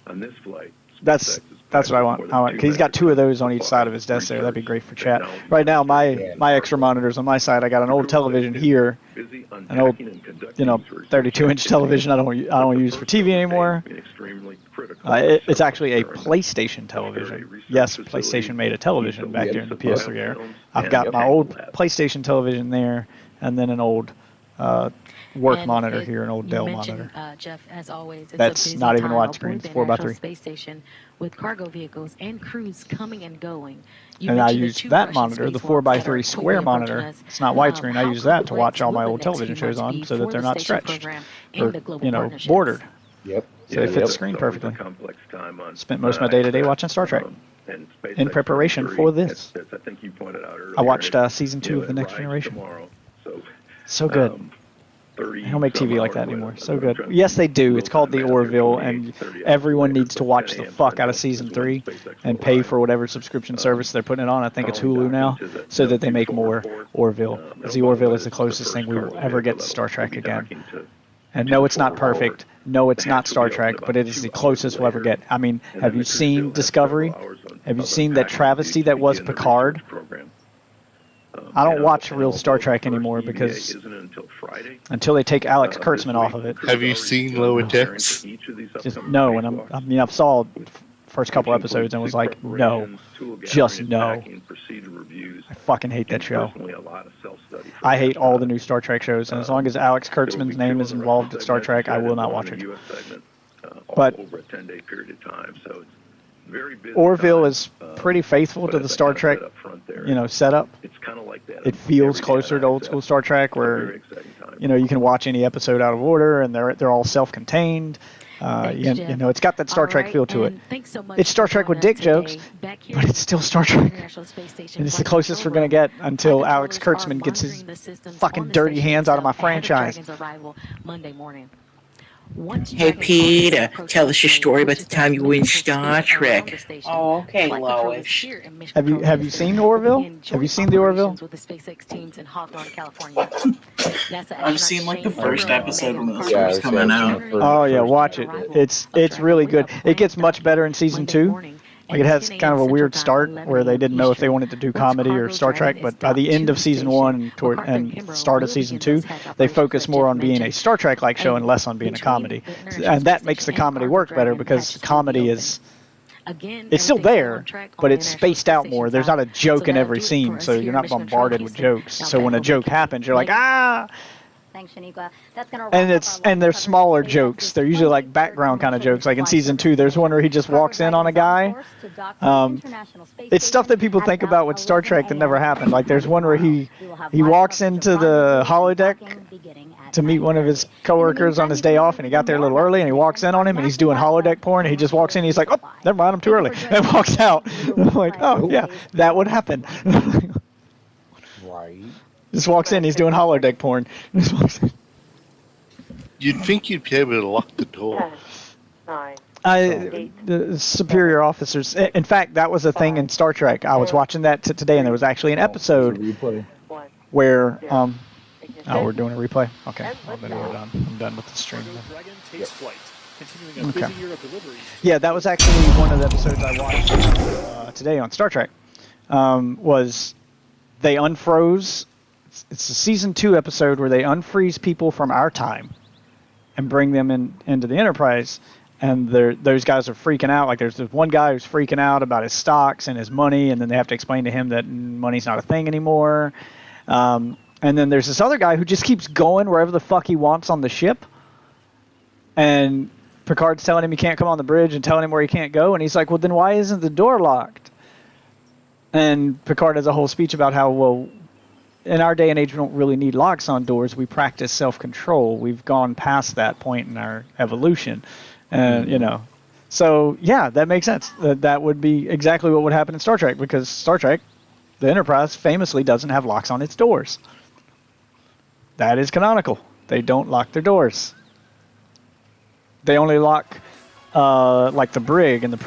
On this flight, That's what I want. Cause he's got 2 of those on each side of his desk there. That'd be great for chat. Right now, my extra monitors on my side, I got an old television here, an old 32-inch television I don't use for TV anymore. It's actually a PlayStation television. Yes, PlayStation made a television back there in the PS3 era. I've got my old PlayStation television there, and then an old work monitor here, an old Dell monitor. Jeff, as always, it's That's a busy not even time widescreen. aboard It's the 4x3. International Space Station with cargo vehicles and crews coming and going. You And I mentioned the use 2 that Russian monitor, the spacewalks that are 4x3 square quickly monitor. approaching us. It's not widescreen. I How use that to watch complex all my will old the next television few shows months on be so that for they're the not station stretched program or, and the global partnerships? bordered. Yep. So they fit the screen perfectly. Spent most of my day-to-day watching Star Trek in preparation for this. I think you pointed out earlier. I watched season 2 of The Next Generation. So good. They don't make TV like that anymore. So good. Yes, they do. It's called the Orville, and everyone needs to watch the fuck out of season 3 and pay for whatever subscription service they're putting it on. I think it's Hulu now, so that they make more Orville. Because the Orville is the closest thing we will ever get to Star Trek again. And no, it's not perfect. No, it's not Star Trek, but it is the closest we'll ever get. I mean, have you seen Discovery? Have you seen that travesty that was Picard? I don't watch real Star Trek anymore because until they take Alex Kurtzman off of it. Have you seen Lower Decks? Just no, and I saw first couple episodes and was like, no, just no. I fucking hate that show. I hate all the new Star Trek shows, and as long as Alex Kurtzman's name is involved in Star Trek, I will not watch it. But Orville is pretty faithful to the Star Trek, setup. It feels closer to old school Star Trek, where you can watch any episode out of order, and they're all self-contained. It's got that Star Trek feel to it. It's Star Trek with dick jokes, but it's still Star Trek. And it's the closest we're going to get until Alex Kurtzman gets his fucking dirty hands out of my franchise. Hey, Peter, tell us your story about the time you were in Star Trek. Oh, okay, Lois. Have you seen Orville? Have you seen the Orville? I've seen like the first episode when this was coming out. Oh yeah, watch it. It's really good. It gets much better in season 2. Like it has kind of a weird start where they didn't know if they wanted to do comedy or Star Trek, but by the end of season 1 and start of season 2, they focus more on being a Star Trek-like show and less on being a comedy. And that makes the comedy work better because comedy is it's still there, but it's spaced out more. There's not a joke in every scene, so you're not bombarded with jokes. So when a joke happens, you're like, ah! Thanks, Shaniqua. That's gonna And they're smaller jokes. They're usually like background kind of jokes. Like in season 2, there's one where he just walks in on a guy. It's stuff that people think about with Star Trek that never happened. Like there's one where he walks into the holodeck to meet one of his coworkers on his day off, and he got there a little early, and he walks in on him, and he's doing holodeck porn, and he just walks in, and he's like, oh, never mind, I'm too early, and walks out. And I'm like, oh yeah, that would happen. Right. Just walks in, he's doing holodeck porn. Just walks in. You'd think you'd be able to lock the door. The superior officers. In fact, that was a thing in Star Trek. I was watching that today, and there was actually an episode where we're doing a replay. Okay, well, then we're done. I'm done with the stream. Dragon takes flight. continuing a Okay. busy year of deliveries. Yeah, that was actually one of the episodes I watched today on Star Trek. Was they unfroze? It's a season 2 episode where they unfreeze people from our time and bring them into the Enterprise. And those guys are freaking out. Like there's this one guy who's freaking out about his stocks and his money, and then they have to explain to him that money's not a thing anymore. And then there's this other guy who just keeps going wherever the fuck he wants on the ship. And Picard's telling him he can't come on the bridge and telling him where he can't go. And he's like, well, then why isn't the door locked? And Picard has a whole speech about how, well, in our day and age, we don't really need locks on doors. We practice self-control. We've gone past that point in our evolution. And, you know, so, yeah, that makes sense. That would be exactly what would happen in Star Trek, because Star Trek, the Enterprise, famously doesn't have locks on its doors. That is canonical. They don't lock their doors. They only lock, like, the brig and the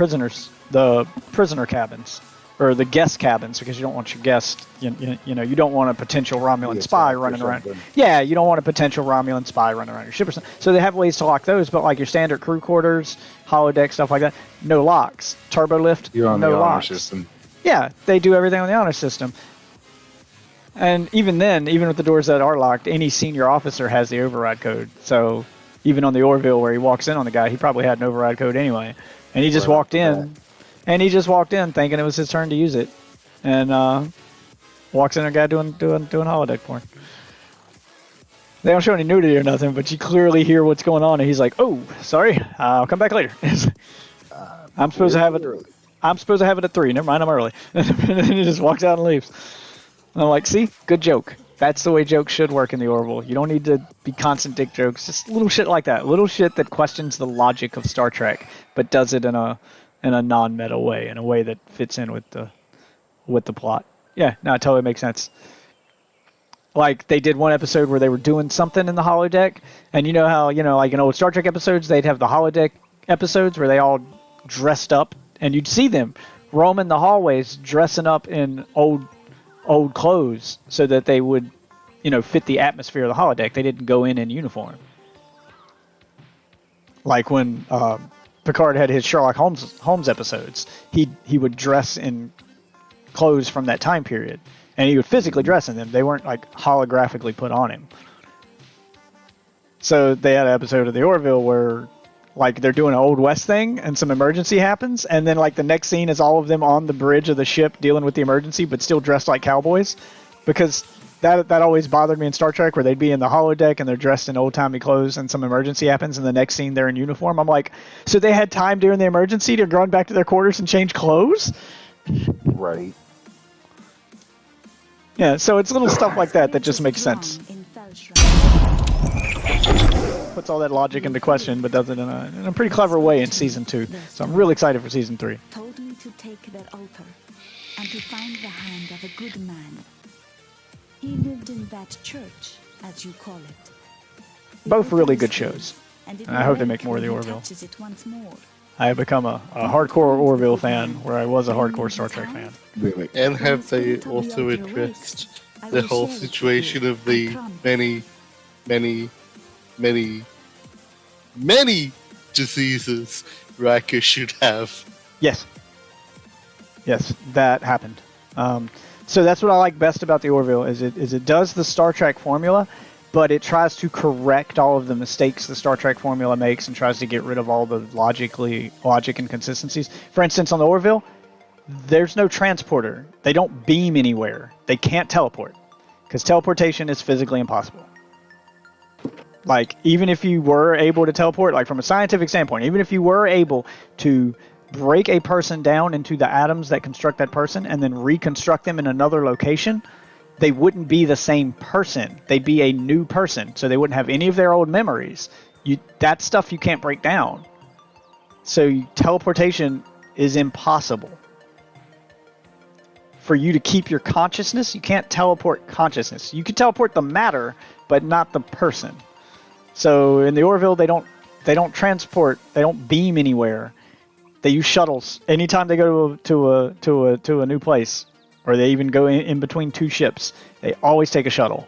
prisoner cabins. Or the guest cabins, because you don't want your guest, you know, you don't want a potential Romulan spy running around. Yeah, you don't want a potential Romulan spy running around your ship or something. So they have ways to lock those, but like your standard crew quarters, holodeck, stuff like that, no locks. Turbo lift, You're on no the honor locks. system. Yeah, they do everything on the honor system. And even then, even with the doors that are locked, any senior officer has the override code. So even on the Orville where he walks in on the guy, he probably had an override code anyway. And he just walked in. And he just walked in thinking it was his turn to use it. And walks in a guy doing holodeck porn. They don't show any nudity or nothing, but you clearly hear what's going on, and he's like, "Oh, sorry, I'll come back later." I'm supposed to have it. I'm supposed to have it at 3. Never mind, I'm early. And then he just walks out and leaves. And I'm like, "See, good joke. That's the way jokes should work in the Orville. You don't need to be constant dick jokes. Just little shit like that. Little shit that questions the logic of Star Trek, but does it in a non-meta way, in a way that fits in with the plot." Yeah, no, it totally makes sense. Like, they did one episode where they were doing something in the holodeck, and you know how, like in old Star Trek episodes, they'd have the holodeck episodes where they all dressed up, and you'd see them roaming the hallways dressing up in old clothes so that they would, fit the atmosphere of the holodeck. They didn't go in uniform. Like when Picard had his Sherlock Holmes episodes, he would dress in clothes from that time period, and he would physically dress in them. They weren't like holographically put on him. So they had an episode of the Orville where like they're doing an Old West thing and some emergency happens, and then like the next scene is all of them on the bridge of the ship dealing with the emergency but still dressed like cowboys, because that always bothered me in Star Trek where they'd be in the holodeck and they're dressed in old-timey clothes and some emergency happens and the next scene they're in uniform. I'm like, so they had time during the emergency to run back to their quarters and change clothes? Right. Yeah, so it's little stuff like that just makes sense. Puts all that logic into question, but does it in a pretty clever way in Season 2. So I'm really excited for Season 3. Told me to take their altar and to find the hand of a good man. He lived in that church, as you call it. Both really good shows. And I hope they make more of the he Orville. touches it once more. I have become a hardcore Orville fan where I was a hardcore Star Trek fan. And have they also addressed the whole situation of the many diseases Riker should have? Yes. Yes, that happened. So that's what I like best about the Orville is it does the Star Trek formula, but it tries to correct all of the mistakes the Star Trek formula makes and tries to get rid of all the logic inconsistencies. For instance, on the Orville, there's no transporter. They don't beam anywhere. They can't teleport because teleportation is physically impossible. Like, even if you were able to teleport, like from a scientific standpoint, even if you were able to break a person down into the atoms that construct that person and then reconstruct them in another location, they wouldn't be the same person. They'd be a new person, so they wouldn't have any of their old memories. That stuff you can't break down. So teleportation is impossible. For you to keep your consciousness, you can't teleport consciousness. You can teleport the matter, but not the person. So in the Orville, they don't transport, they don't beam anywhere. They use shuttles anytime they go to a new place, or they even go in between two ships. They always take a shuttle.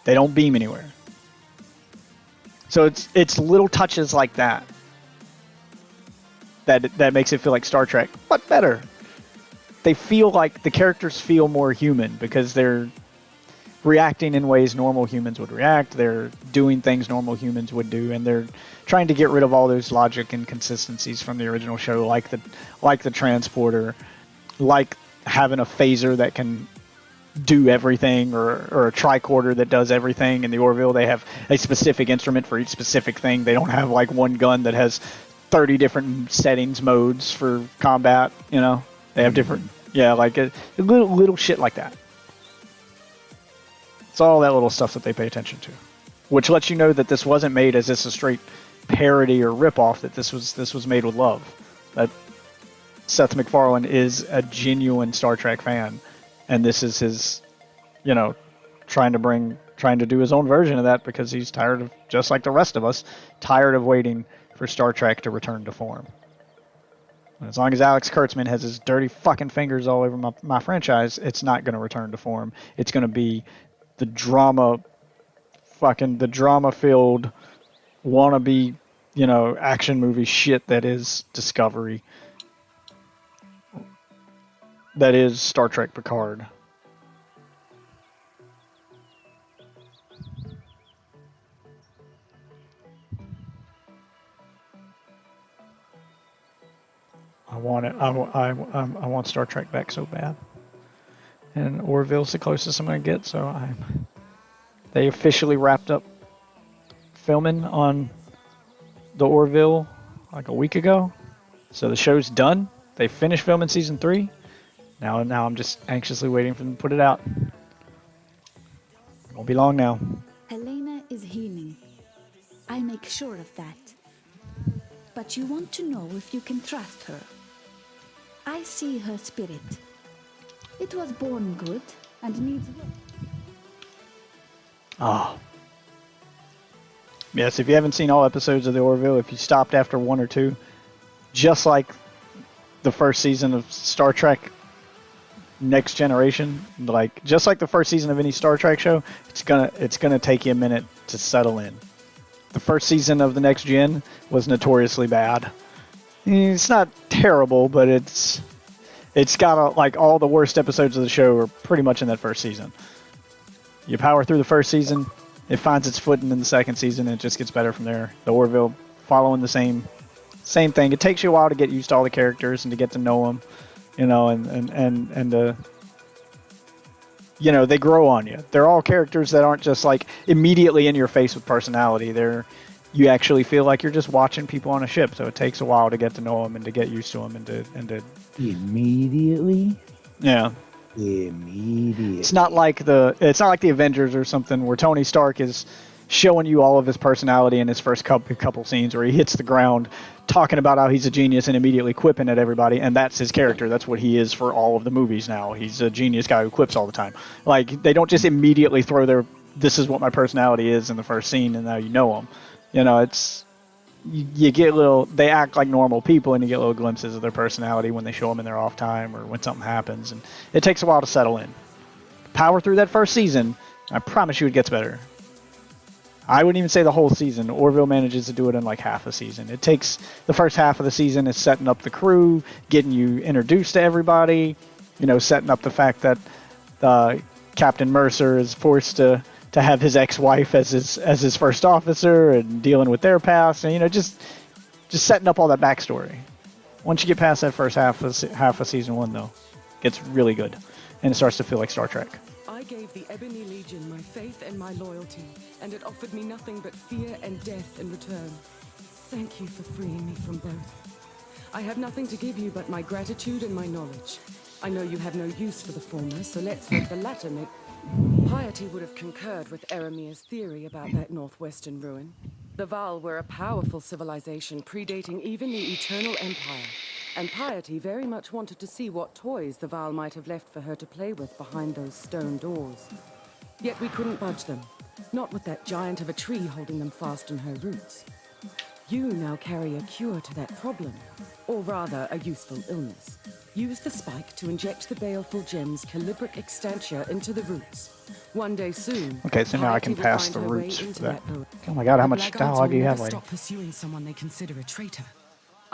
They don't beam anywhere. So it's little touches like that that makes it feel like Star Trek, but better. They feel like the characters feel more human because they're reacting in ways normal humans would react. They're doing things normal humans would do, and they're trying to get rid of all those logic inconsistencies from the original show, like the transporter, like having a phaser that can do everything, or a tricorder that does everything. In the Orville, they have a specific instrument for each specific thing. They don't have like one gun that has 30 different settings modes for combat. You know, they have different, like a little shit like that. It's all that little stuff that they pay attention to, which lets you know that this wasn't made as just a straight parody or ripoff. That this was made with love. That Seth MacFarlane is a genuine Star Trek fan, and this is his, trying to do his own version of that because he's tired of, just like the rest of us, tired of waiting for Star Trek to return to form. And as long as Alex Kurtzman has his dirty fucking fingers all over my franchise, it's not going to return to form. It's going to be the drama-filled, wannabe, action movie shit that is Discovery. That is Star Trek Picard. I want it. I want Star Trek back so bad. And Orville's the closest I'm going to get, so they officially wrapped up filming on the Orville like a week ago. So the show's done. They finished filming season 3. Now I'm just anxiously waiting for them to put it out. It won't be long now. Helena is healing. I'll make sure of that. But you want to know if you can trust her. I see her spirit. It was born good and needs work. Oh. Yes, if you haven't seen all episodes of the Orville, if you stopped after 1 or 2, just like the first season of Star Trek Next Generation, just like the first season of any Star Trek show, it's gonna take you a minute to settle in. The first season of the Next Gen was notoriously bad. It's not terrible, but it's got all the worst episodes of the show are pretty much in that first season. You power through the first season, it finds its footing in the second season, and it just gets better from there. The Orville following the same thing. It takes you a while to get used to all the characters and to get to know them, they grow on you. They're all characters that aren't just immediately in your face with personality. You actually feel like you're just watching people on a ship. So it takes a while to get to know them and to get used to them and to immediately. Yeah. Immediately. It's not like the Avengers or something where Tony Stark is showing you all of his personality in his first couple scenes where he hits the ground talking about how he's a genius and immediately quipping at everybody, and that's his character. That's what he is for all of the movies now. He's a genius guy who quips all the time. They don't just immediately throw this is what my personality is in the first scene and now you know them. You get they act like normal people and you get little glimpses of their personality when they show them in their off time or when something happens, and it takes a while to settle in. Power through that first season, I promise you it gets better. I wouldn't even say the whole season. Orville manages to do it in half a season. It takes the first half of the season is setting up the crew, getting you introduced to everybody, setting up the fact that Captain Mercer is forced to have his ex-wife as his first officer and dealing with their past, and just setting up all that backstory. Once you get past that first half of season 1, though, it gets really good, and it starts to feel like Star Trek. I gave the Ebony Legion my faith and my loyalty, and it offered me nothing but fear and death in return. Thank you for freeing me from both. I have nothing to give you but my gratitude and my knowledge. I know you have no use for the former, so let's let the latter make... Piety would have concurred with Eramir's theory about that northwestern ruin. The Val were a powerful civilization predating even the Eternal Empire, and Piety very much wanted to see what toys the Val might have left for her to play with behind those stone doors. Yet we couldn't budge them, not with that giant of a tree holding them fast in her roots. You now carry a cure to that problem, or rather a useful illness. Use the spike to inject the baleful gem's calibric extantia into the roots. One day soon. Okay, so now I can pass the roots for that. Oh my god, how much dialogue do you have, lady? Stop pursuing someone they consider a traitor.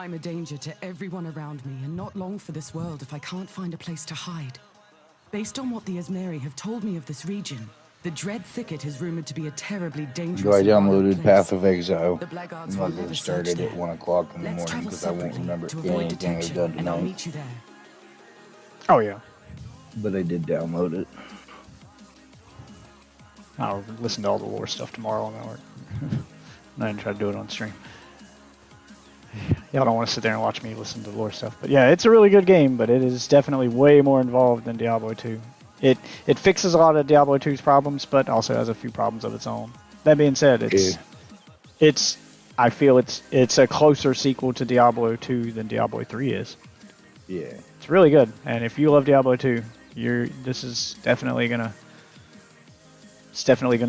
I'm a danger to everyone around me, and not long for this world if I can't find a place to hide. Based on what the Esmeri have told me of this region, the Dread Thicket is rumored to be a terribly dangerous So I downloaded place. Path of Exile. The Blackguards I'm will not going never to start search it at there. 1 o'clock in the Let's morning travel because I won't separately remember to avoid anything I've detection, done and I'll tonight. meet you there. Oh yeah. But I did download it. I'll listen to all the lore stuff tomorrow on work. I'm not gonna try to do it on stream. Y'all don't want to sit there and watch me listen to lore stuff. But yeah, it's a really good game, but it is definitely way more involved than Diablo 2. It fixes a lot of Diablo 2's problems, but also has a few problems of its own. That being said, I feel it's a closer sequel to Diablo 2 than Diablo 3 is. Yeah. It's really good, and if you love Diablo 2, this is definitely gonna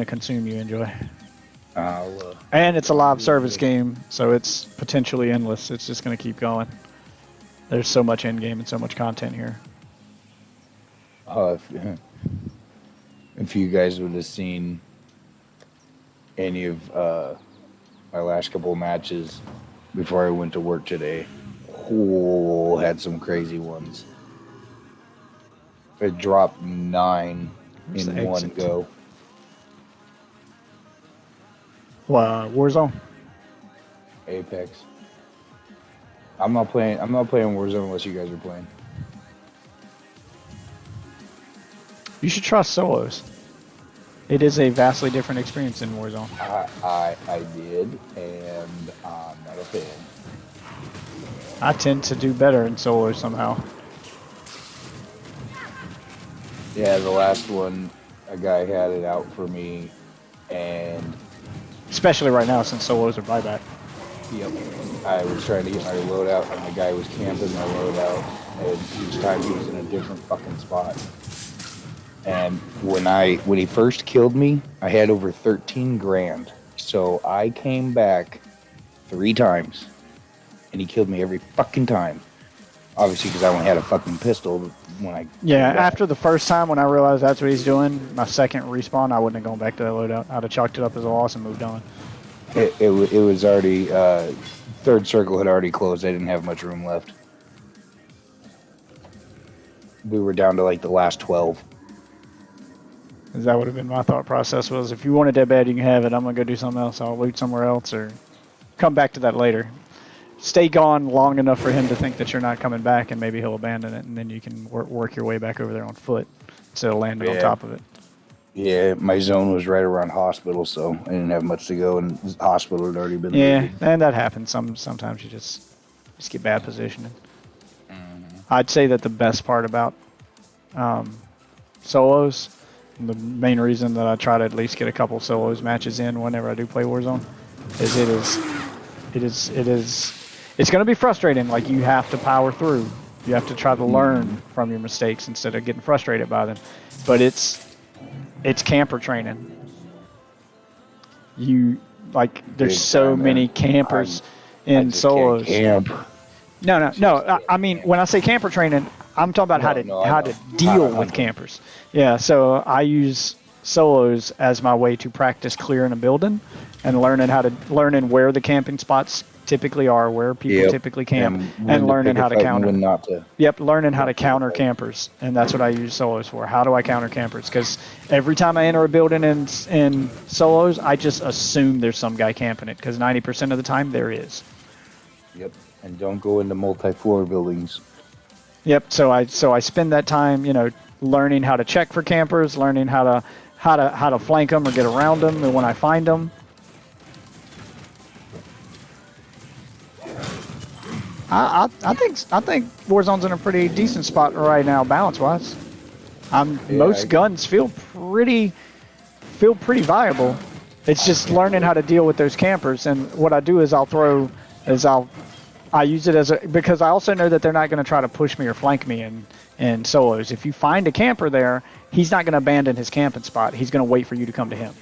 consume you. Enjoy. And it's a live service game, so it's potentially endless. It's just gonna keep going. There's so much end game and so much content here. If you guys would have seen any of my last couple of matches before I went to work today, had some crazy ones. I dropped 9 in one go. Warzone. Apex. I'm not playing Warzone unless you guys are playing. You should try solos. It is a vastly different experience than Warzone. I did, and I'm not a fan. I tend to do better in solos somehow. Yeah, the last one, a guy had it out for me, and especially right now since solos are buyback. Yep. I was trying to get my loadout, and the guy was camping my loadout, and each time he was in a different fucking spot. And when he first killed me, I had over 13 grand. So I came back 3 times, and he killed me every fucking time. Obviously, because I only had a fucking pistol when I... Yeah, after the first time when I realized that's what he's doing, my second respawn, I wouldn't have gone back to that loadout. I'd have chalked it up as a loss and moved on. It was already... third circle had already closed. I didn't have much room left. We were down to like the last 12. That would have been my thought process, was if you want it that bad, you can have it. I'm going to go do something else. I'll loot somewhere else or come back to that later. Stay gone long enough for him to think that you're not coming back, and maybe he'll abandon it, and then you can work your way back over there on foot instead of landing on top of it. Yeah, my zone was right around hospital, so I didn't have much to go, and the hospital had already been looted. And that happens. Sometimes you just get bad positioning. I'd say that the best part about solos, and the main reason that I try to at least get a couple solos matches in whenever I do play Warzone, is it's going to be frustrating. Like, you have to power through. You have to try to learn from your mistakes instead of getting frustrated by them. But it's camper training. There's so many campers in solos. Camp. No. I mean, when I say camper training, I'm talking about how to deal with campers. Yeah, so I use solos as my way to practice clearing a building and learning where the camping spots typically are, where people typically camp, and learning how to counter. Learning how to counter campers, and that's what I use solos for. How do I counter campers? Because every time I enter a building in solos, I just assume there's some guy camping it, because 90% of the time there is. Yep, and don't go into multi-floor buildings. Yep. So I spend that time, learning how to check for campers, learning how to flank them or get around them, and when I find them. I think Warzone's in a pretty decent spot right now, balance-wise. Most guns feel pretty viable. It's just learning how to deal with those campers. And what I do is I use it because I also know that they're not going to try to push me or flank me in solos. If you find a camper there, he's not going to abandon his camping spot. He's going to wait for you to come to him.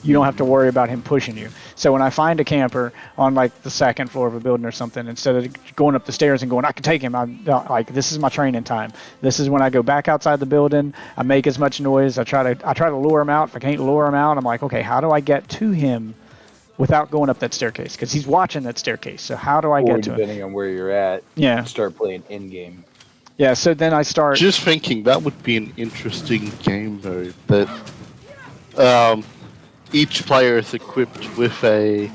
You don't have to worry about him pushing you. So when I find a camper on like the second floor of a building or something, instead of going up the stairs and going, I can take him, I'm like, this is my training time. This is when I go back outside the building. I make as much noise. I try to lure him out. If I can't lure him out, I'm like, okay, how do I get to him without going up that staircase because he's watching that staircase. So how do I Or get to him? depending on where you're at, Yeah. start playing in game. Yeah. So then I start. Just thinking that would be an interesting game mode that each player is equipped with a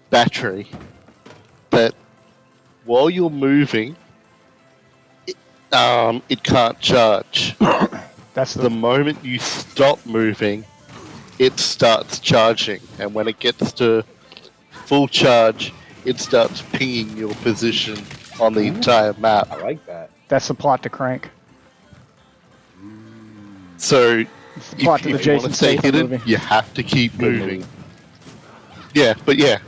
battery that while you're moving, it can't charge. That's the moment you stop moving, it starts charging, and when it gets to full charge, it starts pinging your position on the entire map. I like that. That's the plot to Crank. So It's the plot to the if you want Jason to stay Statham hidden, movie. you have to keep moving. Yeah, but yeah,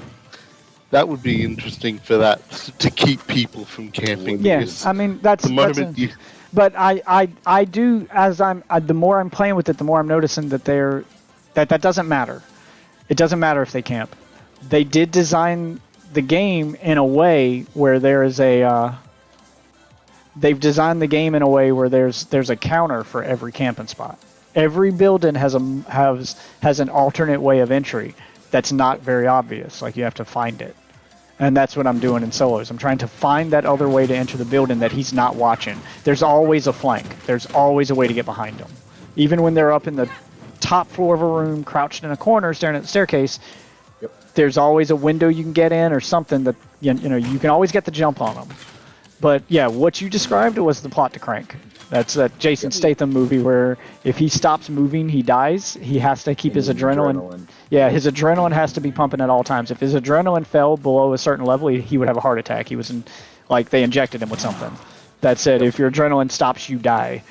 that would be interesting for that to keep people from camping. Yeah, because I mean that's. the moment you But I do as the more I'm playing with it, the more I'm noticing that that doesn't matter. It doesn't matter if they camp. They did design the game in a way where there is a. They've designed the game in a way where there's a counter for every camping spot. Every building has an alternate way of entry that's not very obvious. Like you have to find it. And that's what I'm doing in solos. I'm trying to find that other way to enter the building that he's not watching. There's always a flank. There's always a way to get behind him. Even when they're up in the top floor of a room, crouched in a corner, staring at the staircase, there's always a window you can get in or something that, you know, you can always get the jump on them. But yeah, what you described was the plot to Crank. That's that Jason Statham movie where if he stops moving, he dies. He has to keep his adrenaline. Yeah, his adrenaline has to be pumping at all times. If his adrenaline fell below a certain level, he would have a heart attack. He was like they injected him with something. That said, if your adrenaline stops, you die.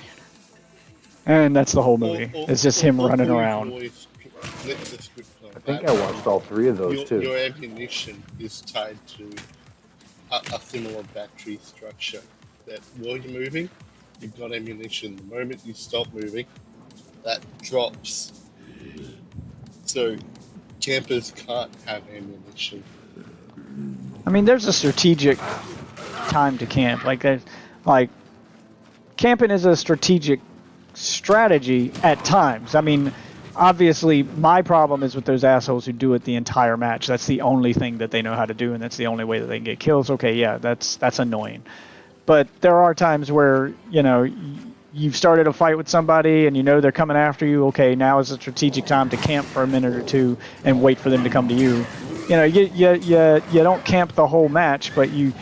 And that's the whole movie. It's just him running around. I think I watched all three of those too. Your ammunition is tied to a similar battery structure. That while you're moving, you've got ammunition. The moment you stop moving, that drops. So campers can't have ammunition. I mean, there's a strategic time to camp. Like camping is a strategic strategy at times. I mean, obviously, my problem is with those assholes who do it the entire match. That's the only thing that they know how to do, and that's the only way that they can get kills. Okay, yeah, that's annoying. But there are times where, you know, you've started a fight with somebody and you know they're coming after you. Okay, now is a strategic time to camp for a minute or two and wait for them to come to you. You know, you don't camp the whole match, but you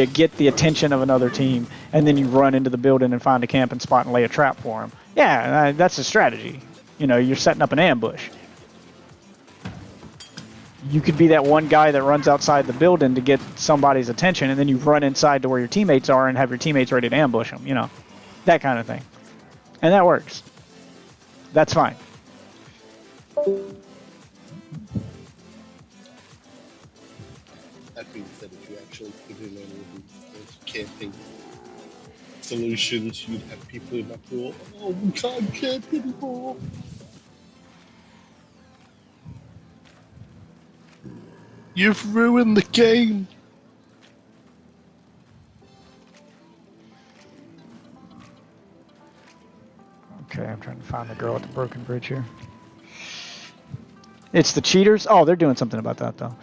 get the attention of another team, and then you run into the building and find a camping spot and lay a trap for them. Yeah, that's a strategy. You know, you're setting up an ambush. You could be that one guy that runs outside the building to get somebody's attention, and then you run inside to where your teammates are and have your teammates ready to ambush them, you know. That kind of thing. And that works. That's fine. That being said, if you actually put in any of these camping solutions, you'd have people in uproar. Oh, we can't camp anymore. You've ruined the game. Okay, I'm trying to find the girl at the broken bridge here. It's the cheaters. Oh, they're doing something about that, though.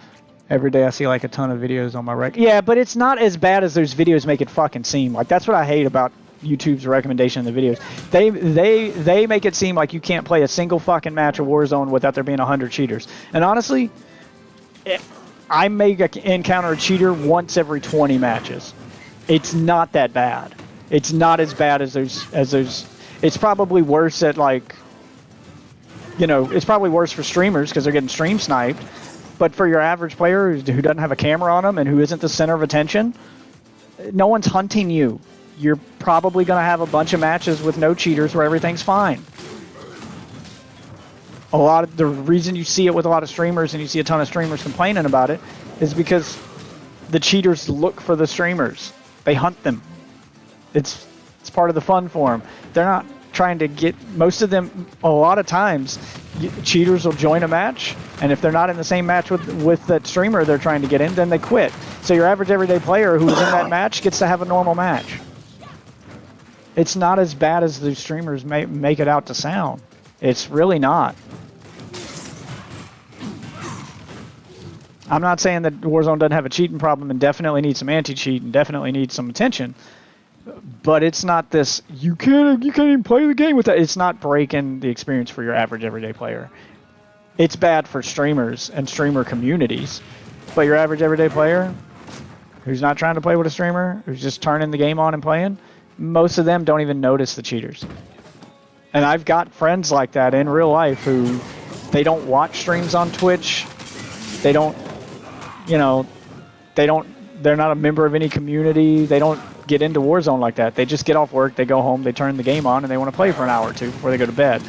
Every day I see like a ton of videos on my rec. Yeah, but it's not as bad as those videos make it fucking seem. Like, that's what I hate about YouTube's recommendation of the videos. They make it seem like you can't play a single fucking match of Warzone without there being 100 cheaters. And honestly, I may encounter a cheater once every 20 matches. It's not that bad. It's not as bad as those. It's probably worse at, like, you know, it's probably worse for streamers because they're getting stream sniped. But for your average player who doesn't have a camera on them and who isn't the center of attention, no one's hunting you. You're probably going to have a bunch of matches with no cheaters where everything's fine. A lot of the reason you see it with a lot of streamers and you see a ton of streamers complaining about it is because the cheaters look for the streamers. They hunt them. It's part of the fun for them. They're not trying to get, most of them, a lot of times, cheaters will join a match, and if they're not in the same match with that streamer they're trying to get in, then they quit. So your average everyday player who is in that match gets to have a normal match. It's not as bad as the streamers make it out to sound. It's really not. I'm not saying that Warzone doesn't have a cheating problem and definitely needs some anti-cheat and definitely needs some attention. But it's not this, you can't even play the game with that. It's not breaking the experience for your average everyday player. It's bad for streamers and streamer communities. But your average everyday player who's not trying to play with a streamer, who's just turning the game on and playing, most of them don't even notice the cheaters. And I've got friends like that in real life who they don't watch streams on Twitch. They don't, you know, they're not a member of any community. They don't get into Warzone like that. They just get off work, they go home, they turn the game on, and they want to play for an hour or two before they go to bed.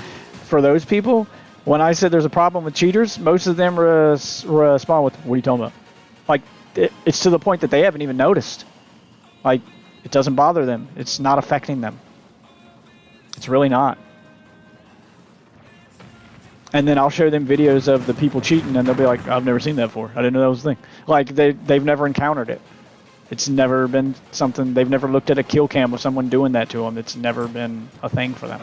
For those people, when I said there's a problem with cheaters, most of them respond with, what are you talking about? Like, it's to the point that they haven't even noticed. Like, it doesn't bother them. It's not affecting them. It's really not. And then I'll show them videos of the people cheating, and they'll be like, I've never seen that before. I didn't know that was a thing. Like, they've never encountered it. It's never been something, they've never looked at a kill cam of someone doing that to them. It's never been a thing for them.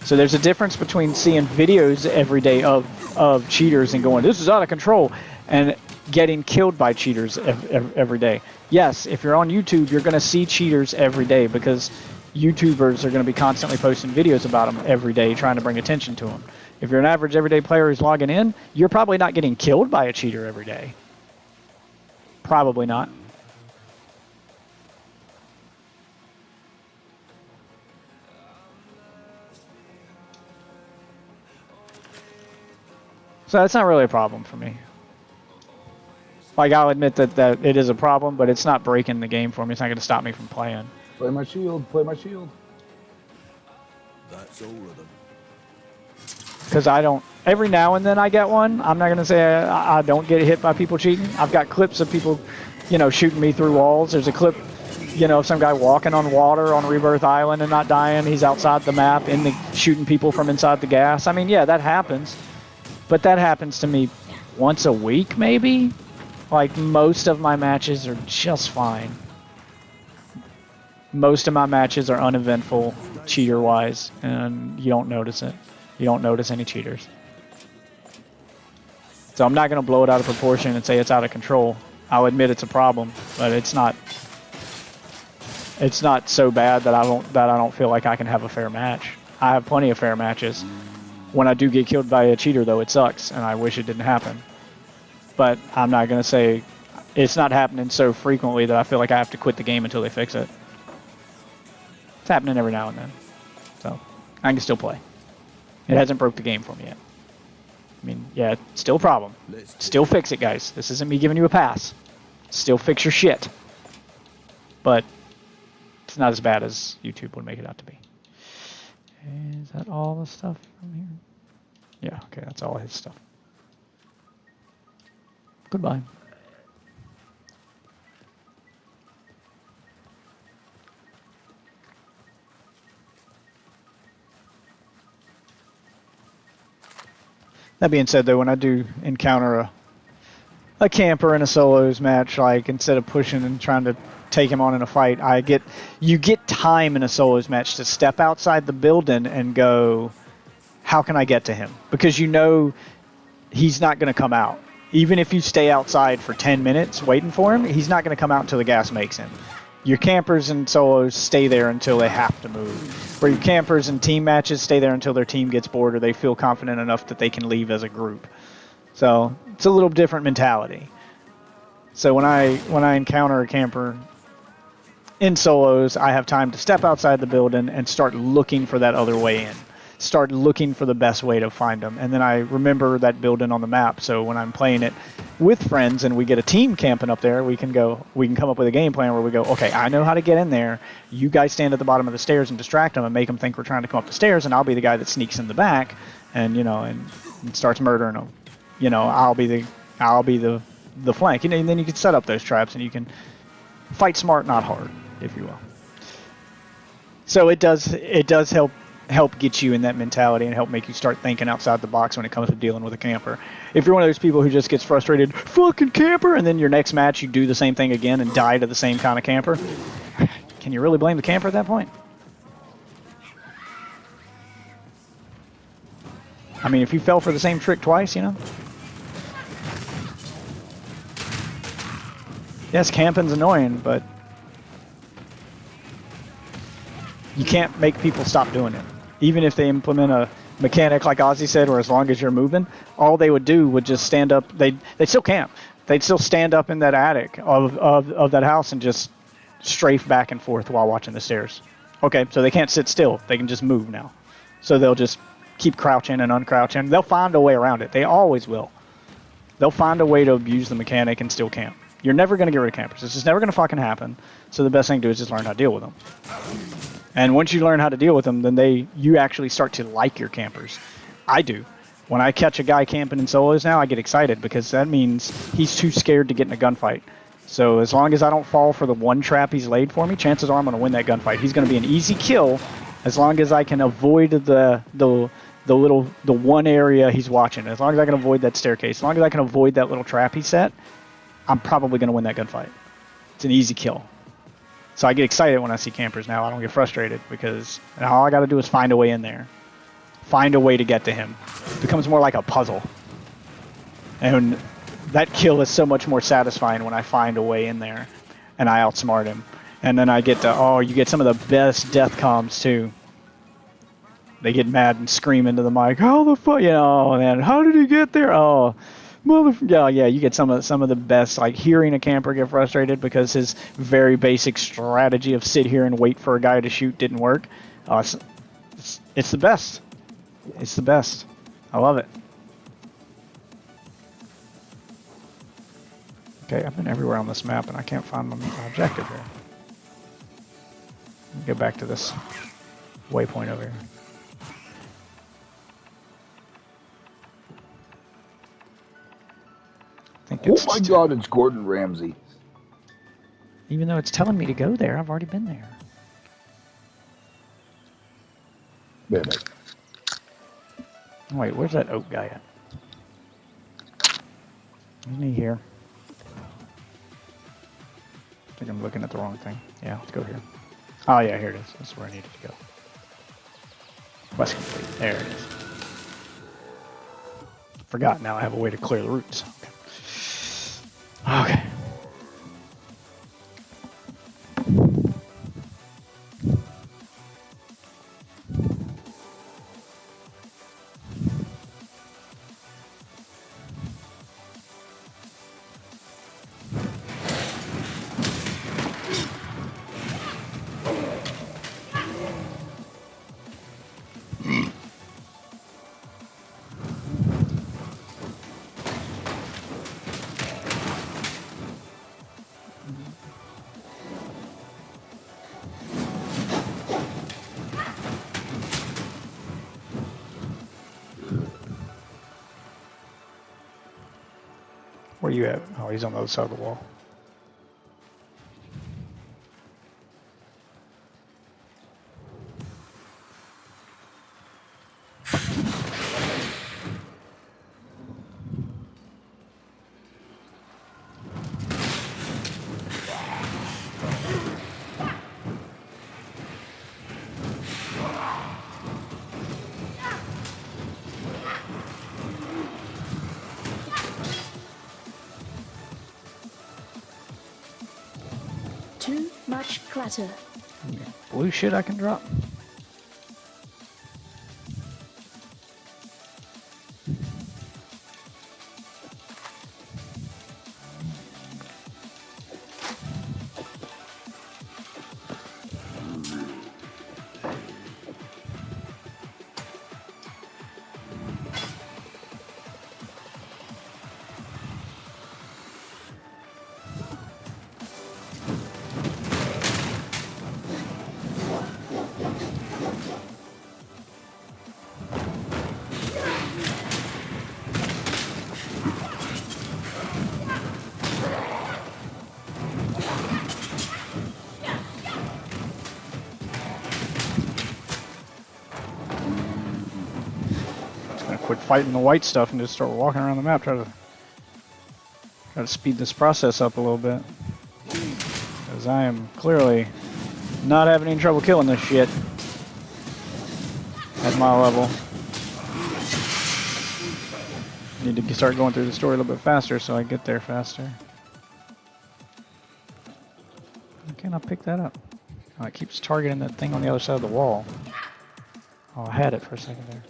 So there's a difference between seeing videos every day of cheaters and going, this is out of control, and getting killed by cheaters every day. Yes, if you're on YouTube, you're going to see cheaters every day because YouTubers are going to be constantly posting videos about them every day, trying to bring attention to them. If you're an average everyday player who's logging in, you're probably not getting killed by a cheater every day. Probably not. So that's not really a problem for me. Like, I'll admit that it is a problem, but it's not breaking the game for me. It's not going to stop me from playing. Play my shield, play my shield. That's all of them. Because I don't, every now and then I get one. I'm not going to say I don't get hit by people cheating. I've got clips of people, you know, shooting me through walls. There's a clip, you know, of some guy walking on water on Rebirth Island and not dying. He's outside the map shooting people from inside the gas. I mean, yeah, that happens. But that happens to me once a week, maybe. Like, most of my matches are just fine. Most of my matches are uneventful, cheater-wise, and you don't notice it. You don't notice any cheaters. So I'm not going to blow it out of proportion and say it's out of control. I'll admit it's a problem, but it's not so bad that I don't feel like I can have a fair match. I have plenty of fair matches. When I do get killed by a cheater, though, it sucks, and I wish it didn't happen. But I'm not going to say it's not happening so frequently that I feel like I have to quit the game until they fix it. It's happening every now and then. So I can still play. It hasn't broke the game for me yet. I mean, yeah, it's still a problem. Still fix it, guys. This isn't me giving you a pass. Still fix your shit. But it's not as bad as YouTube would make it out to be. Is that all the stuff from here? Yeah, okay, that's all his stuff. Goodbye. That being said, though, when I do encounter a camper in a solos match, like, instead of pushing and trying to take him on in a fight, you get time in a solos match to step outside the building and go, how can I get to him? Because you know he's not going to come out. Even if you stay outside for 10 minutes waiting for him, he's not going to come out until the gas makes him. Your campers and solos stay there until they have to move. Where your campers and team matches stay there until their team gets bored or they feel confident enough that they can leave as a group. So it's a little different mentality. So when I encounter a camper in solos, I have time to step outside the building and start looking for that other way in. Start looking for the best way to find them. And then I remember that building on the map. So when I'm playing it with friends and we get a team camping up there, we can come up with a game plan where we go, okay, I know how to get in there. You guys stand at the bottom of the stairs and distract them and make them think we're trying to come up the stairs, and I'll be the guy that sneaks in the back and, you know, and starts murdering them. You know, I'll be the flank. You know, and then you can set up those traps and you can fight smart, not hard, if you will. So it does help get you in that mentality and help make you start thinking outside the box when it comes to dealing with a camper. If you're one of those people who just gets frustrated, fucking camper, and then your next match you do the same thing again and die to the same kind of camper, can you really blame the camper at that point? I mean, if you fell for the same trick twice, you know? Yes, camping's annoying, but you can't make people stop doing it. Even if they implement a mechanic like Ozzy said, or as long as you're moving, all they would do would just stand up. They'd still camp. They'd still stand up in that attic of that house and just strafe back and forth while watching the stairs. Okay, so they can't sit still. They can just move now. So they'll just keep crouching and uncrouching. They'll find a way around it. They always will. They'll find a way to abuse the mechanic and still camp. You're never going to get rid of campers. It's just never going to fucking happen. So the best thing to do is just learn how to deal with them. And once you learn how to deal with them, then you actually start to like your campers. I do. When I catch a guy camping in solos now, I get excited because that means he's too scared to get in a gunfight. So as long as I don't fall for the one trap he's laid for me, chances are I'm going to win that gunfight. He's going to be an easy kill as long as I can avoid the one area he's watching. As long as I can avoid that staircase, as long as I can avoid that little trap he set, I'm probably going to win that gunfight. It's an easy kill. So I get excited when I see campers now. I don't get frustrated because all I got to do is find a way in there. Find a way to get to him. It becomes more like a puzzle. And that kill is so much more satisfying when I find a way in there and I outsmart him. And then I get to, you get some of the best death comms too. They get mad and scream into the mic, how the fuck, oh man, how did he get there? Oh, yeah, you get some of the best, like hearing a camper get frustrated because his very basic strategy of sit here and wait for a guy to shoot didn't work. It's the best. It's the best. I love it. Okay, I've been everywhere on this map and I can't find my objective here. Let me get back to this waypoint over here. Oh my god, it's Gordon Ramsay. Even though it's telling me to go there, I've already been there. Wait a minute. Wait, where's that oak guy at? Isn't he here? I think I'm looking at the wrong thing. Yeah, let's go here. Oh yeah, here it is. That's where I needed to go. Quest complete. There it is. Forgot now I have a way to clear the routes. Okay. Where you at? Oh, he's on the other side of the wall. Too much clutter. Blue shit I can drop. Quit fighting the white stuff and just start walking around the map. Try to speed this process up a little bit, because I am clearly not having any trouble killing this shit at my level. Need to start going through the story a little bit faster so I get there faster. Why can't I pick that up? Oh, it keeps targeting that thing on the other side of the wall. Oh, I had it for a second there.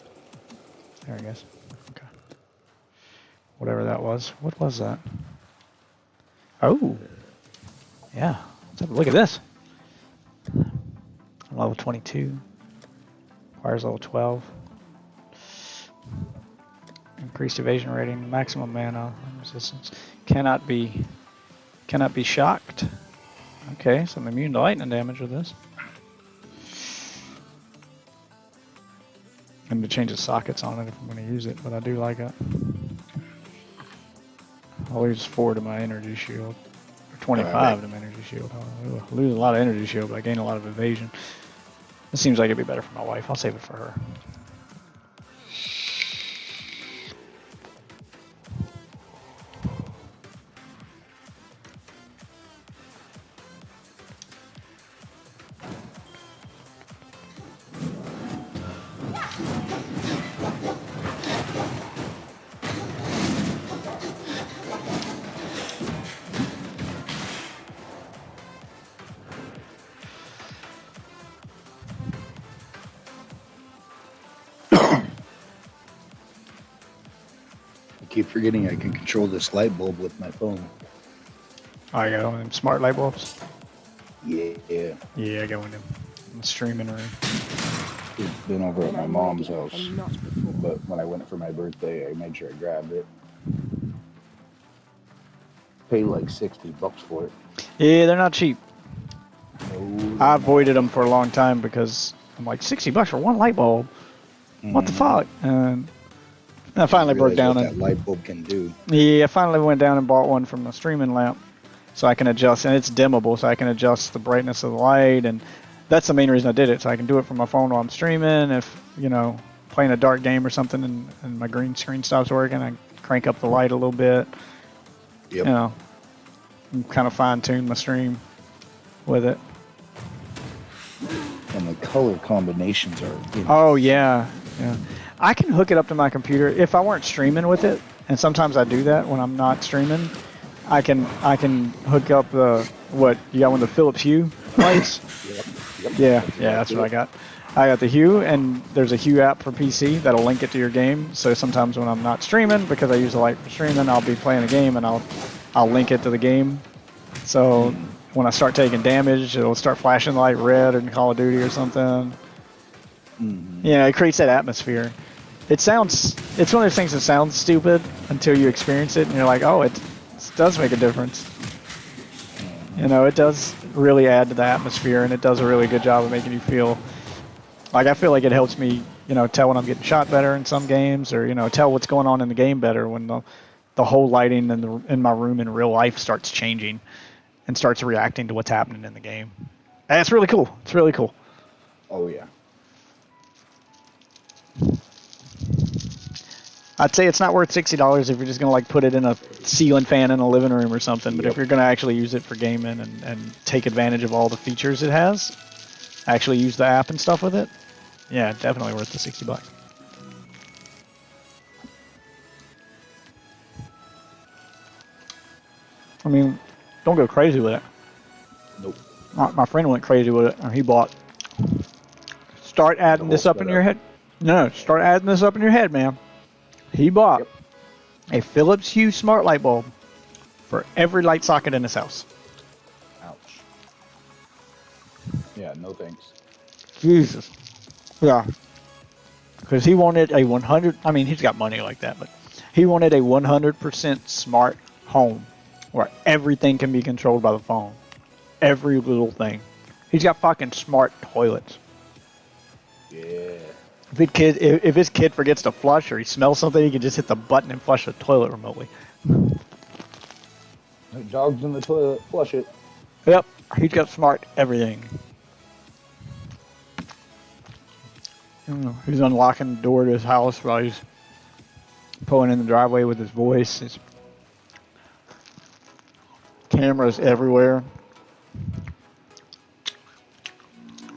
There it goes. Okay. Whatever that was. What was that? Oh. Yeah. Let's have a look at this. Level 22. Requires level 12. Increased evasion rating, maximum mana resistance. Cannot be shocked. Okay, so I'm immune to lightning damage with this. I'm going to change the sockets on it if I'm going to use it, but I do like it. I'll lose 4 to my energy shield. Or 25 to my energy shield. I'll lose a lot of energy shield, but I gain a lot of evasion. This seems like it'd be better for my wife. I'll save it for her. I keep forgetting I can control this light bulb with my phone. Oh, I got one of them smart light bulbs? Yeah. Yeah, I got one of them in the streaming room. It's been over at my mom's house, but when I went for my birthday, I made sure I grabbed it. Paid like $60 for it. Yeah, they're not cheap. No, I avoided them for a long time because I'm like, $60 for one light bulb? What the fuck? And I finally broke down what and that light bulb can do. yeah, I finally went down and bought one from the streaming lamp, so I can adjust, and it's dimmable, so I can adjust the brightness of the light, and that's the main reason I did it. So I can do it from my phone while I'm streaming. If playing a dark game or something, and my green screen stops working, I crank up the light a little bit. Yep. And kind of fine tune my stream with it. And the color combinations are. Oh yeah. I can hook it up to my computer if I weren't streaming with it, and sometimes I do that when I'm not streaming. I can hook up what you got, one of the Philips Hue lights. Yep. Yeah, that's what I got. I got the Hue, and there's a Hue app for PC that'll link it to your game. So sometimes when I'm not streaming, because I use the light for streaming, I'll be playing a game and I'll link it to the game. So when I start taking damage, it'll start flashing light red in Call of Duty or something. Yeah, it creates that atmosphere. It's one of those things that sounds stupid until you experience it, and you're like, oh, it does make a difference. It does really add to the atmosphere, and it does a really good job of making you feel like, I feel like it helps me, tell when I'm getting shot better in some games, or tell what's going on in the game better when the whole lighting in my room in real life starts changing and starts reacting to what's happening in the game. And it's really cool. It's really cool. Oh yeah. I'd say it's not worth $60 if you're just going to put it in a ceiling fan in a living room or something. But if you're going to actually use it for gaming and take advantage of all the features it has, actually use the app and stuff with it, yeah, definitely worth the $60. I mean, don't go crazy with it. Nope. My friend went crazy with it, and he bought. Start adding this up in your head. No, start adding this up in your head, man. He bought a Philips Hue smart light bulb for every light socket in his house. Ouch. Yeah, no thanks. Jesus. Yeah. Because he wanted a 100, I mean, he's got money like that, but he wanted a 100% smart home where everything can be controlled by the phone. Every little thing. He's got fucking smart toilets. Yeah. If his kid forgets to flush or he smells something, he can just hit the button and flush the toilet remotely. Dog's in the toilet, flush it. Yep, he's got smart everything. He's unlocking the door to his house while he's pulling in the driveway with his voice. His cameras everywhere.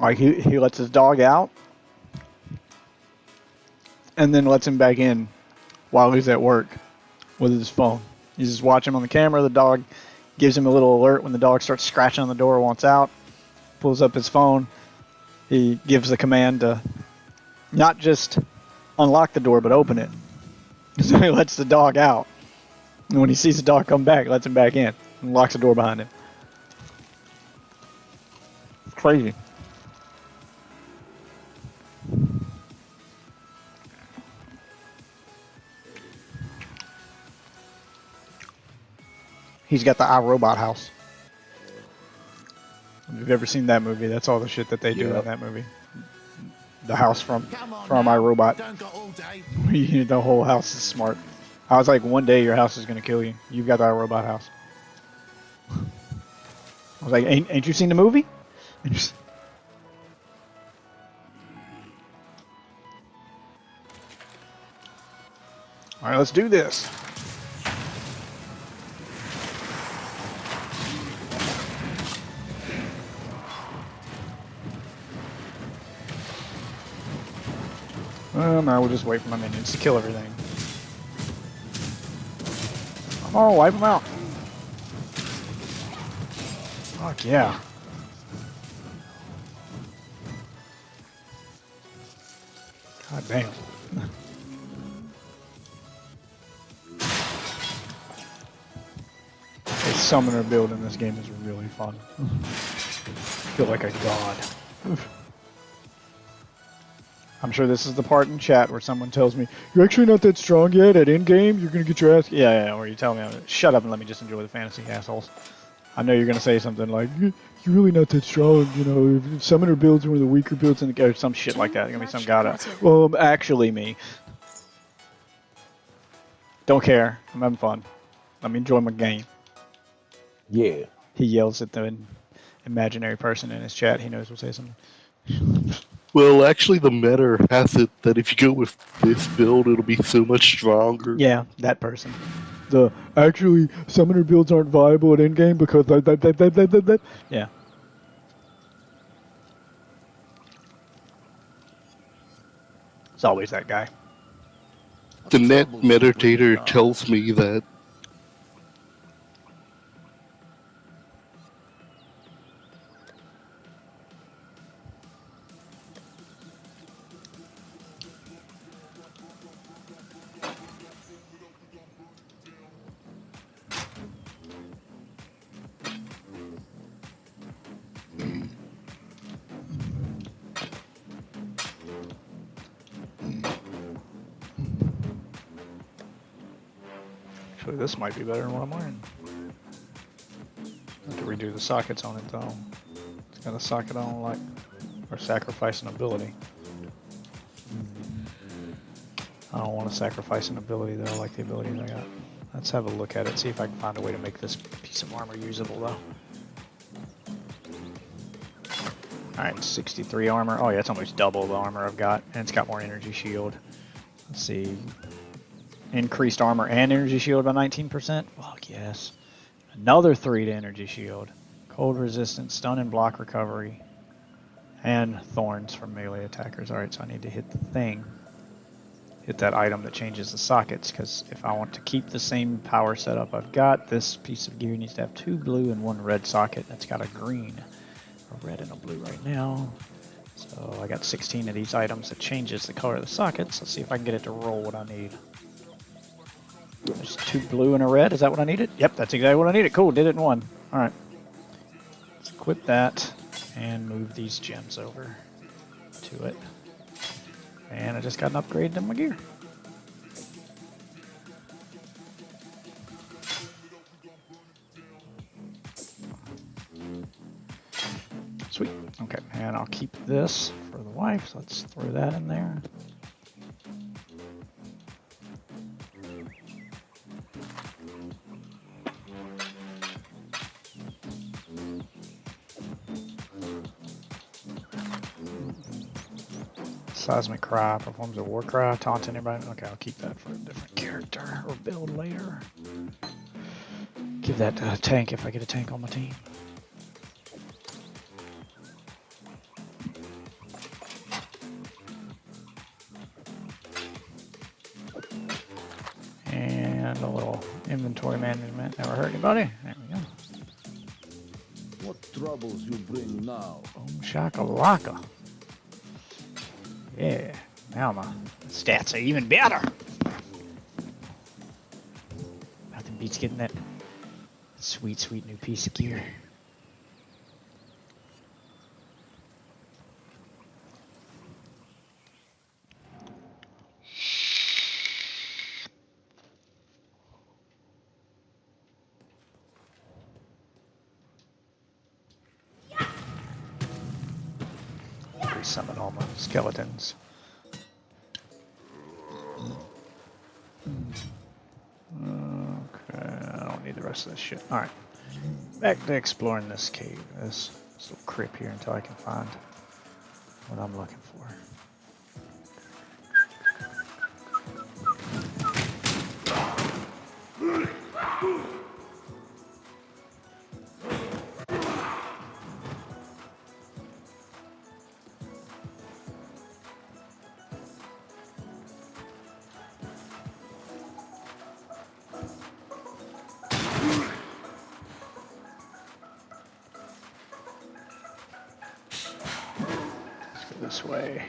Like he lets his dog out and then lets him back in while he's at work with his phone. He's just watching him on the camera. The dog gives him a little alert when the dog starts scratching on the door, wants out. Pulls up his phone. He gives the command to not just unlock the door, but open it. So he lets the dog out. And when he sees the dog come back, lets him back in and locks the door behind him. It's crazy. He's got the iRobot house. If you've ever seen that movie, that's all the shit that they do in that movie. The house from iRobot. The whole house is smart. I was like, one day your house is going to kill you. You've got the iRobot house. I was like, ain't you seen the movie? All right, let's do this. No, we'll just wait for my minions to kill everything. Oh, wipe them out. Fuck yeah. God damn. The summoner build in this game is really fun. I feel like a god. I'm sure this is the part in chat where someone tells me, you're actually not that strong yet at in-game, you're going to get your ass... Yeah, or you tell me, shut up and let me just enjoy the fantasy, assholes. I know you're going to say something like, you're really not that strong, you know, if Summoner builds one of the weaker builds in the game, or some shit like that. There's going to be some god... Well, actually me. Don't care. I'm having fun. Let me enjoy my game. Yeah. He yells at the imaginary person in his chat. He knows we'll say something. Well, actually, the meta has it that if you go with this build, it'll be so much stronger. Yeah, that person. Actually, summoner builds aren't viable at endgame because that. Yeah. It's always that guy. The net meditator tells me that. Actually, this might be better than what I'm wearing. I have to redo the sockets on it though. It's got a socket on like, or sacrifice an ability. I don't want to sacrifice an ability though, I like the abilities I got. Let's have a look at it, see if I can find a way to make this piece of armor usable though. Alright, 63 armor. Oh yeah, it's almost double the armor I've got, and it's got more energy shield. Let's see. Increased armor and energy shield by 19%. Fuck yes. Another 3 to energy shield. Cold resistance, stun and block recovery. And thorns from melee attackers. Alright, so I need to hit the thing. Hit that item that changes the sockets, because if I want to keep the same power setup I've got, this piece of gear needs to have 2 blue and 1 red socket. That's got a green, a red, and a blue right now. So I got 16 of these items that changes the color of the sockets. Let's see if I can get it to roll what I need. There's 2 blue and a red. Is that what I needed? Yep, that's exactly what I needed. Cool, did it in 1. Alright. Let's equip that and move these gems over to it. And I just got an upgrade to my gear. Sweet. Okay, and I'll keep this for the wife. So let's throw that in there. Seismic Cry performs a war cry, taunting everybody. Okay, I'll keep that for a different character or build later. Give that to a tank if I get a tank on my team. And a little Inventory management. Never hurt anybody. There we go. What troubles you bring now? Boom shakalaka. Yeah. Now my stats are even better. Nothing beats getting that sweet, sweet new piece of gear. Summon all my skeletons. Okay, I don't need the rest of this shit. Alright. Back to exploring this cave. This little crypt here until I can find what I'm looking for. This way.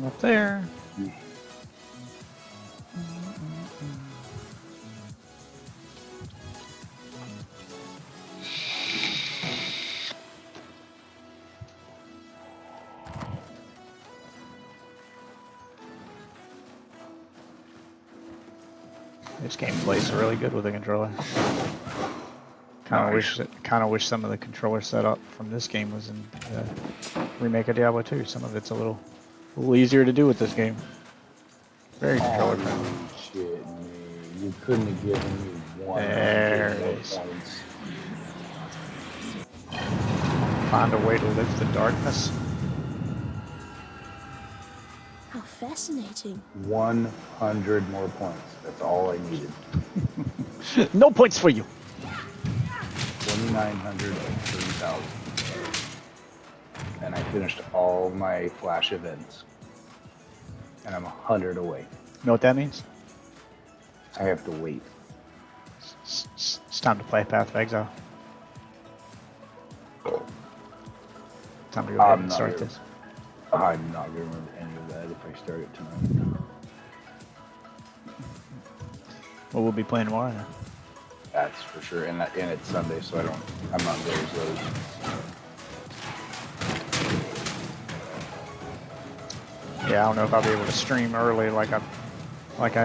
Up there. This game plays really good with the controller. Kind of wish some of the controller setup from this game was in the remake of Diablo 2. Some of it's a little easier to do with this game. Very controller friendly. Shit, man. You couldn't have given me one. There it is. Find a way to lift the darkness. How fascinating. 100 more points. That's all I needed. No points for you. 2,900 and 30,000. And I finished all my flash events. And I'm 100 away. You know what that means? I have to wait. It's time to play Path of Exile. Time to go ahead and start this. I'm not going to remember any of that if I start it tonight. Well, we'll be playing tomorrow now. That's for sure. And it's Sunday, so I'm not there as low. Yeah, I don't know if I'll be able to stream early like I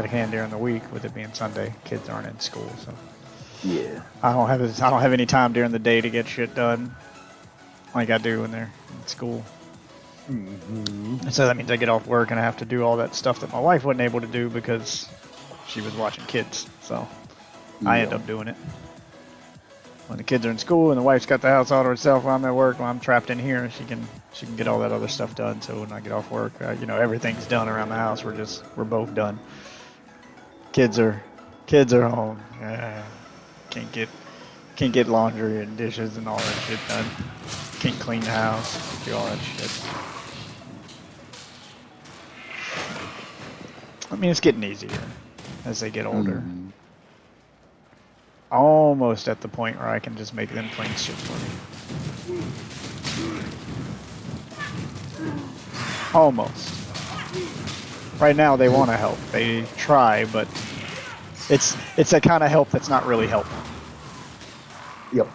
can during the week with it being Sunday. Kids aren't in school, so yeah. I don't have any time during the day to get shit done like I do when they're in school. Mm-hmm. So that means I get off work and I have to do all that stuff that my wife wasn't able to do because she was watching kids. So I end up doing it. When the kids are in school and the wife's got the house all to herself while I'm at work, while I'm trapped in here, she can get all that other stuff done. So when I get off work, everything's done around the house. We're both done. Kids are home. Can't get laundry and dishes and all that shit done. Can't clean the house, do all that shit. I mean, it's getting easier as they get older. Mm-hmm. Almost at the point where I can just make them clean shit for me. Almost. Right now they want to help. They try, but it's that kind of help that's not really help. Yep.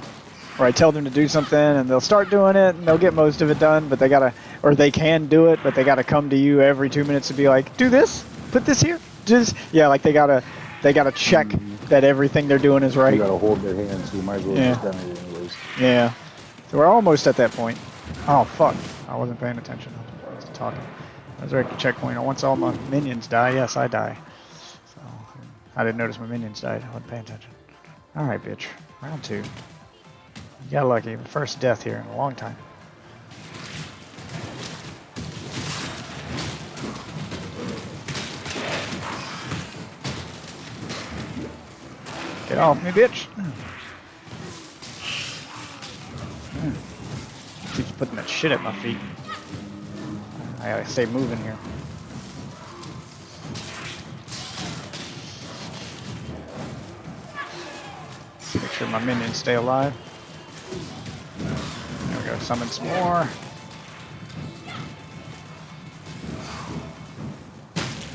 Where I tell them to do something and they'll start doing it and they'll get most of it done, but they gotta, or they can do it, but they got to come to you every 2 minutes to be like, do this, put this here, just yeah, like they gotta check that everything they're doing is right. You gotta hold their hands, so you might as well just done it anyways. Yeah. So we're almost at that point. Oh fuck! I wasn't paying attention. I was talking. I was right at the checkpoint. Once all my minions die, yes, I die. So I didn't notice my minions died. I wasn't paying attention. All right, bitch. Round 2. You got lucky. First death here in a long time. Get off me, bitch! Keeps putting that shit at my feet. I gotta stay moving here. Make sure my minions stay alive. There we go, summon some more.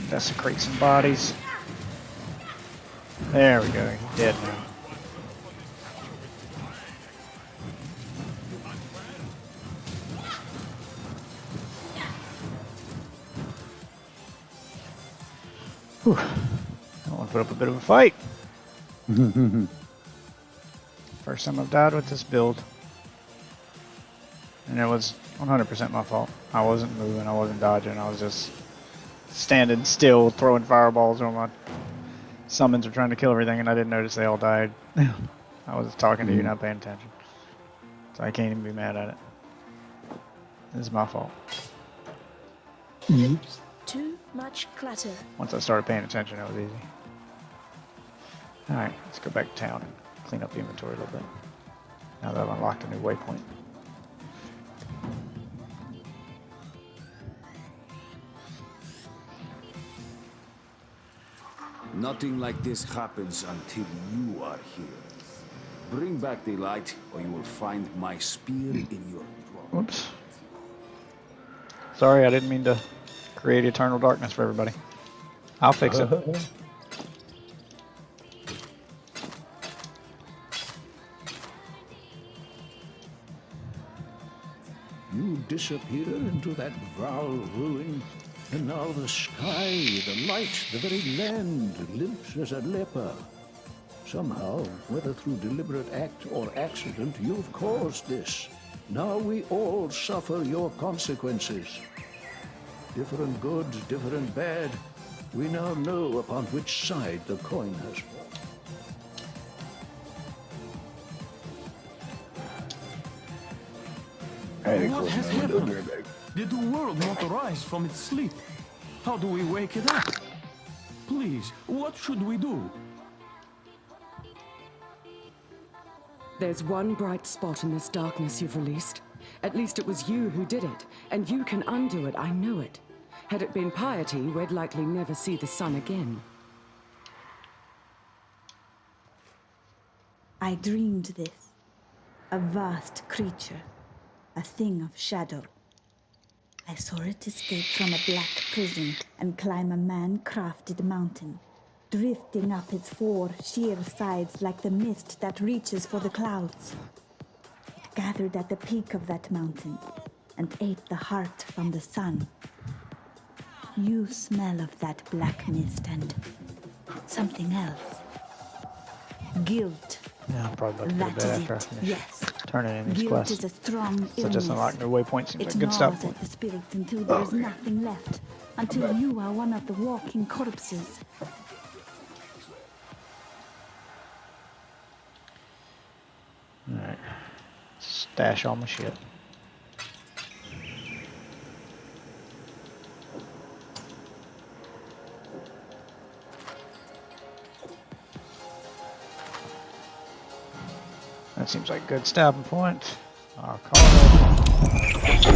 Desecrate some bodies. There we go, he's dead now. Whew. I want to put up a bit of a fight. First time I've died with this build. And it was 100% my fault. I wasn't moving, I wasn't dodging, I was just standing still, throwing fireballs when my summons were trying to kill everything, and I didn't notice they all died. I was talking to you, not paying attention. So I can't even be mad at it. This is my fault. Oops. Too much clutter. Once I started paying attention, it was easy. Alright, let's go back to town and clean up the inventory a little bit. Now that I've unlocked a new waypoint. Nothing like this happens until you are here. Bring back the light, or you will find my spear in your throat. Whoops. Sorry, I didn't mean to create eternal darkness for everybody. I'll fix it. You disappear into that foul ruin, and now the sky, the light, the very land limps as a leper. Somehow, whether through deliberate act or accident, you've caused this. Now we all suffer your consequences. Different good, different bad. We now know upon which side the coin has fallen. What has happened? Did the world not arise from its sleep? How do we wake it up? Please, what should we do? There's one bright spot in this darkness you've released. At least it was you who did it, and you can undo it, I know it. Had it been piety, we'd likely never see the sun again. I dreamed this. A vast creature. A thing of shadow. I saw it escape from a black prison and climb a man-crafted mountain, drifting up its 4 sheer sides like the mist that reaches for the clouds. It gathered at the peak of that mountain and ate the heart from the sun. You smell of that black mist and something else. Guilt. Yeah, I'm probably about to go to bed after I finish turning in these Guilt quests. is a strong So illness. just unlock new waypoints seems like It a good start gnaws point. at the spirit until there's nothing left. Until you are one of the walking corpses. Alright. Stash all my shit. That seems like a good stopping point. I'll call it.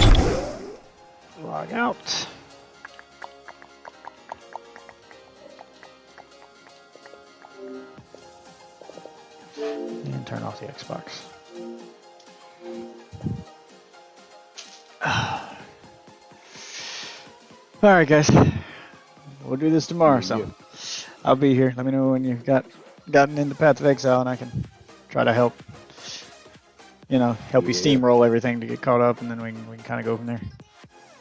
Log out. And turn off the Xbox. Alright guys. We'll do this tomorrow, so I'll be here. Let me know when you've gotten into Path of Exile and I can try to help. You know, help you steamroll everything to get caught up, and then we can kind of go from there.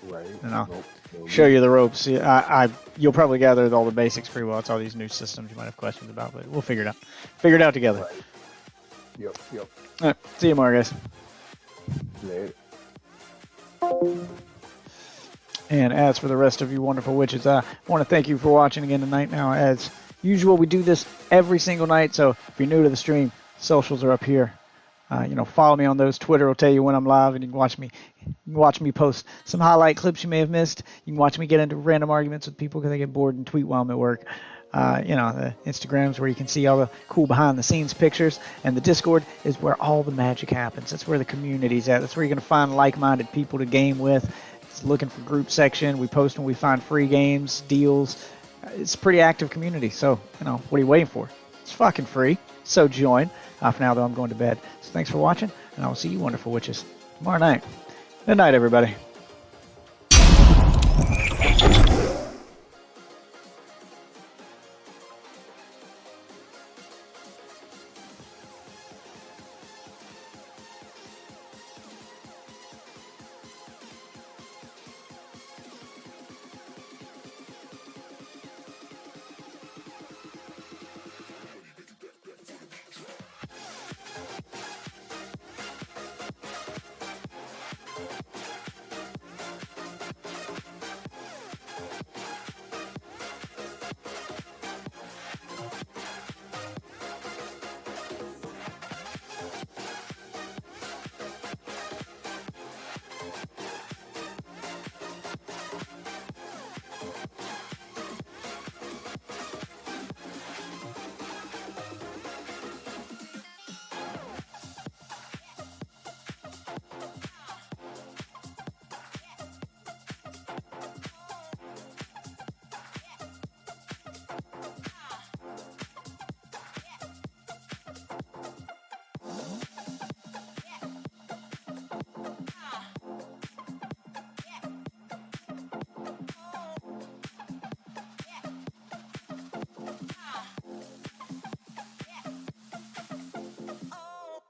Right. And I'll Nope. show you the ropes. Yeah, you'll probably gather all the basics pretty well. It's all these new systems you might have questions about, but we'll figure it out. Figure it out together. Right. Yep. All right. See you tomorrow, guys. Later. And as for the rest of you wonderful witches, I want to thank you for watching again tonight. Now, as usual, we do this every single night, so if you're new to the stream, socials are up here. Follow me on those. Twitter will tell you when I'm live, and you can watch me post some highlight clips you may have missed. You can watch me get into random arguments with people because I get bored and tweet while I'm at work. The Instagrams where you can see all the cool behind-the-scenes pictures, and the Discord is where all the magic happens. That's where the community's at. That's where you're going to find like-minded people to game with. It's looking for group section. We post when we find free games, deals. It's a pretty active community, so, what are you waiting for? It's fucking free, so join. For now, though, I'm going to bed. So thanks for watching, and I will see you wonderful witches tomorrow night. Good night, everybody.